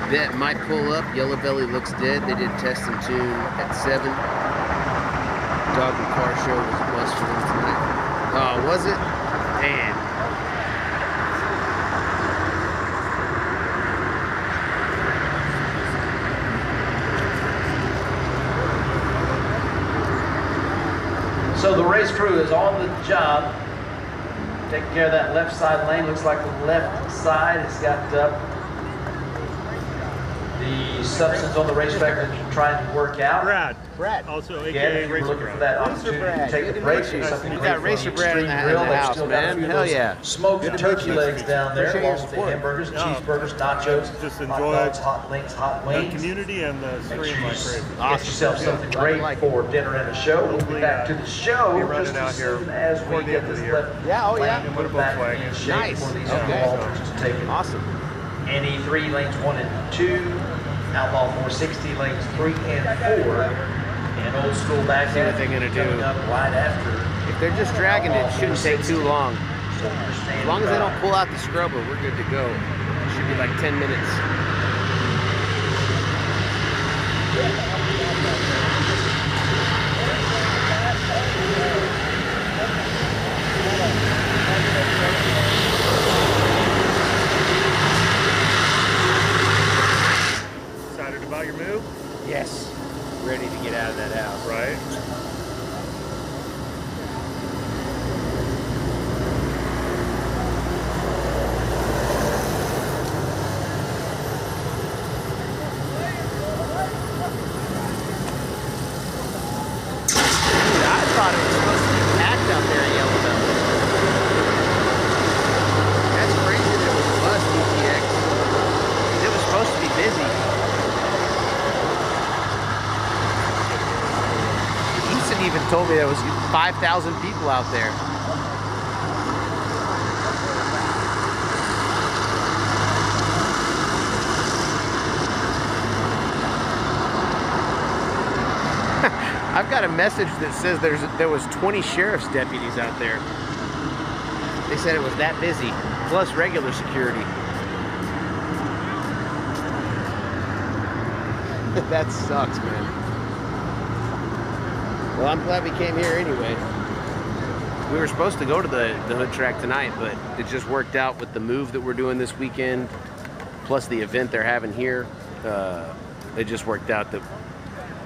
Bet might pull up. Yellow Belly looks dead. They did test and tune at 7. Dog and car show was a bust for them tonight. Oh, was it? Man. So the race crew is on the job, taking care of that left side lane. Looks like the left side has got the substance on the racetrack that you're trying to work out. Brad. Also, Again, AKA if you're Racer looking for Brad. that opportunity to take a break or something. You got Racer Brad in the house, Still got man. a few of Hell those yeah. smoked turkey legs down there, Appreciate along your with the support. hamburgers, Yeah. cheeseburgers, nachos, Just hot enjoy dogs, hot links, hot The wings. community and the Make stream sure you like get crazy. yourself something Yeah. great Like for dinner and a show. We'll be Hopefully, back to the show be running just out as here soon as we before the get end of this the year. left Yeah, oh yeah. lane put back Volkswagen. in shape Nice. for these Okay. alters to take it. Awesome. NE3 lanes 1 and 2, Outlaw 460 lanes 3 and 4, and Old School back See what they're gonna do. coming up right after. If they're just dragging it, it shouldn't take too long. So we're standing As long as they don't by. pull out the scrubber, we're good to go. It should be like 10 minutes. Excited about your move? Yes. Ready to get out of that house. Right. Dude, I thought it was supposed to be packed out there at Yellow Belly. That's crazy that it was a bus, DTX. It was supposed to be busy. Easton even told me there was 5,000 people out there. I've got a message that says there was 20 sheriff's deputies out there. They said it was that busy, plus regular security. That sucks, man. Well, I'm glad we came here anyway. We were supposed to go to the hood track tonight, but it just worked out with the move that we're doing this weekend, plus the event they're having here. It just worked out that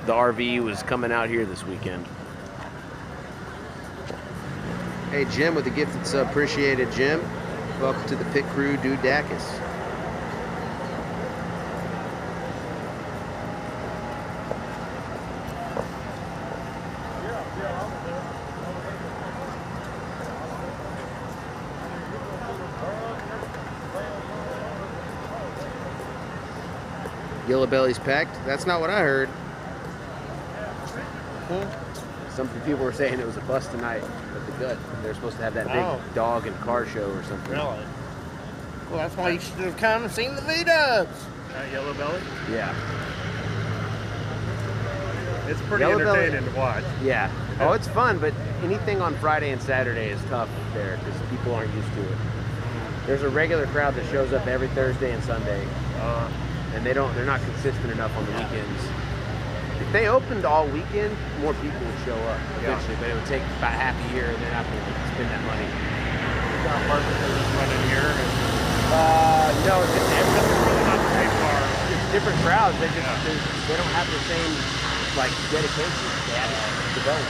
the RV was coming out here this weekend. Hey, Jim with the gifted sub. Appreciate it, Jim. Welcome to the pit crew, Dude Dacus. Yellow Belly's packed? That's not what I heard. Some people were saying it was a bust tonight at the gut. They're supposed to have that big dog and car show or something. Really? Well, that's why you should have come and seen the V-dubs. Yellow Belly? Yeah. It's pretty Yellow entertaining Belly. to watch. Yeah. Oh, it's fun, but anything on Friday and Saturday is tough there because people aren't used to it. There's a regular crowd that shows up every Thursday and Sunday, and they're not consistent enough on the weekends. If they opened all weekend, more people would show up eventually, but it would take about half a year, and they're not going to spend that money. Got apartments that just run in here. No, it's Really not the same car. different crowds. They don't have the same like dedication they have to develop.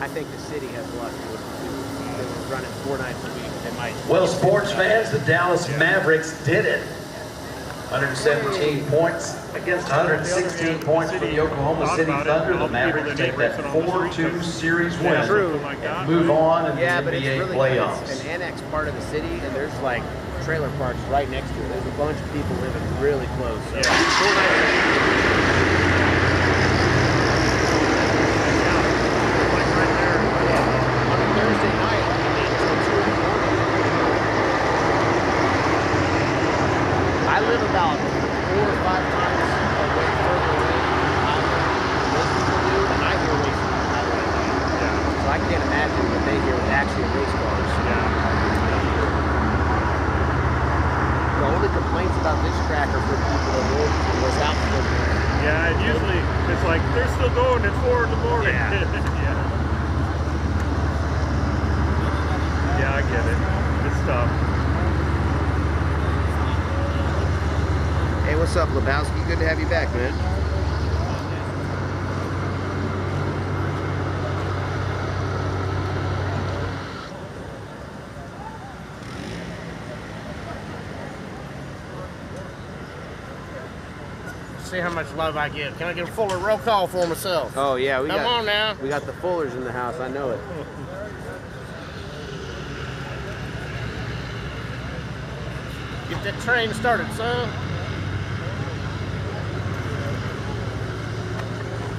I think the city has a lot to do with it too. They were running 4 nights a week. They might. Well, sports fans, the Dallas Mavericks did it. 117 points against 116 points for the Oklahoma City Thunder. The Mavericks take that 4-2 series win and move on in the but it's NBA really playoffs. It's an annex part of the city, and there's like trailer parks right next to it. There's a bunch of people living really close. So 4 nights. Thursday night, until 2 in the morning. I live about 4 or 5 times away further away from most people do, and I hear racing on the highway at night. So I can't imagine what they hear with actual race cars. The only complaints about this track are for people that was out still going. Yeah, and usually it's like, they're still going at 4 in the morning. Yeah, I get it. It's tough. Hey, what's up, Lebowski? Good to have you back, man. See how much love I give. Can I get a Fuller roll call for myself? Oh yeah, Come on now. We got the Fullers in the house. I know it. Get that train started, son.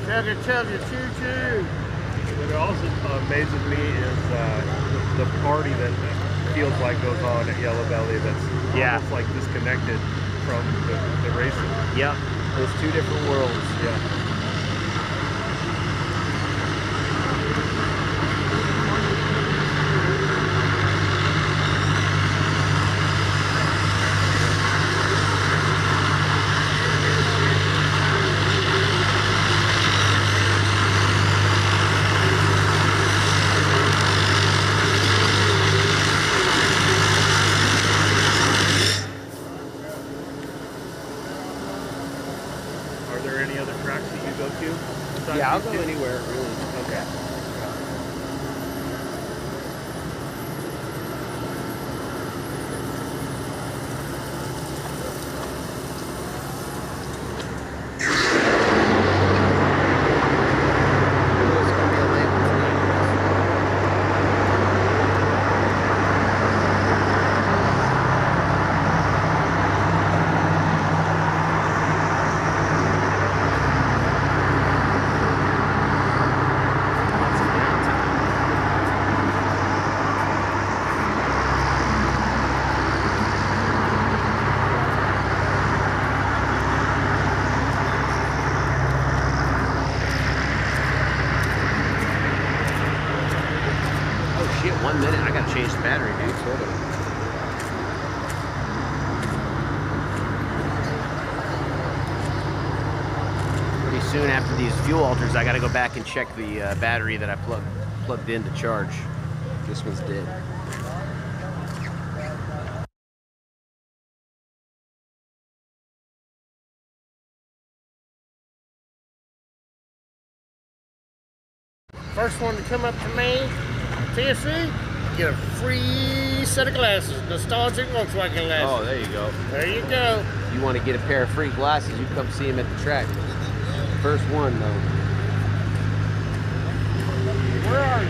Chugga, chugga, choo-choo. What also amazes me is the party that feels like goes on at Yellow Belly that's almost like disconnected from the racing. Yep. There's 2 different worlds. Yeah. Yeah, I'll go anywhere, really. Okay. Shit, 1 minute. I gotta change the battery, dude. Hold on. Pretty soon after these fuel alters, I gotta go back and check the battery that I plugged in to charge. This one's dead. First one to come up to me, TSC, get a free set of glasses, nostalgic Volkswagen glasses. Oh, there you go. There you go. If you want to get a pair of free glasses, you come see him at the track. First one, though. Where are you?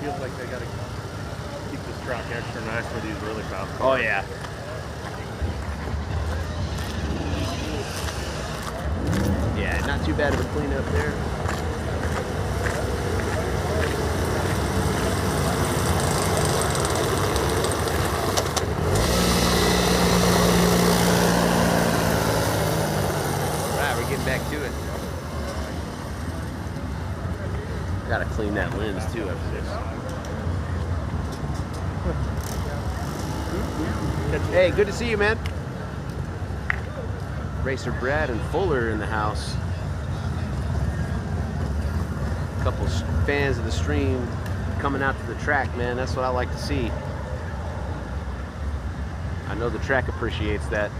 Feels like they gotta keep this track extra nice for these really fast. Oh yeah. Yeah, not too bad of a cleanup there. Alright, we're getting back to it. Gotta clean that lens too after this. Hey, good to see you, man. Racer Brad and Fuller in the house. A couple fans of the stream coming out to the track, man. That's what I like to see. I know the track appreciates that.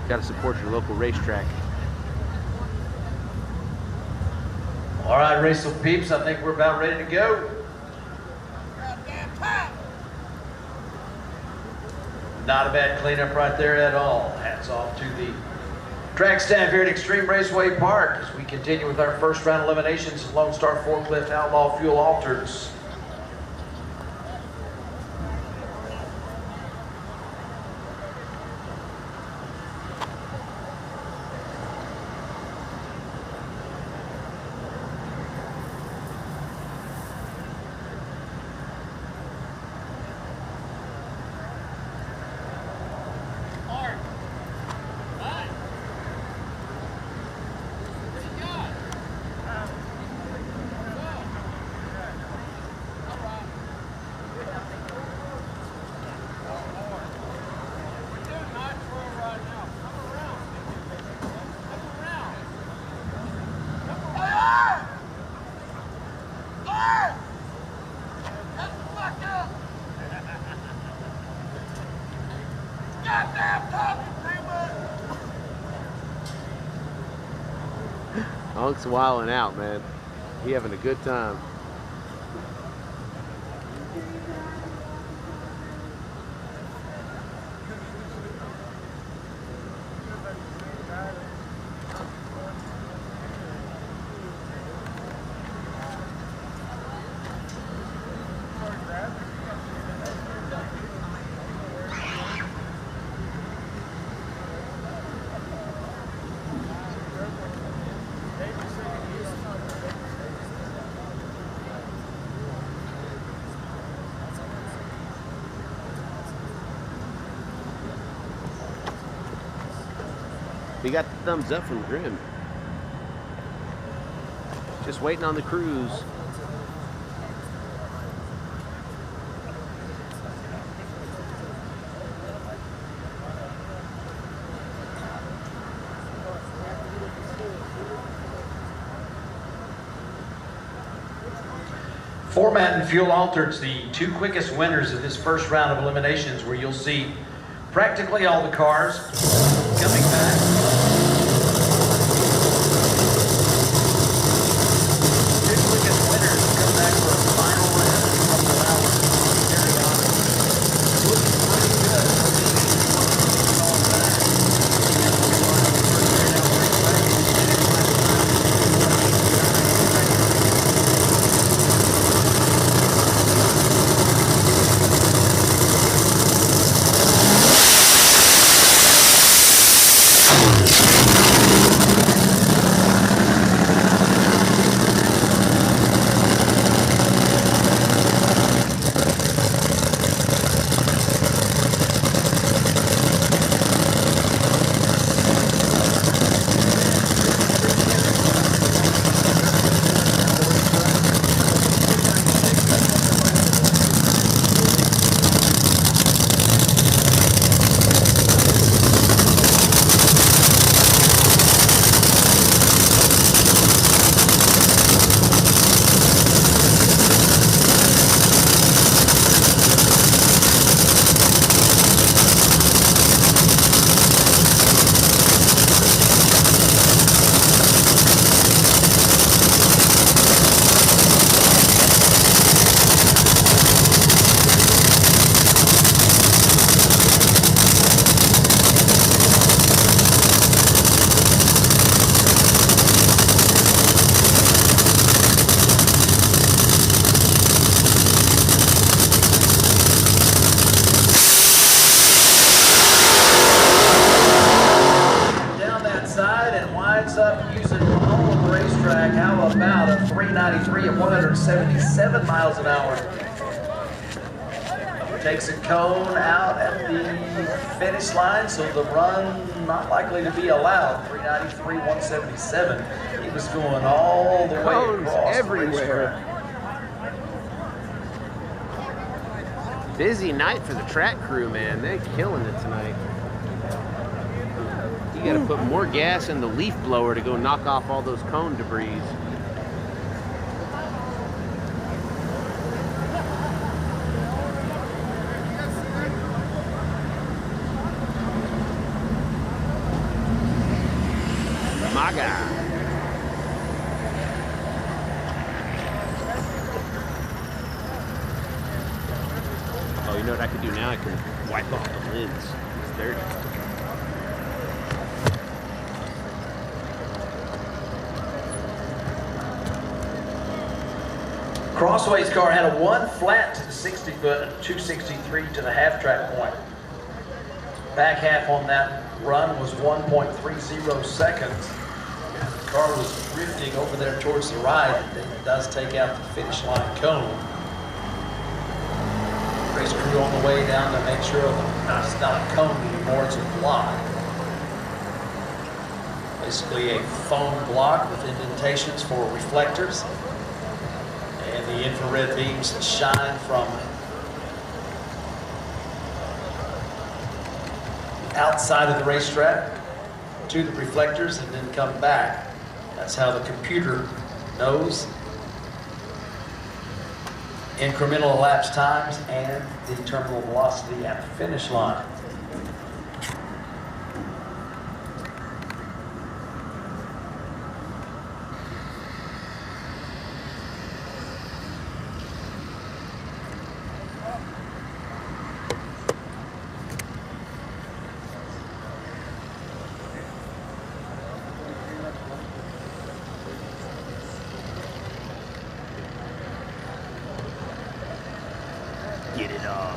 Got to support your local racetrack. All right, Racer peeps, I think we're about ready to go. Not a bad cleanup right there at all. Hats off to the track staff here at Extreme Raceway Park as we continue with our first round eliminations of Lone Star Forklift Outlaw Fuel Altereds. Hunk's wilding out, man. He having a good time. We got the thumbs up from Grim. Just waiting on the crews. Format and Fuel Altereds, the two quickest winners of this first round of eliminations, where you'll see practically all the cars coming back. Two quickest winners come back for a final round in a couple hours. Carry on. It's looking pretty good. Going back. 93 at 177 miles an hour. Takes a cone out at the finish line, so the run not likely to be allowed. 393, 177. He was going all the way Cones across everywhere. Busy night for the track crew, man. They're killing it tonight. You gotta put more gas in the leaf blower to go knock off all those cone debris. My guy. Oh, you know what I could do now? I can wipe off the lids. It's dirty. Crossway's car had a 1 flat to the 60 foot and a 263 to the half track point. Back half on that run was 1.30 seconds. The car was drifting over there towards the right, and it does take out the finish line cone. Race crew on the way down to make sure it's not a cone anymore, it's a block. Basically a foam block with indentations for reflectors. And the infrared beams that shine from outside of the racetrack to the reflectors and then come back. That's how the computer knows incremental elapsed times and the terminal velocity at the finish line. Get it all.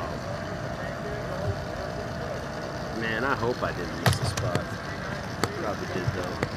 Man, I hope I didn't miss a spot. Probably did though.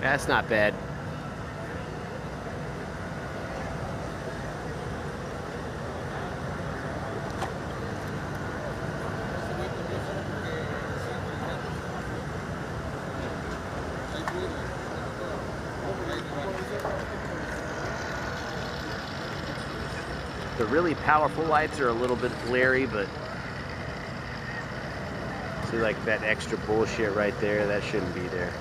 That's not bad. The really powerful lights are a little bit glary, but see, like that extra bullshit right there, that shouldn't be there.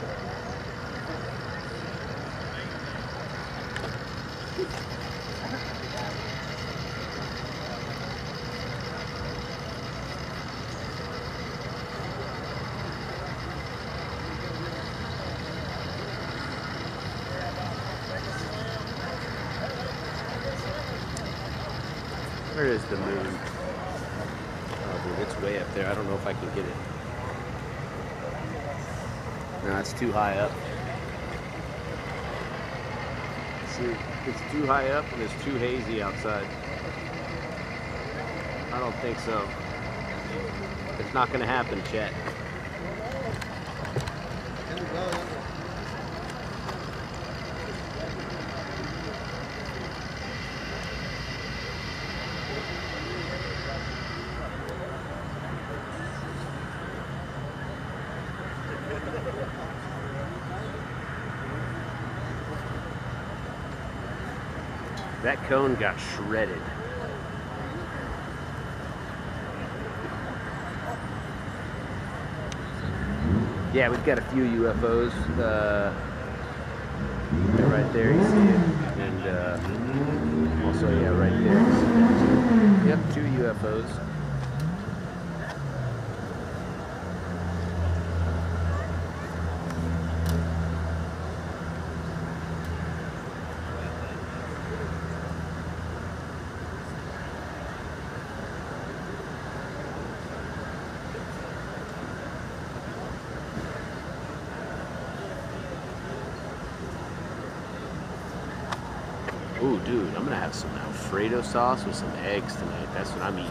Where is the moon? Oh, dude, it's way up there. I don't know if I can get it. No, it's too high up. See, it's too high up and it's too hazy outside. I don't think so. It's not gonna happen, chat. That cone got shredded. Yeah, we've got a few UFOs. Right there, you see it. And also, yeah, right there, you see that too. Yep, 2 UFOs. Ooh, dude, I'm gonna have some Alfredo sauce with some eggs tonight. That's what I'm eating.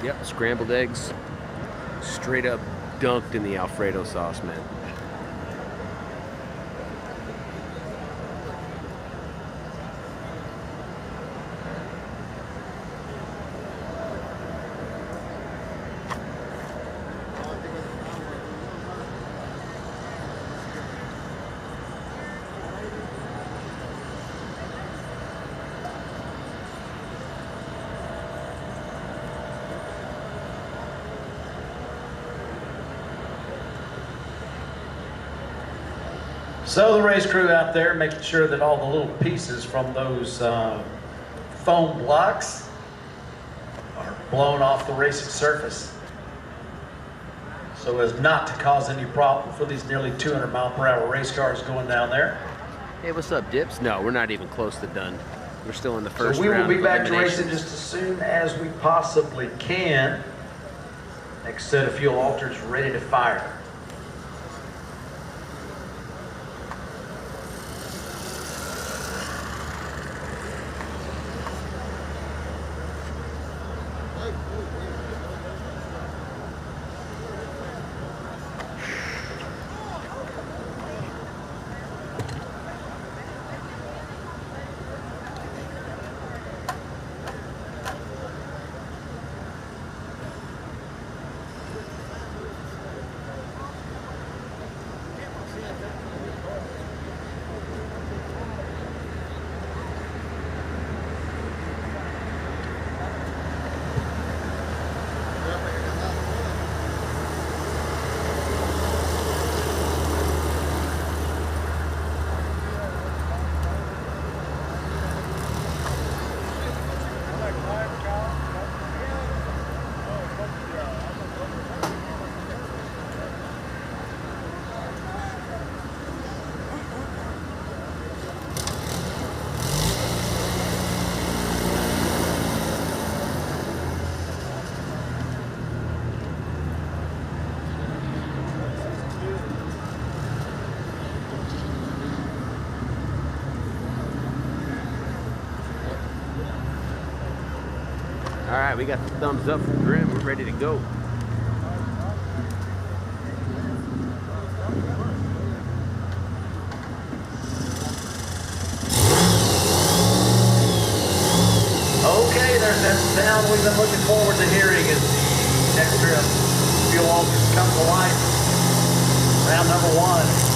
Yep, scrambled eggs, straight up dunked in the Alfredo sauce, man. So the race crew out there making sure that all the little pieces from those foam blocks are blown off the racing surface so as not to cause any problem for these nearly 200-mile-per-hour race cars going down there. Hey, what's up, Dips? No, we're not even close to done. We're still in the first So we will round be of back to eliminations. racing just as soon as we possibly can. Next set of fuel alters ready to fire. All right, we got the thumbs up from Grim. We're ready to go. Okay, there's that sound we've been looking forward to hearing as the extra fuel alters come to life. Round number 1.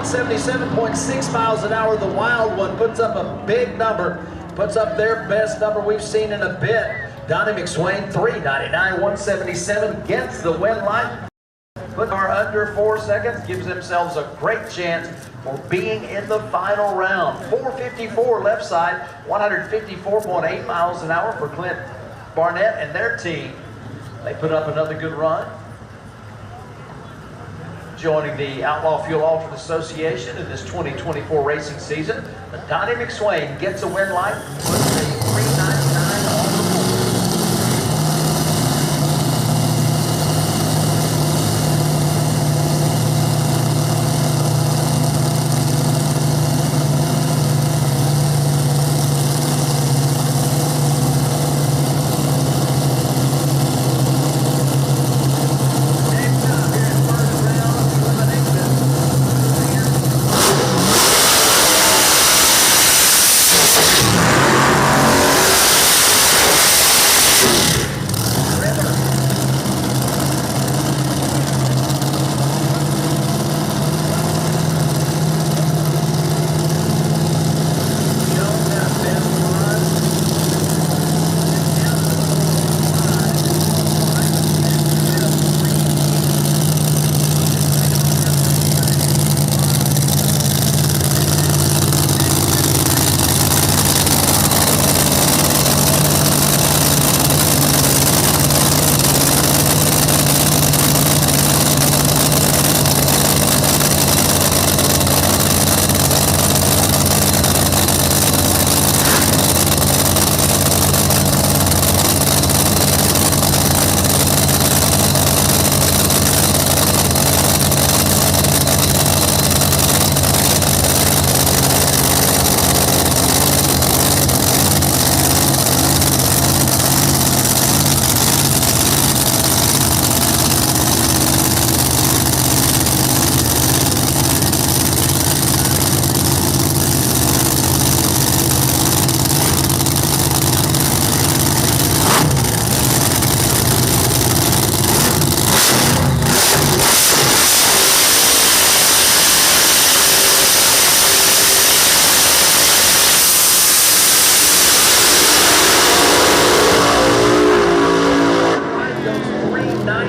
177.6 miles an hour. The wild one puts up a big number, puts up their best number we've seen in a bit. Donnie McSwain, 399, 177, gets the win line. But are under 4 seconds, gives themselves a great chance for being in the final round. 454 left side, 154.8 miles an hour for Clint Barnett and their team. They put up another good run. Joining the Outlaw Fuel Alternate Association in this 2024 racing season, Donnie McSwain gets a win line, puts a 399 on the board.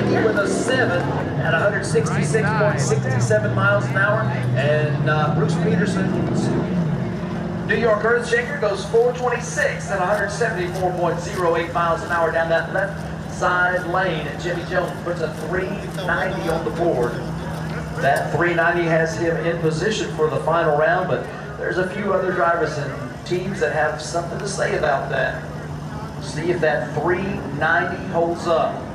With a 7 at 166.67 miles an hour. And Bruce Peterson's New York Earthshaker goes 426 at 174.08 miles an hour down that left side lane. And Jimmy Jones puts a 390 on the board. That 390 has him in position for the final round, but there's a few other drivers and teams that have something to say about that. See if that 390 holds up.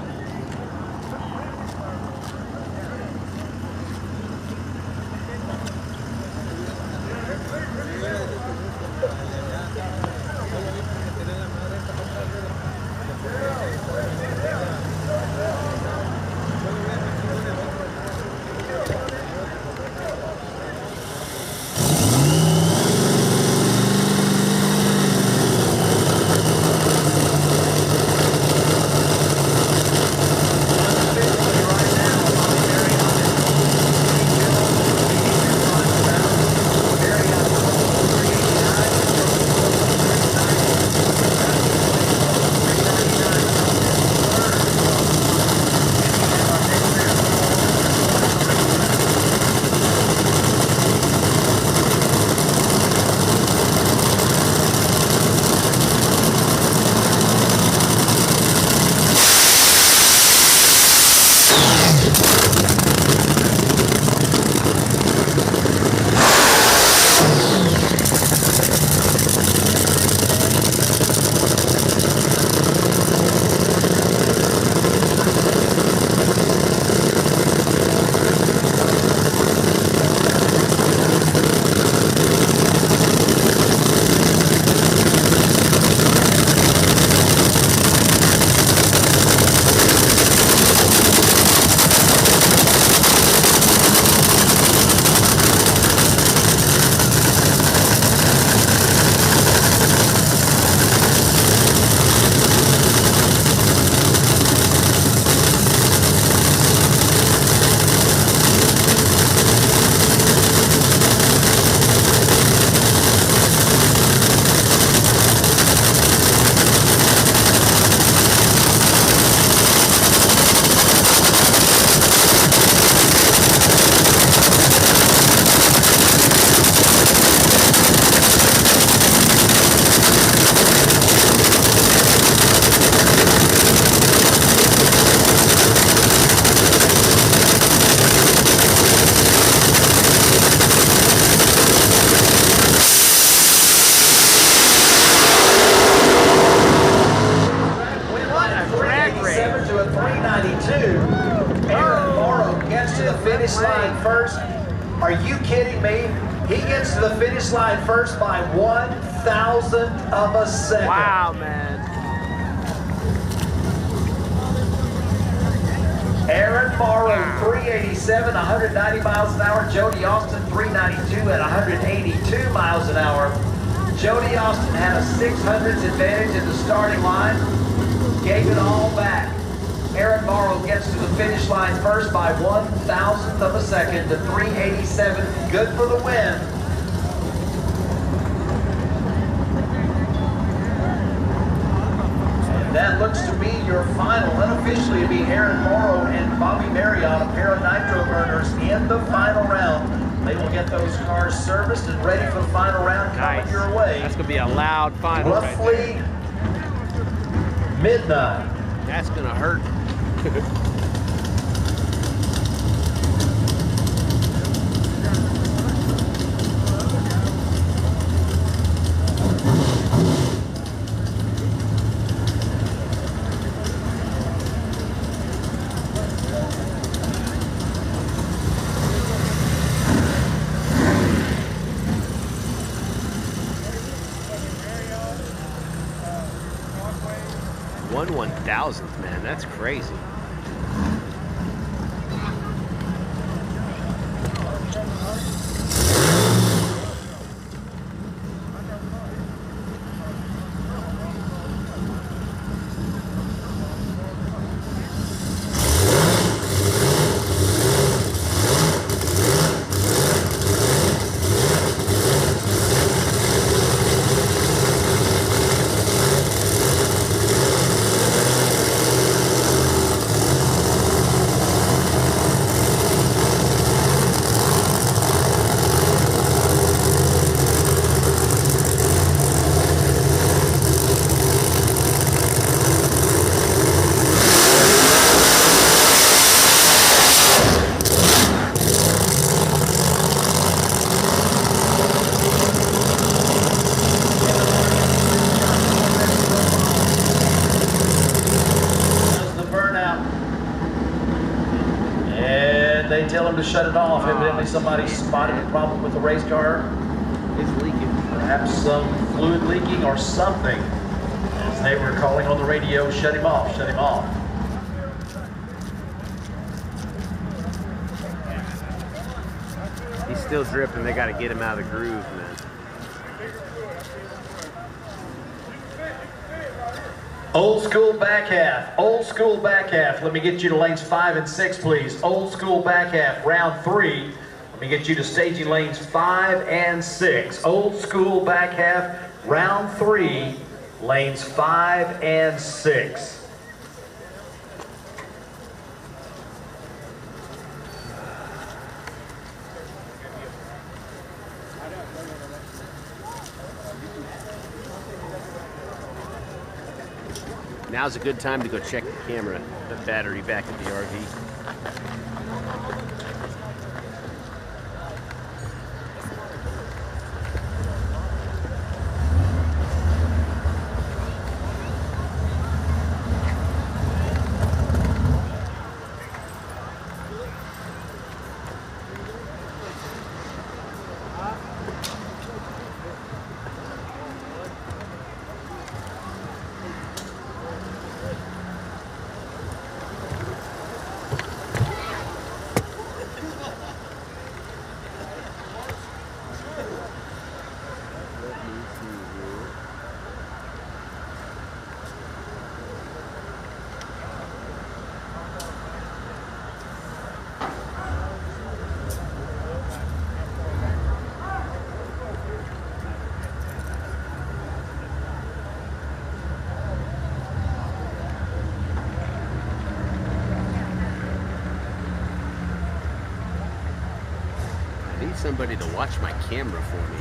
finish line first. Are you kidding me? He gets to the finish line first by 1,000th of a second. Wow, man. Aaron Morrow, 387, 190 miles an hour. Jody Austin, 392 at 182 miles an hour. Jody Austin had a 600s advantage in the starting line, gave it all back. Aaron Morrow gets to the finish line first by 1,000th of a second to 387. Good for the win. And that looks to be your final. Unofficially, to be Aaron Morrow and Bobby Marriott, a pair of nitro burners in the final round. They will get those cars serviced and ready for the final round coming your way. That's going to be a loud final. Roughly midnight. That's going to hurt. One 1,000th, man. That's crazy. They tell him to shut it off. Evidently somebody spotted a problem with the race car. It's leaking. Perhaps some fluid leaking or something. As they were calling on the radio, shut him off, shut him off. He's still dripping. They got to get him out of the groove, man. Old school back half, old school back half. Let me get you to lanes 5 and 6, please. Old school back half, round 3. Let me get you to staging lanes 5 and 6. Old school back half, round 3, lanes 5 and 6. Now's a good time to go check the camera, the battery back at the RV. I need somebody to watch my camera for me.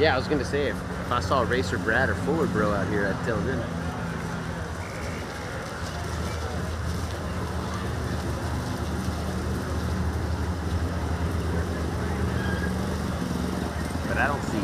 Yeah, I was gonna say if I saw Racer Brad or Fuller Bro out here, I'd tell them. But I don't see it.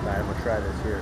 Alright, I'm gonna try this here.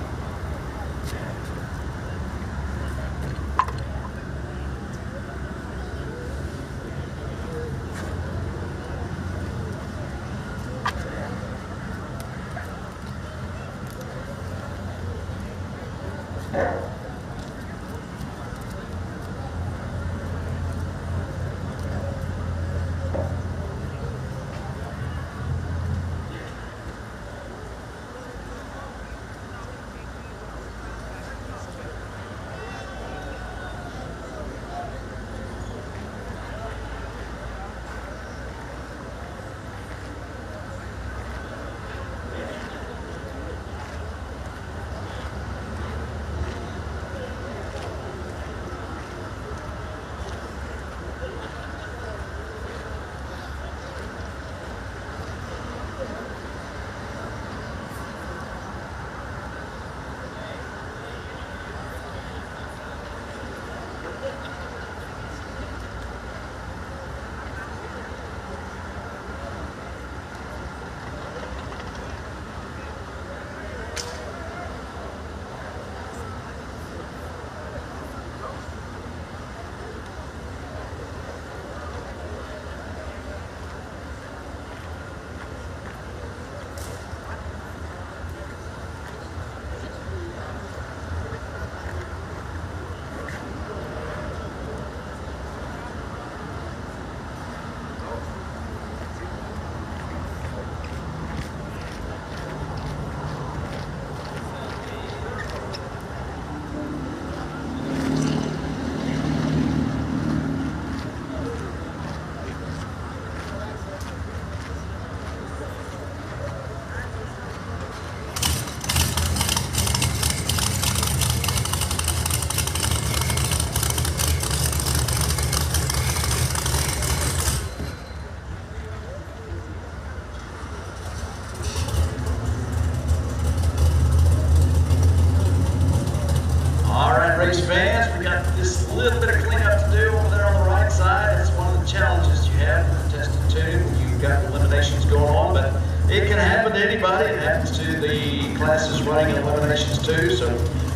Race fans, we got this little bit of cleanup to do over there on the right side. It's one of the challenges you have with testing too. You've got eliminations going on, but it can happen to anybody. It happens to the classes running eliminations too. So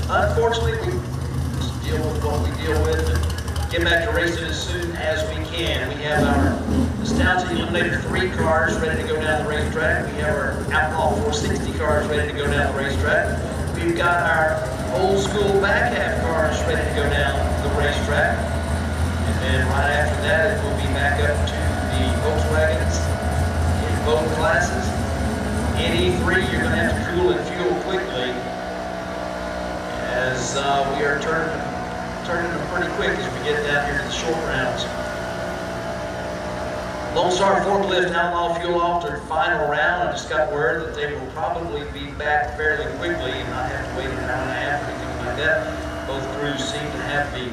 unfortunately, we just deal with what we deal with and get back to racing as soon as we can. We have our Nostalgia Eliminator 3 cars ready to go down the racetrack. We have our Outlaw 460 cars ready to go down the racetrack. We've got our old school back half cars ready to go down the racetrack. And then right after that, it will be back up to the Volkswagens in both classes. In E3, you're going to have to cool and fuel quickly as we are turning them pretty quick as we get down here to the short rounds. Lone Star Forklift Outlaw fuel off their final round. I just got word that they will probably be back fairly quickly and not have to wait an hour and a half or anything like that. Both crews seem to have the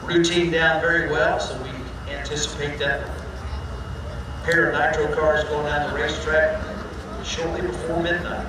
routine down very well, so we anticipate that pair of nitro cars going down the racetrack shortly before midnight.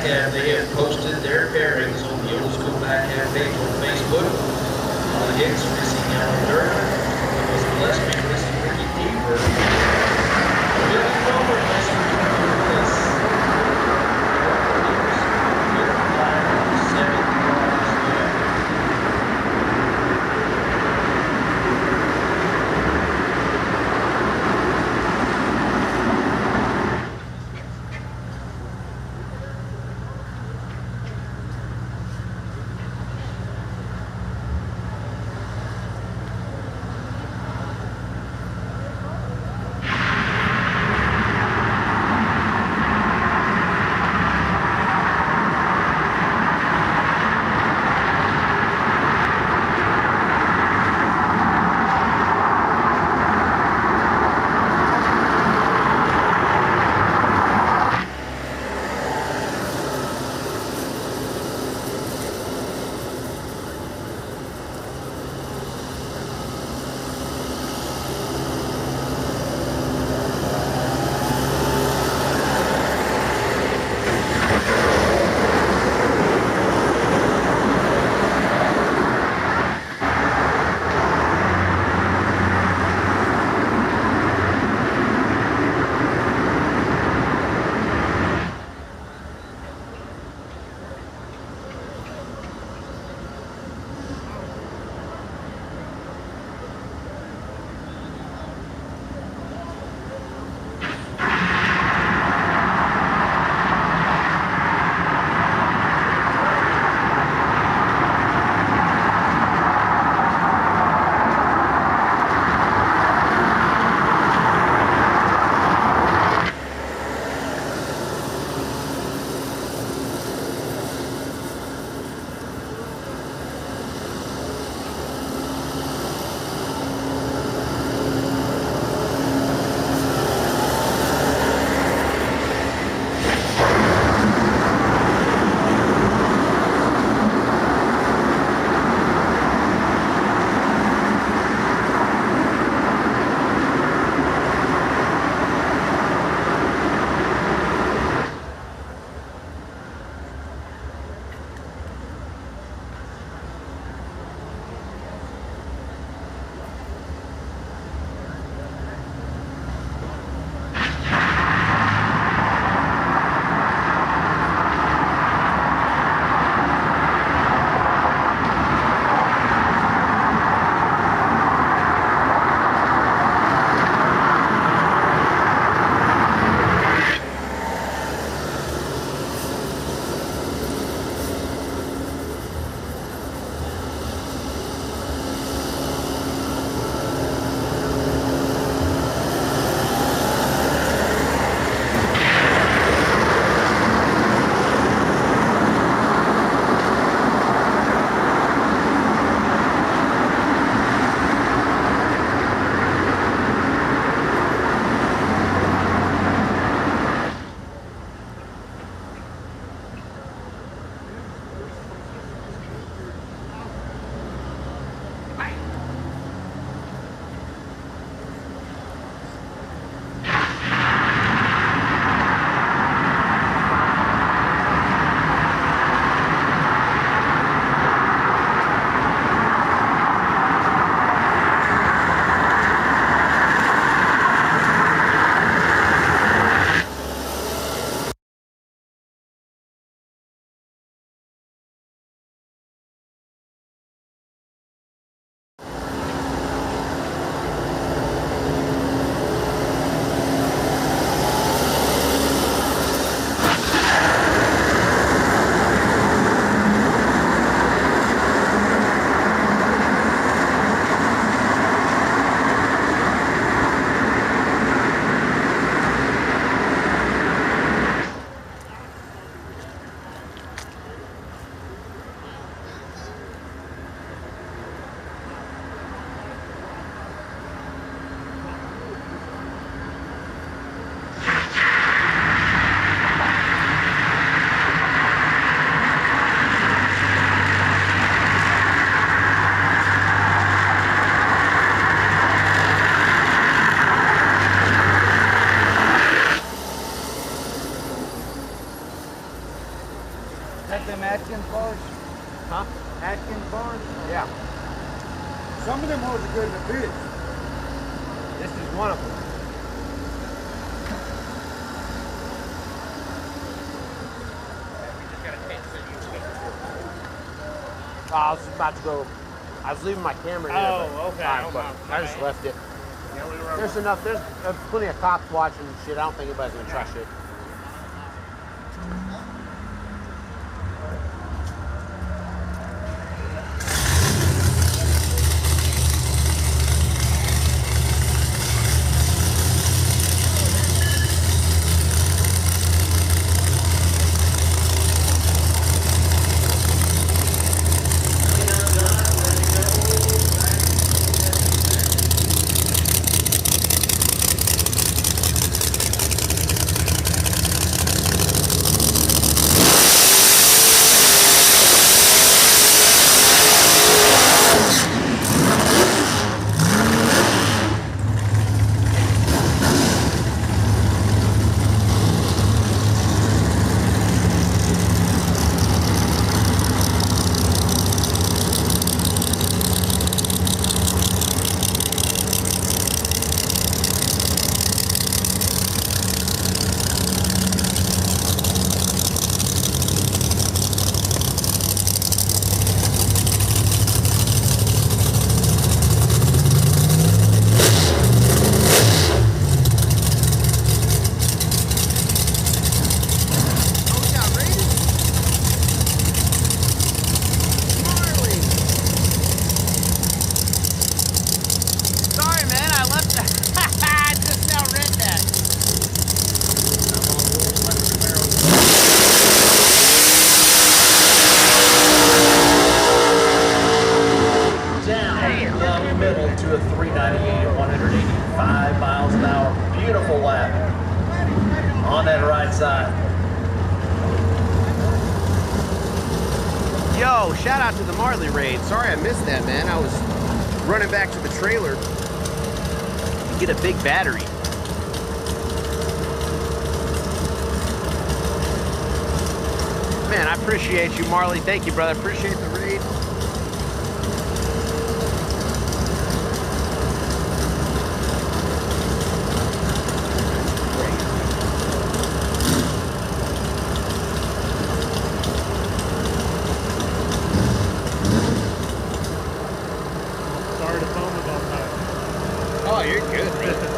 Cab, they have posted their pairings on the Old School Back Cab page on Facebook. Hicks missing Alan Durden. Was Gillespie missing Ricky Deaver. Billy Wilmer missing Junior Bliss. bars? Huh? Atkins bars? Yeah. Some of them hoes are good in the bitch. This is one of them. I was about to go. I was leaving my camera here. Oh, okay. I just left it. There's enough. There's plenty of cops watching and shit. I don't think anybody's gonna try shit. To a 398 at 185 miles an hour. Beautiful lap on that right side. Yo, shout out to the Marley raid. Sorry I missed that, man. I was running back to the trailer to get a big battery. Man, I appreciate you, Marley. Thank you, brother. Appreciate the raid. Sorry to phone about that. Oh, you're good, brother.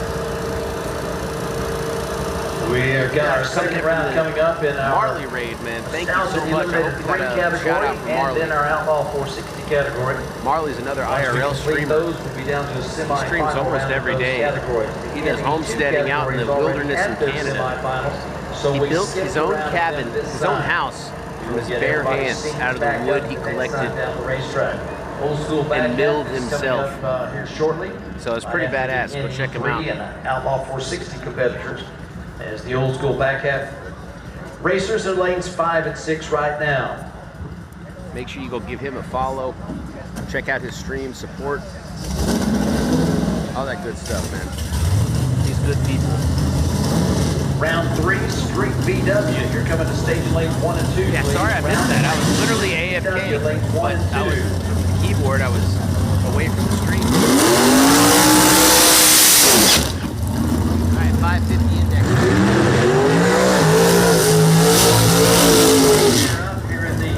We've got our second round coming up in our Marley raid, man. Thank you so Thousand much. I Eliminated hope you 3 got a shout category, out from and Marley. then our Outlaw 460 category. Marley's another Once we IRL complete streamer. those, we'll be down to a semifinal Streams almost round of every those day. categories. He does Beginning homesteading two out in the categories already wilderness in at their Canada. semifinals. So He we built skipped his own around cabin, them this his own time. house with his Get bare everybody hands synced out of back the wood up he next time collected. down the racetrack. Old school back milled half is coming himself. up, here shortly. So it's pretty Right badass. after Go the check him NE3 out. and Outlaw 460 competitors as the old school back half racers in lanes 5 and 6 right now. Make sure you go give him a follow. Check out his stream, support. All that good stuff, man. He's good people. Round 3, Street VW. You're coming to stage lanes 1 and 2. Yeah, please. sorry I missed Round that. I was three, literally VW, AFK, lanes 1 but and 2. I was the keyboard. I was away from the stream. All right, 550 index. Here in the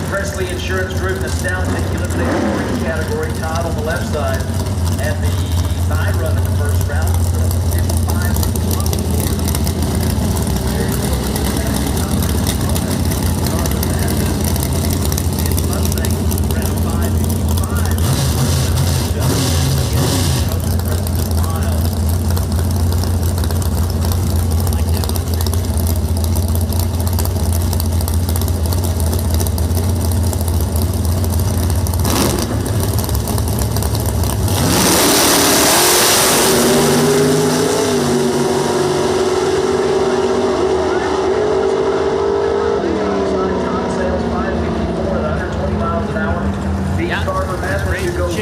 Presley Insurance Group, the Astounding Eliminated 3 category, Todd on the left side, and the side run in the first round.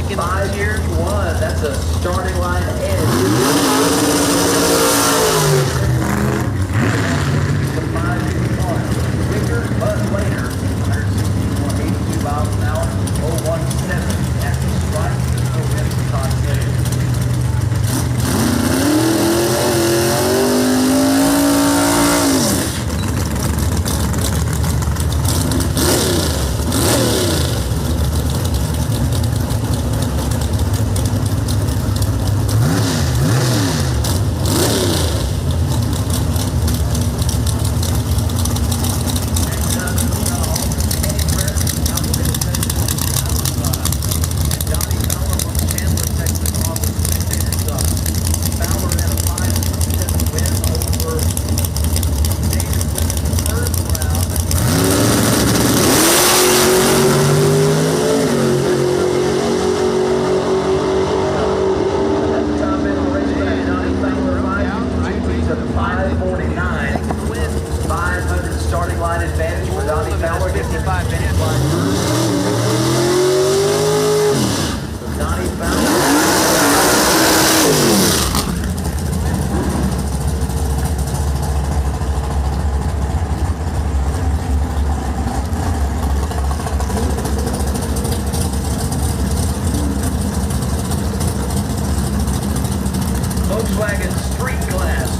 55. 5-minute line first. So Donnie Fowler.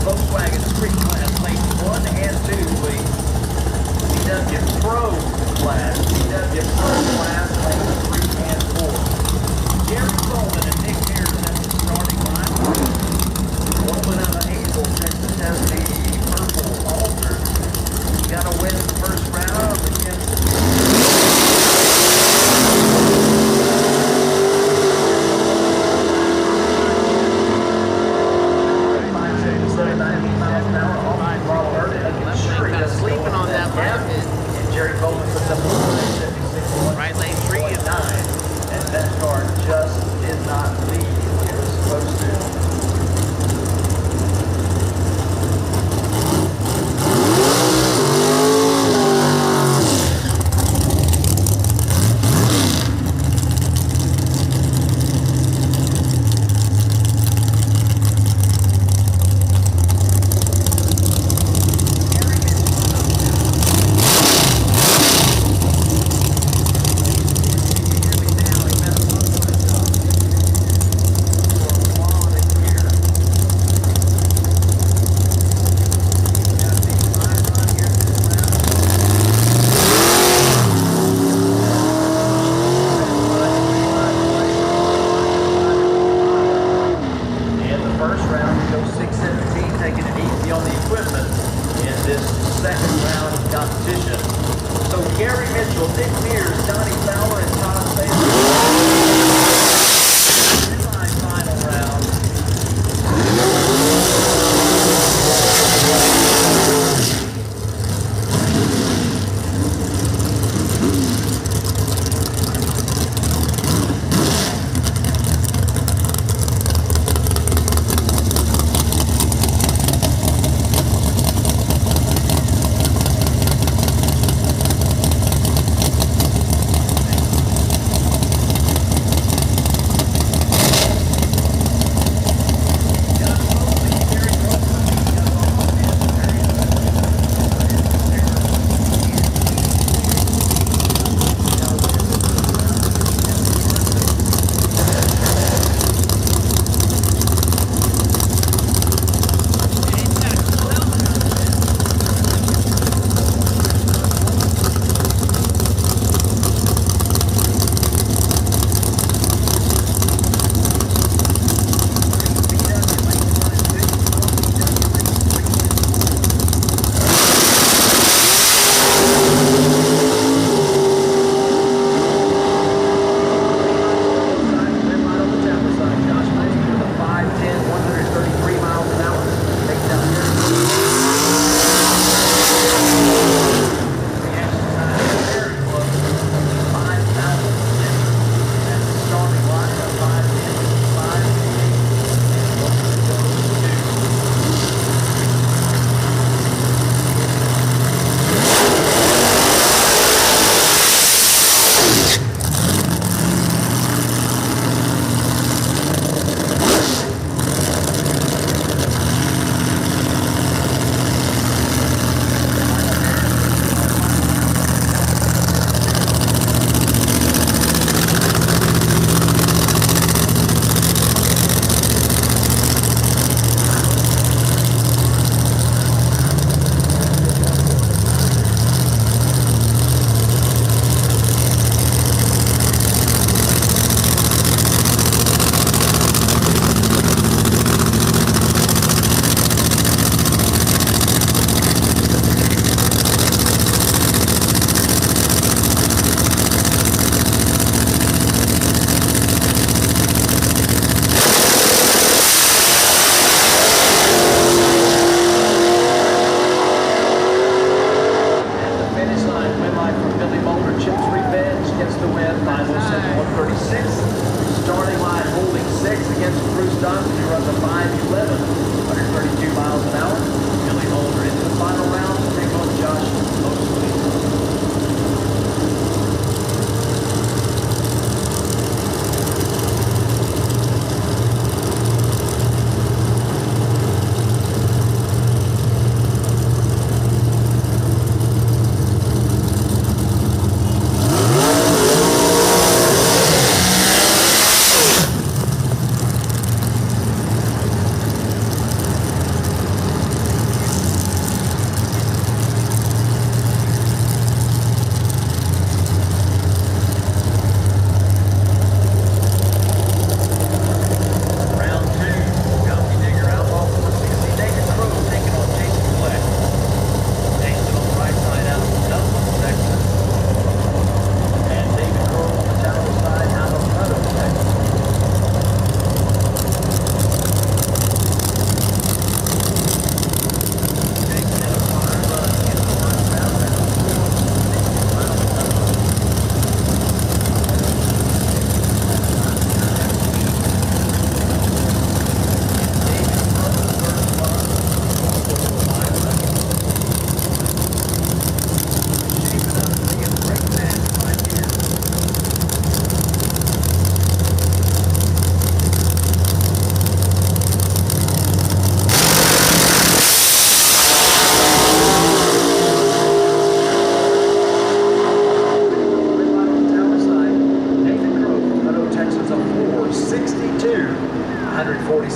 Volkswagen Street Class, lanes 1 and 2, please. VW Pro Class, lanes 3 and 4. Jerry Coleman and Nick Mears at the starting line. Coleman out of Hazel, Texas, has the purple Alter. He got a win in the first round against Sleeping on that left and Jerry Coleman puts up a 176. right lane 3 is 9, and that car just did not leave when it was supposed to.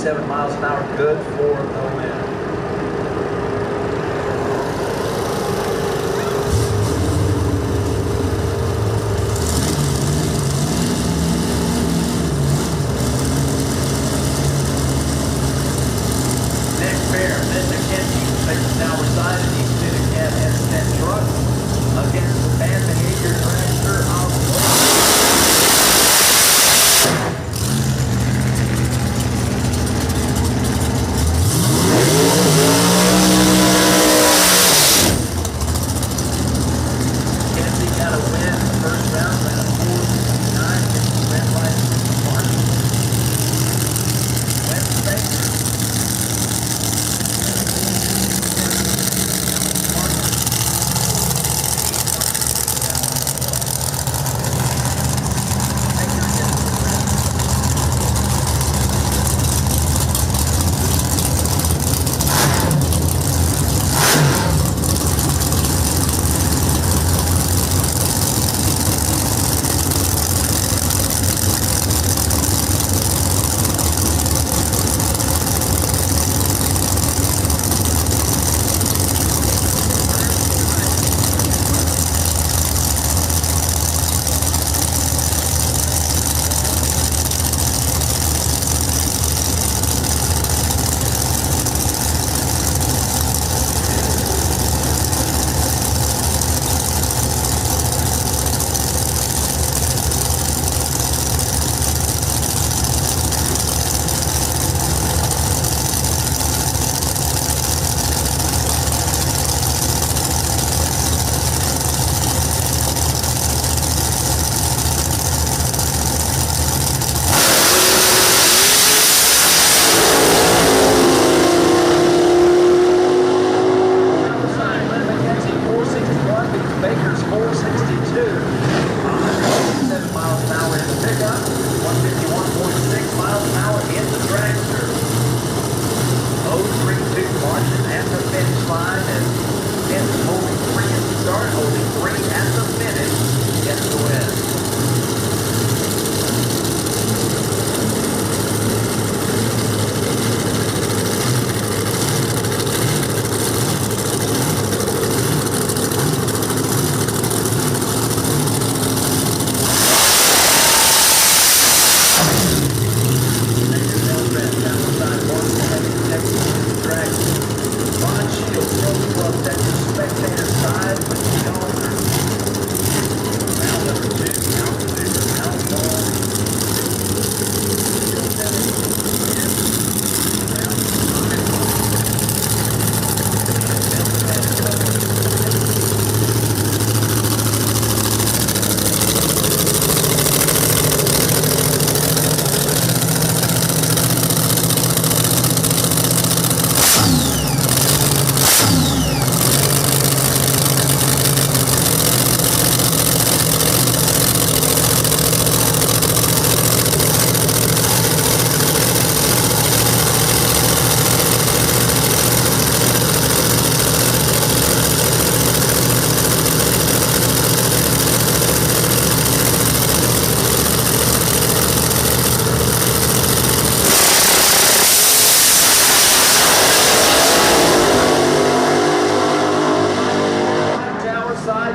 147 miles an hour, good for the win. Next pair, Ben McKenzie, faces now reside in East Michigan S10 truck against the bad behavior dragster Outlaw.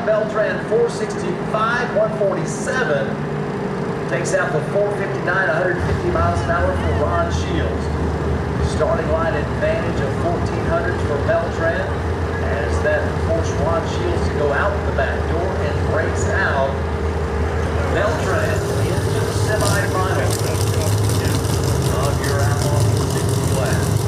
Beltran 465, 147. Takes out the 459, 150 miles an hour for Ron Shields. Starting line advantage of 1400s for Beltran as that forced Ron Shields to go out the back door and breaks out. Beltran into the semifinals of your Outlaw 460 class.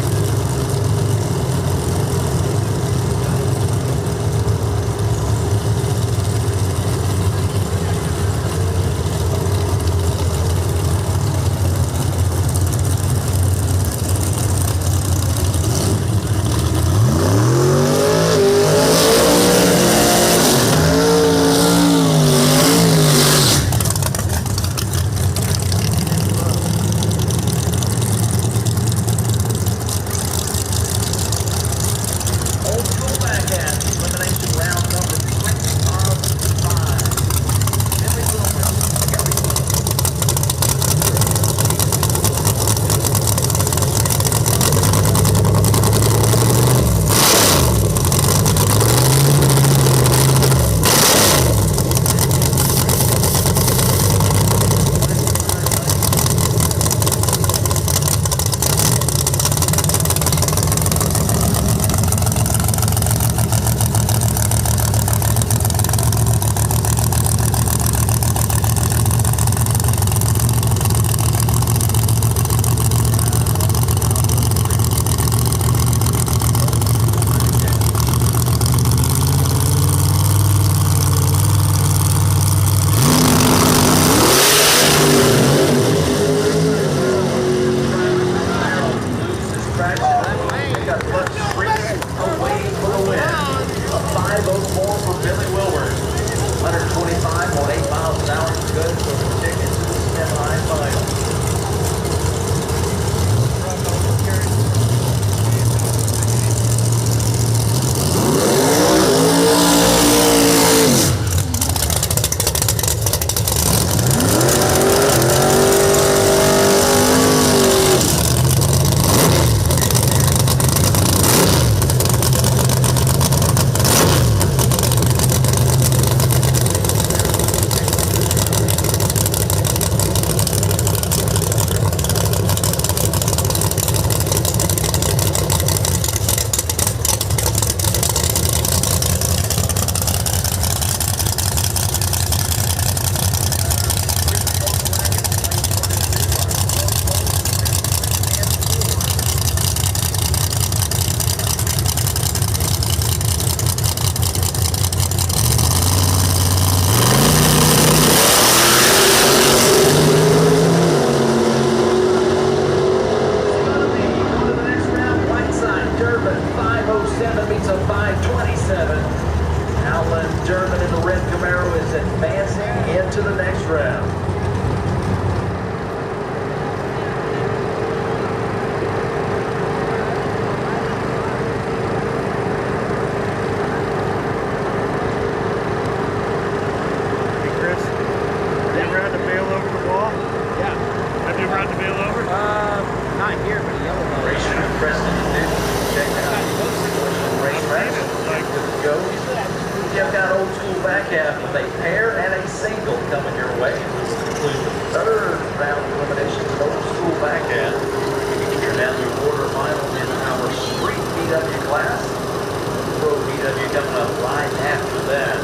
time on 8 miles an hour is good for the ticket to the semifinal. Third round eliminations of old school backhand. You're down to quarterfinals in our street VW class. Pro VW coming up right after that.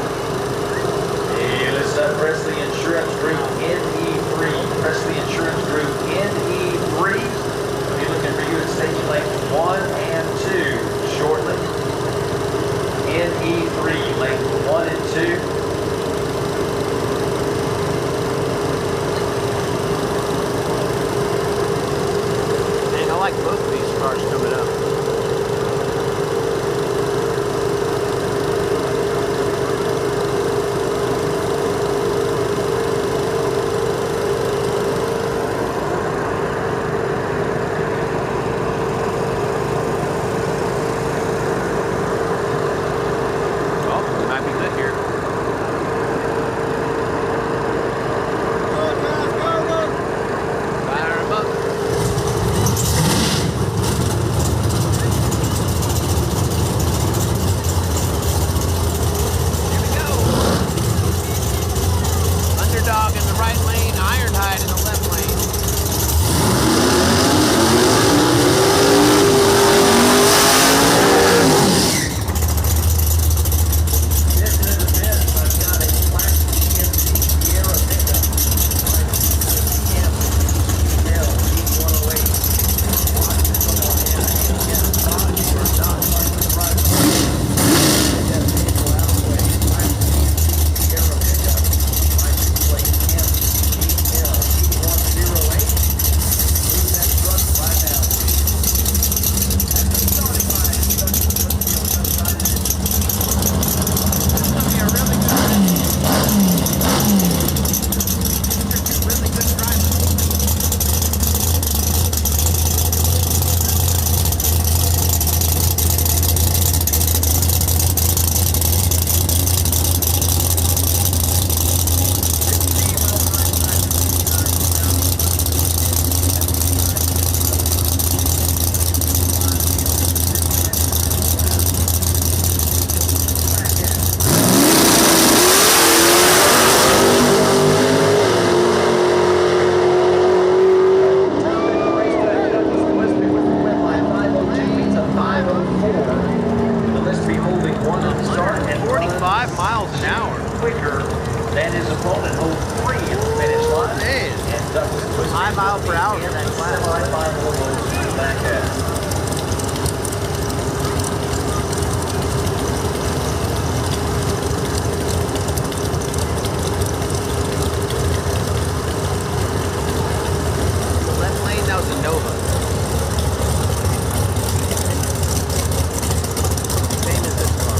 It's Presley Insurance Group NE3. Presley Insurance Group NE3. We'll be looking for you at stage lane 1 and 2 shortly. NE3, lane 1 and 2. I like both of these cars coming up. Oh, we might be good here. Fire them up. Dog in the right lane, Ironhide in the left lane. This is the best. I've got a Black GMC Sierra pickup. Quicker than his opponent, hold 3 in the finish line. And Douglas 5 miles per hour in in that that class. semifinal of those back half. The left lane, that was a Nova. Same as this car.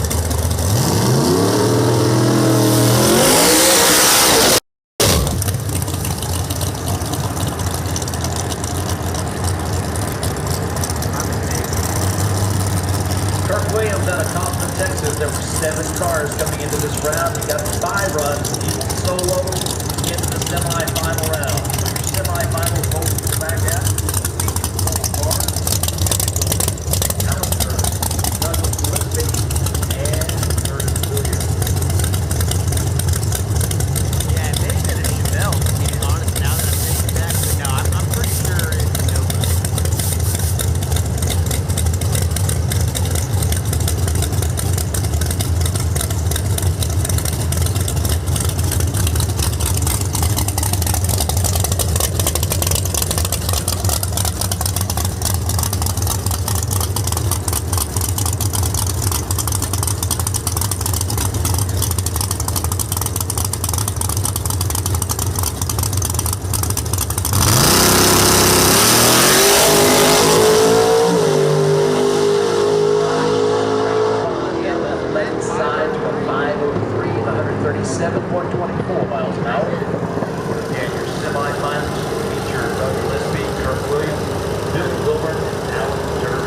an hour. And your semifinals feature Doug Gillespie, Kirk Williams, Bill Wilbur, and Alan Durr.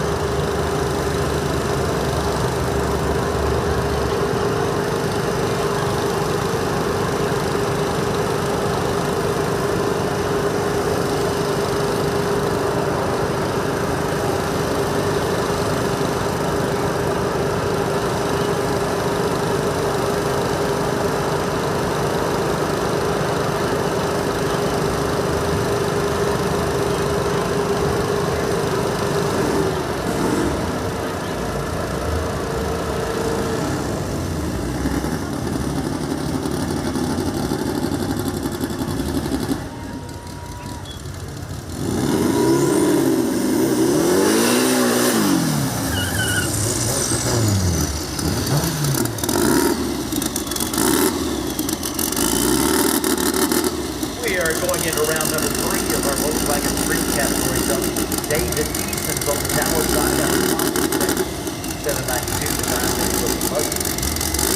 We are going into round number 3 of our Volkswagen Street category. David Eason's on the tower side out of 792 to 9 minutes of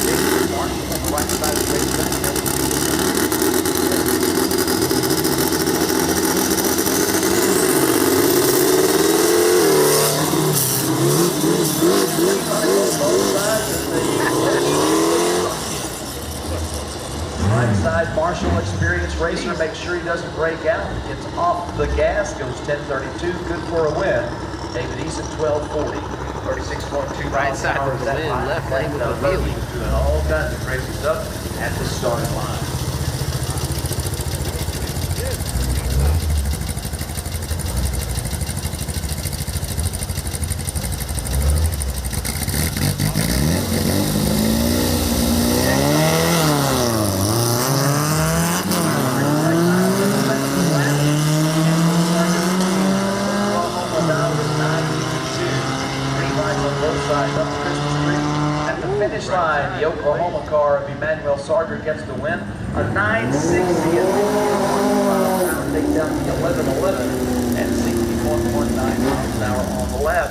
David Marshall on the right side of the racetrack. Right side, Marshall, experienced racer. Make sure he doesn't break out. Gets off the gas, goes 10:32, good for a win. David Eason, 12:40, 36.2 Right miles side an hour. with is the that wind, line. left lane with the Bogey, wheelie. doing all kinds of crazy stuff at the starting line. At the finish line, the Oklahoma car of Emmanuel Sarger gets the win. A 960 takes down the 1111 at 61.9 miles an hour on the lap.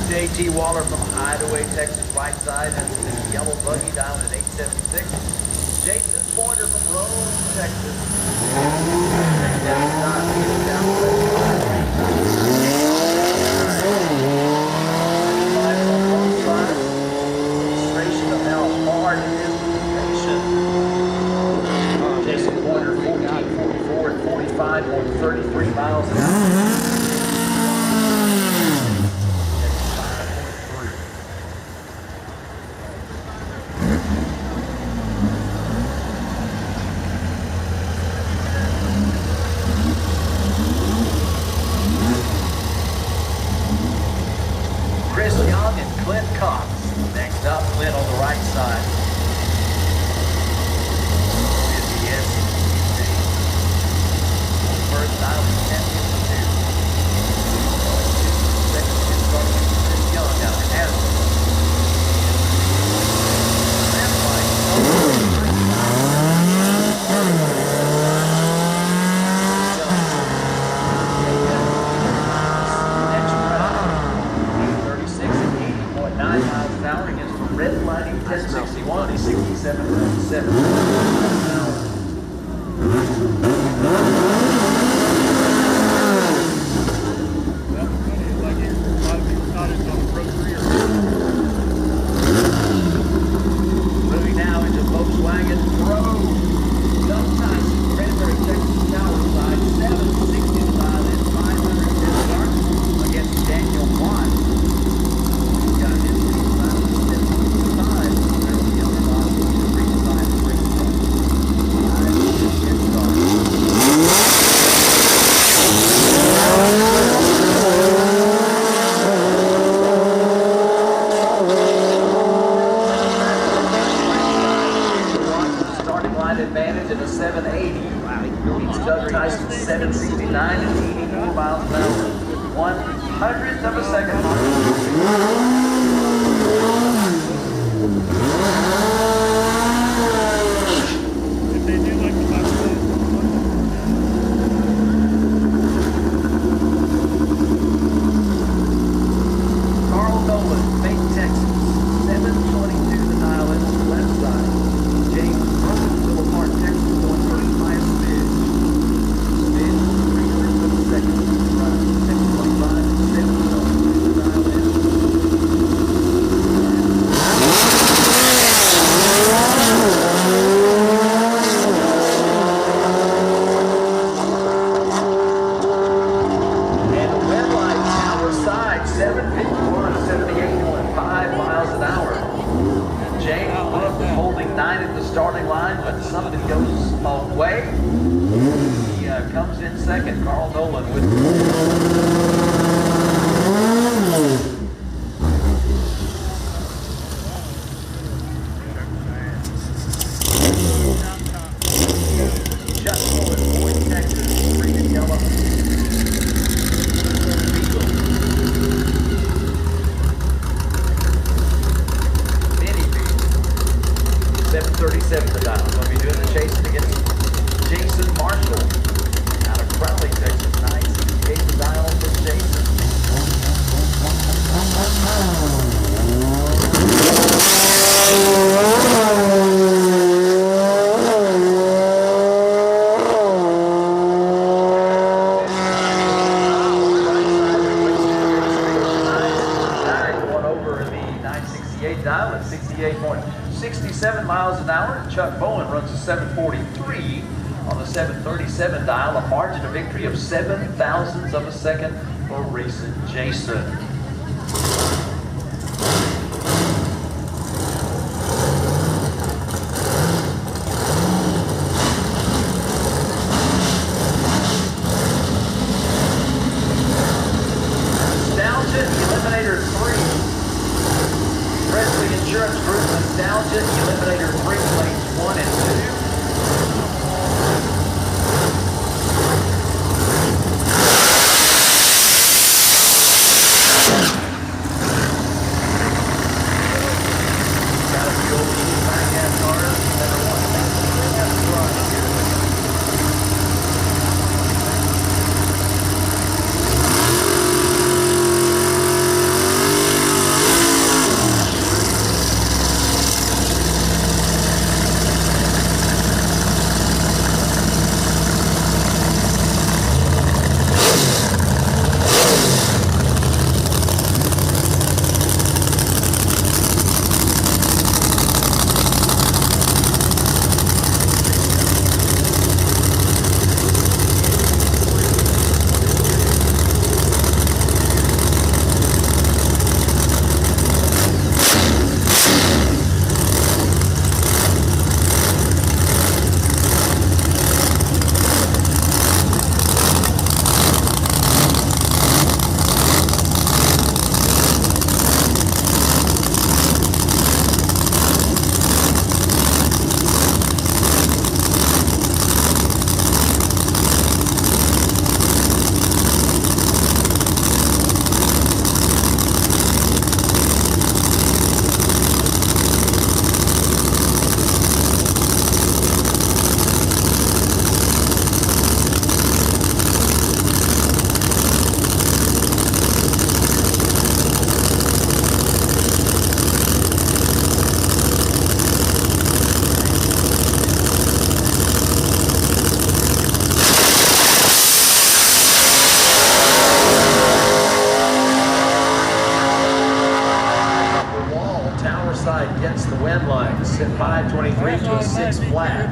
J.T. Waller from Hideaway, Texas, right side, and the yellow buggy down at 876. Jason Pointer from Rome, Texas. Illustration of how hard it is to be patient. Jason Pointer, 1444 and 45, going 33 miles an hour. Chris Young and Clint Cox. Next up, Clint on the right side. Yes. First out is 10:52. Second pit starting with Chris Young out in Hazard. Miles an hour against the redlining 1061, 67.7 miles an hour. Moving now into Volkswagen Pro. Doug Tyson, Cranberry, Texas Tower side, 765 and 510 yards against Daniel Watt. Got his starting line advantage at a 780. Beats Doug Tyson 769 and 84 miles an hour. 1/100th of a second. If they do like the last one. second. Carl Nolan with Just Bowen, Boyd, Texas, green and yellow. Mini B, 737 the dial. Going to be doing the chasing against Jason Marshall out of Crowley, Texas. 968 the dial for Jason. Dial at 68.67 miles an hour. Chuck Bowen runs a 743 on the 737 dial, a margin of victory of 7,000ths of a second for Racing Jason. Nostalgia Eliminator 3. Presley Insurance Group, Nostalgia Eliminator 3, lanes 1 and 2. Got a few old gas cars, number 1. Gets the wind line, sit 523 to a 6 flat.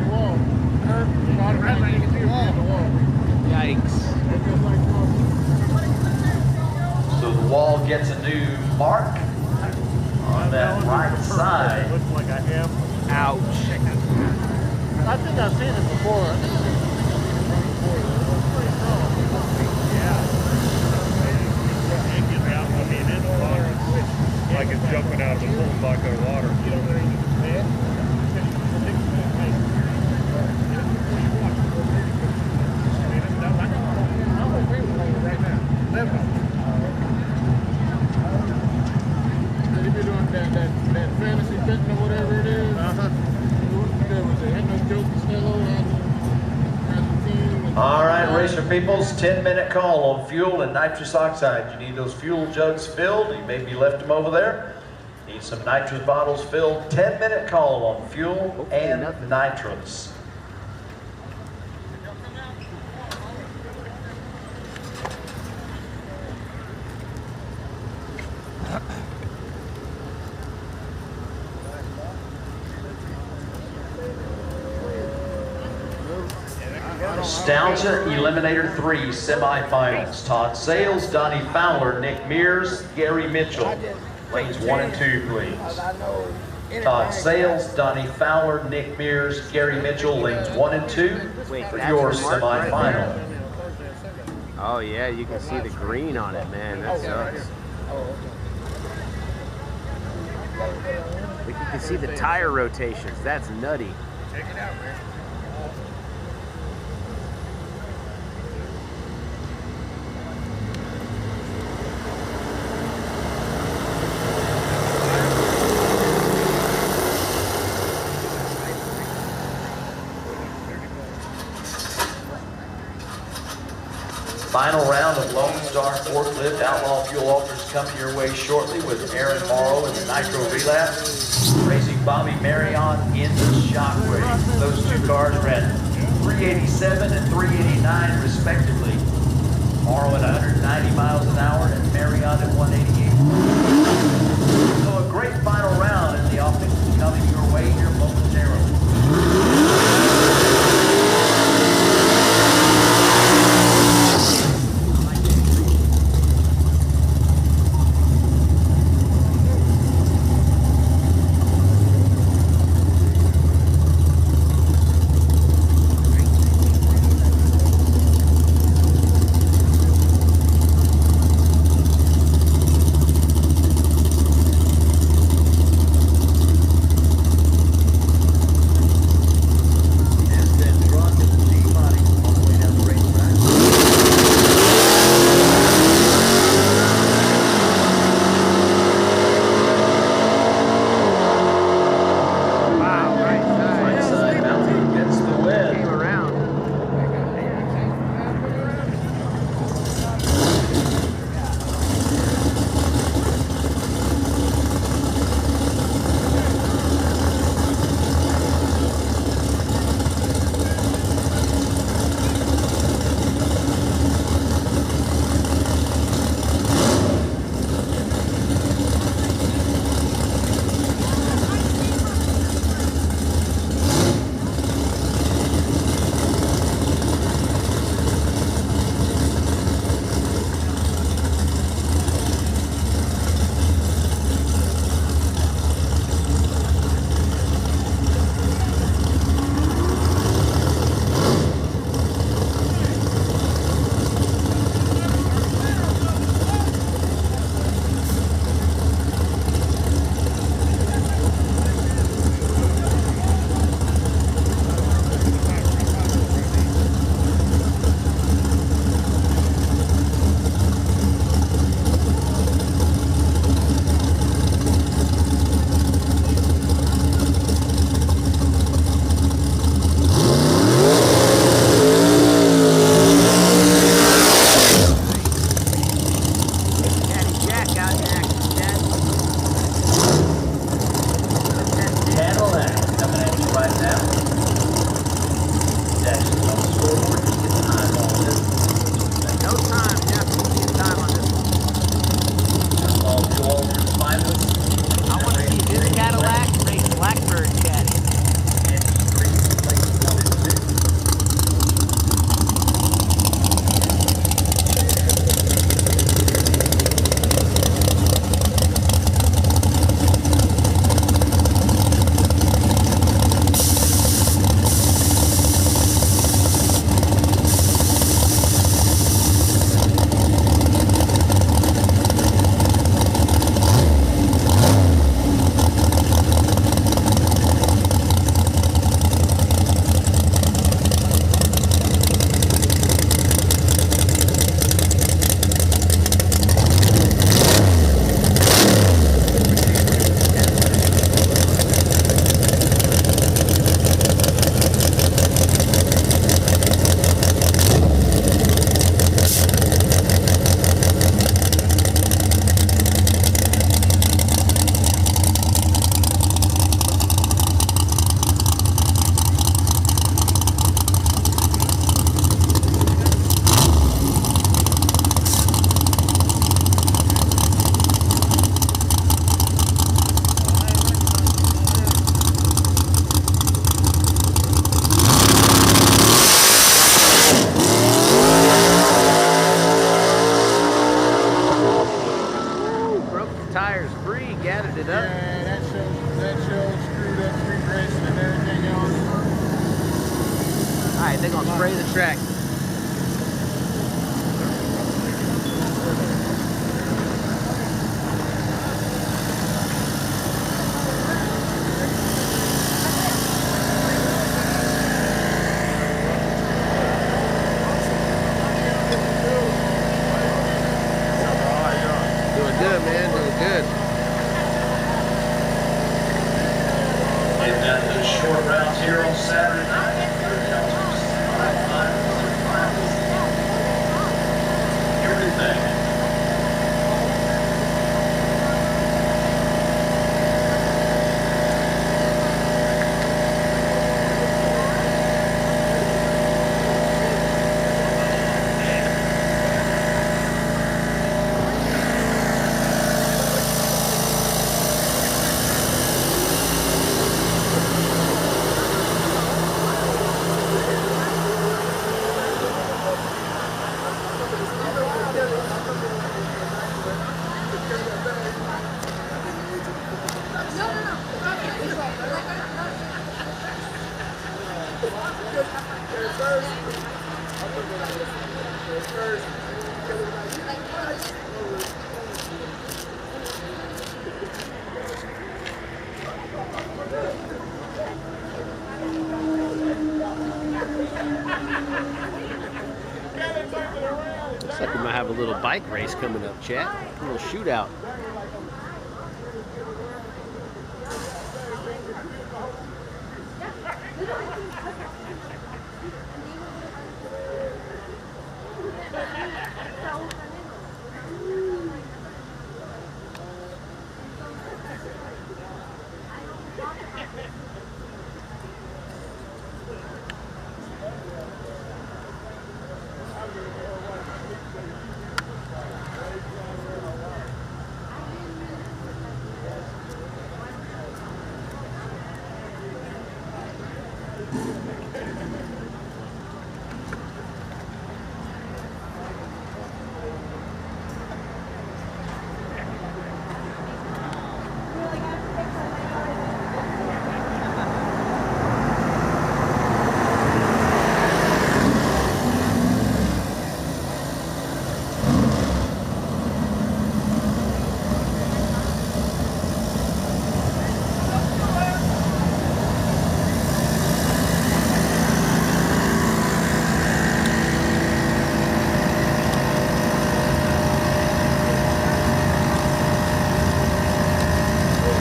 Yikes. So the wall gets a new mark on that right side. Looks like a ham. Ouch. I think I've seen it before. Like it's jumping out of a full bucket of water. That fantasy betting or whatever it is. There was a Hendrix Joe Costello and the team. All right, racer peoples, 10-minute call on fuel and nitrous oxide. You need those fuel jugs filled. You maybe left them over there. Need some nitrous bottles filled. 10-minute call on fuel and nitrous. Nostalgia Eliminator 3 Semifinals. Todd Sales, Donnie Fowler, Nick Mears, Gary Mitchell. Lanes 1 and 2, please. Todd Sales, Donnie Fowler, Nick Mears, Gary Mitchell. Lanes 1 and 2 for your semifinal. Oh yeah, you can see the green on it, man. That sucks. You can see the tire rotations. That's nutty. Check it out, man. Final round of Lone Star Forklift Outlaw Fuel Ultras coming your way shortly with Aaron Morrow in the Nitro Relapse, racing Bobby Marion in the Shockwave. Those two cars ran 387 and 389 respectively. Morrow at 190 miles an hour and Marion at 188. So a great final round in the offense coming your way here momentarily. it up? Yeah, that shows screwed up street racing and everything else. Alright, they're gonna spray the track. Looks like we might have a little bike race coming up, chat. A little shootout.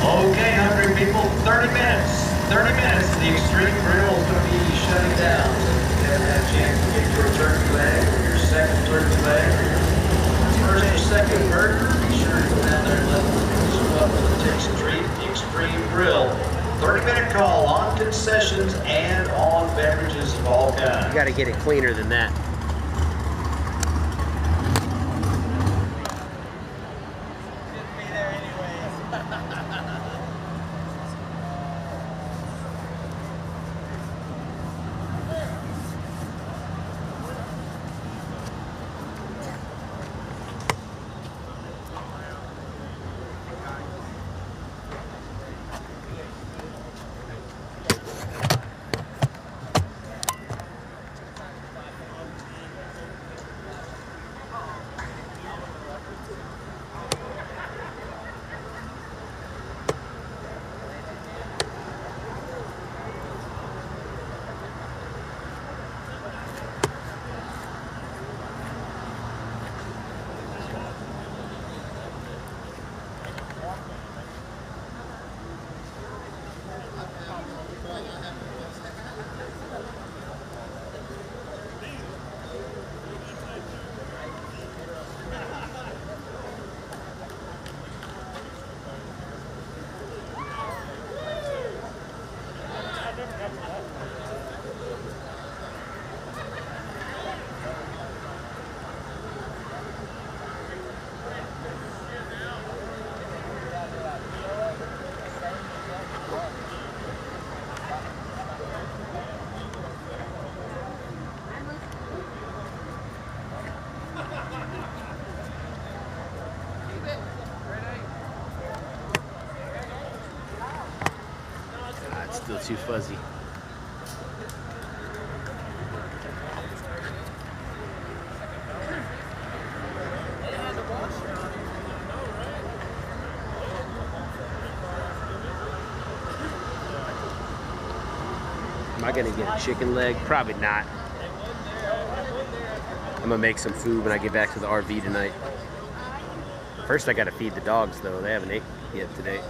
Okay, hungry people, 30 minutes. 30 minutes, the Extreme Grill is going to be shutting down. So if you haven't had a chance to get your turkey leg or your second turkey leg, first or second burger, be sure to go down there and let them show up to the Extreme Grill. 30-minute call on concessions and on beverages of all kinds. You got to get it cleaner than that. It's still too fuzzy. Am I gonna get a chicken leg? Probably not. I'm gonna make some food when I get back to the RV tonight. First I gotta feed the dogs though. They haven't ate yet today.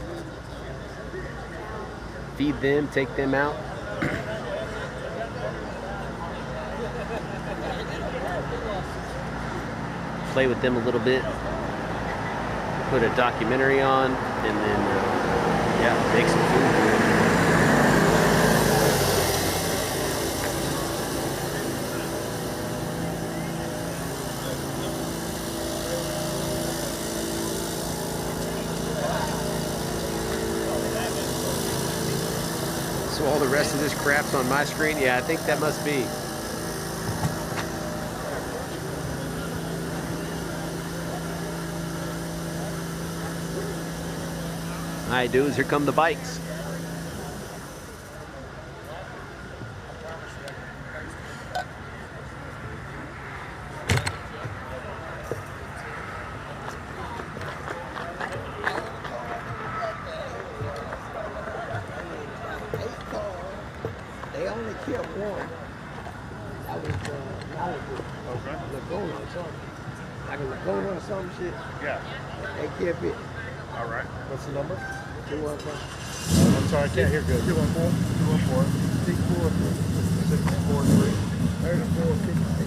Feed them, take them out. Play with them a little bit. Put a documentary on, and then yeah, make some food. So all the rest of this crap's on my screen? Yeah, I think that must be. All right, dudes, here come the bikes. going on something. Like a going on some shit. Yeah. They kept it. All right. What's the number? 214. I'm sorry, I can't hear good. 214. 643. 3458.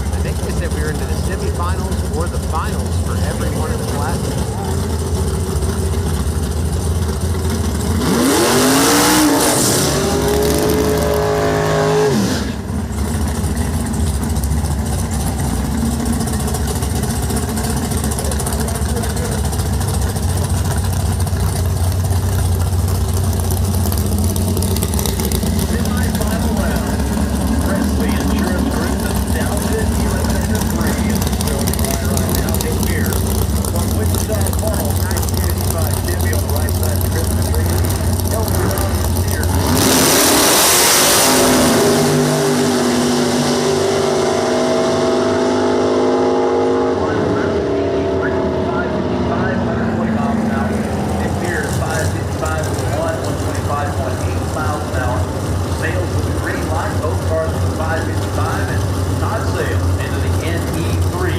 I think they said we were into the semifinals or the finals for every one of the classes. Semi-final round. Presley Insurance Group nostalgia USA 3. Right now, take here. From Wichita Falls, 1985 Chevy on the right side of Christmas tree. Elder Round Steer. Final round, 555, 120 miles an hour. Nick Pierce, 555 with 125.8 miles an hour. Sales with the green light, both cars with the 555, and Todd Sales into the NE3.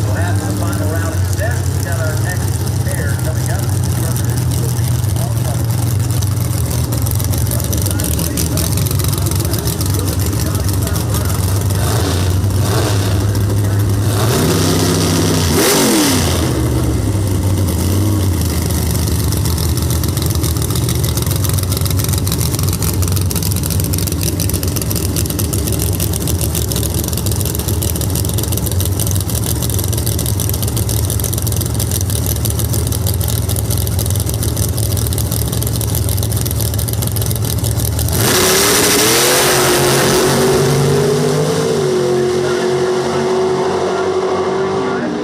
So after the final round is set, we got our next pair coming up.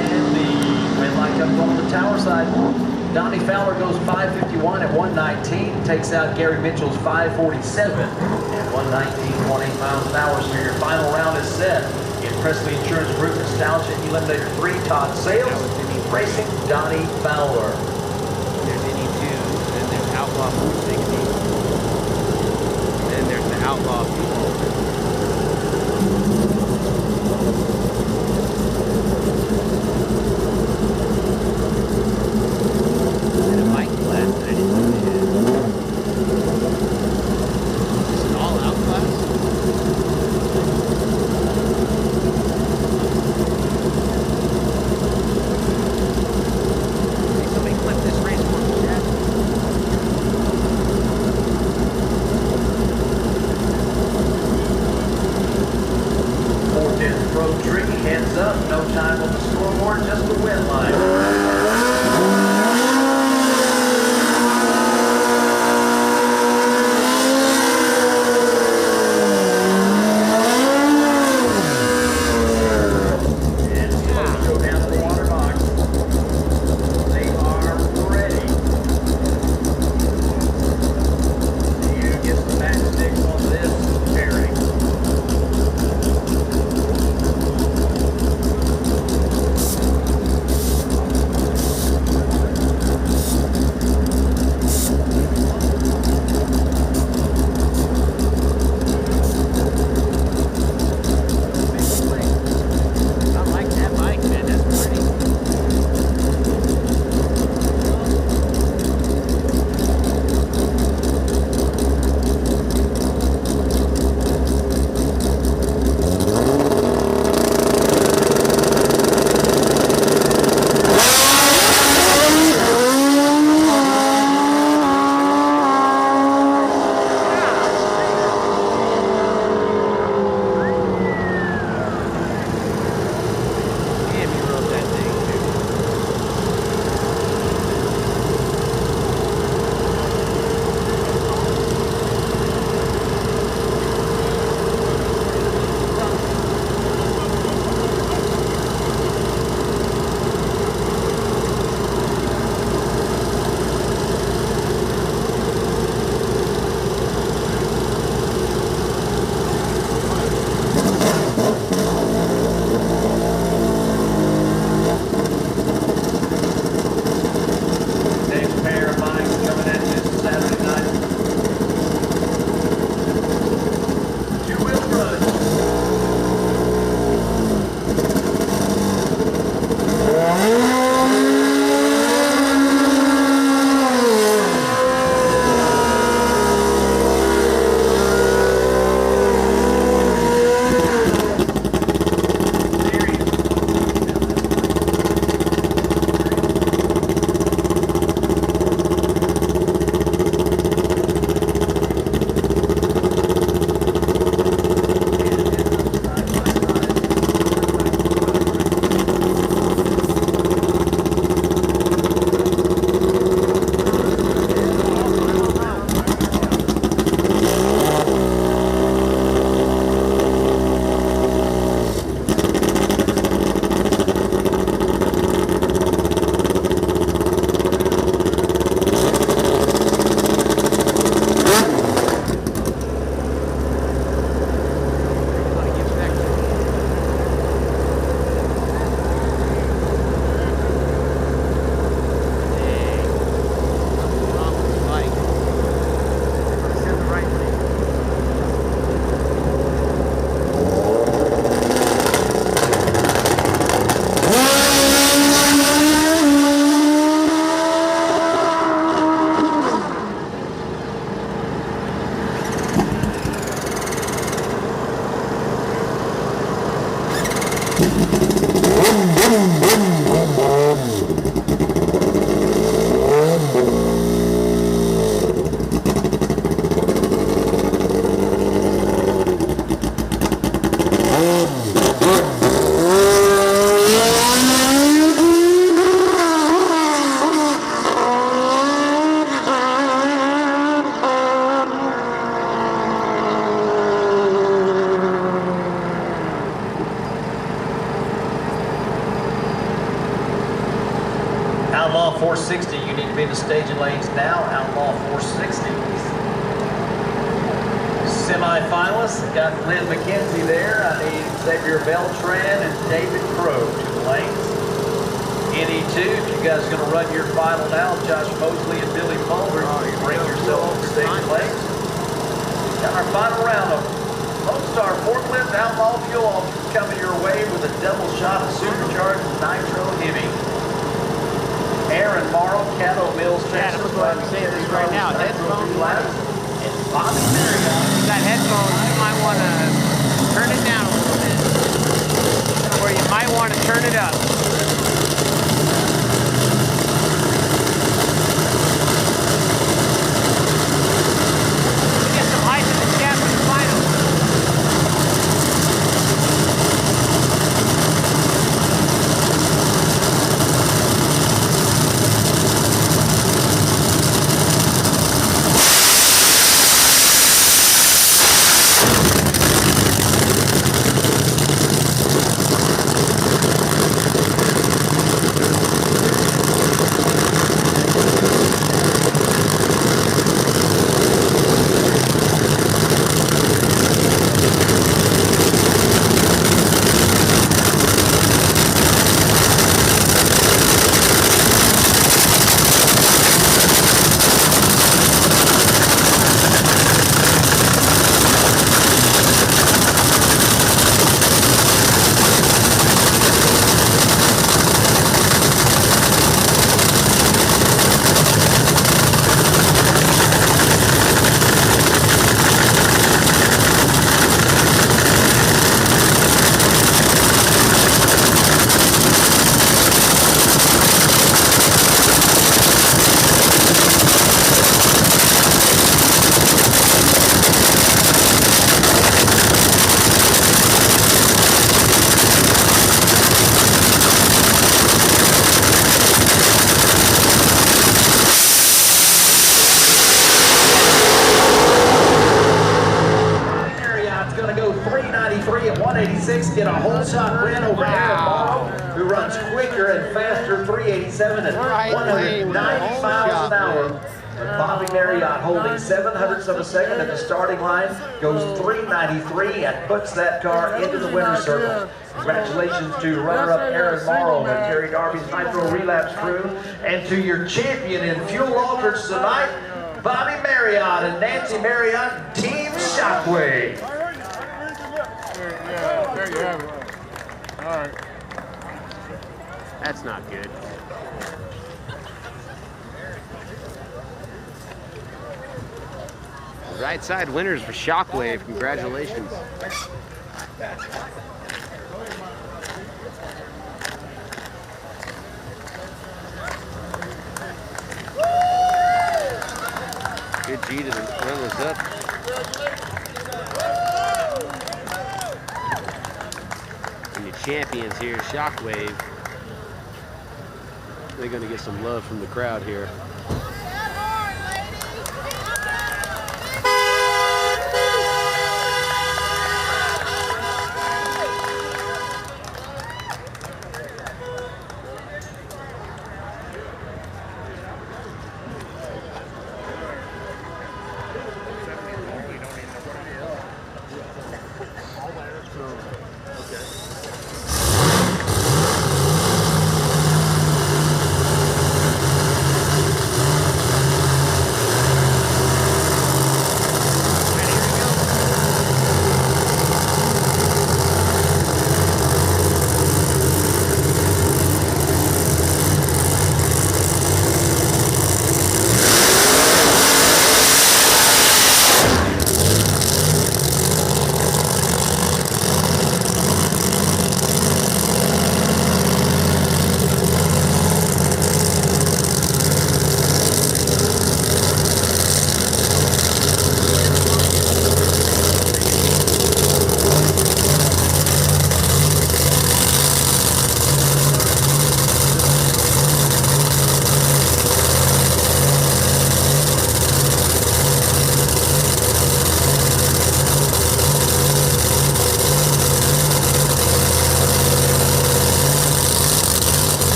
And the red light comes on the tower side. Donnie Fowler goes 551 at 119, takes out Gary Mitchell's 547 at 119.8 miles an hour. So your final round is set. In Presley Insurance Group Nostalgia Eliminator 3, Todd Sales, racing Donnie Fowler. There's NE2, then there's Outlaw 460, then there's the Outlaw and a bike class that I didn't know they had. Is this an all-out class? Hey, somebody clip this race for me, Chad. staging lanes now, Outlaw 460s. Semifinalists, got Lynn McKenzie there. I need Xavier Beltran and David Crow to the lanes. NE2, if you guys are going to run your final now, Josh Mosley and Billy Mulder, bring yourself to the staging lanes. Got our final round of Lone Star Forklift Outlaw Fuel coming your way with a double shot of supercharged nitro heavy. Aaron Morrow, Caddo Mills, Yeah, I'm going to say this right now. Headphones. and Bobby Marriott. You got headphones, you might want to turn it down a little bit. Or you might want to turn it up. Get some hype in the chat for the finals. Get a whole shot win over Aaron Morrow, who runs quicker and faster, 387 at 190 miles an hour. With Bobby Marriott holding 700ths of a second at the starting line, goes 393 and puts that car into the winner's circle. Congratulations to runner-up Aaron Morrow and Terry Darby's Nitro Relapse crew, and to your champion in fuel altereds tonight, Bobby Marriott and Nancy Marriott, Team Shockwave. Yeah, there you have it. All right. That's not good. Right side winners for Shockwave. Congratulations. Good G to the runners up. And your champions here, Shockwave. They're going to get some love from the crowd here.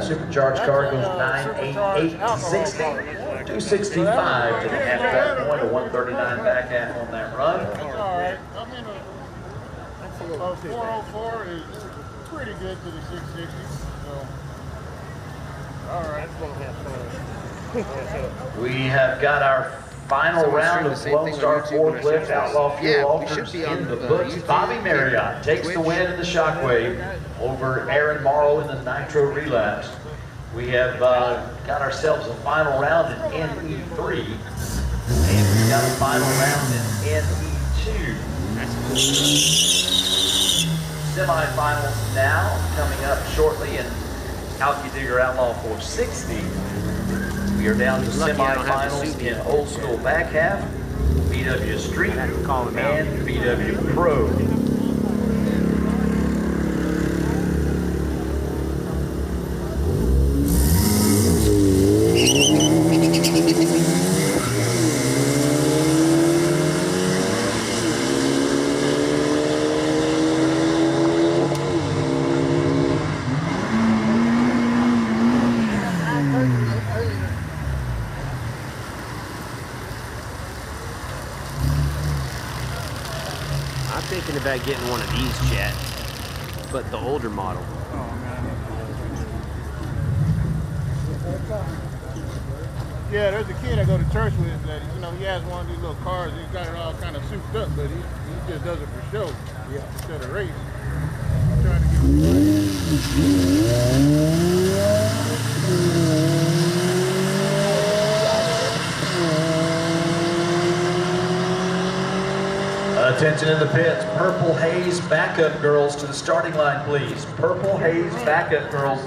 supercharged car goes 988.60. 265 to the half back point, a 139 back half on that run. That's all right. I'm in a 404 is pretty good to the 660. So, all right, it's gonna have fun. We have got our final round of Lone Star forklift Outlaw Fuel Alters in the books. Bobby Marriott takes the win in the Shockwave over Aaron Morrow in the Nitro Relapse. We have got ourselves a final round in NE3, and we've got a final round in NE2. Semifinals now coming up shortly in Alky Digger Outlaw 460. We are down to semifinals in old school back half, VW Street, and VW Pro. I'm thinking about getting one of these, chat, but the older model. Yeah, there's a kid I go to church with that, you know, he has one of these little cars. He's got it all kind of souped up, but he just does it for show. Yeah. Instead of race. I'm trying to get Attention in the pits, Purple Haze backup girls to the starting line, please. Purple Haze backup girls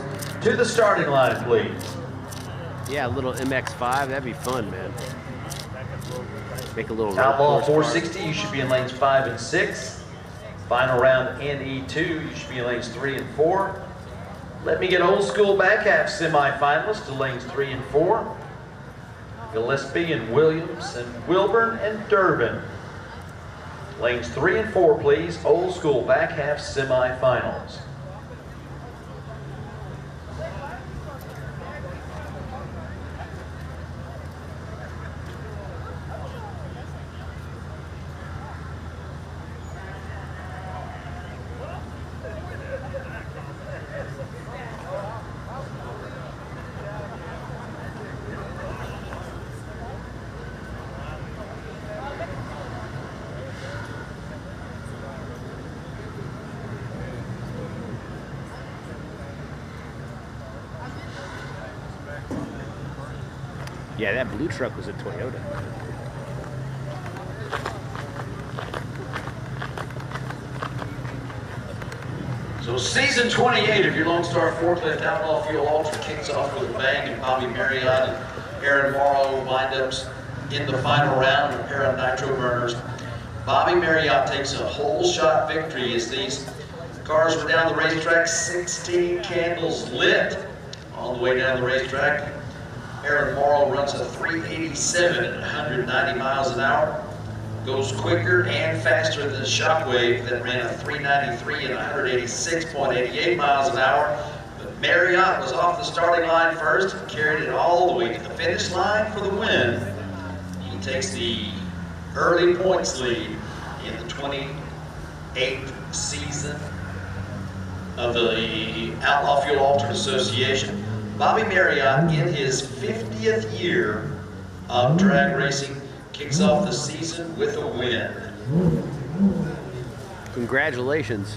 to the starting line, please. Yeah, a little MX-5, that'd be fun, man. Make a little Outlaw 460, you should be in lanes 5 and 6. Final round NE2, you should be in lanes 3 and 4. Let me get old school back half semifinalists to lanes 3 and 4. Gillespie and Williams and Wilburn and Durbin. Lanes 3 and 4, please. Old school back half semifinals. Yeah, that blue truck was a Toyota. So season 28 of your Lone Star Forklift Outlaw Fuel Ultra kicks off with a bang, and Bobby Marriott and Aaron Morrow windups in the final round of a pair of nitro burners. Bobby Marriott takes a whole shot victory as these cars were down the racetrack, 16 candles lit on the way down the racetrack. Aaron Morrow runs a 387 at 190 miles an hour. Goes quicker and faster than the Shockwave that ran a 393 at 186.88 miles an hour. But Marriott was off the starting line first and carried it all the way to the finish line for the win. He takes the early points lead in the 28th season of the Outlaw Fuel Alternate Association. Bobby Marriott, in his 50th year of drag racing, kicks off the season with a win. Congratulations.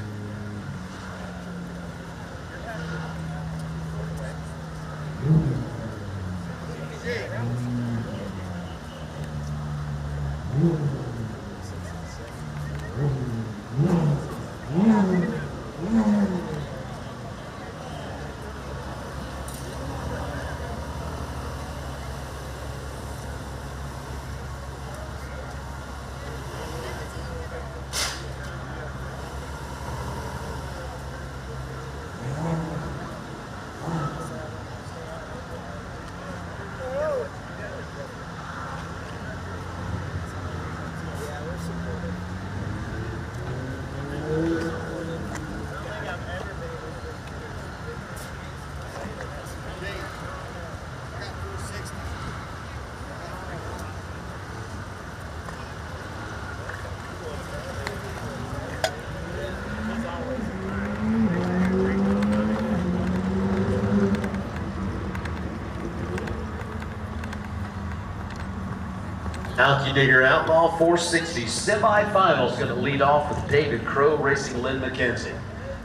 Alky Digger Outlaw 460 Semifinals going to lead off with David Crow racing Lynn McKenzie.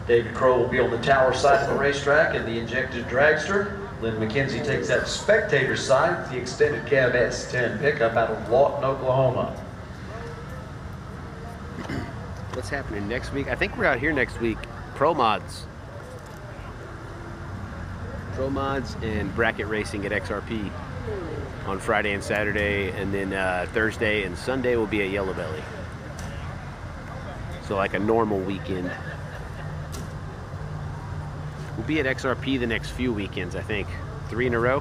David Crow will be on the tower side of the racetrack in the injected dragster. Lynn McKenzie takes that spectator side with the extended cab S10 pickup out of Lawton, Oklahoma. What's happening next week? I think we're out here next week. Pro mods and bracket racing at XRP on Friday and Saturday, and then Thursday and Sunday will be at Yellow Belly. So like a normal weekend. We'll be at XRP the next few weekends, I think. 3 in a row.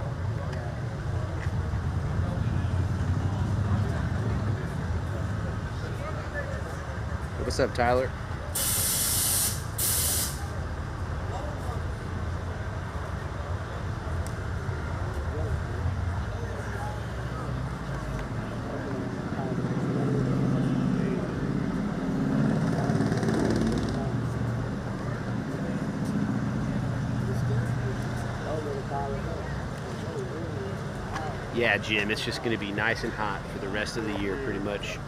What's up, Tyler? Yeah, Jim, it's just going to be nice and hot for the rest of the year, pretty much.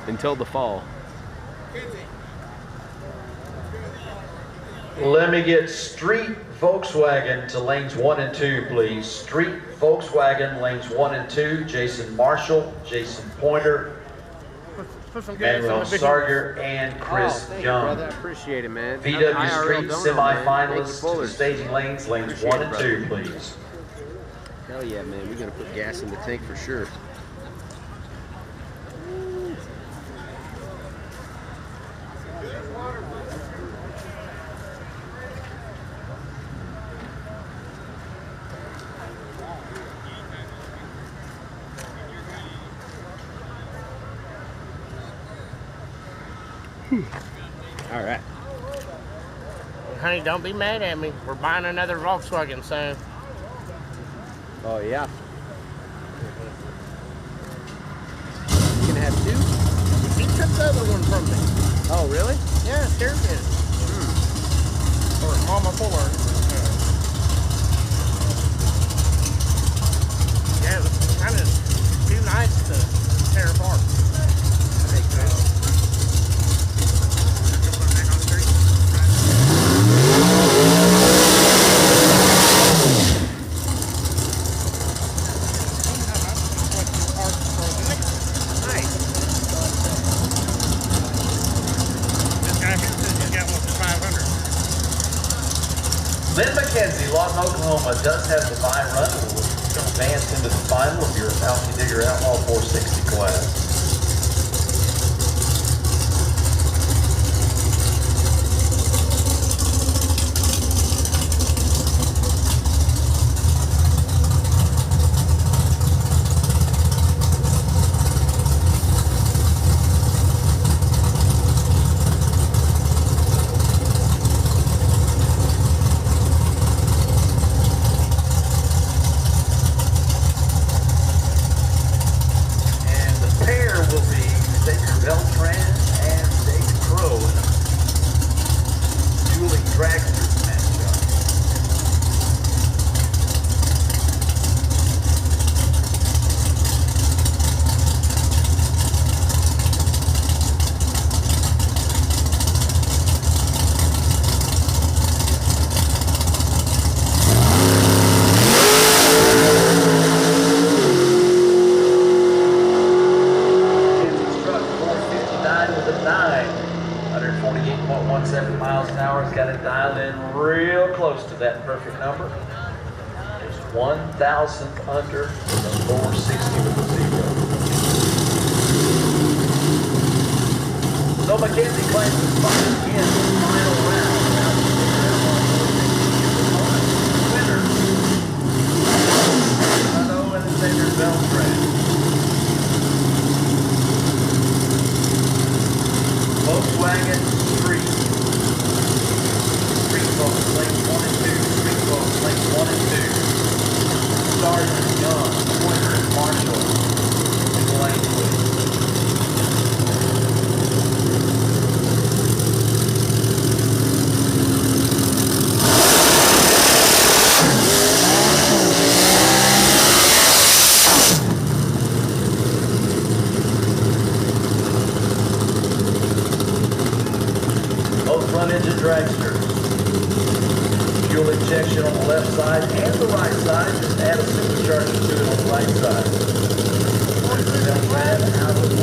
Until the fall. Let me get Street Volkswagen to lanes 1 and 2, please. Street Volkswagen, lanes 1 and 2. Jason Marshall, Jason Pointer, Manuel Sarger, and Chris Thank you, Young. brother. I appreciate it, man. VW IRL Street donor, man. Thank you, semifinalists to the Bullers. staging lanes, lanes Appreciate 1 it, and brother. 2, please. Hell yeah, man. We're going to put gas in the tank for sure. All right. Honey, don't be mad at me. We're buying another Volkswagen soon. Oh, yeah. You gonna have 2? He took the other one from me. Oh, really? Yeah, Terry did. Or Mama Fuller. Yeah, it was kind of too nice to tear apart. That makes sense. Lynn McKenzie, Lawton, Oklahoma, does have the buy run and will advance into the final of your Alky Digger Outlaw 460 class. Under the 460 with a 0. So McKenzie claims his spot in the final round. Winner. Uno and the Sager Beltran. Volkswagen Street. Street folks, lanes 1 and 2. Street folks, lanes 1 and 2. Sergeant Young, Pointer, and Marshall in lane 2. 1 front engine dragsters. Fuel injection on the left side and the right side. Just add a supercharger to it on the right side. Out of the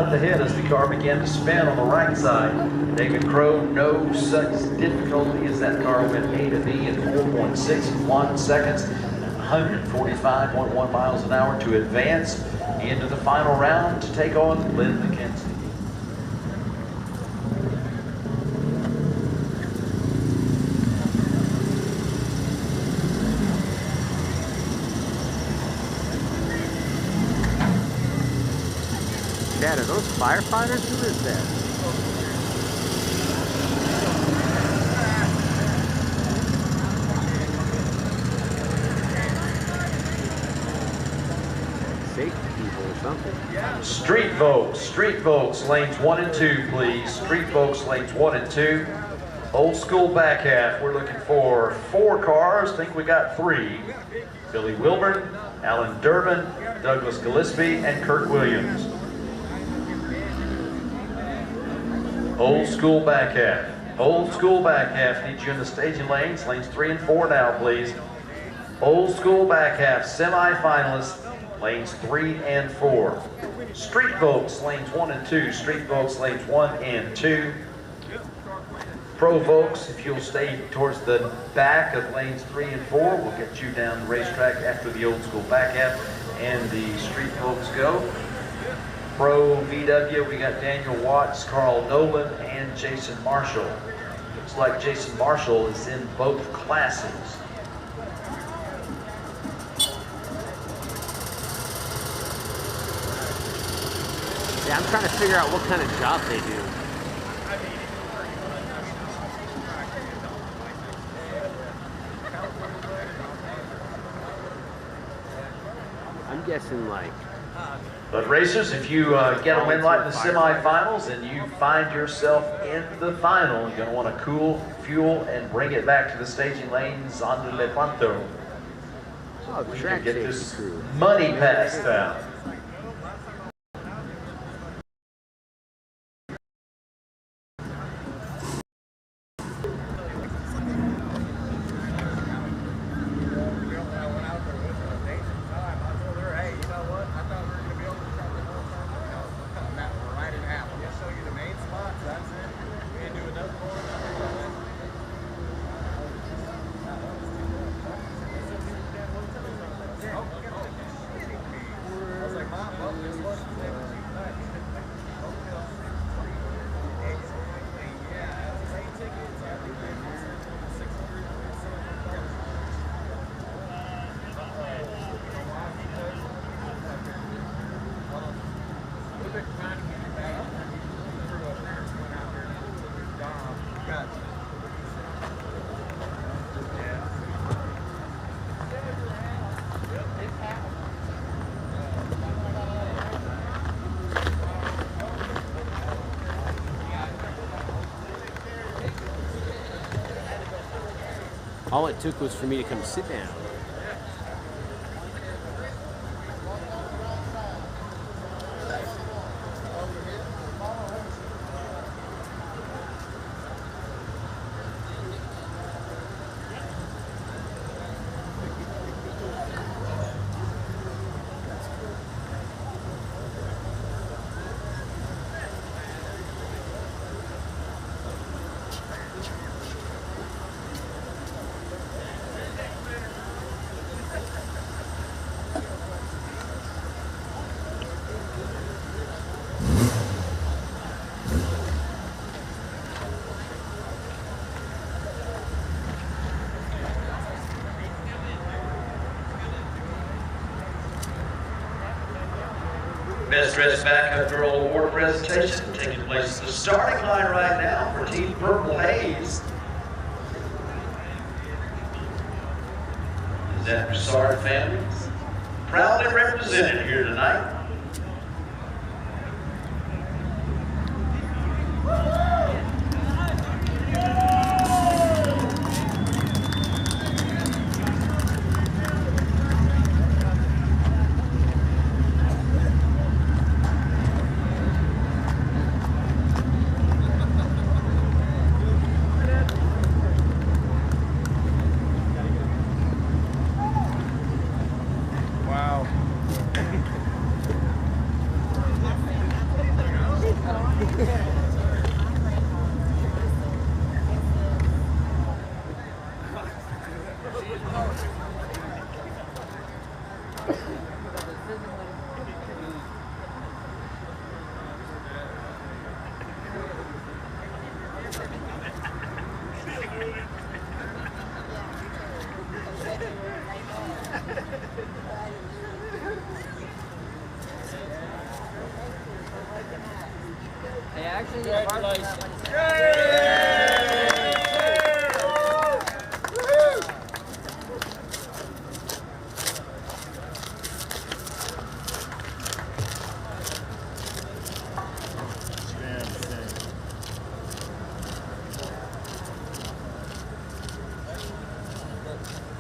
at the head as the car began to spin on the right side. David Crow, no such difficulty as that car went A to B in 4.61 seconds, 145.1 miles an hour to advance into the final round to take on Lynn McKenzie. Dad, are those firefighters? Who is that? Safety people or something? Street folks, lanes 1 and 2, please. Street folks, lanes 1 and 2. Old school back half, we're looking for 4 cars. I think we got 3. Billy Wilburn, Alan Durbin, Douglas Gillespie, and Kurt Williams. Old school back half. Old school back half. Need you in the staging lanes. Lanes 3 and 4 now, please. Old school back half. Semi-finalists. Lanes 3 and 4. Street folks, lanes 1 and 2. Street folks, lanes 1 and 2. Pro folks, if you'll stay towards the back of lanes 3 and 4, we'll get you down the racetrack after the old school back half and the street folks go. Pro VW, we got Daniel Watts, Carl Nolan, and Jason Marshall. Looks like Jason Marshall is in both classes. Yeah, I'm trying to figure out what kind of job they do. I'm guessing like... But racers, if you get a win like the semifinals and you find yourself in the final, you're going to want to cool, fuel, and bring it back to the staging lanes onto Le Panto. Oh, the We track can get safety this crew. money passed out. All it took was for me to come sit down. Best Dressed Backup Girl Award presentation taking place at the starting line right now for Team Purple Haze. The Broussard families proudly represented here tonight.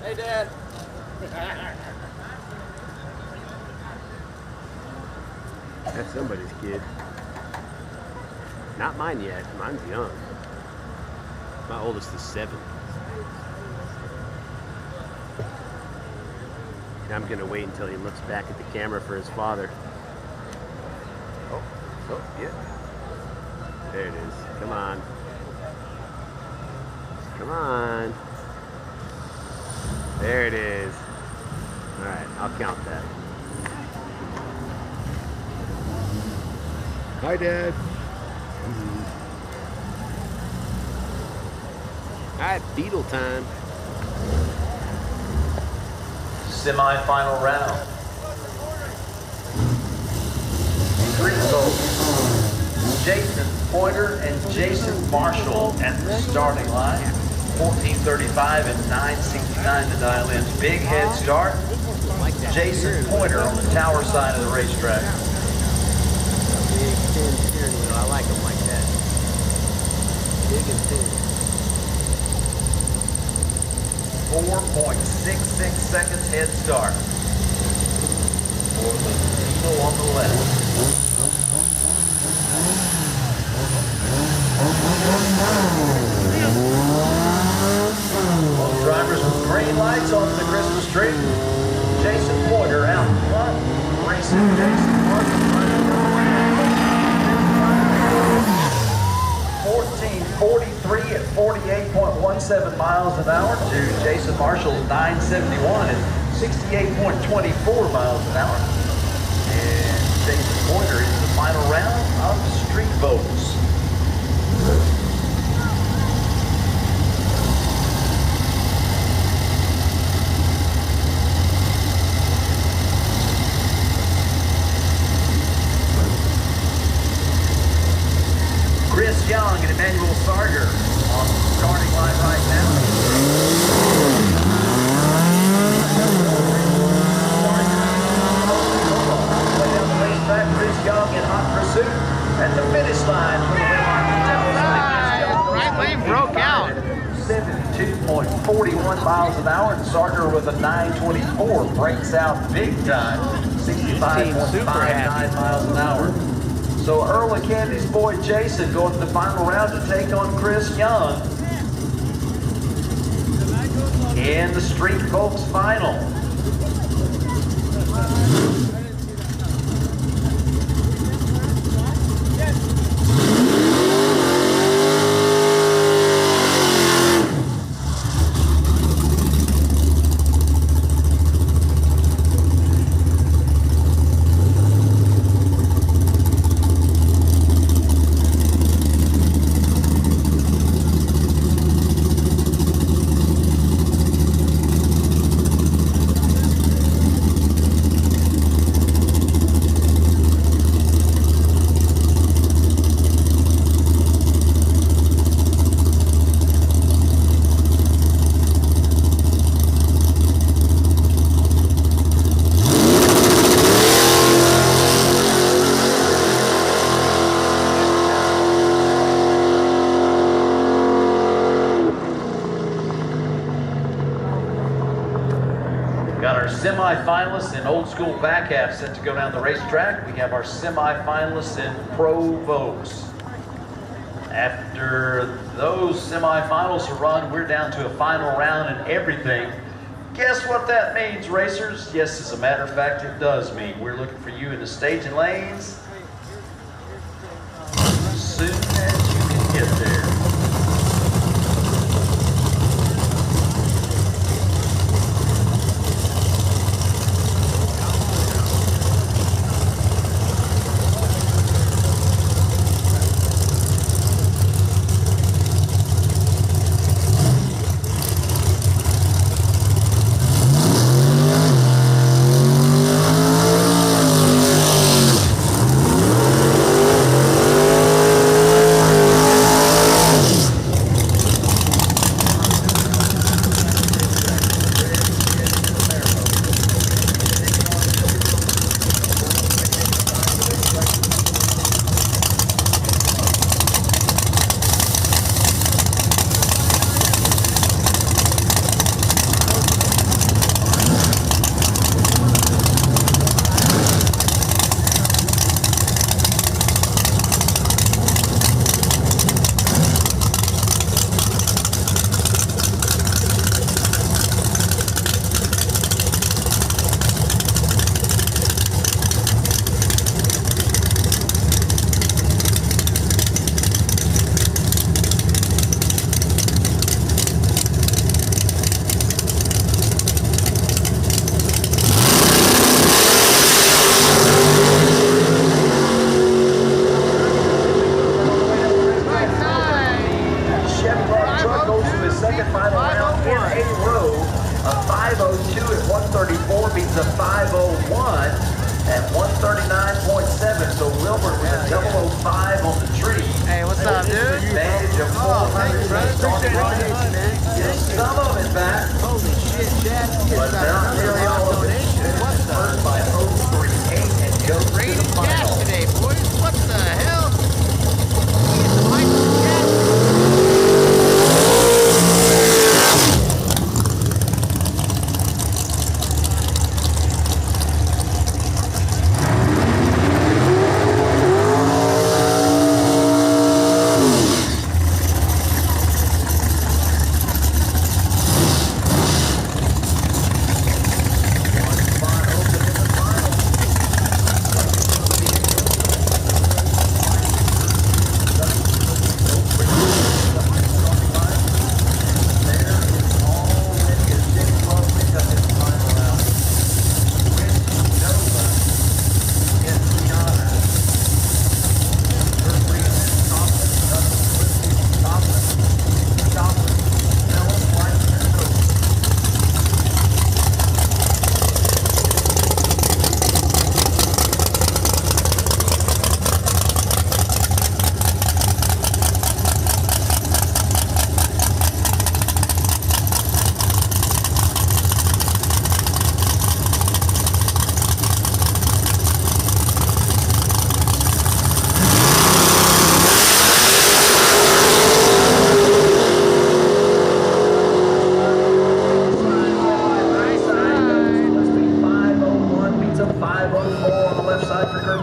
Hey, Dad. That's somebody's kid. Not mine yet. Mine's young. My oldest is 7. And I'm gonna wait until he looks back at the camera for his father. Oh, yeah. There it is. Come on. Come on. There it is. All right, I'll count that. Hi, Dad. All right, beetle time. Semifinal round. 3 votes. Jason Pointer and Jason Marshall at the starting line. 14:35 and 9:69 to dial in. Big head start. Jason Pointer on the tower side of the racetrack. Big thin steering wheel. I like them like that. Big and thin. 4.66 seconds head start for the Beetle on the left. Both drivers with green lights on the Christmas tree. Jason Pointer out in front, racing Jason Marshall. 14:43 at 48.17 miles an hour to Jason Marshall's 9:71 at 68.24 miles an hour. And Jason Pointer is the final round of street votes. Chris Young and Emmanuel Sarger on the starting line right now. Way down the racetrack, Chris Young in hot pursuit at the finish line. Right lane broke out. 72.41 miles an hour, and Sarger with a 9:24 breaks out big time. 65.59 miles an hour. So Earl Candy's boy Jason going to the final round to take on Chris Young in the Street Folks Final. semifinalists in old school back half set to go down the racetrack. We have our semifinalists in Provokes. After those semifinals are run, we're down to a final round and everything. Guess what that means, racers? Yes, as a matter of fact, it does mean we're looking for you in the staging lanes as soon as you can get there. A 501 at 139.7. So Wilbur with a 005 on the tree. Hey, what's up, dude? Advantage of 400. Get some of it back. Holy shit, Chad. But not nearly all of it. First by 038 and goes to the final. Today, boys. What the hell? He's Michael Jackson.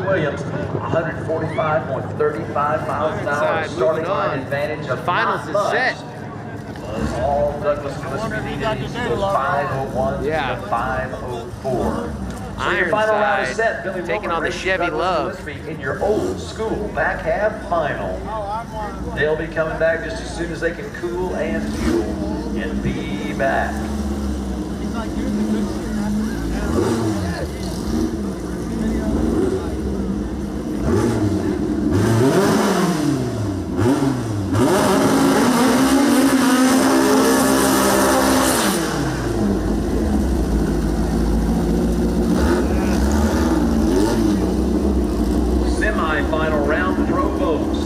Williams, 145.35 miles an hour. Starting line advantage of finals is set. All Douglas Gillespie needed is 501 to 504. So your final round is set. Billy taking Wilbur on the races Chevy Douglas Love Gillespie in your old school back half final. They'll be coming back just as soon as they can cool and fuel and be back. Semi-final round provokes.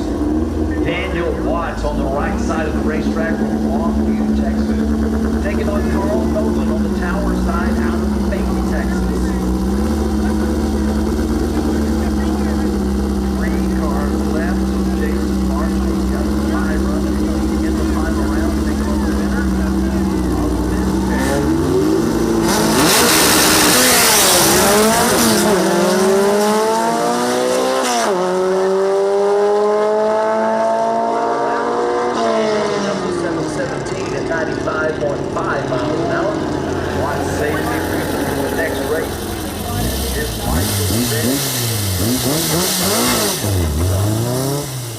Daniel Watts on the right side of the racetrack from Longview, Texas. Taking on Carl Nolan on the tower side out of Fayette, Texas.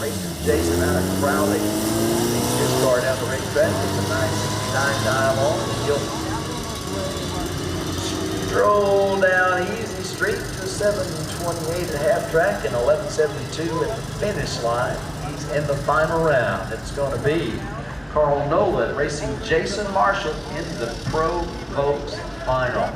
Racing Jason out of Crowley. He's his car down the racetrack. It's a nice 9 time on. He'll stroll down easy straight to 7:28 and a half track and 11:72 at the finish line. He's in the final round. It's going to be Carl Nolan racing Jason Marshall in the Pro Folks Final.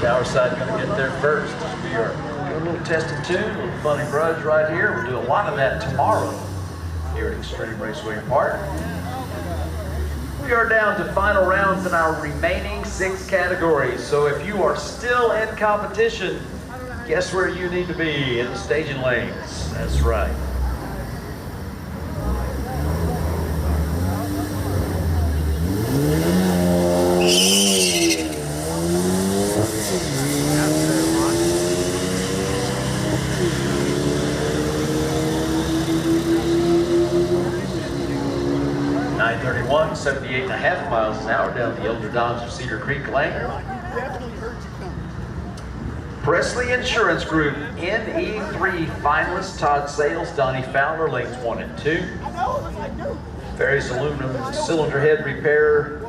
Tower side going to get there first. We are doing a little test and tune, a little funny grudge right here. We'll do a lot of that tomorrow here at Extreme Raceway Park. We are down to final rounds in our remaining 6 categories. So if you are still in competition, guess where you need to be? In the staging lanes. That's right. .931, 78.5 miles an hour down the Elder Downs of Cedar Creek Lane. Presley Insurance Group, NE3 finalist Todd Sales, Donnie Fowler, lanes 1 and 2. Ferris Aluminum Cylinder Head Repair,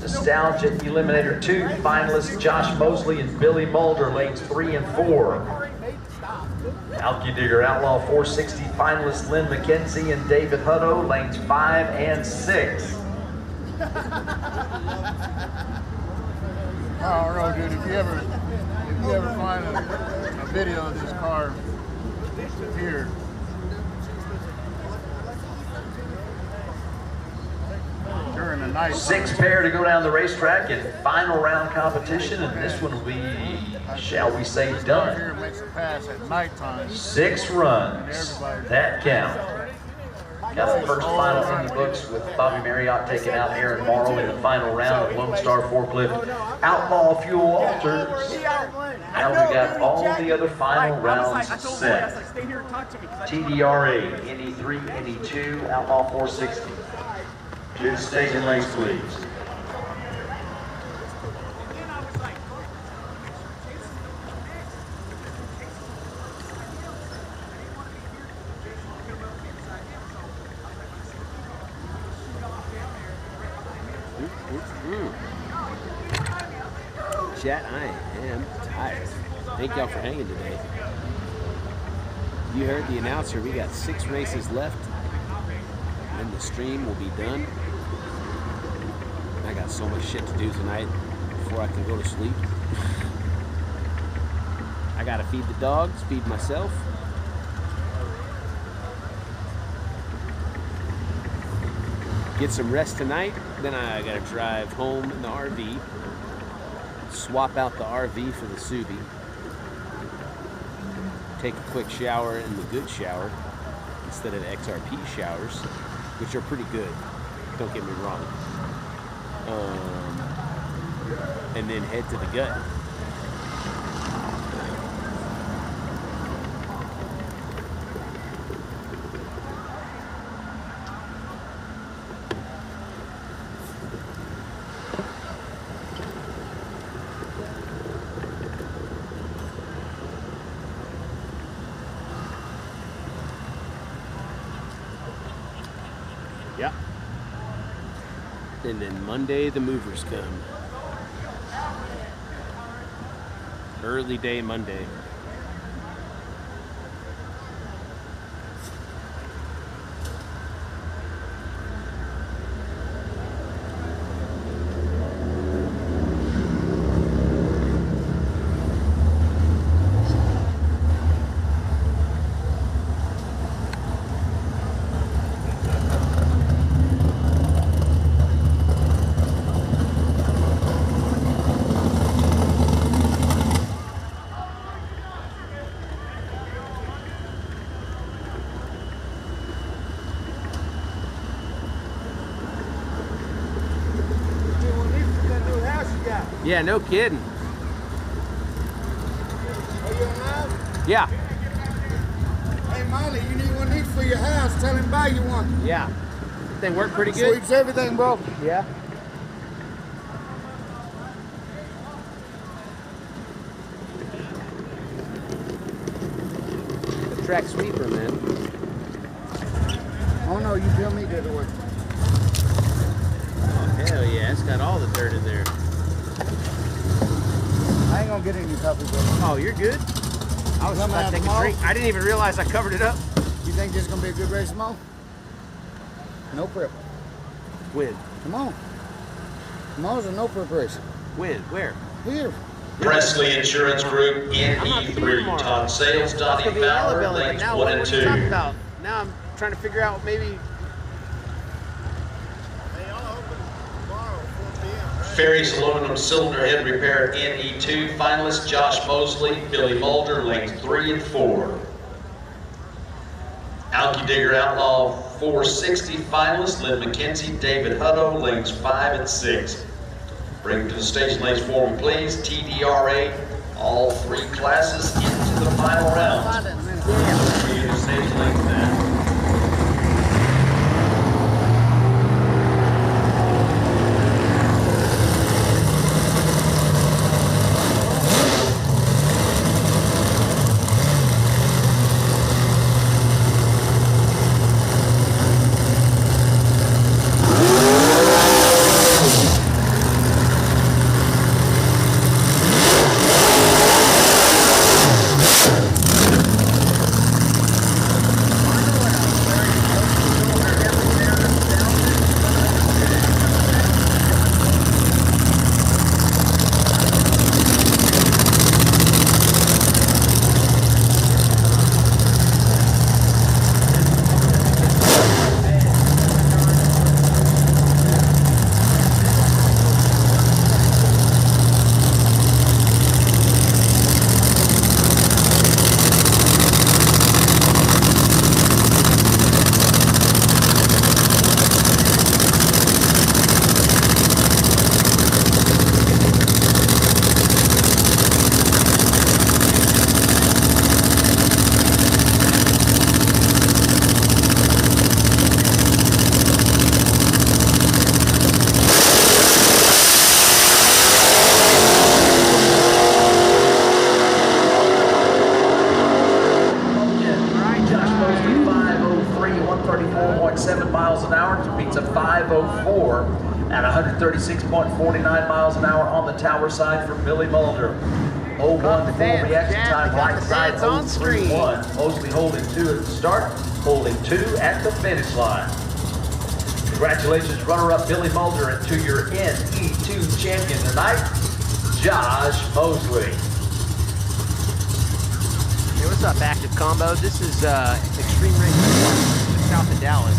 Nostalgia Eliminator 2 finalists Josh Mosley and Billy Mulder, lanes 3 and 4. Alky Digger Outlaw 460 finalists Lynn McKenzie and David Hutto, lanes 5 and 6. I don't know, dude. If you ever find a video of this car here, during the night. 6 pair to go down the racetrack in final round competition, and this one will be, shall we say, done. Here makes a pass at nighttime. 6 runs, that count. Got the first final in the books with Bobby Marriott taking out Aaron Morrow in the final round of Lone Star Forklift Outlaw Fuel Alters. Now we got all the other final rounds set. TDRA, NE3, NE2, Outlaw 460. To the staging lanes, please. Chat, I am tired. Thank y'all for hanging today. You heard the announcer, we got 6 races left, and the stream will be done. I got so much shit to do tonight before I can go to sleep. I gotta feed the dogs, feed myself. Get some rest tonight, then I gotta drive home in the RV. Swap out the RV for the Subi. Take a quick shower in the good shower instead of the XRP showers, which are pretty good, don't get me wrong. And then head to the gut. Yeah. And then Monday, the movers come. Early day Monday. Yeah, no kidding. Are you alive? Yeah. Hey, Molly, you need one of these for your house. Tell him buy you one. Yeah. Thing worked pretty good. Sweeps everything, bro. Yeah. The track sweeper, man. Oh no, you tell me that it works. Oh, hell yeah. It's got all the dirt in there. I ain't gonna get any coffee, bro. Oh, you're good? I was Coming about out to take a tomorrow? drink. I didn't even realize I covered it up. You think this is gonna be a good race tomorrow? No prep. When? Come on. Tomorrow's a no prep race. When? Where? Here. Presley Insurance Group, NE3, Todd Sales, That's Donnie gonna be yellow Fowler, belly. lanes Now 1 what and are you talking 2. about? Now I'm trying to figure out maybe. Ferry's aluminum cylinder head repair, NE2 finalist Josh Mosley, Billy Mulder, lanes 3 and 4. Alky Digger Outlaw 460 finalist Lynn McKenzie, David Hutto, lanes 5 and 6. Bring to the station lanes 4 and please. TDR8, all 3 classes into the final round. Bring to the station lanes now. At 136.49 miles an hour on the tower side for Billy Mulder. 0-1-4 reaction time, right side 0-3-1. Mosley holding 2 at the start, holding 2 at the finish line. Congratulations, runner-up Billy Mulder, and to your NE2 champion tonight, Josh Mosley. Hey, what's up, Active Combo? This is Extreme Racing south of Dallas.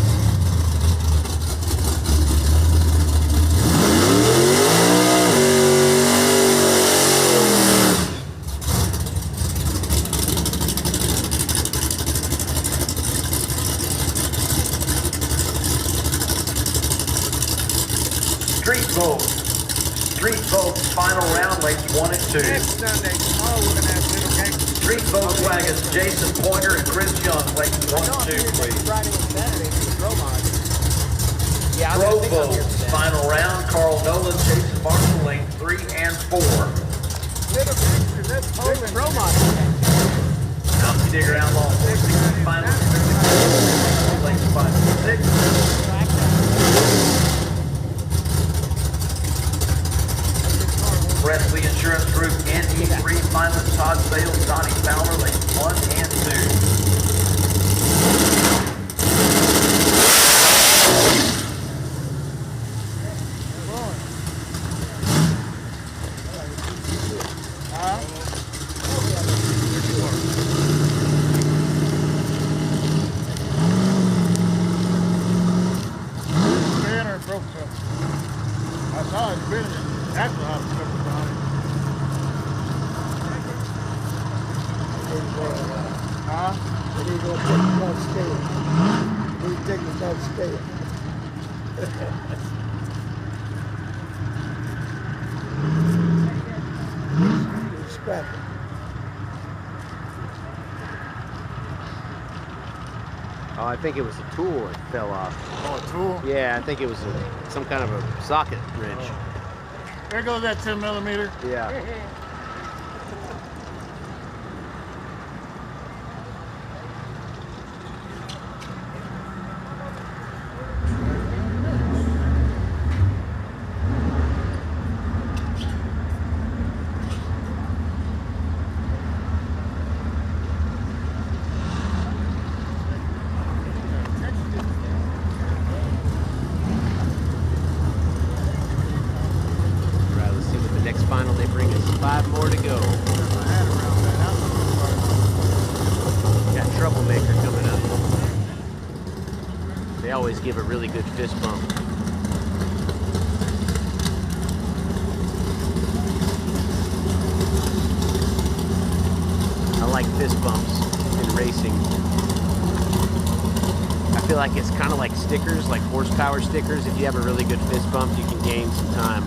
Street Vote final round, lanes 1 and 2. Next Sunday, tomorrow we're gonna have little game. Street Volkswagens, Jason Pointer and Chris Young, lanes 1 and 2, please. Friday and Saturday for the Pro Mod. Yeah, Pro Vote final round, Carl Nolan, Jason Marshall, lanes 3 and 4. Little gangster, that's Poland. Pro Mod. Alky Digger Outlaw 460 final, lanes 5 and 6. Presley Insurance Group, NE3 finalist Todd Sales, Donnie Fowler, lanes 1 and I saw it building. That's what I was looking for. Huh? They need to go take me down the scale. They need to take me down the scale. Oh, I think it was a tool that fell off. Oh, a tool? Yeah, I think it was some kind of a socket wrench. Oh. There goes that 10 millimeter. Yeah. Final they bring us 5 more to go. Got Troublemaker coming up. They always give a really good fist bump. I like fist bumps in racing. I feel like it's kind of like stickers, like horsepower stickers. If you have a really good fist bump, you can gain some time.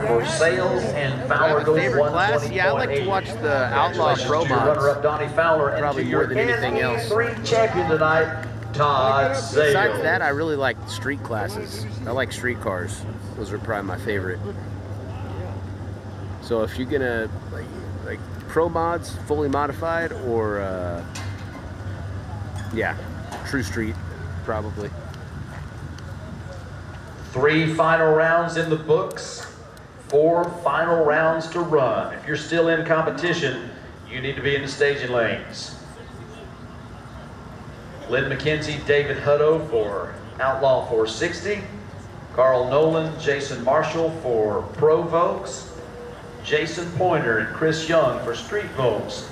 For Sales and Fowler goes favorite class? Yeah, I like to watch the Outlaw Pro mods. Runner-up Donnie Fowler probably and more than anything else. 3 champion tonight, Todd Sales. Besides that, I really like street classes. I like street cars. Those are probably my favorite. So if you're gonna like pro mods, fully modified, or yeah, true street, probably. 3 final rounds in the books. 4 final rounds to run. If you're still in competition, you need to be in the staging lanes. Lynn McKenzie, David Hutto for Outlaw 460. Carl Nolan, Jason Marshall for Pro Vokes. Jason Pointer and Chris Young for Street Vokes.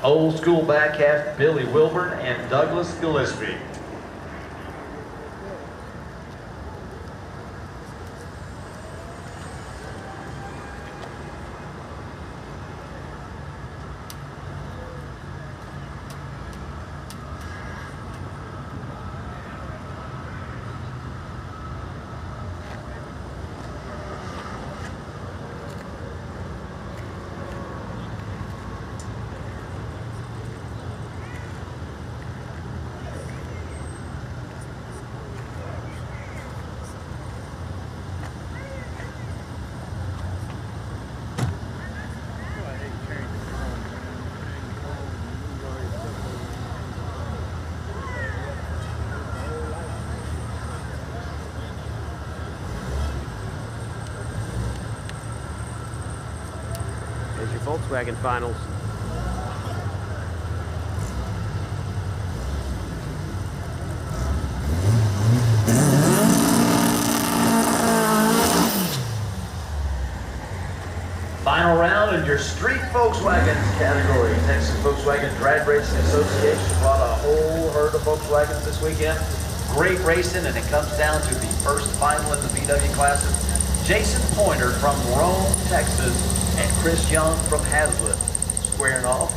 Old School back half, Billy Wilburn and Douglas Gillespie. There's your Volkswagen finals. Final round in your Street Volkswagen category. Texas Volkswagen Drag Racing Association brought a whole herd of Volkswagens this weekend. Great racing, and it comes down to the first final in the VW classes. Jason Pointer from Rome, Texas, and Chris Young from Hazlet squaring off.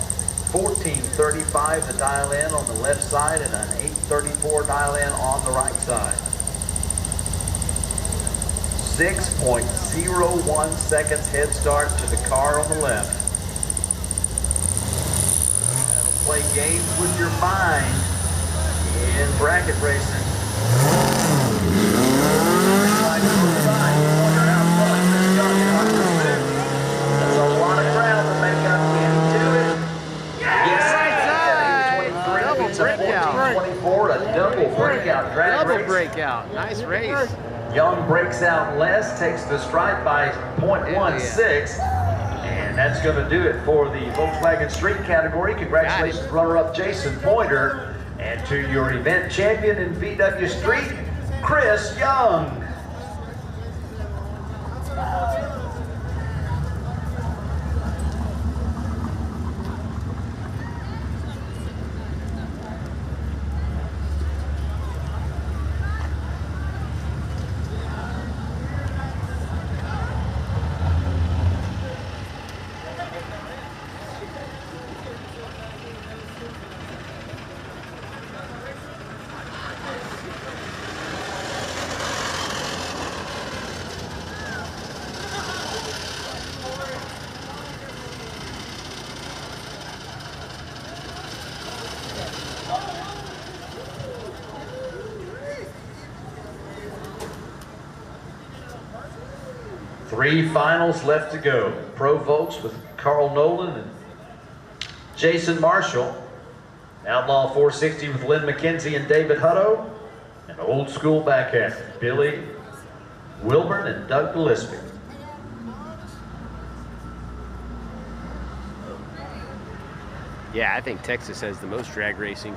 14:35 the dial in on the left side and an 8:34 dial in on the right side. 6.01 seconds head start to the car on the left. That'll play games with your mind in bracket racing. Pointer out front. Chris Young out. Nice race. Young breaks out less, takes the stripe by 0.16. And that's going to do it for the Volkswagen Street category. Congratulations, runner-up Jason Pointer. And to your event champion in VW Street, Chris Young. Three finals left to go. Pro Volks with Carl Nolan and Jason Marshall. Outlaw 460 with Lynn McKenzie and David Hutto. And Old School backhand, Billy Wilburn and Doug Gillespie. Yeah, I think Texas has the most drag racing.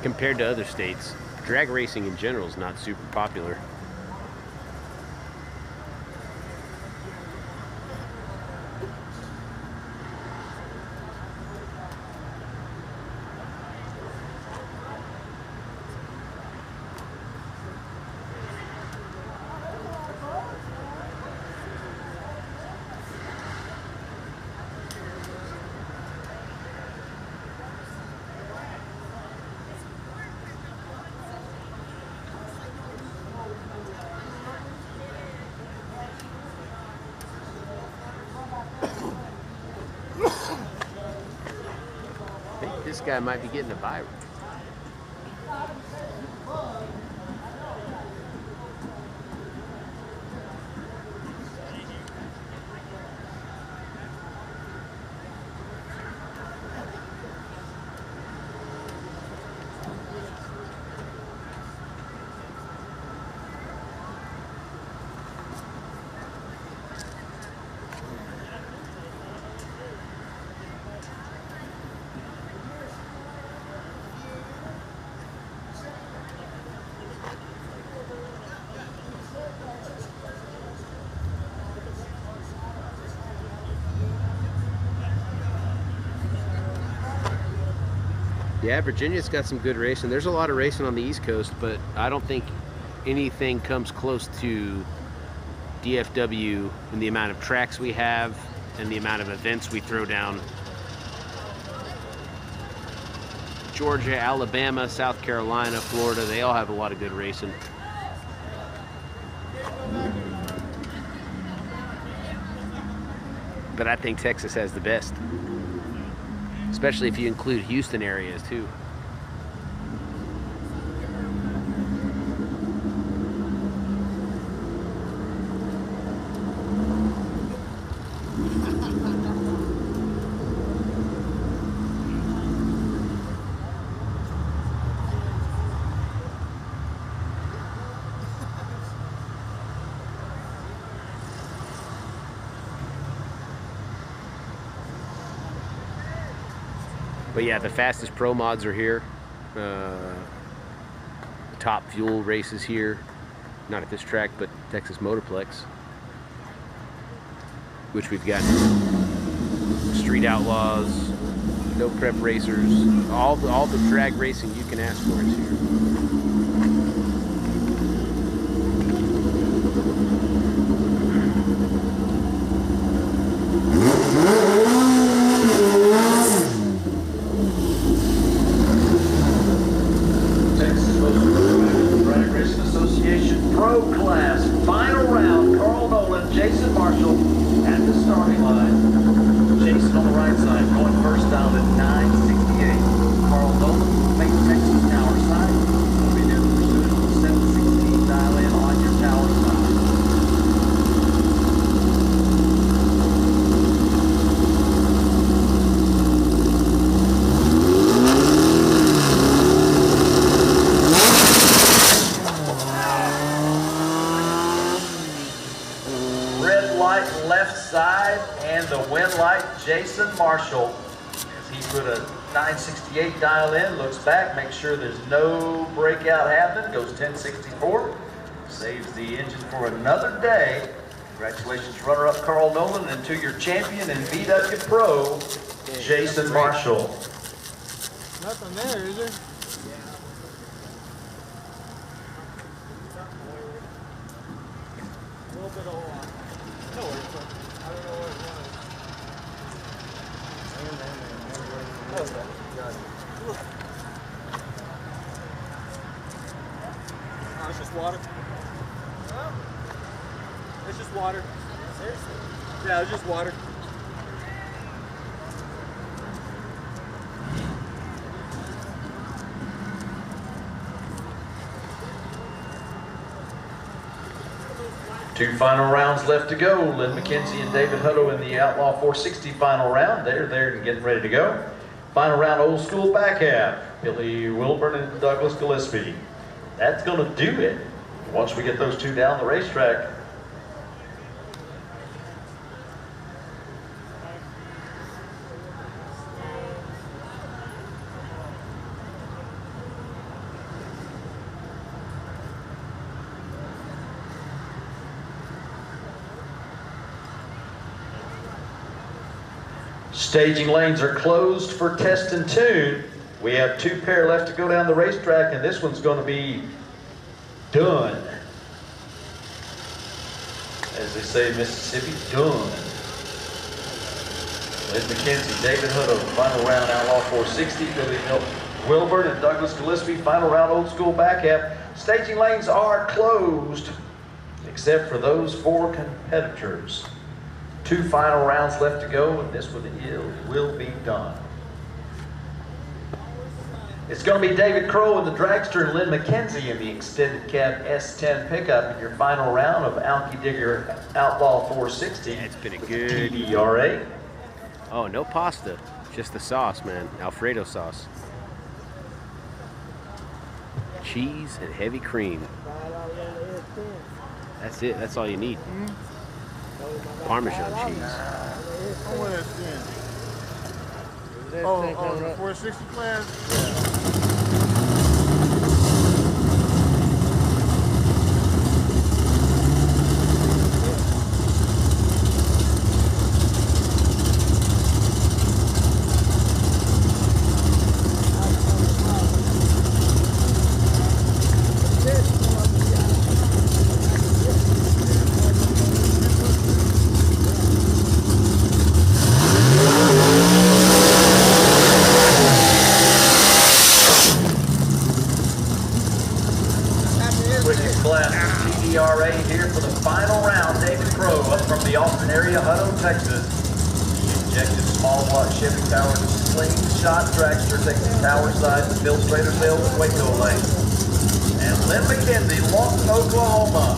Compared to other states, drag racing in general is not super popular. This guy might be getting a bye. Yeah, Virginia's got some good racing. There's a lot of racing on the East Coast, but I don't think anything comes close to DFW in the amount of tracks we have and the amount of events we throw down. Georgia, Alabama, South Carolina, Florida, they all have a lot of good racing. But I think Texas has the best. Especially if you include Houston areas too. But yeah, the fastest pro mods are here. Top fuel races here. Not at this track, but Texas Motorplex. Which we've got street outlaws, no prep racers, all the drag racing you can ask for is here. Jason Marshall at the starting line. Jason on the right side, going first down at 9:68. Carl Nolan light left side, and the win light, Jason Marshall. As he put a 968 dial in, looks back, makes sure there's no breakout happening, goes 1064, saves the engine for another day. Congratulations, runner-up Carl Nolan, and to your champion and VW Pro, Jason Marshall. Nothing there, is there? A little bit of no, I don't know what it was. It's just water. It's just water. Seriously? Yeah, it's just water. Two final rounds left to go. Lynn McKenzie and David Hutto in the Outlaw 460 final round. They're there and getting ready to go. Final round, old school back half. Billy Wilburn and Douglas Gillespie. That's going to do it. Once we get those two down the racetrack. Staging lanes are closed for test and tune. We have two pair left to go down the racetrack, and this one's going to be done. As they say in Mississippi, done. Liz McKenzie, David Hutto, final round Outlaw 460, Billy Wilburn and Douglas Gillespie, final round old school back half. Staging lanes are closed, except for those four competitors. Two final rounds left to go, and this one will be done. It's going to be David Crow in the dragster and Lynn McKenzie in the extended cab S10 pickup in your final round of Alky Digger Outlaw 460. It's been a good TDRA. Oh, no pasta, just the sauce, man. Alfredo sauce. Cheese and heavy cream. That's it. That's all you need. Parmesan cheese. Oh, the 460 class? TDRA here for the final round. David Crow up from the Austin area, Hutto, Texas. Injected small block Chevy powered slingshot dragster takes the tower side to Bill Strader Sales and Waco lane. And Lynn McKenzie, Lawton, Oklahoma.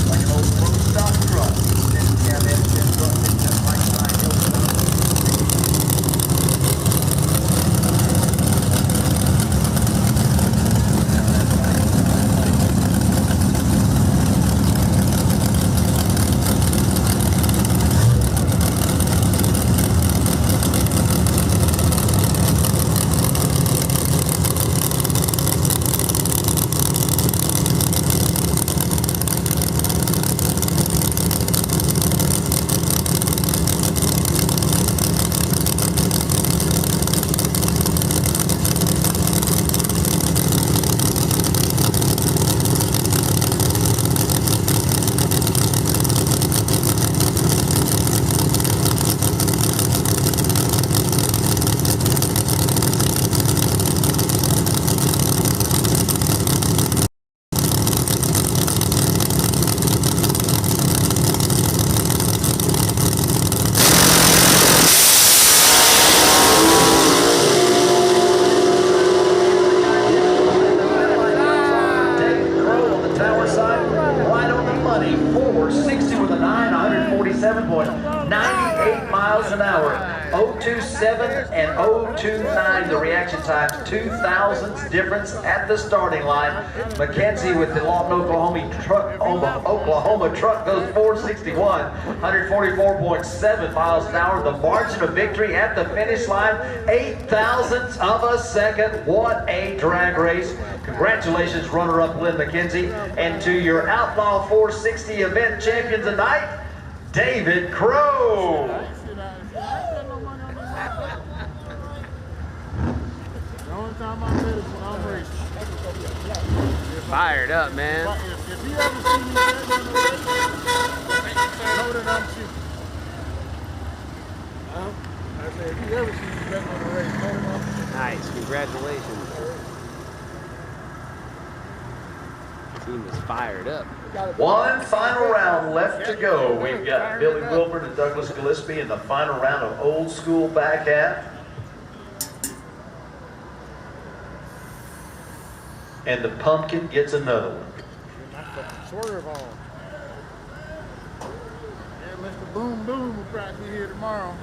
Like an old pro stock truck. Cab engine truck, right side hill. Miles an hour. 027 and 029 the reaction times, 2,000ths difference at the starting line. Mackenzie with the Lawton, Oklahoma truck goes 461, 144.7 miles an hour. The margin of victory at the finish line, 0.08 of a second. What a drag race. Congratulations, runner-up Lynn McKenzie. And to your Outlaw 460 event champion tonight, David Crow. Fired up, man. If you ever see me betting on the race, know that I'm cheating. I said, if you ever see me betting on the race, know that I'm cheating. Nice, congratulations. Team is fired up. One final round left to go. We've got Billy Wilbur and Douglas Gillespie in the final round of old school back half. And the pumpkin gets another one. Swerve on. Yeah, Mr. Boom Boom will probably be here tomorrow.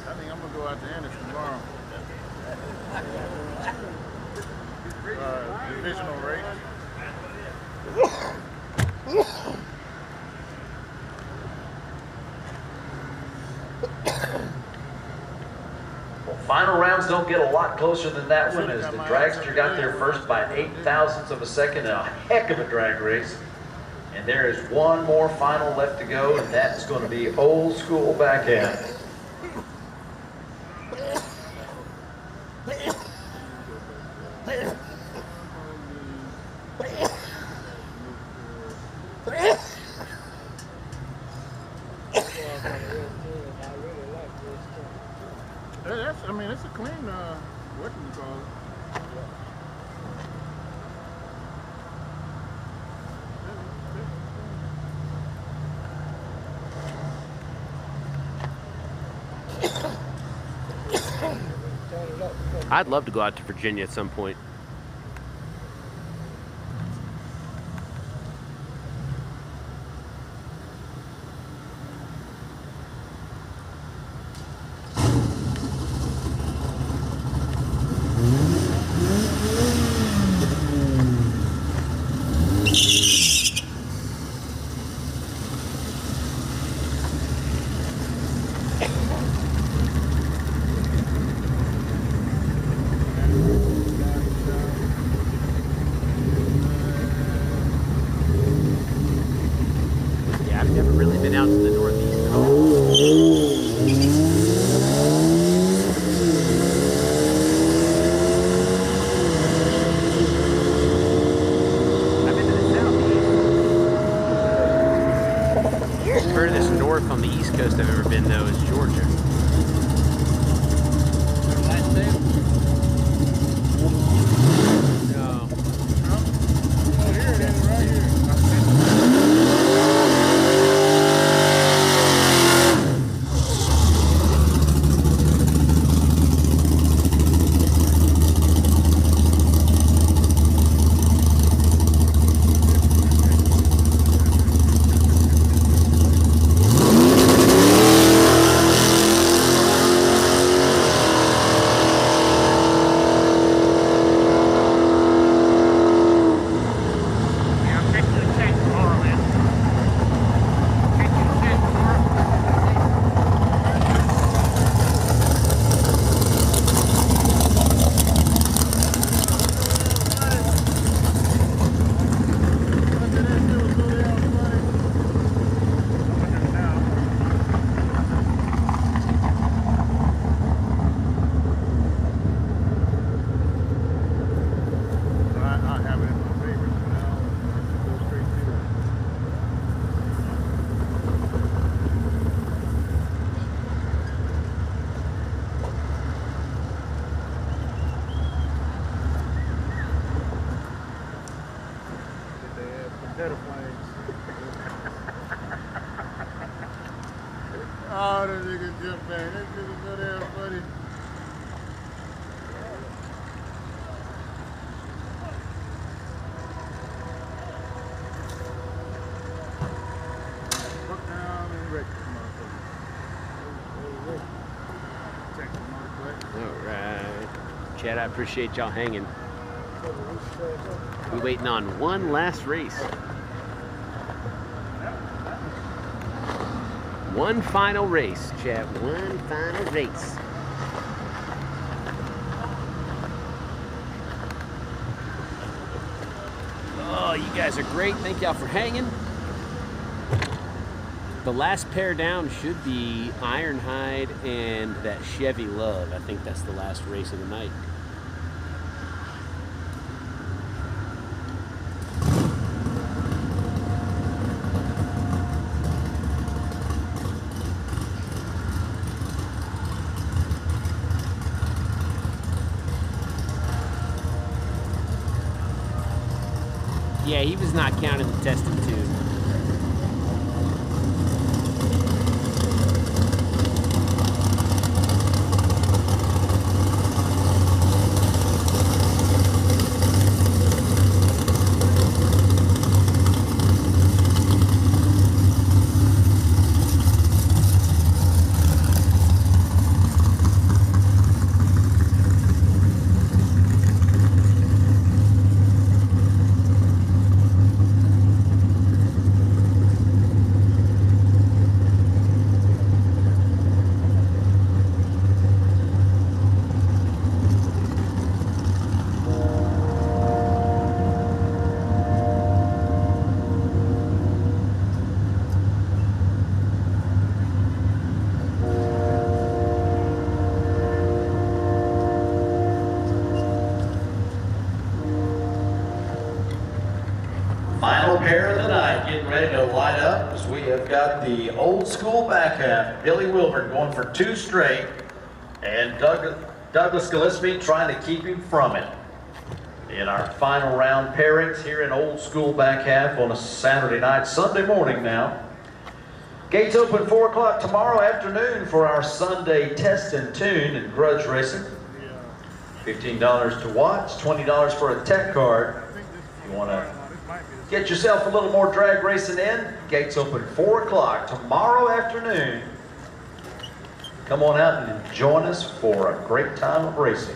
I think I'm going to go out to Anderson tomorrow. Divisional race. Well, final rounds don't get a lot closer than that one, as the dragster got there first by 0.08 of a second in a heck of a drag race. And there is one more final left to go, and that's going to be old school back half. I mean, it's a clean, what do you call it? I'd love to go out to Virginia at some point. Out to the northeast at all. I've been to the southeast. Furthest north on the east coast I've ever been, though, is Georgia. No. Oh, here it is, right here. Oh, that nigga jumped back. That nigga so damn funny. Fuck down and wreck this motherfucker. Chad. I appreciate y'all hanging. We're waiting on one last race. One final race, Chad. One final race. Oh, you guys are great. Thank y'all for hanging. The last pair down should be Ironhide and that Chevy Love. I think that's the last race of the night. Yeah, he was not counting the testing tube. Final pair of the night, getting ready to light up as we have got the old school back half. Billy Wilburn going for 2 straight, and Douglas Gillespie trying to keep him from it. In our final round pairings here in old school back half on a Saturday night, Sunday morning now. Gates open 4 o'clock tomorrow afternoon for our Sunday test and tune and grudge racing. $15 to watch, $20 for a tech card. If you want to get yourself a little more drag racing in, gates open 4 o'clock tomorrow afternoon. Come on out and join us for a great time of racing.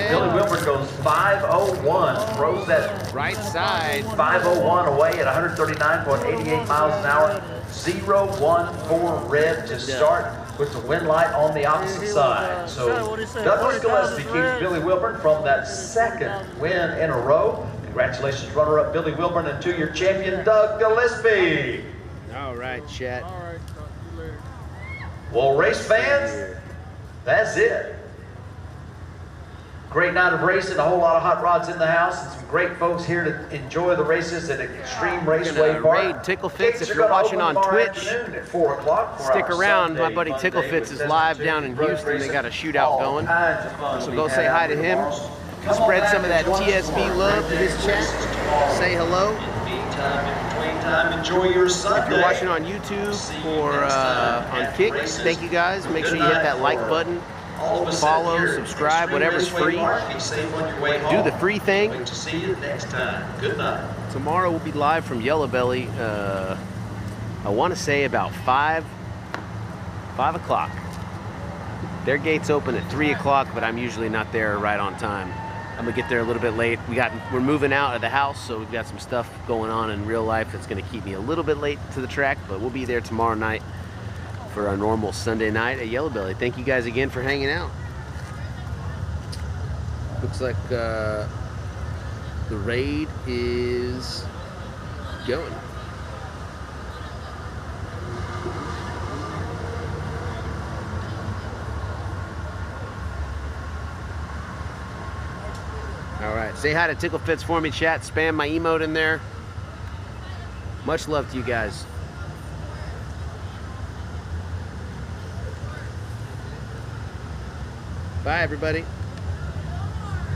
Billy Wilburn goes 501, throws that Right side. 501 away at 139.88 miles an hour. 014 red to start with the wind light on the opposite side. So Douglas Gillespie keeps Billy Wilburn from that second win in a row. Congratulations, runner-up Billy Wilburn, and two-year champion Doug Gillespie. All right, chat. All right, talk to you later. Well, race fans, that's it. Great night of racing, a whole lot of hot rods in the house, and some great folks here to enjoy the races at Extreme Raceway Park. Raid Tickle Fits if you're watching on Twitch. At 4 o'clock. Stick around. My buddy Tickle Fits is live down in Houston. They got a shootout going. So go say hi to him. Spread some of that TSB love to his chat. Say hello. time. Enjoy your Sunday. If you're watching on YouTube or on Kick, thank you guys. Make sure you hit that like button, follow, subscribe, whatever's free. Do the free thing. Wait to see you next time. Good night. Tomorrow we'll be live from Yellow Belly. I want to say about 5 o'clock. Their gates open at 3 o'clock, but I'm usually not there right on time. I'm gonna get there a little bit late. We're moving out of the house, so we've got some stuff going on in real life that's gonna keep me a little bit late to the track, but we'll be there tomorrow night for our normal Sunday night at Yellow Belly. Thank you guys again for hanging out. Looks like the raid is going. All right, say hi to Tickle Fits for me, chat. Spam my emote in there. Much love to you guys. Bye, everybody.